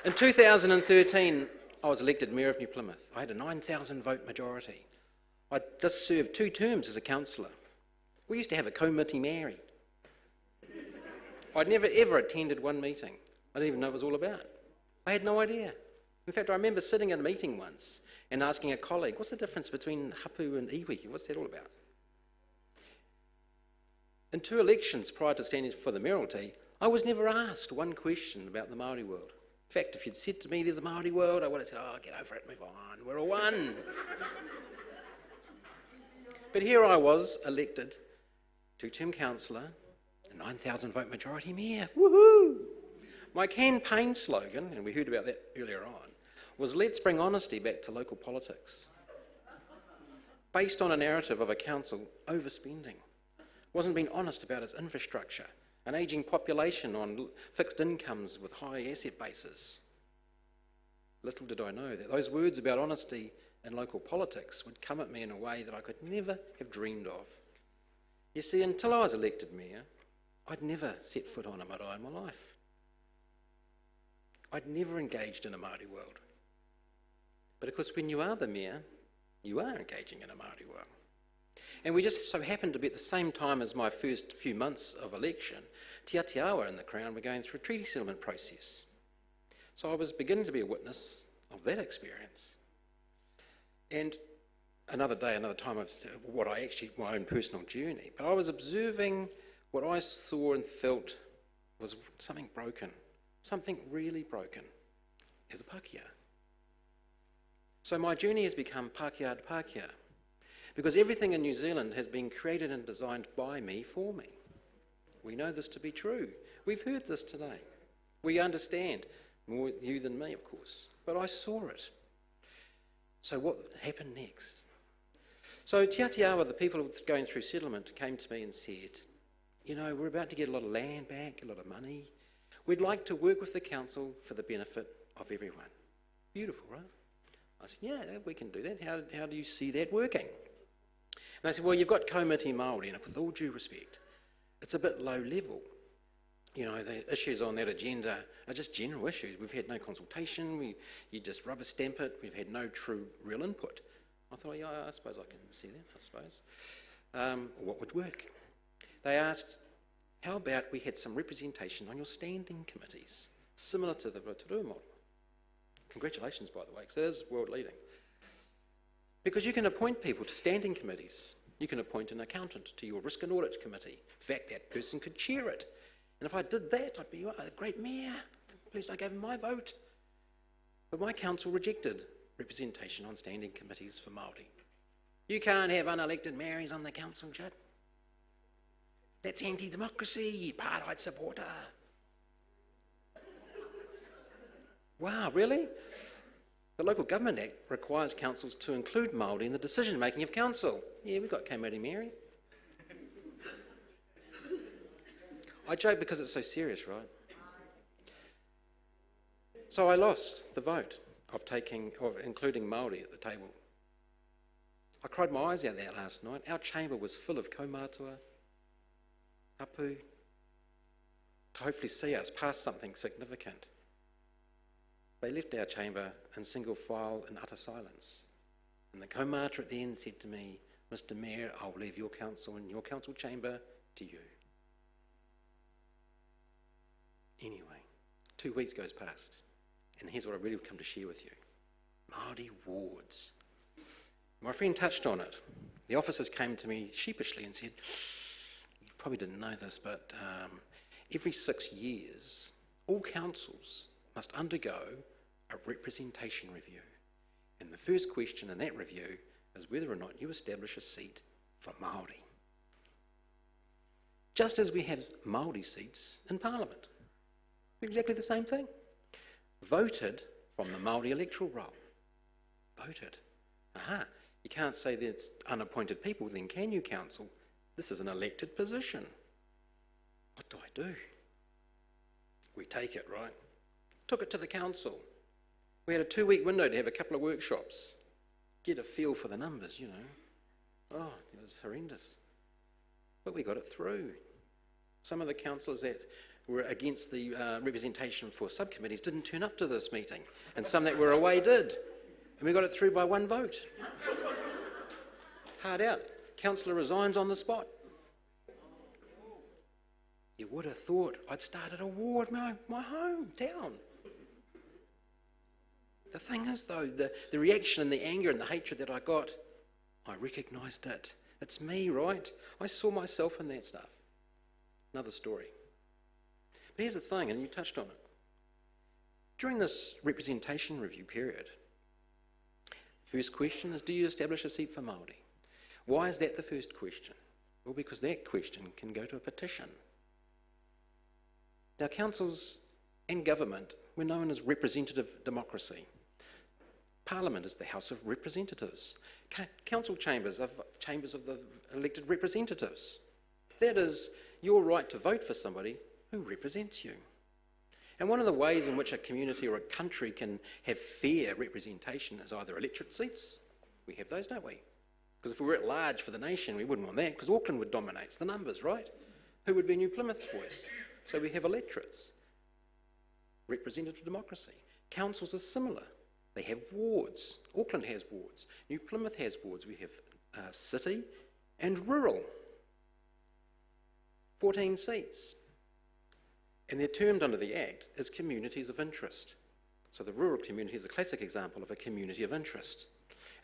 In 2013, I was elected Mayor of New Plymouth. I had a 9,000 vote majority. I just served 2 terms as a councillor. We used to have a committee Māori. I'd never ever attended one meeting. I didn't even know what it was all about. I had no idea. In fact, I remember sitting in a meeting once and asking a colleague, what's the difference between hapu and iwi? What's that all about? In 2 elections prior to standing for the mayoralty, I was never asked one question about the Māori world. In fact, if you'd said to me, there's a Māori world, I would have said, get over it, move on, we're all one. But here I was, elected, 2-term councillor, a 9,000 vote majority mayor, woohoo! My campaign slogan, and we heard about that earlier on, was let's bring honesty back to local politics. Based on a narrative of a council overspending, wasn't being honest about its infrastructure, an ageing population on fixed incomes with high asset bases. Little did I know that those words about honesty in local politics would come at me in a way that I could never have dreamed of. You see, until I was elected mayor, I'd never set foot on a marae in my life. I'd never engaged in a Māori world. But of course, when you are the mayor, you are engaging in a Māori world. And we just so happened to be at the same time as my first few months of election, Te Atiawa and the Crown were going through a treaty settlement process. So I was beginning to be a witness of that experience. And another day, another time of what I actually, my own personal journey, but I was observing what I saw and felt was something broken, something really broken as a Pākehā. So my journey has become Pākehā to Pākehā, because everything in New Zealand has been created and designed by me for me. We know this to be true. We've heard this today. We understand, more you than me, of course, but I saw it. So what happened next? So Te Atiawa, the people going through settlement, came to me and said, we're about to get a lot of land back, a lot of money. We'd like to work with the council for the benefit of everyone. Beautiful, right? I said, yeah, we can do that. How do you see that working? And I said, well, you've got Kaumiti Māori, and with all due respect, it's a bit low level. You know, the issues on that agenda are just general issues. We've had no consultation, you just rubber stamp it, we've had no true real input. I thought, yeah, I suppose I can see that, I suppose. What would work? They asked, how about we had some representation on your standing committees, similar to the Rotorua model? Congratulations, by the way, because it is world leading. Because you can appoint people to standing committees. You can appoint an accountant to your risk and audit committee. In fact, that person could chair it. And if I did that, I'd be a great mayor. Please don't give him my vote. But my council rejected representation on standing committees for Māori. You can't have unelected mayors on the council, Judd. That's anti-democracy, apartheid supporter. Wow, really? The Local Government Act requires councils to include Māori in the decision-making of council. Yeah, we've got Kaumiti Mary. I joke because it's so serious, right? So I lost the vote of including Māori at the table. I cried my eyes out that last night. Our chamber was full of kaumātua, hapu, to hopefully see us pass something significant. They left our chamber in single file in utter silence. And the kaumātua at the end said to me, Mr. Mayor, I'll leave your council and your council chamber to you. Anyway, 2 weeks goes past, and here's what I really come to share with you. Māori wards. My friend touched on it. The officers came to me sheepishly and said, you probably didn't know this, but every 6 years, all councils must undergo a representation review. And the first question in that review is whether or not you establish a seat for Māori. Just as we have Māori seats in Parliament. Exactly the same thing. Voted from the Māori electoral roll. Voted. Aha. You can't say that it's unappointed people, then can you, council? This is an elected position. What do I do? We take it, right? Took it to the council. We had a 2-week window to have a couple of workshops. Get a feel for the numbers, you know. Oh, it was horrendous. But we got it through. Some of the councillors that were against the representation for subcommittees didn't turn up to this meeting, and some that were away did. And we got it through by 1 vote. Hard out. Councillor resigns on the spot. You would have thought I'd started a ward in my hometown. The thing is, though, the reaction and the anger and the hatred that I got, I recognised it. It's me, right? I saw myself in that stuff. Another story. But here's the thing, and you touched on it. During this representation review period, first question is, do you establish a seat for Māori? Why is that the first question? Well, because that question can go to a petition. Now, councils and government were known as representative democracy. Parliament is the House of Representatives. Council chambers are chambers of the elected representatives. That is your right to vote for somebody who represents you. And one of the ways in which a community or a country can have fair representation is either electorate seats. We have those, don't we? Because if we were at large for the nation, we wouldn't want that, because Auckland would dominate the numbers, right? Who would be New Plymouth's voice? So we have electorates. Representative democracy. Councils are similar. They have wards. Auckland has wards. New Plymouth has wards. We have city and rural. 14 seats. And they're termed under the Act as communities of interest. So the rural community is a classic example of a community of interest.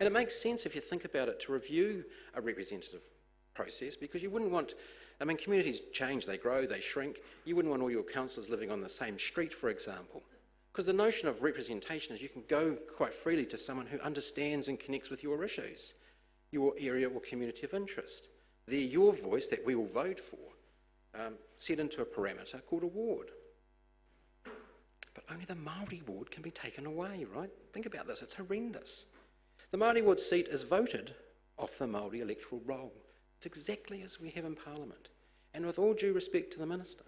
And it makes sense if you think about it to review a representative process, because you wouldn't want, communities change, they grow, they shrink. You wouldn't want all your councillors living on the same street, for example. Because the notion of representation is you can go quite freely to someone who understands and connects with your issues, your area or community of interest. They're your voice that we will vote for, set into a parameter called a ward. But only the Māori ward can be taken away, right? Think about this, it's horrendous. The Māori ward seat is voted off the Māori electoral roll. It's exactly as we have in Parliament. And with all due respect to the Minister,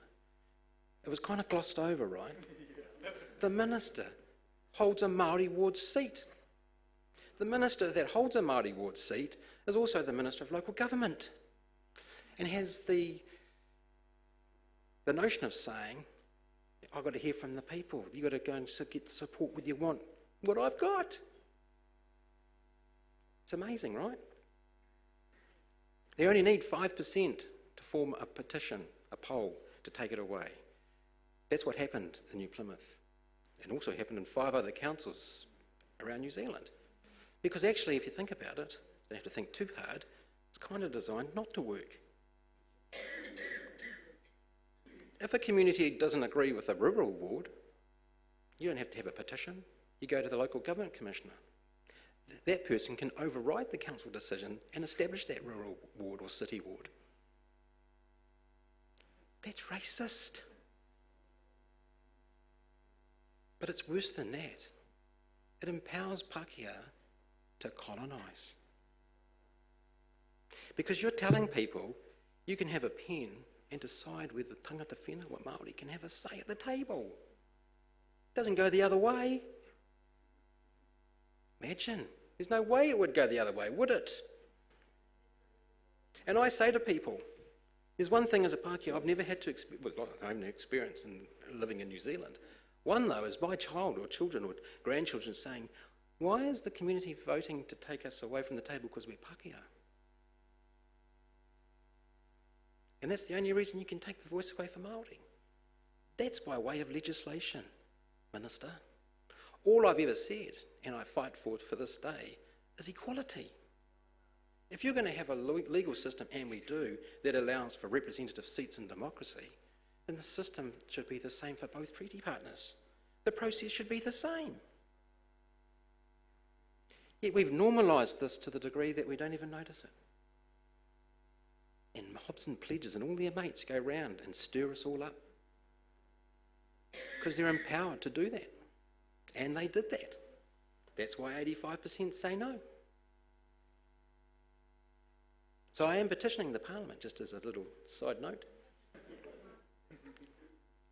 it was kind of glossed over, right? The Minister holds a Māori ward seat. The minister that holds a Māori ward seat is also the Minister of Local Government and has the notion of saying, I've got to hear from the people. You've got to go and get the support with you want what I've got. It's amazing, right? They only need 5% to form a petition, a poll, to take it away. That's what happened in New Plymouth, and also happened in 5 other councils around New Zealand. Because actually, if you think about it, you don't have to think too hard, it's kind of designed not to work. If a community doesn't agree with a rural ward, you don't have to have a petition. You go to the local government commissioner. That person can override the council decision and establish that rural ward or city ward. That's racist. But it's worse than that. It empowers Pākehā to colonise. Because you're telling people you can have a pen and decide whether tangata whenua Māori can have a say at the table. It doesn't go the other way. Imagine. There's no way it would go the other way, would it? And I say to people, there's one thing as a Pākehā I've never had to experience in living in New Zealand. One, though, is my child or children or grandchildren saying, why is the community voting to take us away from the table because we're Pākehā? And that's the only reason you can take the voice away from Māori. That's by way of legislation, Minister. All I've ever said, and I fight for this day, is equality. If you're going to have a legal system, and we do, that allows for representative seats in democracy, then the system should be the same for both treaty partners. The process should be the same. Yet we've normalised this to the degree that we don't even notice it. And Hobson pledges and all their mates go round and stir us all up. Because they're empowered to do that. And they did that. That's why 85% say no. So I am petitioning the Parliament, just as a little side note,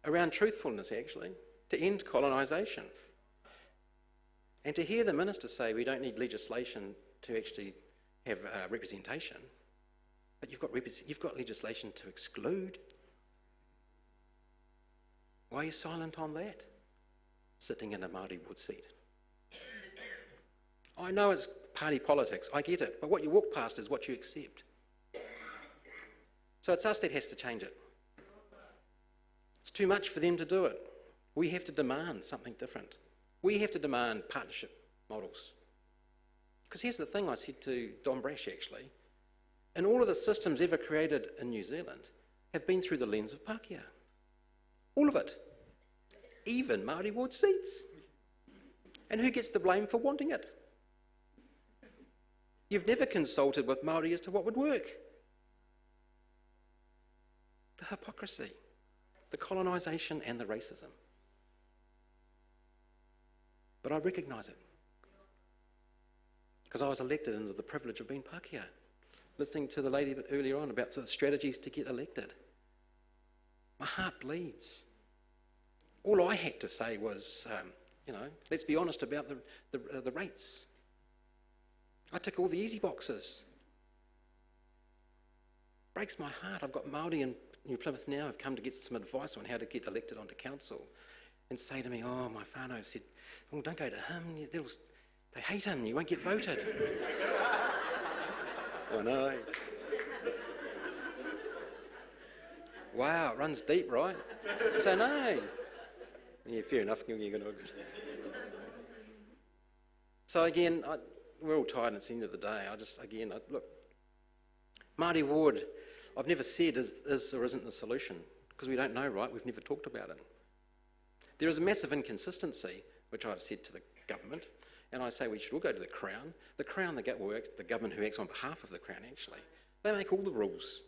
around truthfulness actually, to end colonisation. And to hear the Minister say we don't need legislation to actually have representation, but you've got legislation to exclude. Why are you silent on that? Sitting in a Māori ward seat. I know it's party politics, I get it, but what you walk past is what you accept. So it's us that has to change it. It's too much for them to do it. We have to demand something different. We have to demand partnership models. Because here's the thing I said to Don Brash actually, and all of the systems ever created in New Zealand have been through the lens of Pākehā. All of it. Even Māori ward seats. And who gets the blame for wanting it? You've never consulted with Māori as to what would work. The hypocrisy, the colonisation and the racism. But I recognise it. Because I was elected under the privilege of being Pākehā. Listening to the lady earlier on about the strategies to get elected. My heart bleeds. All I had to say was, let's be honest about the rates. I took all the easy boxes. Breaks my heart. I've got Māori in New Plymouth now who've come to get some advice on how to get elected onto council and say to me, oh, my whānau said, oh, don't go to him, they hate him, you won't get voted. I know. Wow, it runs deep, right? So no. Yeah, fair enough. So again, we're all tired and it's the end of the day. Look, Māori ward, I've never said is or isn't the solution, because we don't know, right? We've never talked about it. There is a massive inconsistency, which I've said to the government, and I say we should all go to the Crown. The Crown, the government who acts on behalf of the Crown, actually, they make all the rules,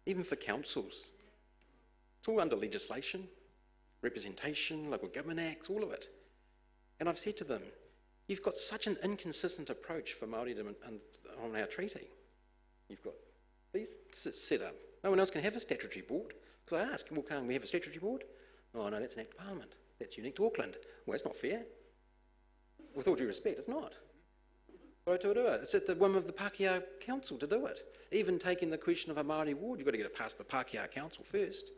even for councils. It's all under legislation, representation, local government acts, all of it. And I've said to them, you've got such an inconsistent approach for Māori on our treaty. You've got these set up. No one else can have a statutory board. Because I ask, well, can't we have a statutory board? Oh, no, that's an Act of Parliament. That's unique to Auckland. Well, that's not fair. With all due respect, it's not. Rotorua. It's at the whim of the Pākehā Council to do it. Even taking the question of a Māori ward, you've got to get it past the Pākehā Council first.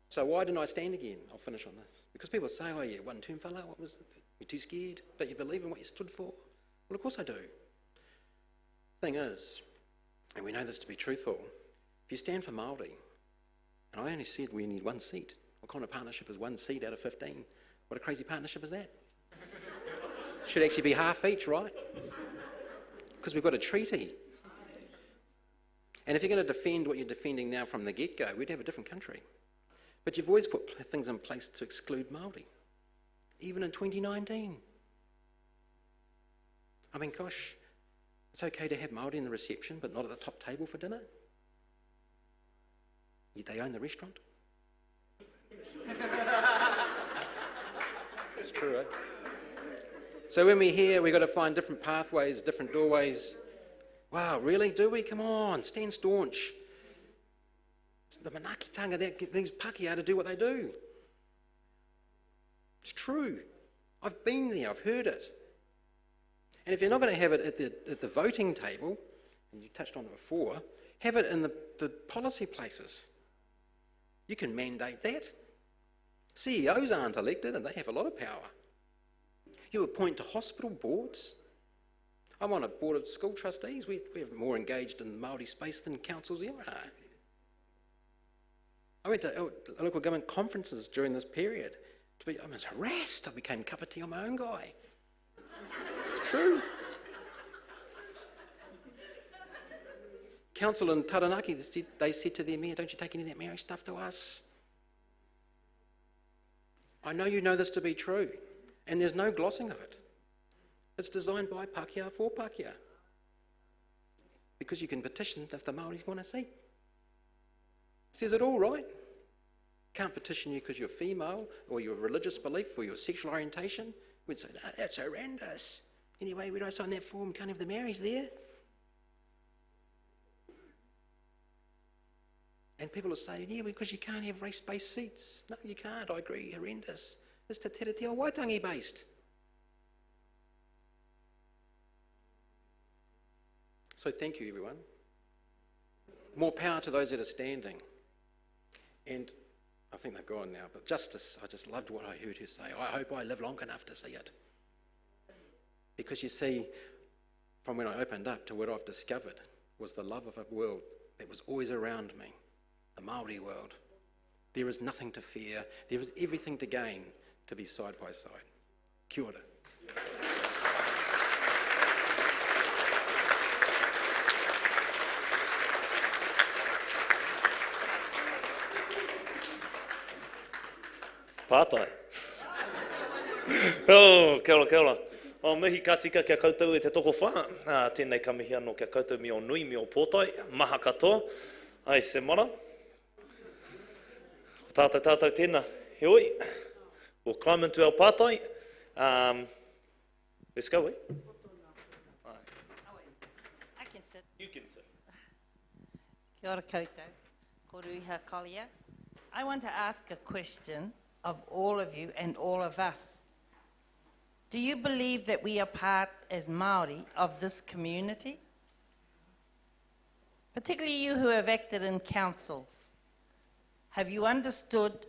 So why didn't I stand again? I'll finish on this. Because people say, oh yeah, one term fella, what was it? You're too scared? Don't you believe in what you stood for? Well, of course I do. Thing is, and we know this to be truthful, if you stand for Māori, and I only said we need one seat, what kind of partnership is one seat out of 15? What a crazy partnership is that? Should actually be half each, right? Because we've got a treaty. And if you're going to defend what you're defending now from the get-go, we'd have a different country. But you've always put things in place to exclude Māori, even in 2019. I mean, gosh, it's okay to have Māori in the reception, but not at the top table for dinner. Yet they own the restaurant. It's true, eh? So when we're here, we've got to find different pathways, different doorways. Wow, really? Do we? Come on, stand staunch. It's the manakitanga that get these Pākehā to do what they do. It's true. I've been there, I've heard it. And if you're not going to have it at the voting table, and you touched on it before, have it in the policy places. You can mandate that. CEOs aren't elected and they have a lot of power. You appoint to hospital boards. I'm on a board of school trustees. We're more engaged in the Māori space than councils ever are. I went to local government conferences during this period. I was harassed. I became kapiti on my own guy. It's true. Council in Taranaki, they said to their mayor, don't you take any of that Maori stuff to us? I know you know this to be true, and there's no glossing of it. It's designed by Pākehā for Pākehā. Because you can petition if the Māoris want a seat. Says it all, right? Can't petition you because you're female, or your religious belief, or your sexual orientation. We'd say, no, that's horrendous. Anyway, when I sign that form, can't have the Maoris there. And people are saying, yeah, because you can't have race-based seats. No, you can't. I agree, horrendous. It's te tere te Waitangi based. So thank you, everyone. More power to those that are standing. And I think they're gone now, but justice, I just loved what I heard her say. I hope I live long enough to see it. Because you see, from when I opened up to what I've discovered was the love of a world that was always around me, the Māori world. There is nothing to fear. There is everything to gain to be side by side. Kia ora. Pātai. Oh, kia ora, kia ora. O mihi ka tika kia koutou e te toko whā. Tēnei ka mihi anō kia koutou mi o nui, mi o pōtai. Maha katoa. Ai se mara. Tātou tēnā. He oi. We'll climb into our pātai. Let's go, eh? I can sit. You can sit. Kia ora koutou. Ko Ruiha Kalia. I want to ask a question of all of you and all of us. Do you believe that we are part, as Māori, of this community? Particularly you who have acted in councils. Have you understood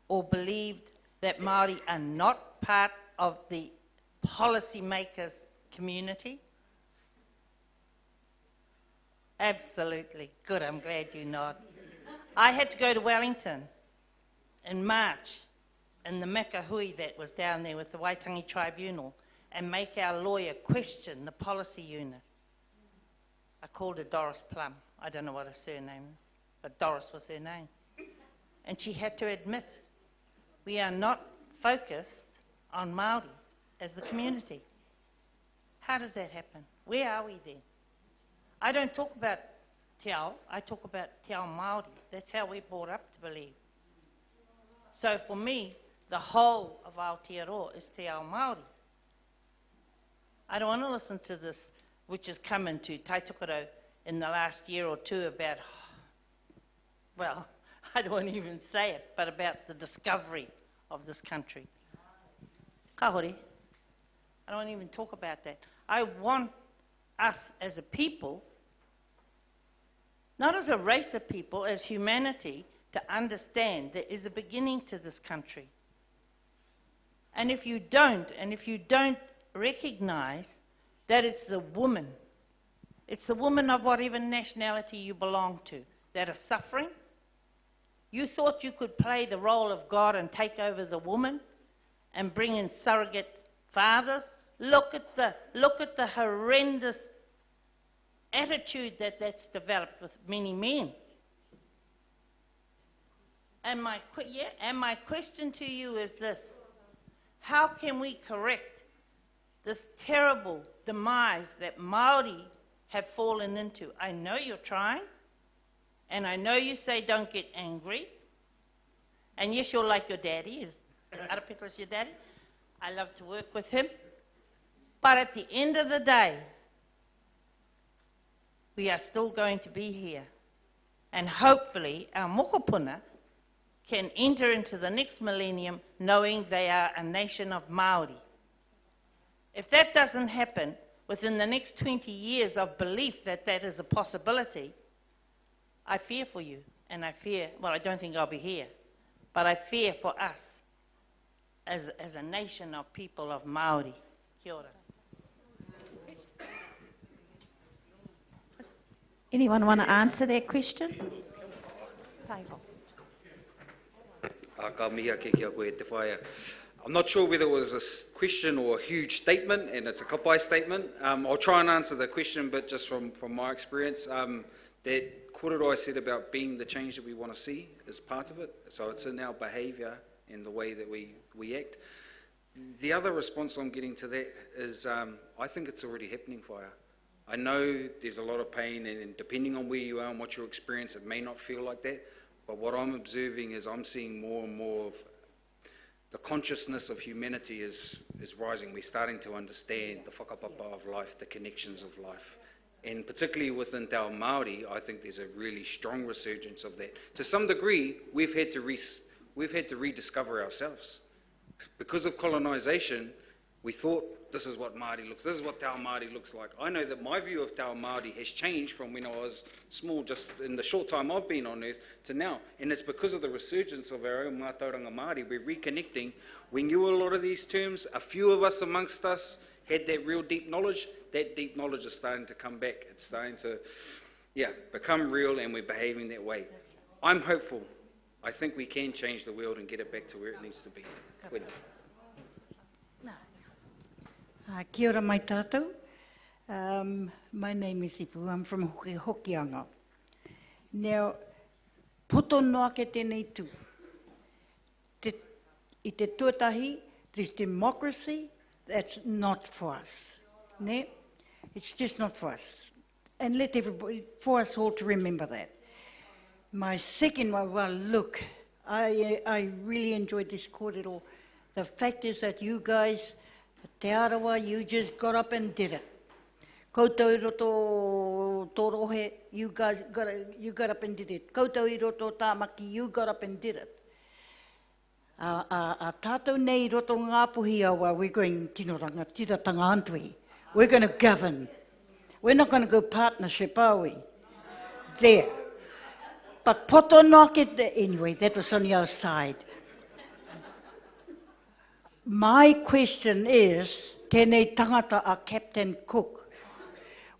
or believed that Māori are not part of the policymakers' community? Absolutely. Good, I'm glad you nod. I had to go to Wellington in March in the Makahui that was down there with the Waitangi Tribunal and make our lawyer question the policy unit. I called her Doris Plum. I don't know what her surname is, but Doris was her name. And she had to admit, we are not focused on Māori as the community. How does that happen? Where are we then? I don't talk about te ao, I talk about te ao Māori. That's how we're brought up to believe. So for me, the whole of Aotearoa is te ao Māori. I don't want to listen to this, which has come into Taitokoro in the last year or two about, well, I don't want to even say it, but about the discovery of this country. Ka hori. I don't even talk about that. I want us as a people, not as a race of people, as humanity, to understand there is a beginning to this country. And if you don't recognize that it's the woman of whatever nationality you belong to, that are suffering, you thought you could play the role of God and take over the woman and bring in surrogate fathers. Look at the horrendous attitude that's developed with many men. And my question to you is this: how can we correct this terrible demise that Māori have fallen into? I know you're trying, and I know you say don't get angry, and yes, you're like your daddy. Is Arapeto's your daddy? I love to work with him. But at the end of the day, we are still going to be here. And hopefully our mokopuna can enter into the next millennium knowing they are a nation of Māori. If that doesn't happen within the next 20 years of belief that that is a possibility, I fear for you. And I fear, well, I don't think I'll be here, but I fear for us as a nation of people of Māori. Kia ora. Anyone want to answer that question? Taiho. I'm not sure whether it was a question or a huge statement, and it's a kapai statement. I'll try and answer the question, but just from my experience, that kōrero I said about being the change that we want to see is part of it. So it's in our behaviour and the way that we act. The other response I'm getting to that is I think it's already happening for you. I know there's a lot of pain, and depending on where you are and what your experience, it may not feel like that. But what I'm observing is I'm seeing more and more of the consciousness of humanity is rising. We're starting to understand the whakapapa of life, the connections of life. And particularly within Te Ao Māori, I think there's a really strong resurgence of that. To some degree, we've had to rediscover ourselves. Because of colonisation, we thought this is what Māori looks, this is what Te Ao Māori looks like. I know that my view of Te Ao Māori has changed from when I was small, just in the short time I've been on earth, to now. And it's because of the resurgence of our own mātauranga Māori. We're reconnecting. We knew a lot of these terms. A few of us amongst us had that real deep knowledge. That deep knowledge is starting to come back. It's starting to, become real, and we're behaving that way. I'm hopeful. I think we can change the world and get it back to where it needs to be. Kia ora mai tātou. My name is Ipu. I'm from Hokianga. Now, poto noa ke tēnei tū. I te tuatahi, this democracy, that's not for us. Ne? It's just not for us. And let everybody, for us all to remember that. My second one, well, look, I really enjoyed this kōrero. The fact is that you guys, Te Arawa, you just got up and did it. Koutou i roto tō rohe, you got up and did it. Koutou i roto tāmaki, you got up and did it. A tātou nei roto ngāpuhi awa, we're going tinoranga, tiratanga antui. We're going to govern. We're not going to go partnership, are we? There. But poto knock it, anyway, that was on your side. My question is, tēnei tangata a Captain Cook.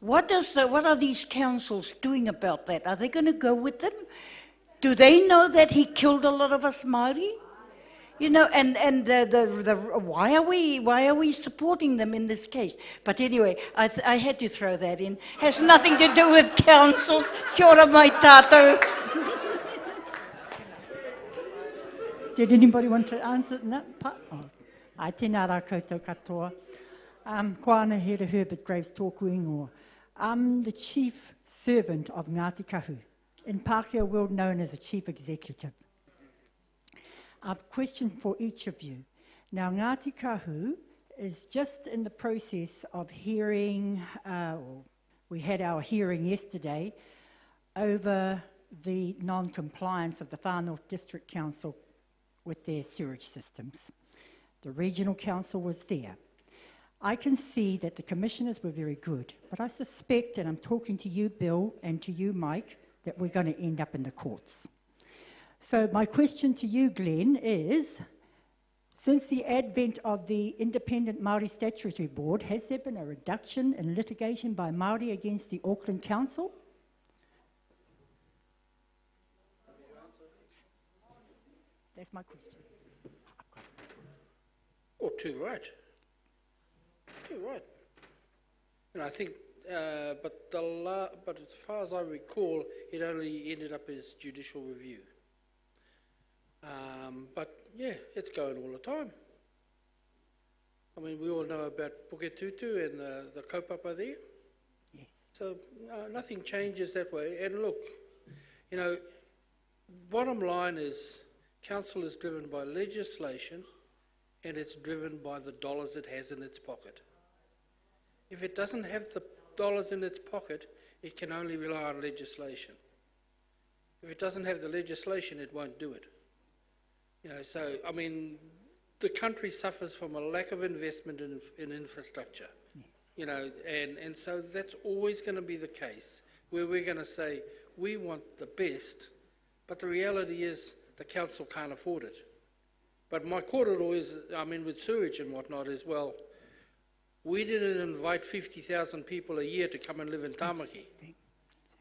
What are these councils doing about that? Are they going to go with them? Do they know that he killed a lot of us Māori? You know, and why are we supporting them in this case? But anyway, I had to throw that in. Has nothing to do with councils. Kia ora mai tātou. Did anybody want to answer that part? Oh. Ai tēnā rā koutou katoa. Ko ana here Herbert Graves tōku ingoa. I'm the chief servant of Ngāti Kahu, in Pākehā world known as the chief executive. I've a question for each of you. Now, Ngāti Kahu is just in the process of hearing, we had our hearing yesterday, over the non-compliance of the Far North District Council with their sewage systems. The regional council was there. I can see that the commissioners were very good, but I suspect, and I'm talking to you, Bill, and to you, Mike, that we're going to end up in the courts. So my question to you, Glenn, is, since the advent of the Independent Māori Statutory Board, has there been a reduction in litigation by Māori against the Auckland Council? That's my question. Oh, too right. Too right. And I think, but as far as I recall, it only ended up as judicial review. But yeah, it's going all the time. I mean, we all know about Puketutu and the kaupapa there. Yes. So nothing changes that way. And look, you know, bottom line is, council is driven by legislation, and it's driven by the dollars it has in its pocket. If it doesn't have the dollars in its pocket, it can only rely on legislation. If it doesn't have the legislation, it won't do it. You know, so, I mean, the country suffers from a lack of investment in infrastructure. Yes. You know, and so that's always going to be the case, where we're going to say, we want the best, but the reality is the council can't afford it. But my korero is, I mean, with sewage and whatnot as well, we didn't invite 50,000 people a year to come and live in Tamaki,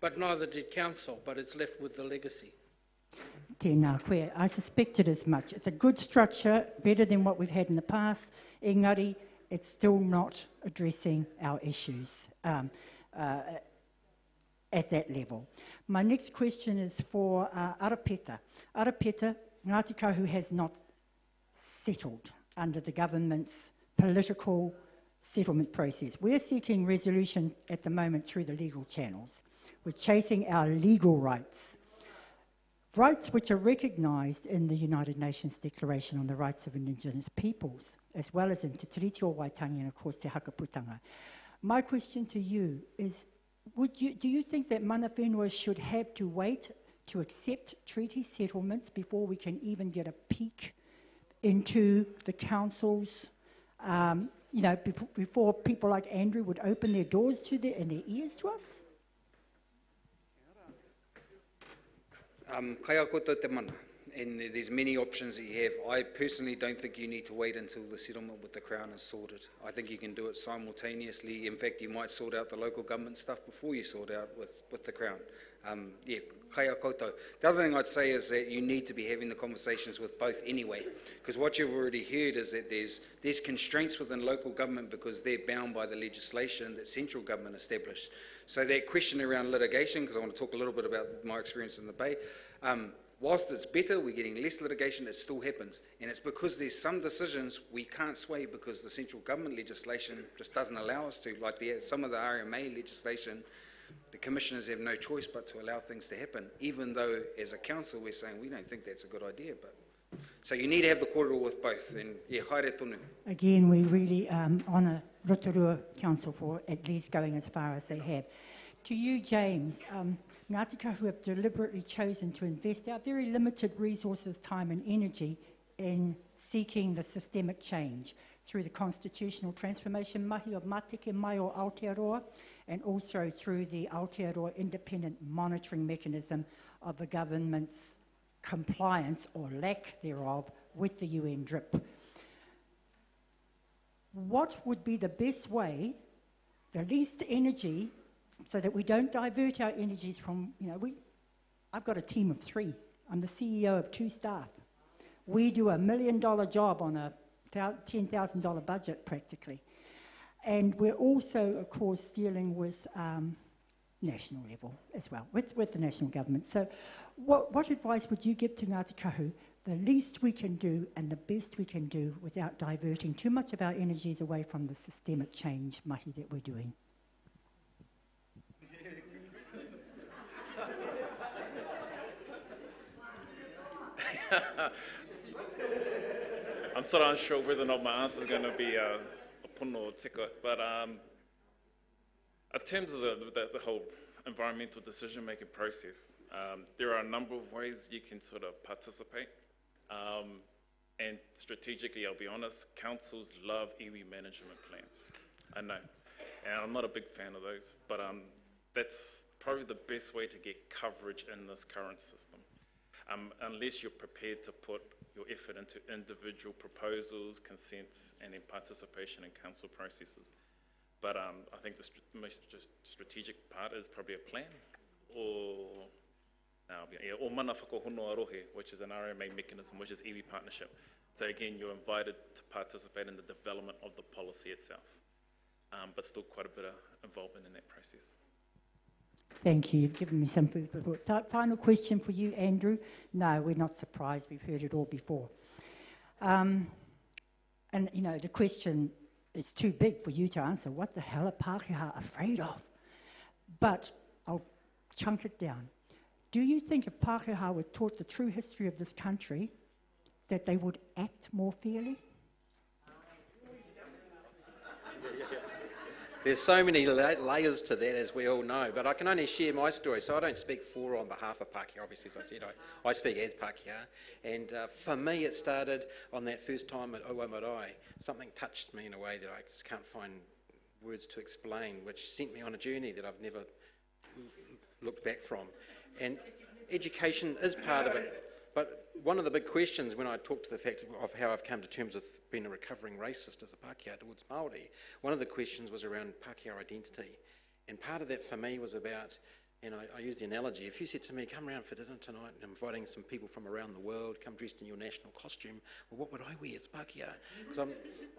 but neither did council, but it's left with the legacy. Tēnā koe. I suspected as much. It's a good structure, better than what we've had in the past. Engari, it's still not addressing our issues at that level. My next question is for Arapeta. Arapeta, Ngāti Kahu has not settled under the government's political settlement process. We're seeking resolution at the moment through the legal channels. We're chasing our legal rights. Rights which are recognised in the United Nations Declaration on the Rights of Indigenous Peoples, as well as in Te Tiriti o Waitangi and of course Te Hakaputanga. My question to you is, do you think that mana whenua should have to wait to accept treaty settlements before we can even get a peek into the council's, you know, before people like Andrew would open their doors to and their ears to us? Kaya koutou te mana, and there's many options that you have. I personally don't think you need to wait until the settlement with the Crown is sorted. I think you can do it simultaneously. In fact, you might sort out the local government stuff before you sort out with the Crown. Yeah, kaya koutou. The other thing I'd say is that you need to be having the conversations with both anyway, because what you've already heard is that there's constraints within local government because they're bound by the legislation that central government established. So that question around litigation, because I want to talk a little bit about my experience in the Bay, whilst it's better, we're getting less litigation, it still happens. And it's because there's some decisions we can't sway because the central government legislation just doesn't allow us to, like some of the RMA legislation. The commissioners have no choice but to allow things to happen, even though as a council we're saying we don't think that's a good idea. But so you need to have the korero with both. And yeah, haere tonu. Again, we really honour Rotorua Council for at least going as far as they have. To you, James, Ngāti Kahu have deliberately chosen to invest our very limited resources, time and energy in seeking the systemic change through the constitutional transformation mahi of Mateke Mai o Aotearoa, and also through the Aotearoa independent monitoring mechanism of the government's compliance or lack thereof with the UN DRIP. What would be the best way, the least energy, so that we don't divert our energies from, you know, I've got a team of 3. I'm the CEO of 2 staff. We do $1 million job on a $10,000 budget practically. And we're also, of course, dealing with national level as well, with the national government. So what advice would you give to Ngāti Kahu, the least we can do and the best we can do without diverting too much of our energies away from the systemic change mahi that we're doing? I'm sort of unsure whether or not my answer is going to be a puno or tika, but in terms of the whole environmental decision-making process, there are a number of ways you can sort of participate. And strategically, I'll be honest, councils love iwi management plans. I know. And I'm not a big fan of those, but that's probably the best way to get coverage in this current system. Unless you're prepared to put your effort into individual proposals, consents, and then participation in council processes. But I think the most strategic part is probably a plan, or mana whakahono arohe, which is an RMA mechanism, which is iwi partnership. So again, you're invited to participate in the development of the policy itself, but still quite a bit of involvement in that process. Thank you. You've given me some food for thought. Final question for you, Andrew. No, we're not surprised. We've heard it all before. And, you know, the question is too big for you to answer. What the hell are Pākehā afraid of? But I'll chunk it down. Do you think if Pākehā were taught the true history of this country, that they would act more fairly? There's so many layers to that, as we all know, but I can only share my story, so I don't speak for or on behalf of Pākehā. Obviously, as I said, I speak as Pākehā. And for me, it started on that first time at Owa Marae. Something touched me in a way that I just can't find words to explain, which sent me on a journey that I've never looked back from. And education is part of it. But one of the big questions when I talk to the fact of how I've come to terms with being a recovering racist as a Pākehā towards Māori, one of the questions was around Pākehā identity. And part of that for me was about, and I use the analogy, if you said to me, come round for dinner tonight and I'm inviting some people from around the world, come dressed in your national costume, well, what would I wear as Pākehā? Because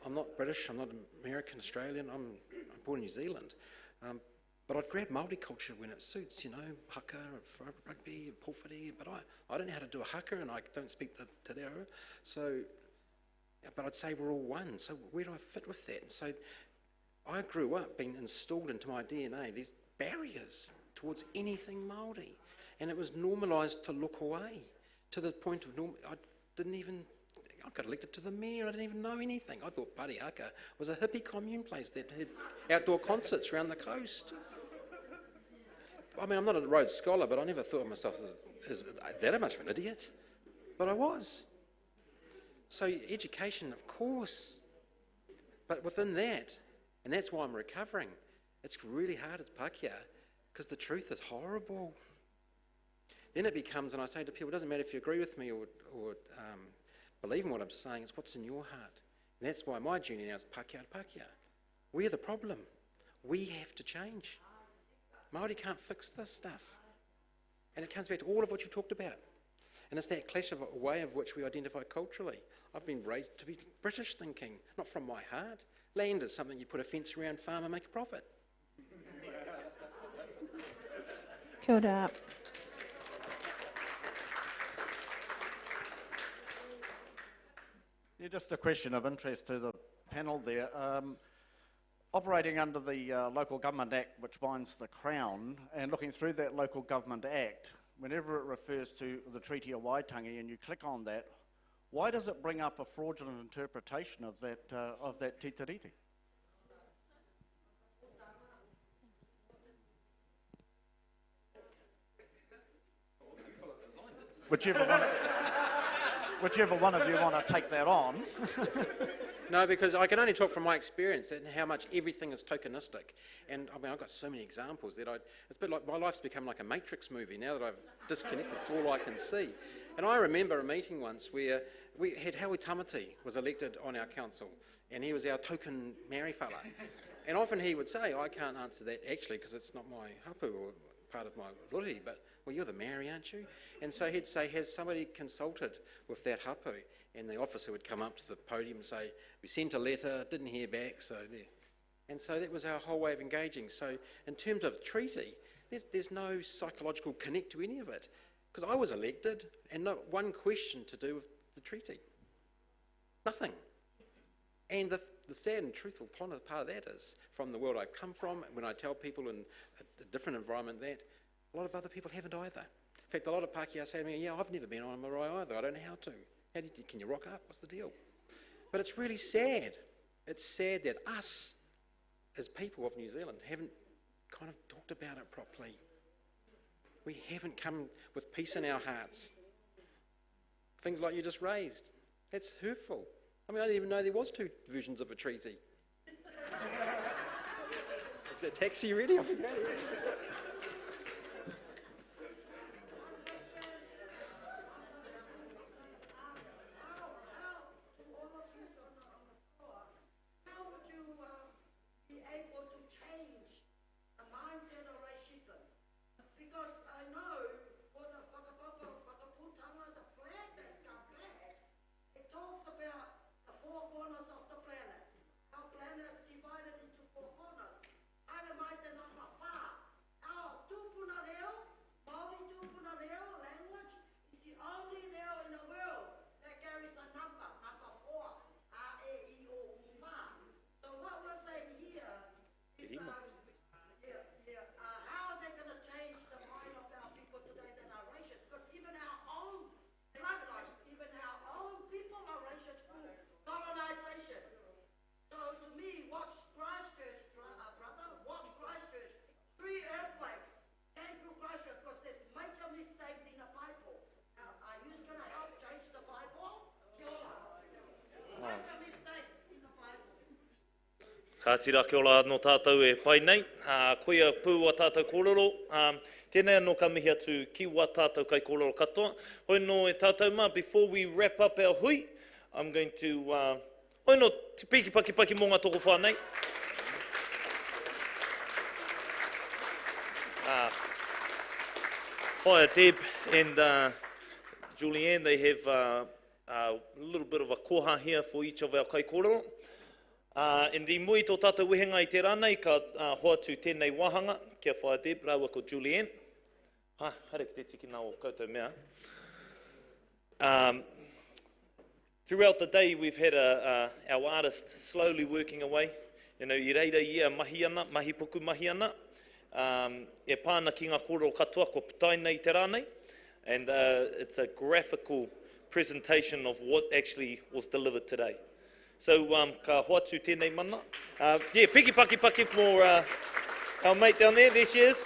I'm not British, I'm not American, Australian, I'm born in New Zealand. But I'd grab Māori culture when it suits, you know, haka, rugby, pōwhiri, but I don't know how to do a haka and I don't speak the te reo. So, but I'd say we're all one, so where do I fit with that? So I grew up being installed into my DNA, these barriers towards anything Māori, and it was normalised to look away, to the point of I got elected to the mayor, I didn't even know anything. I thought Parihaka was a hippie commune place that had outdoor concerts around the coast. I mean, I'm not a Rhodes Scholar, but I never thought of myself as that much of an idiot. But I was. So education, of course. But within that, and that's why I'm recovering, it's really hard as Pākehā, because the truth is horrible. Then it becomes, and I say to people, it doesn't matter if you agree with me or believe in what I'm saying, it's what's in your heart. And that's why my journey now is Pākehā to Pākehā. We're the problem. We have to change. Māori can't fix this stuff. And it comes back to all of what you talked about. And it's that clash of a way of which we identify culturally. I've been raised to be British thinking, not from my heart. Land is something you put a fence around, farm and make a profit. Kia ora. Yeah, just a question of interest to the panel there. Operating under the Local Government Act, which binds the Crown, and looking through that Local Government Act, whenever it refers to the Treaty of Waitangi and you click on that, why does it bring up a fraudulent interpretation of that titiriti? Whichever one of you want to take that on. No, because I can only talk from my experience and how much everything is tokenistic. And I mean, I've got so many examples that it's a bit like my life's become like a Matrix movie now that I've disconnected. It's all I can see. And I remember a meeting once where we had Howie Tamati was elected on our council, and he was our token Māori fella. And often he would say, I can't answer that actually because it's not my hapu or part of my ruri, but well, you're the Māori, aren't you? And so he'd say, has somebody consulted with that hapu? And the officer would come up to the podium and say, we sent a letter, didn't hear back, so there. And so that was our whole way of engaging. So in terms of treaty, there's no psychological connect to any of it. Because I was elected and not one question to do with the treaty. Nothing. And the sad and truthful part of that is, from the world I've come from, when I tell people in a different environment that, a lot of other people haven't either. In fact, a lot of Pākehā say to me, yeah, I've never been on a marae either, I don't know how to. Can you rock up? What's the deal? But it's really sad. It's sad that us, as people of New Zealand, haven't kind of talked about it properly. We haven't come with peace in our hearts. Things like you just raised. That's hurtful. I mean, I didn't even know there was two versions of a treaty. Is the taxi ready? I forgot. Ka tira kia ora no tātou e pai nei. Koia pū a tātou kōrero. Tēnei anō ka mihi atu ki wā tātou kai kōrero katoa. Hoi no e tātou mā, before we wrap up our hui, I'm going to... hoi no, te piki paki paki mō ngā toko whānei. Fire Deb and Julianne, they have a little bit of a koha here for each of our kai kōrero. And I mui tō tātou wehenga I te rānei, ka hoatu tēnei wahanga, kia whaia Deb, rāua ko Julianne. Haere ki te tiki nā o koutou mea. Throughout the day, we've had our artist slowly working away. You know, I reira I mahi ana, mahi puku mahi ana. E pāna ki ngā kōrero katoa, ko putai nei te rānei. And it's a graphical presentation of what actually was delivered today. So, ka hoatu tēnei mana. Yeah, piki paki paki for our mate down there. There she is.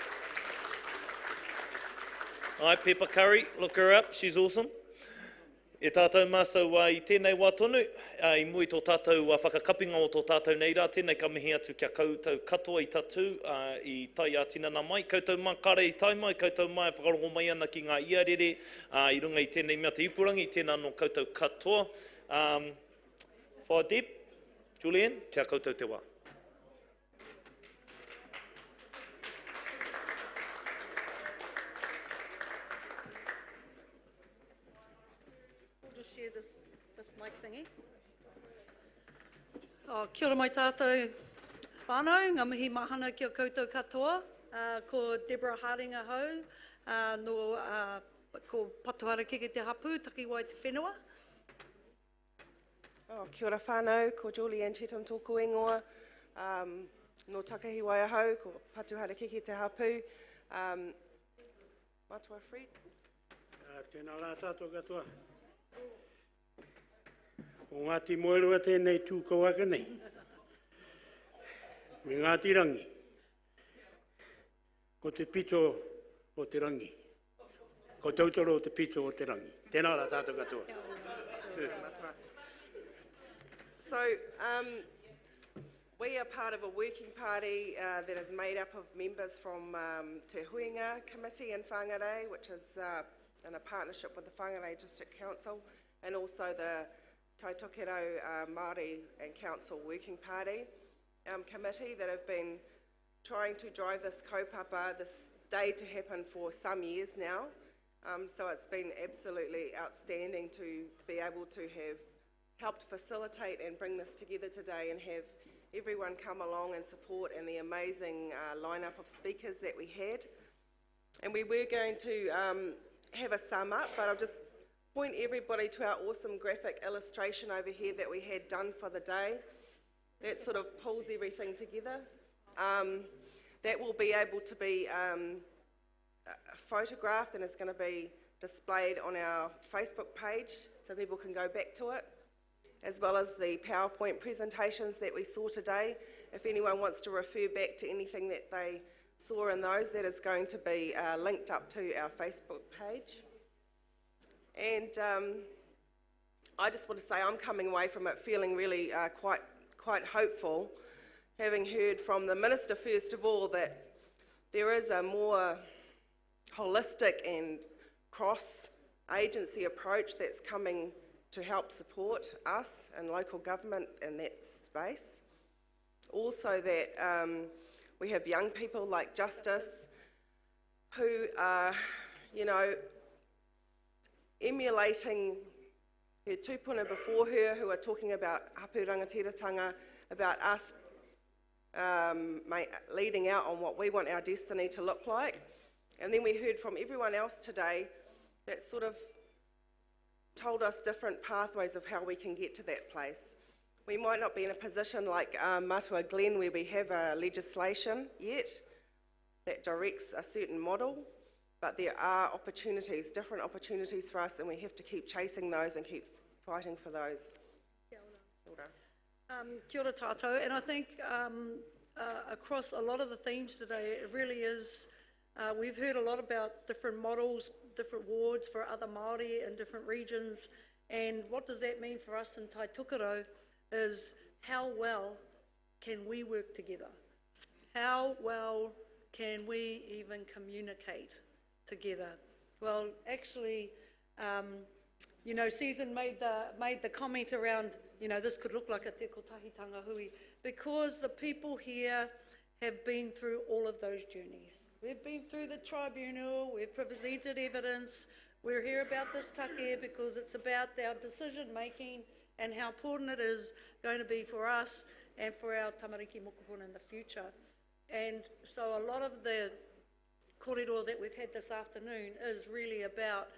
Hi, Pepper Curry. Look her up. She's awesome. E tātou māsau I tēnei wā tonu. I mui tō tātou whakakapinga o tō tātou nei rā. Tēnei ka mihi atu kia koutou katoa I tatu I tai a tinana mai. Koutou mā kare I tai mai. Koutou mai whakarongo mai ana ki ngā iarere. I runga I tēnei mea te ipurangi. Tēnā no koutou katoa. Whaia Deb, Julianne, kia koutou te wā. We'll just share this mic thingy. Kia ora mai tātou whānau, ngā mihi mahana kia koutou katoa. Ko Deborah Hardinga hau, no ko Patuhara Keke te hapu, takiwai te whenua. Kia ora whānau, ko Julianne Chetam tōku ingoa, no Takahi Waiahau, ko Patuhara Kiki te hapu. Matua Fred. Tēnā rā tātou katoa. O Ngāti Moerua tēnei tūkauaka nei. Me Ngāti Rangi. Ko te pito o te rangi. Ko tautoro o te pito o te rangi. Tēnā rā tātou katoa. So, we are part of a working party that is made up of members from Te Huinga Committee in Whangarei, which is in a partnership with the Whangarei District Council, and also the Taitokero Māori and Council Working Party Committee that have been trying to drive this kaupapa, this day to happen for some years now. So it's been absolutely outstanding to be able to have helped facilitate and bring this together today and have everyone come along and support and the amazing lineup of speakers that we had. And we were going to have a sum up, but I'll just point everybody to our awesome graphic illustration over here that we had done for the day. That sort of pulls everything together. That will be able to be photographed and it's going to be displayed on our Facebook page so people can go back to it, as well as the PowerPoint presentations that we saw today. If anyone wants to refer back to anything that they saw in those, that is going to be linked up to our Facebook page. And I just want to say I'm coming away from it feeling really quite hopeful, having heard from the Minister first of all that there is a more holistic and cross-agency approach that's coming to help support us and local government in that space. Also that we have young people like Justice who are, you know, emulating her tūpuna before her, who are talking about hapu rangatiratanga, about us leading out on what we want our destiny to look like. And then we heard from everyone else today that sort of told us different pathways of how we can get to that place. We might not be in a position like Matua Glen where we have a legislation yet that directs a certain model, but there are opportunities, different opportunities for us, and we have to keep chasing those and keep fighting for those. Kia ora. Kia ora tātou, and I think across a lot of the themes today, it really is, we've heard a lot about different models, different wards for other Māori in different regions, and what does that mean for us in Tai Tukaro is how well can we work together? How well can we even communicate together? Well, actually, you know, Susan made the comment around, you know, this could look like a te kotahi tangahui, because the people here have been through all of those journeys. We've been through the tribunal, we've presented evidence, we're here about this take because it's about our decision making and how important it is going to be for us and for our tamariki mokopuna in the future. And so a lot of the kōrero that we've had this afternoon is really about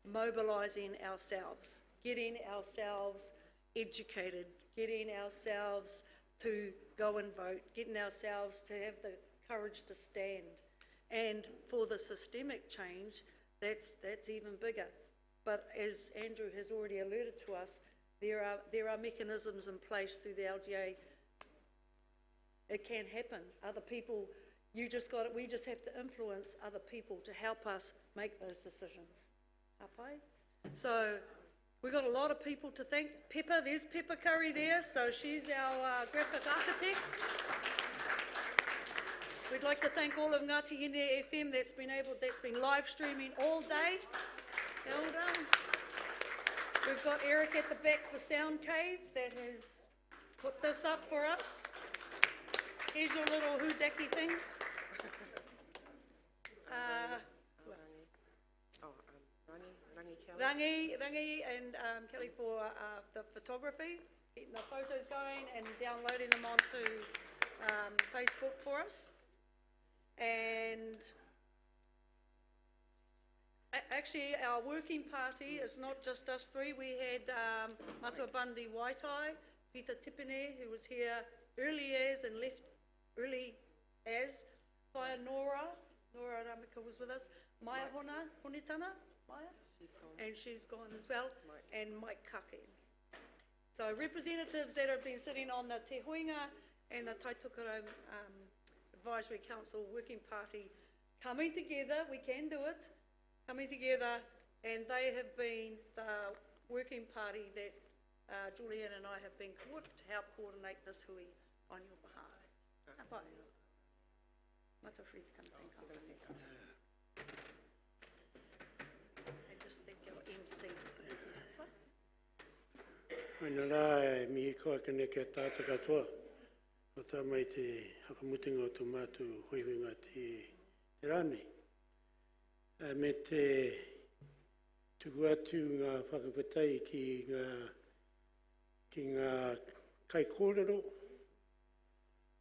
mobilising ourselves, getting ourselves educated, getting ourselves to go and vote, getting ourselves to have the courage to stand. And for the systemic change, that's even bigger. But as Andrew has already alluded to us, there are mechanisms in place through the LGA. It can happen. Other people, we just have to influence other people to help us make those decisions. Hapai? So we've got a lot of people to thank. Pepper, there's Pepper Curry there, so she's our graphic architect. We'd like to thank all of Ngāti Hine FM that's been live streaming all day. Well done. We've got Eric at the back for Sound Cave that has put this up for us. Here's your little hudaki thing. Rangi and Kelly for the photography, getting the photos going and downloading them onto Facebook for us. And actually our working party is not just us three. We had Matua Bundy Waitai, Peter Tipene, who was here early as and left early as, Whaia Nora Ramika was with us, Maya Honetana, Maya? She's gone. And she's gone as well, and Mike Kake. So representatives that have been sitting on the Te Huinga and the Tai Tukaro Advisory Council Working Party coming together, we can do it, coming together, and they have been the working party that Julian and I have been to help coordinate this hui on your behalf. Hapai. Mata Fred's come thank you. And just thank your MC. Aina rā e mihi koa kene kia tāta katoa. O tā mai te hakamutinga o tō mātu huiwinga te rānei. Me te tuku atu ngā whakapatai ki ngā kai kōrero.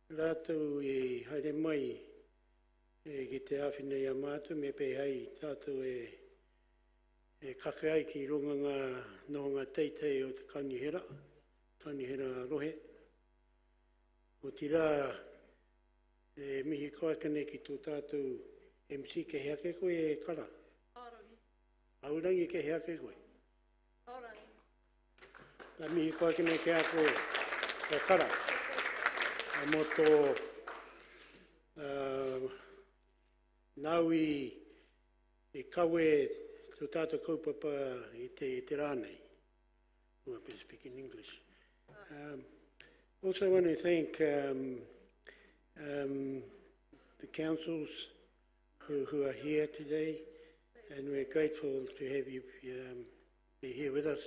Rātou e haere mai ki te awhinei a mātu me pei hai tātou e kake ai ki runga ngā nohonga teitei o te kaunihera rohe. O tira e mihi koakane ki tō tātou MC ke hea ke koe e kara. Aurangi. Aurangi ke hea ke koe. Aurangi. La mihi koakane ke ako e kara. A moto nau i kawe tō tātou kaupapa i te rānei. who are speaking English. Also want to thank the councils who are here today, and we're grateful to have you be here with us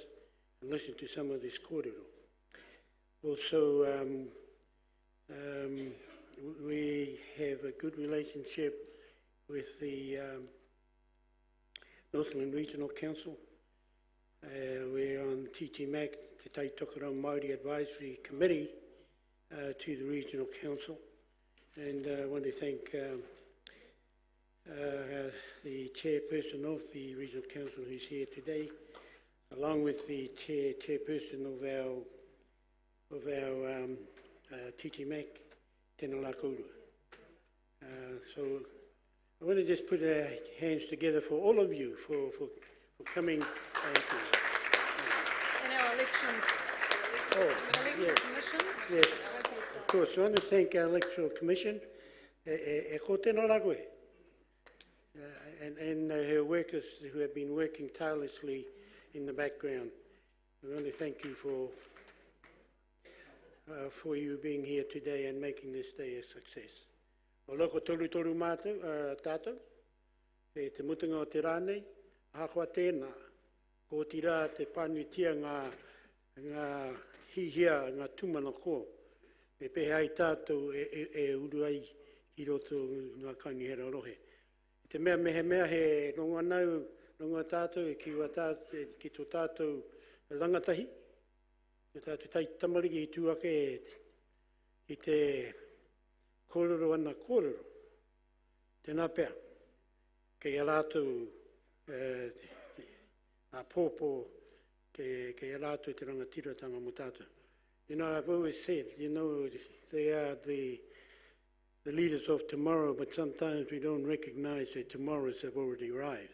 and listen to some of this kōrero. Also, we have a good relationship with the Northland Regional Council. We're on TTMAC, Te Tai Tokerau Māori Advisory Committee to the Regional Council. And I want to thank the chairperson of the Regional Council who's here today, along with the chairperson of our TTMAC, Tēnā la Kaurua. So I want to just put our hands together for all of you for coming. And our elections. Yes. Yes. Of course, I want to thank our Electoral Commission, ko tēnā la koe, and her workers who have been working tirelessly in the background. We want to thank you for you being here today and making this day a success. O loko toru mātou, tātou, e te mutunga o te rānei, hākua tēnā, ko tira te pānuitia ngā hihia, ngā tumana ko, e pehe ai tātou e uru ai i roto ngā kaungihera rohe. Te mea mea he ronga nau, ronga tātou, ki tō tātou rangatahi, te tātou tai tamariki i tūake i te kōrero ana kōrero, tēnā pēr, kei a rātou a pōpō, kei a rātou te rangatiratanga mo tātou. You know, I've always said, you know, they are the leaders of tomorrow, but sometimes we don't recognize that tomorrows have already arrived.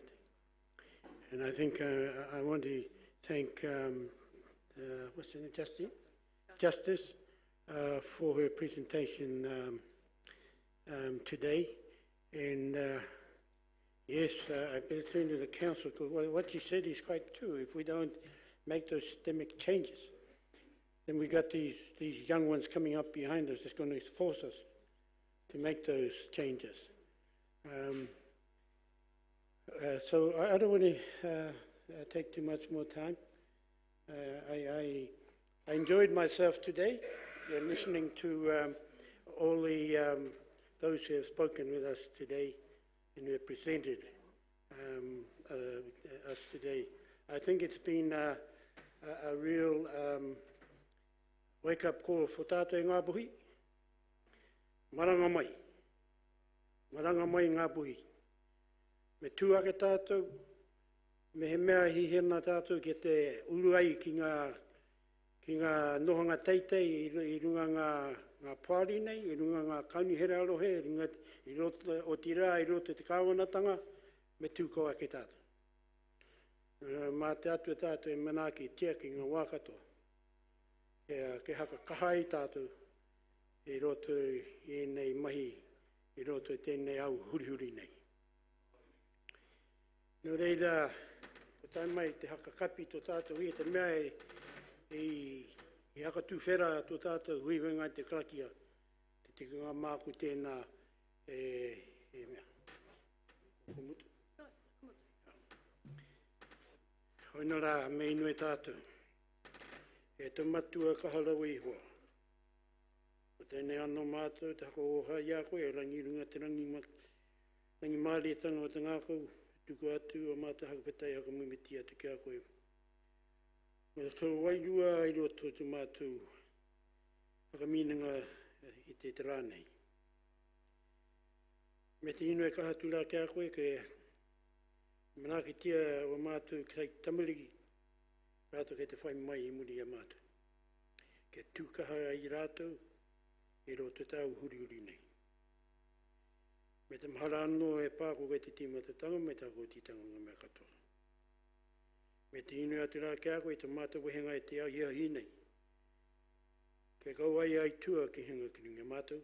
And I think I want to thank, what's her name, Justice, for her presentation today. And yes, I better turn to the council, because what she said is quite true. If we don't make those systemic changes, then we got these young ones coming up behind us that's going to force us to make those changes. So I don't want to take too much more time. I enjoyed myself today, listening to all the those who have spoken with us today and represented us today. I think it's been a real wake-up call for tātou ngā puhi. Maranga mai ngā puhi. Me tūake tātou, me he mea hihena tātou ke te uru ai ki ngā nohanga teitei i runga ngā pāri nei, i runga ngā kaunihera arohe, i roto o tira, i roto te kāwanatanga, me tūko ake tātou. Mā te atu tātou e manaki tia ki ngā wākatoa. Ke haka kahai tātou i roto i nei mahi, i roto i tēnei au hurihuri nei. Nō reira, o tai mai te haka kapi tō tātou i te mea i haka tūwhera tō tātou hui wengai te krakia, te tika ngā māku tēnā mea. Kumutu? Hoina rā, me inui tātou. E te matua kahalau i hoa. O tēnei anō mātou, te hako oha i a koe, e rangirunga te rangi māri e tanga o te ngākau, tuku atu o mātou hakapetai haka mumiti atu ki a koe. Me te tō wairua i roto tu mātou haka mīnanga i te rānei. Me te inu e kahatula ki a koe, ke manaki tia o mātou kai tamariki, rātou kei te whai mai i muri a mātou. Ke tūkaha i rātou, i roto tau huri nei. Me te mahara anō e pāko kei te tīmatatanga, me tāko titanga ngā mea katoa. Me te inu atu rā kia koe, te mātou wehenga e te au hiahi nei. Ke kau ai ai tua ki hinga ki ringa mātou,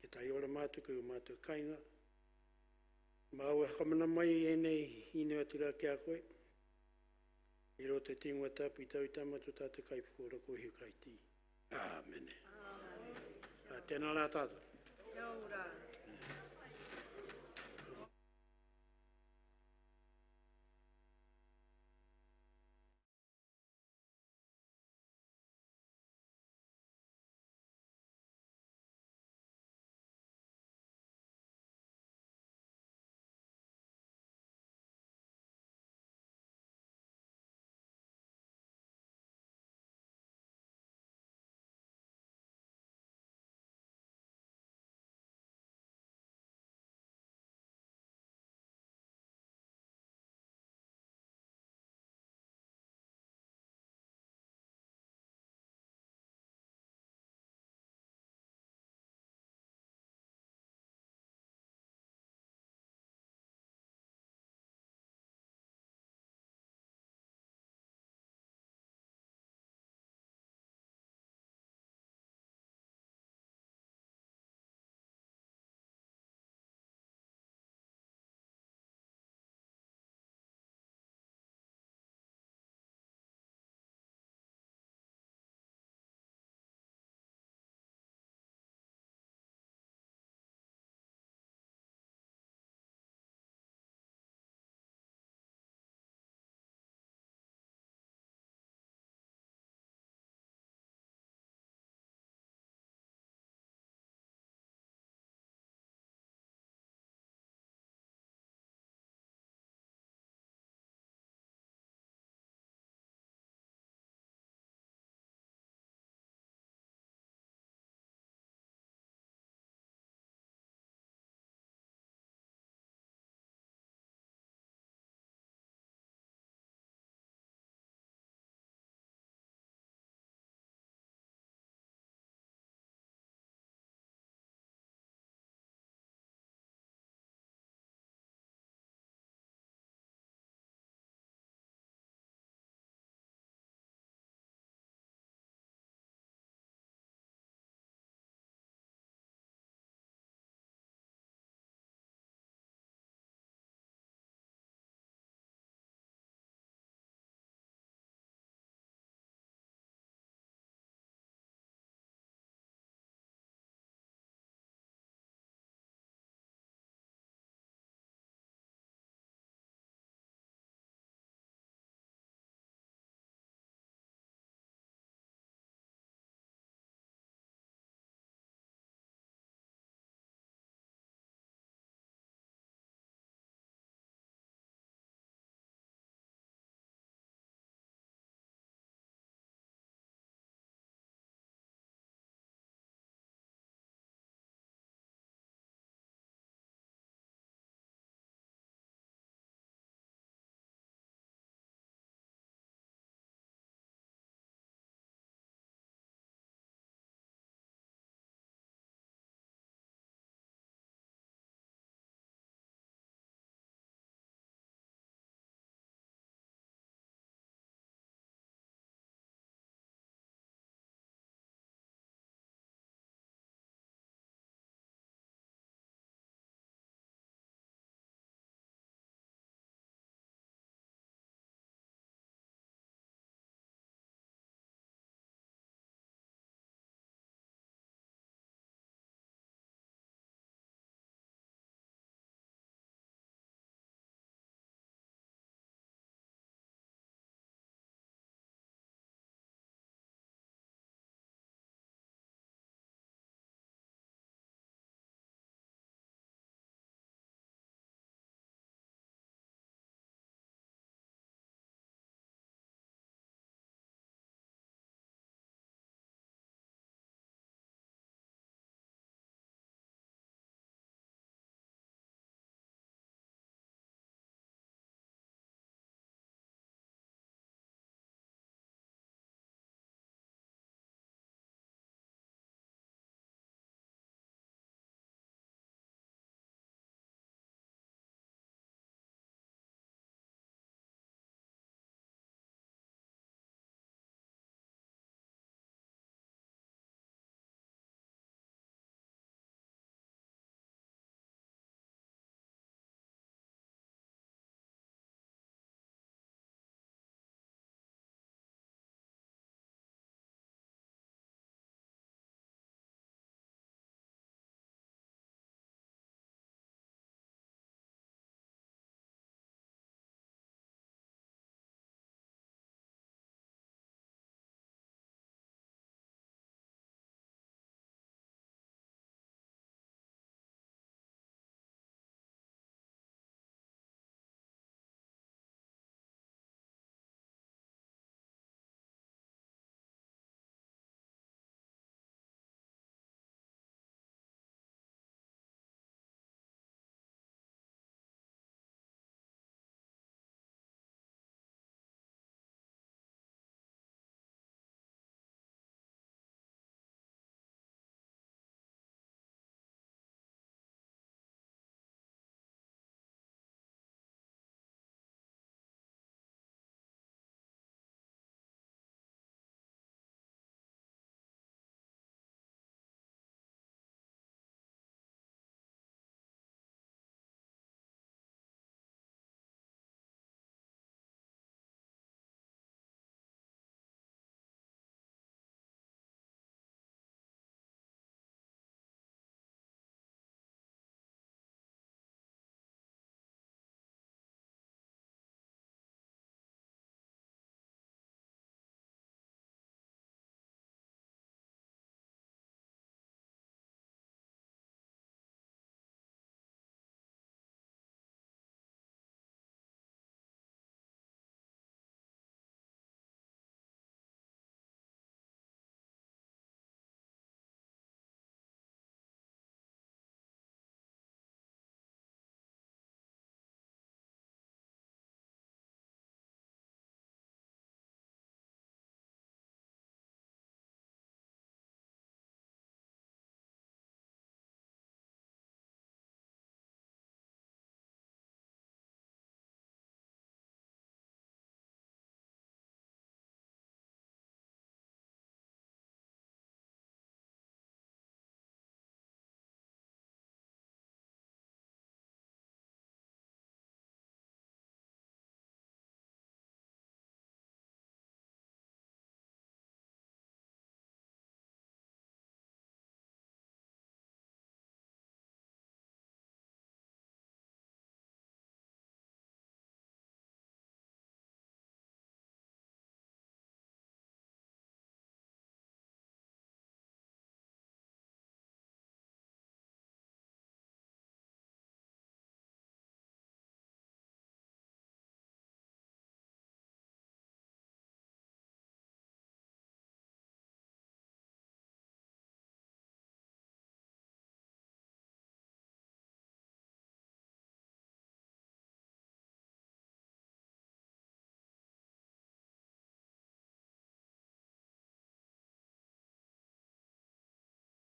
ke tai ora mātou, ke mātou kainga. Māua hakamana mai e nei inu atu rā kia koe. I roto te tingoa tapu I tau I tamatu tātou kai pukora ko hiu kai ti. Āmene. Tēnā rā tātou. Kia ora.